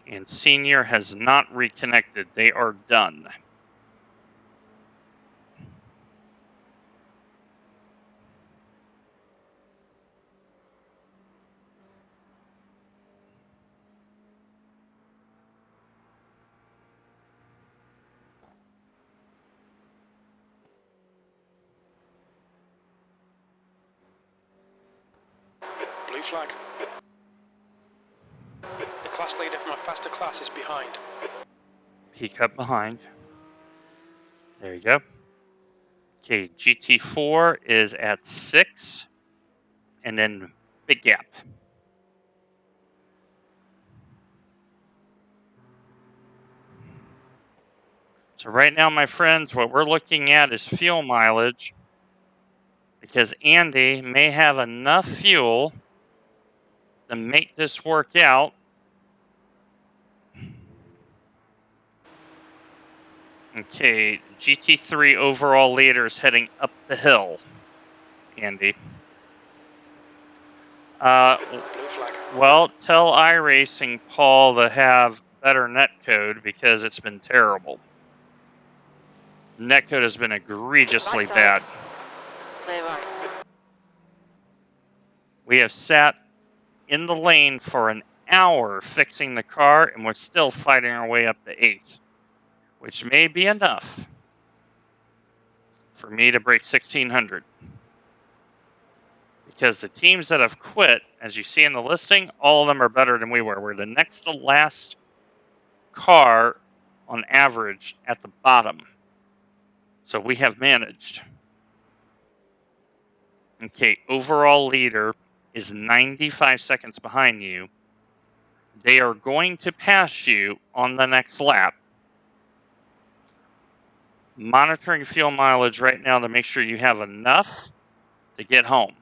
And senior has not reconnected. They are done.
Blue flag. The class leader from a faster class is behind.
Peek up behind. There you go. Okay, GT4 is at 6. And then big gap. So right now, my friends, what we're looking at is fuel mileage. Because Andy may have enough fuel to make this work out. Okay, GT3 overall leader is heading up the hill, Andy.
Blue flag.
Well, tell iRacing Paul to have better netcode because it's been terrible. Netcode has been egregiously
Right side.
bad.
Clear right.
We have sat in the lane for an hour fixing the car, and we're still fighting our way up to 8th, which may be enough for me to break 1600. Because the teams that have quit, as you see in the listing, all of them are better than we were. We're the next to last car on average at the bottom. So we have managed. Okay, overall leader is 95 seconds behind you. They are going to pass you on the next lap. Monitoring fuel mileage right now to make sure you have enough to get home.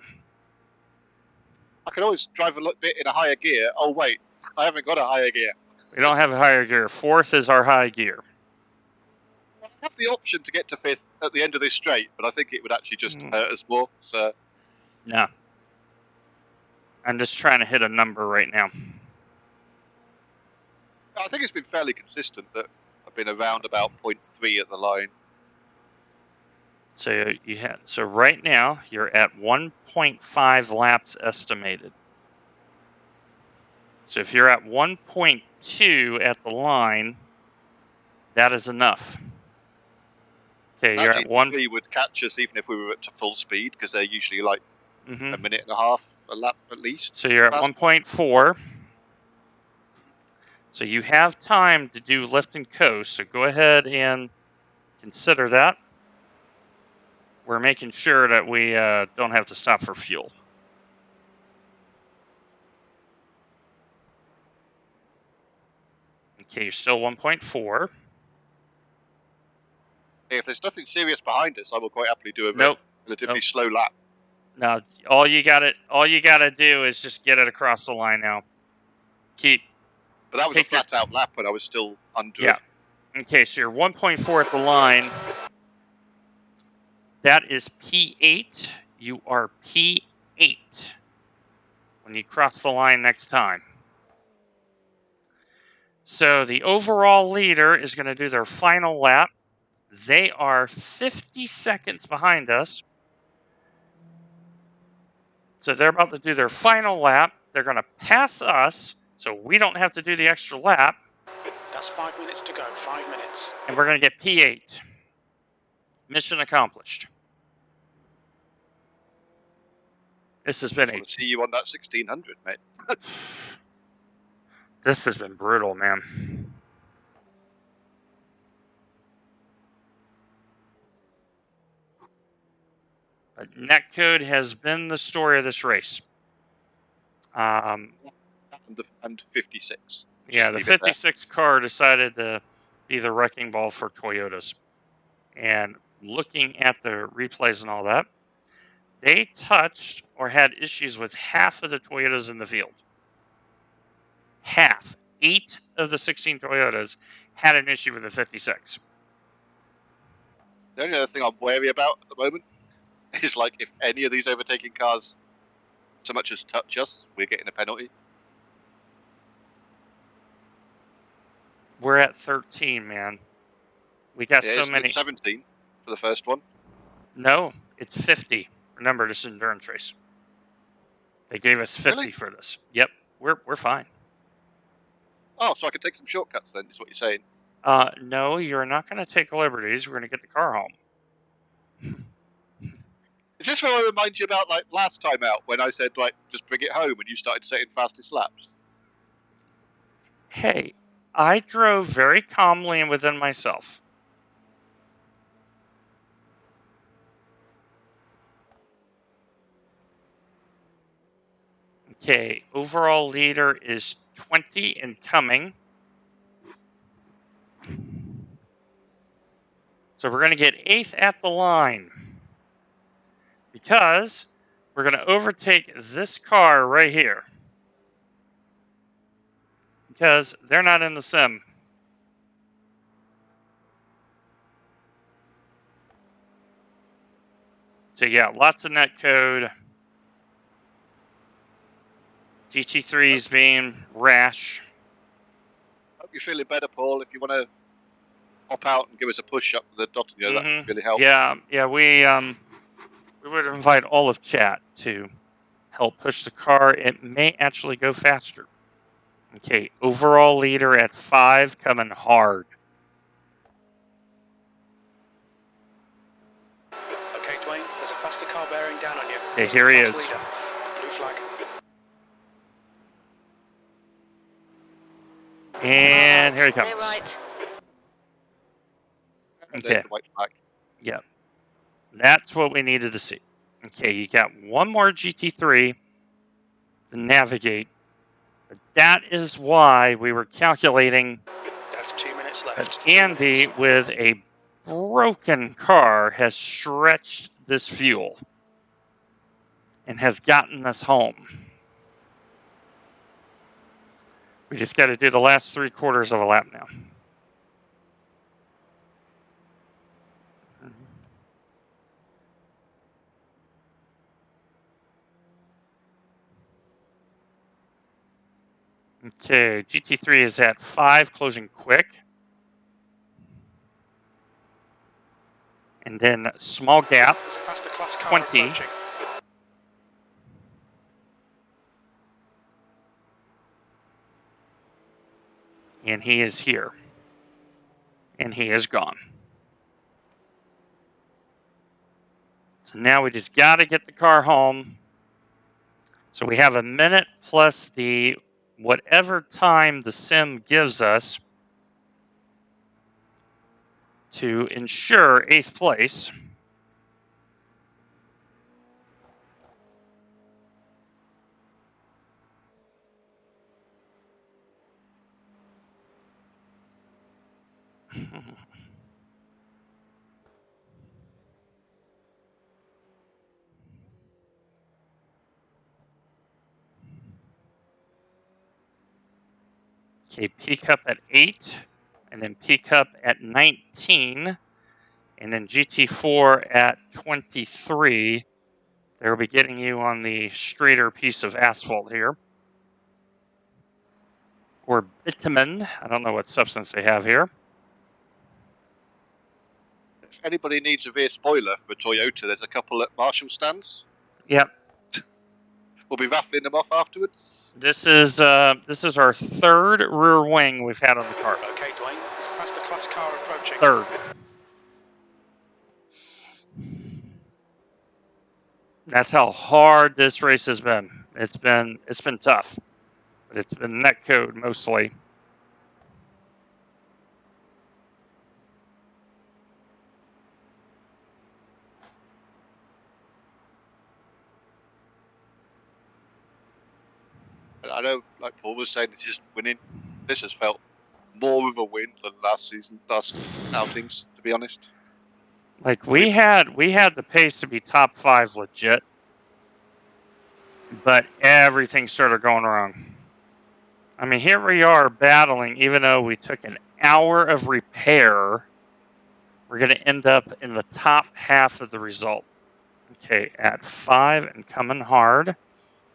I can always drive a little bit in a higher gear. Oh, wait. I haven't got a higher gear.
We don't have a higher gear. 4th is our high gear.
I have the option to get to 5th at the end of this straight, but I think it would actually just hurt us more. So,
No. I'm just trying to hit a number right now.
I think it's been fairly consistent that I've been around about 0.3 at the line.
So so right now you're at 1.5 laps estimated. So if you're at 1.2 at the line, that is enough. Okay, you're at 1.
3 would catch us even if we were at full speed because they're usually like a
Mhm.
minute and a half a lap at least.
So you're at 1.4. So you have time to do lift and coast. So go ahead and consider that. We're making sure that we don't have to stop for fuel. Okay, you're still 1.4.
If there's nothing serious behind us, I will quite happily do a
Nope.
relatively slow lap.
Now, all you gotta do is just get it across the line now.
But that was a flat-out lap when I was still under.
Yeah. Okay, so you're 1.4 at the line. That is P8. You are P8 when you cross the line next time. So the overall leader is going to do their final lap. They are 50 seconds behind us. So they're about to do their final lap. They're going to pass us, so we don't have to do the extra lap.
That's 5 minutes to go. 5 minutes.
And we're going to get P8. Mission accomplished. This has been
I want to see you on that 1600, mate.
This has been brutal, man. But netcode has been the story of this race.
And 56.
Yeah, the 56 car decided to be the wrecking ball for Toyotas. And looking at the replays and all that, they touched or had issues with half of the Toyotas in the field. Half. 8 of the 16 Toyotas had an issue with the 56.
The only other thing I'm wary about at the moment is like if any of these overtaking cars so much as touch us, we're getting a penalty.
We're at 13, man. We got so many.
It's 17 for the first one.
No, it's 50. Remember, this is an endurance race. They gave us 50
Really?
for this. Yep, we're fine.
Oh, so I can take some shortcuts then, is what you're saying?
No, you're not going to take liberties. We're going to get the car home.
Is this where I remind you about like last time out when I said like just bring it home and you started setting fastest laps?
Hey, I drove very calmly and within myself. Okay, overall leader is 20 and coming. So we're going to get 8th at the line because we're going to overtake this car right here because they're not in the sim. So yeah, lots of net code. GT3's being rash.
Hope you're feeling better, Paul. If you want to hop out and give us a push up the dot, that would really help.
Yeah, we would invite all of chat to help push the car. It may actually go faster. Okay, overall leader at 5 coming hard.
Okay, Dwayne, there's a faster car bearing down on you.
Okay, here he is.
Leader. Blue flag.
And here he comes.
Clear right.
And
Okay.
there's the white flag.
Yep. That's what we needed to see. Okay, you got one more GT3 to navigate. But that is why we were calculating
That's 2 minutes left.
that Andy, with a broken car, has stretched this fuel and has gotten us home. We just got to do the last 3/4 of a lap now. Okay, GT3 is at 5, closing quick. And then small gap,
There's a faster class car
20.
approaching.
And he is here. And he is gone. So now we just got to get the car home. So we have a minute plus the whatever time the sim gives us to ensure 8th place. Okay, peak up at 8, and then peak up at 19, and then GT4 at 23. They'll be getting you on the straighter piece of asphalt here. Or bitumen. I don't know what substance they have here.
If anybody needs a rear spoiler for a Toyota, there's a couple at Marshall stands.
Yep.
We'll be raffling them off afterwards.
This is our 3rd rear wing we've had on the car.
Okay, Dwayne, there's a faster class car approaching.
3rd. That's how hard this race has been. It's been tough, but it's been net code mostly.
I know, like Paul was saying, it's just winning. This has felt more of a win than last outings, to be honest.
Like we had the pace to be top 5 legit, but everything started going wrong. I mean, here we are battling, even though we took an hour of repair, we're going to end up in the top half of the result. Okay, at 5 and coming hard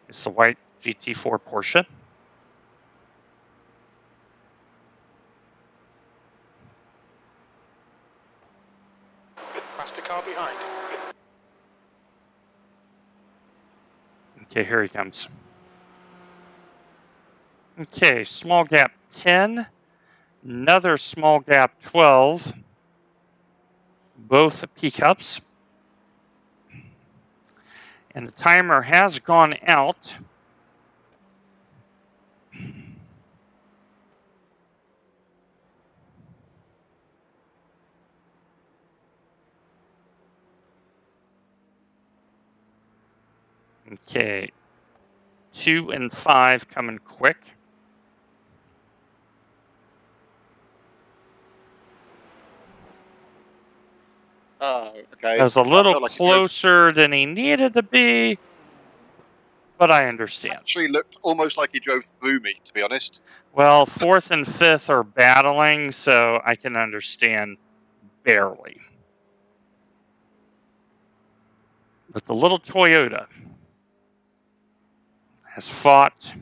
is the white GT4 Porsche.
Faster car behind.
Okay, here he comes. Okay, small gap 10, another small gap 12, both peak ups. And the timer has gone out. Okay. 2 and 5 coming quick.
Oh, okay.
That was a
That
little
felt like he drove-
closer than he needed to be, but I understand.
actually looked almost like he drove through me, to be honest.
Well, 4th and 5th are battling, so I can understand barely. But the little Toyota has fought.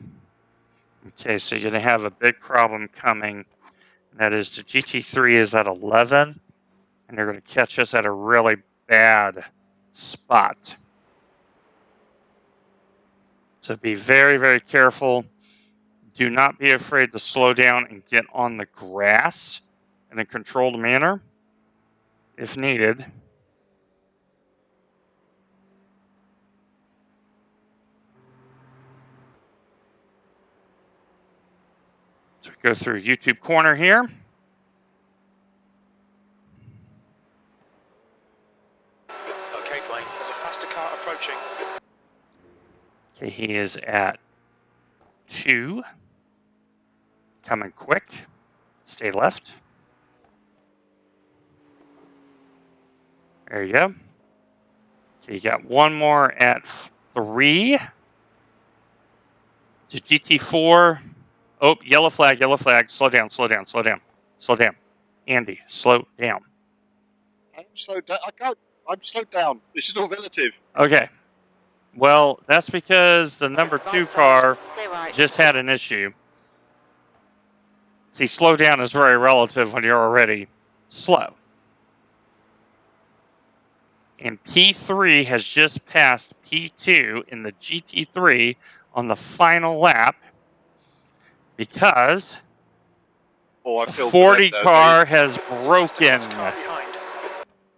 Okay, so you're going to have a big problem coming. That is, the GT3 is at 11, and they're going to catch us at a really bad spot. So be very, very careful. Do not be afraid to slow down and get on the grass in a controlled manner if needed. So we go through YouTube corner here.
Okay, Dwayne, there's a faster car approaching.
Okay, he is at 2. Coming quick. Stay left. There you go. Okay, you got one more at 3. To GT4. Oh, yellow flag, yellow flag. Slow down, slow down, slow down. Slow down. Andy, slow down.
I'm slowed down. I can't. I'm slowed down. This is all relative.
Okay. Well, that's because the number 2 car
Clear right.
just had an issue. See, slow down is very relative when you're already slow. And P3 has just passed P2 in the GT3 on the final lap because
Oh, I feel
40
for them, though.
car has
Faster
broken.
car behind.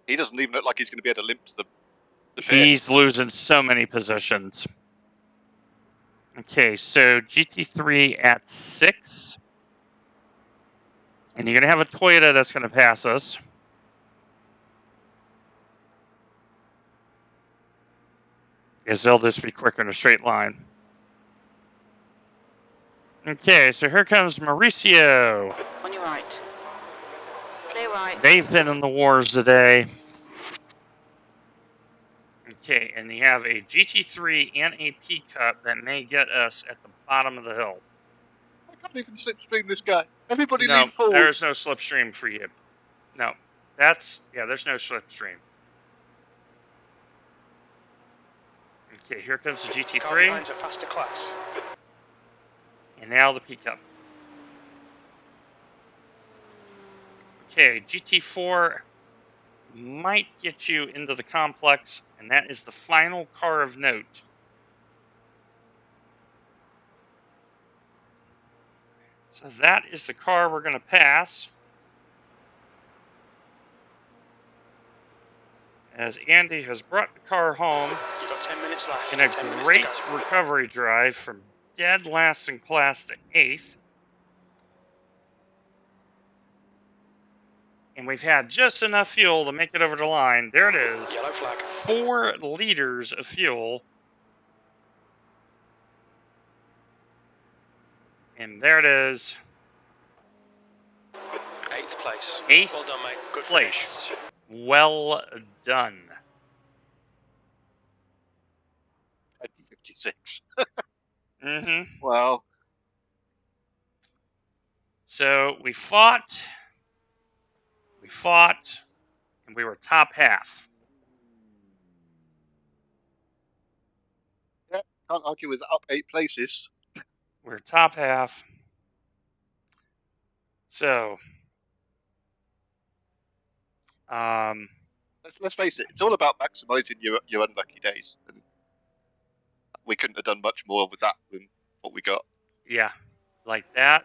He doesn't even look like he's going to be able to limp to the pit.
He's losing so many positions. Okay, so GT3 at 6. And you're going to have a Toyota that's going to pass us. Because they'll just be quicker in a straight line. Okay, so here comes Mauricio.
On your right. Clear right.
They've been in the wars today. Okay, and you have a GT3 and a P-Cup that may get us at the bottom of the hill.
I can't even slipstream this guy. Everybody
No,
lean forward.
there's no slipstream for you. No, there's no slipstream. Okay, here comes the
Car
GT3,
behind's a faster class.
and now the P-Cup. Okay, GT4 might get you into the complex, and that is the final car of note. So that is the car we're going to pass. As Andy has brought the car home
You've got 10 minutes left.
in a
10 minutes
great
to go.
recovery drive from dead last in class to 8th. And we've had just enough fuel to make it over the line. There it is.
Yellow flag.
4 liters of fuel. And there it is.
8th place.
8th
Well done, mate. Good finish.
place. Well done.
56.
Mm-hmm.
Wow.
So we fought, and we were top half.
Yeah, can't argue with up 8 places.
We were top half. So,
Let's face it, it's all about maximising your unlucky days. And we couldn't have done much more with that than what we got.
yeah, like that.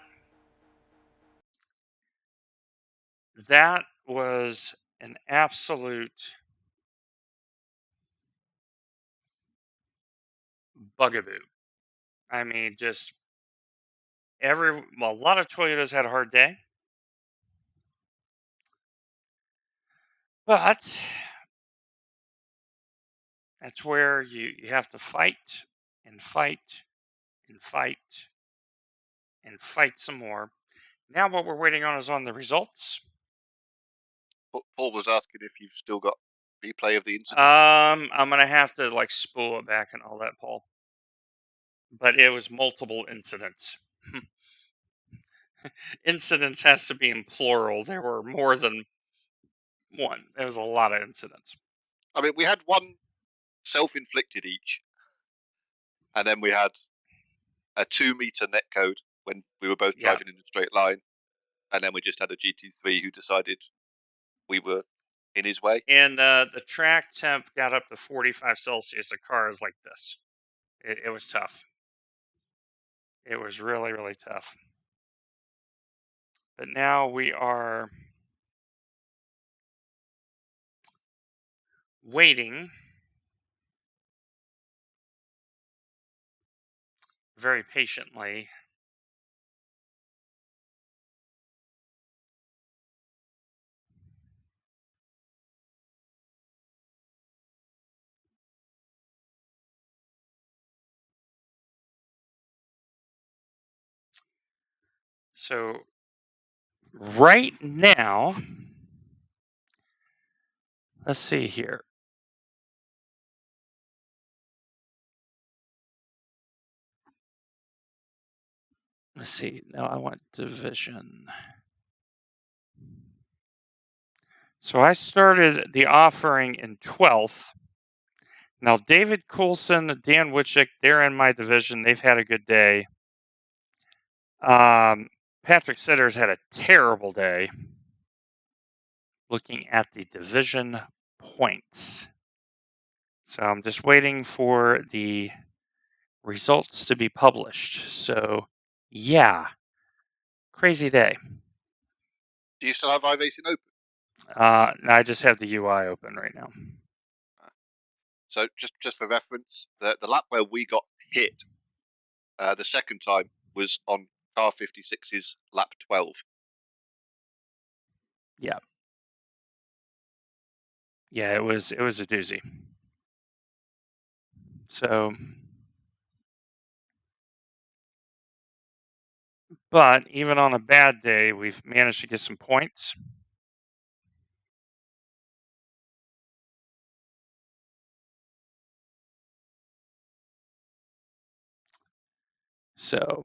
That was an absolute bugaboo. I mean, just a lot of Toyotas had a hard day. But that's where you have to fight and fight and fight and fight some more. Now what we're waiting on is on the results.
Paul was asking if you've still got replay of the incident.
I'm gonna have to like spool it back and all that, Paul. But it was multiple incidents. Incidents has to be in plural. There were more than one. There was a lot of incidents.
I mean, we had one self-inflicted each, and then we had a 2-meter net code when we were both driving in a straight line, and then we just had a GT3 who decided we were in his way.
And the track temp got up to 45 Celsius. The car is like this. It was tough. It was really, really tough. But now we are waiting very patiently. So right now, let's see here. Let's see. Now I want division. So I started the offering in 12th. Now David Coulson, Dan Witchick, they're in my division. They've had a good day. Patrick Sitters had a terrible day. Looking at the division points. So I'm just waiting for the results to be published. So, yeah, crazy day.
Do you still have iRacing open?
I just have the UI open right now.
So just for reference, the lap where we got hit the second time was on car 56's lap 12.
Yeah. Yeah, it was a doozy. So, but even on a bad day, we've managed to get some points. So,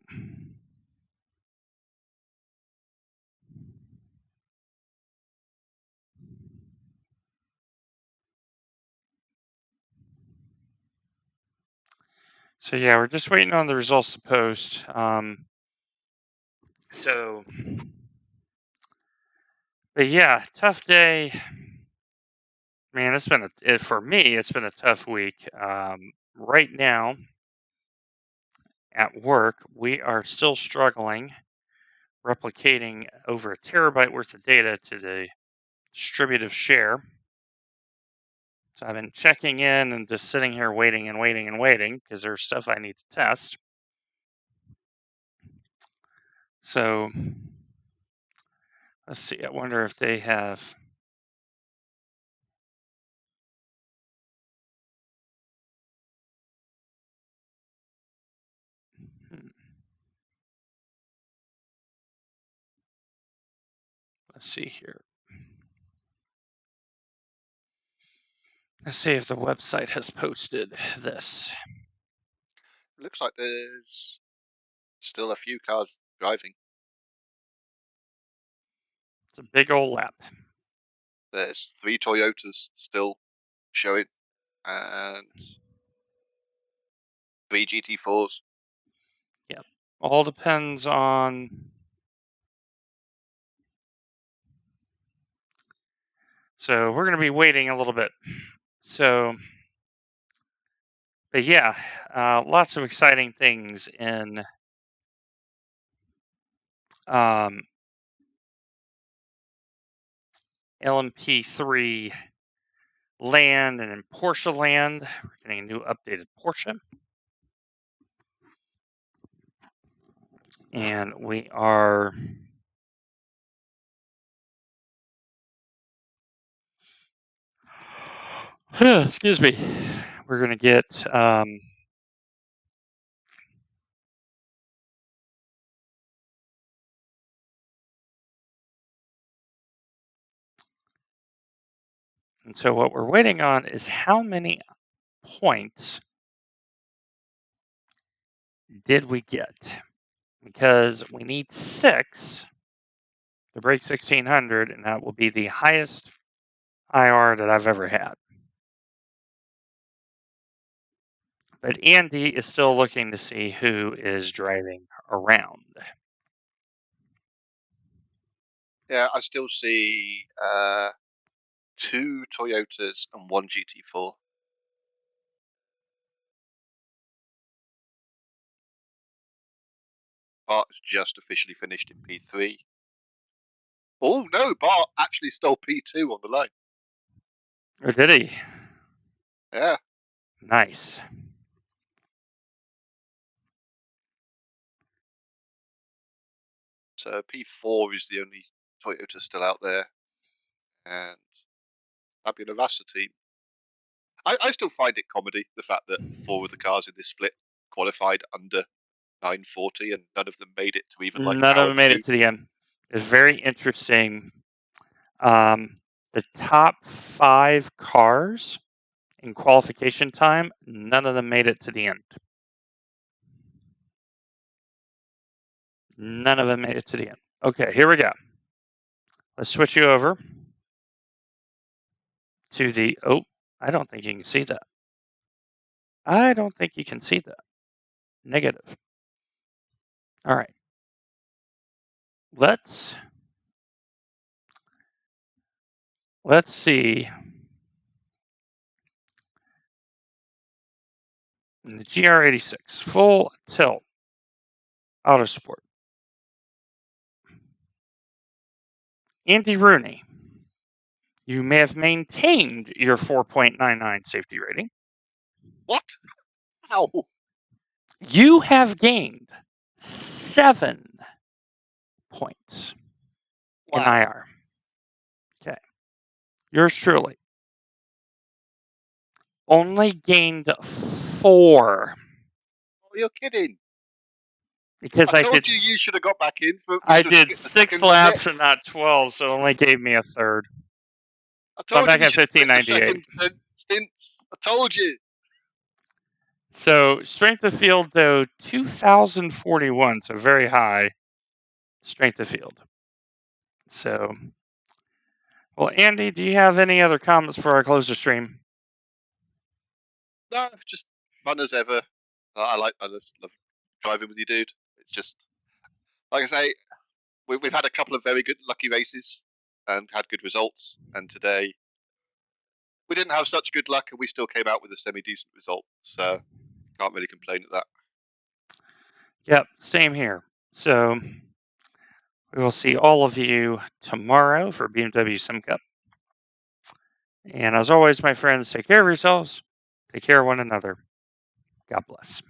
yeah, we're just waiting on the results to post. But yeah, tough day. Man, it's been for me. It's been a tough week. Right now, at work, we are still struggling replicating over a terabyte worth of data to the distributive share. So I've been checking in and just sitting here waiting and waiting and waiting because there's stuff I need to test. So let's see. I wonder if they have. Let's see here. Let's see if the website has posted this.
Looks like there's still a few cars driving.
It's a big old lap.
There's 3 Toyotas still showing, and 3 GT4s.
Yep. All depends on. So we're going to be waiting a little bit. So, but yeah, lots of exciting things in LMP3 land and in Porsche land. We're getting a new updated Porsche. And we are... excuse me. We're going to get... and so what we're waiting on is how many points did we get? Because we need 6 to break 1600, and that will be the highest IR that I've ever had. But Andy is still looking to see who is driving around.
Yeah, I still see 2 Toyotas and 1 GT4. Bart has just officially finished in P3. Oh no, Bart actually stole P2 on the line.
Or did he?
Yeah.
Nice.
So P4 is the only Toyota still out there. And Fabio Navassa team. I still find it comedy, the fact that 4 of the cars in this split qualified under 940 and none of them made it to even like
None of
hour
them made
2.
it to the end. It's very interesting. The top 5 cars in qualification time, none of them made it to the end. None of them made it to the end. Okay, here we go. Let's switch you over to the... Oh, I don't think you can see that. I don't think you can see that. Negative. All right. Let's see. In the GR86, full tilt, Autosport. Andy Rooney, you may have maintained your 4.99 safety rating.
What? How?
You have gained 7 points in
Wow.
IR. Okay. Yours truly only gained 4.
Oh, you're kidding.
Because
I told you should have got back in.
I did 6 laps and not 12, so it only gave me a third.
I told
back
you
at 1598.
Stints. I told you.
So strength of field, though, 2,041, so very high strength of field. So, well, Andy, do you have any other comments before I close the stream?
No, just fun as ever. I just love driving with you, dude. It's just, like I say, we've had a couple of very good lucky races and had good results. And today, we didn't have such good luck, and we still came out with a semi-decent result. So, can't really complain at that.
Yep, same here. So, we will see all of you tomorrow for BMW Sim Cup. And as always, my friends, take care of yourselves, take care of one another. God bless.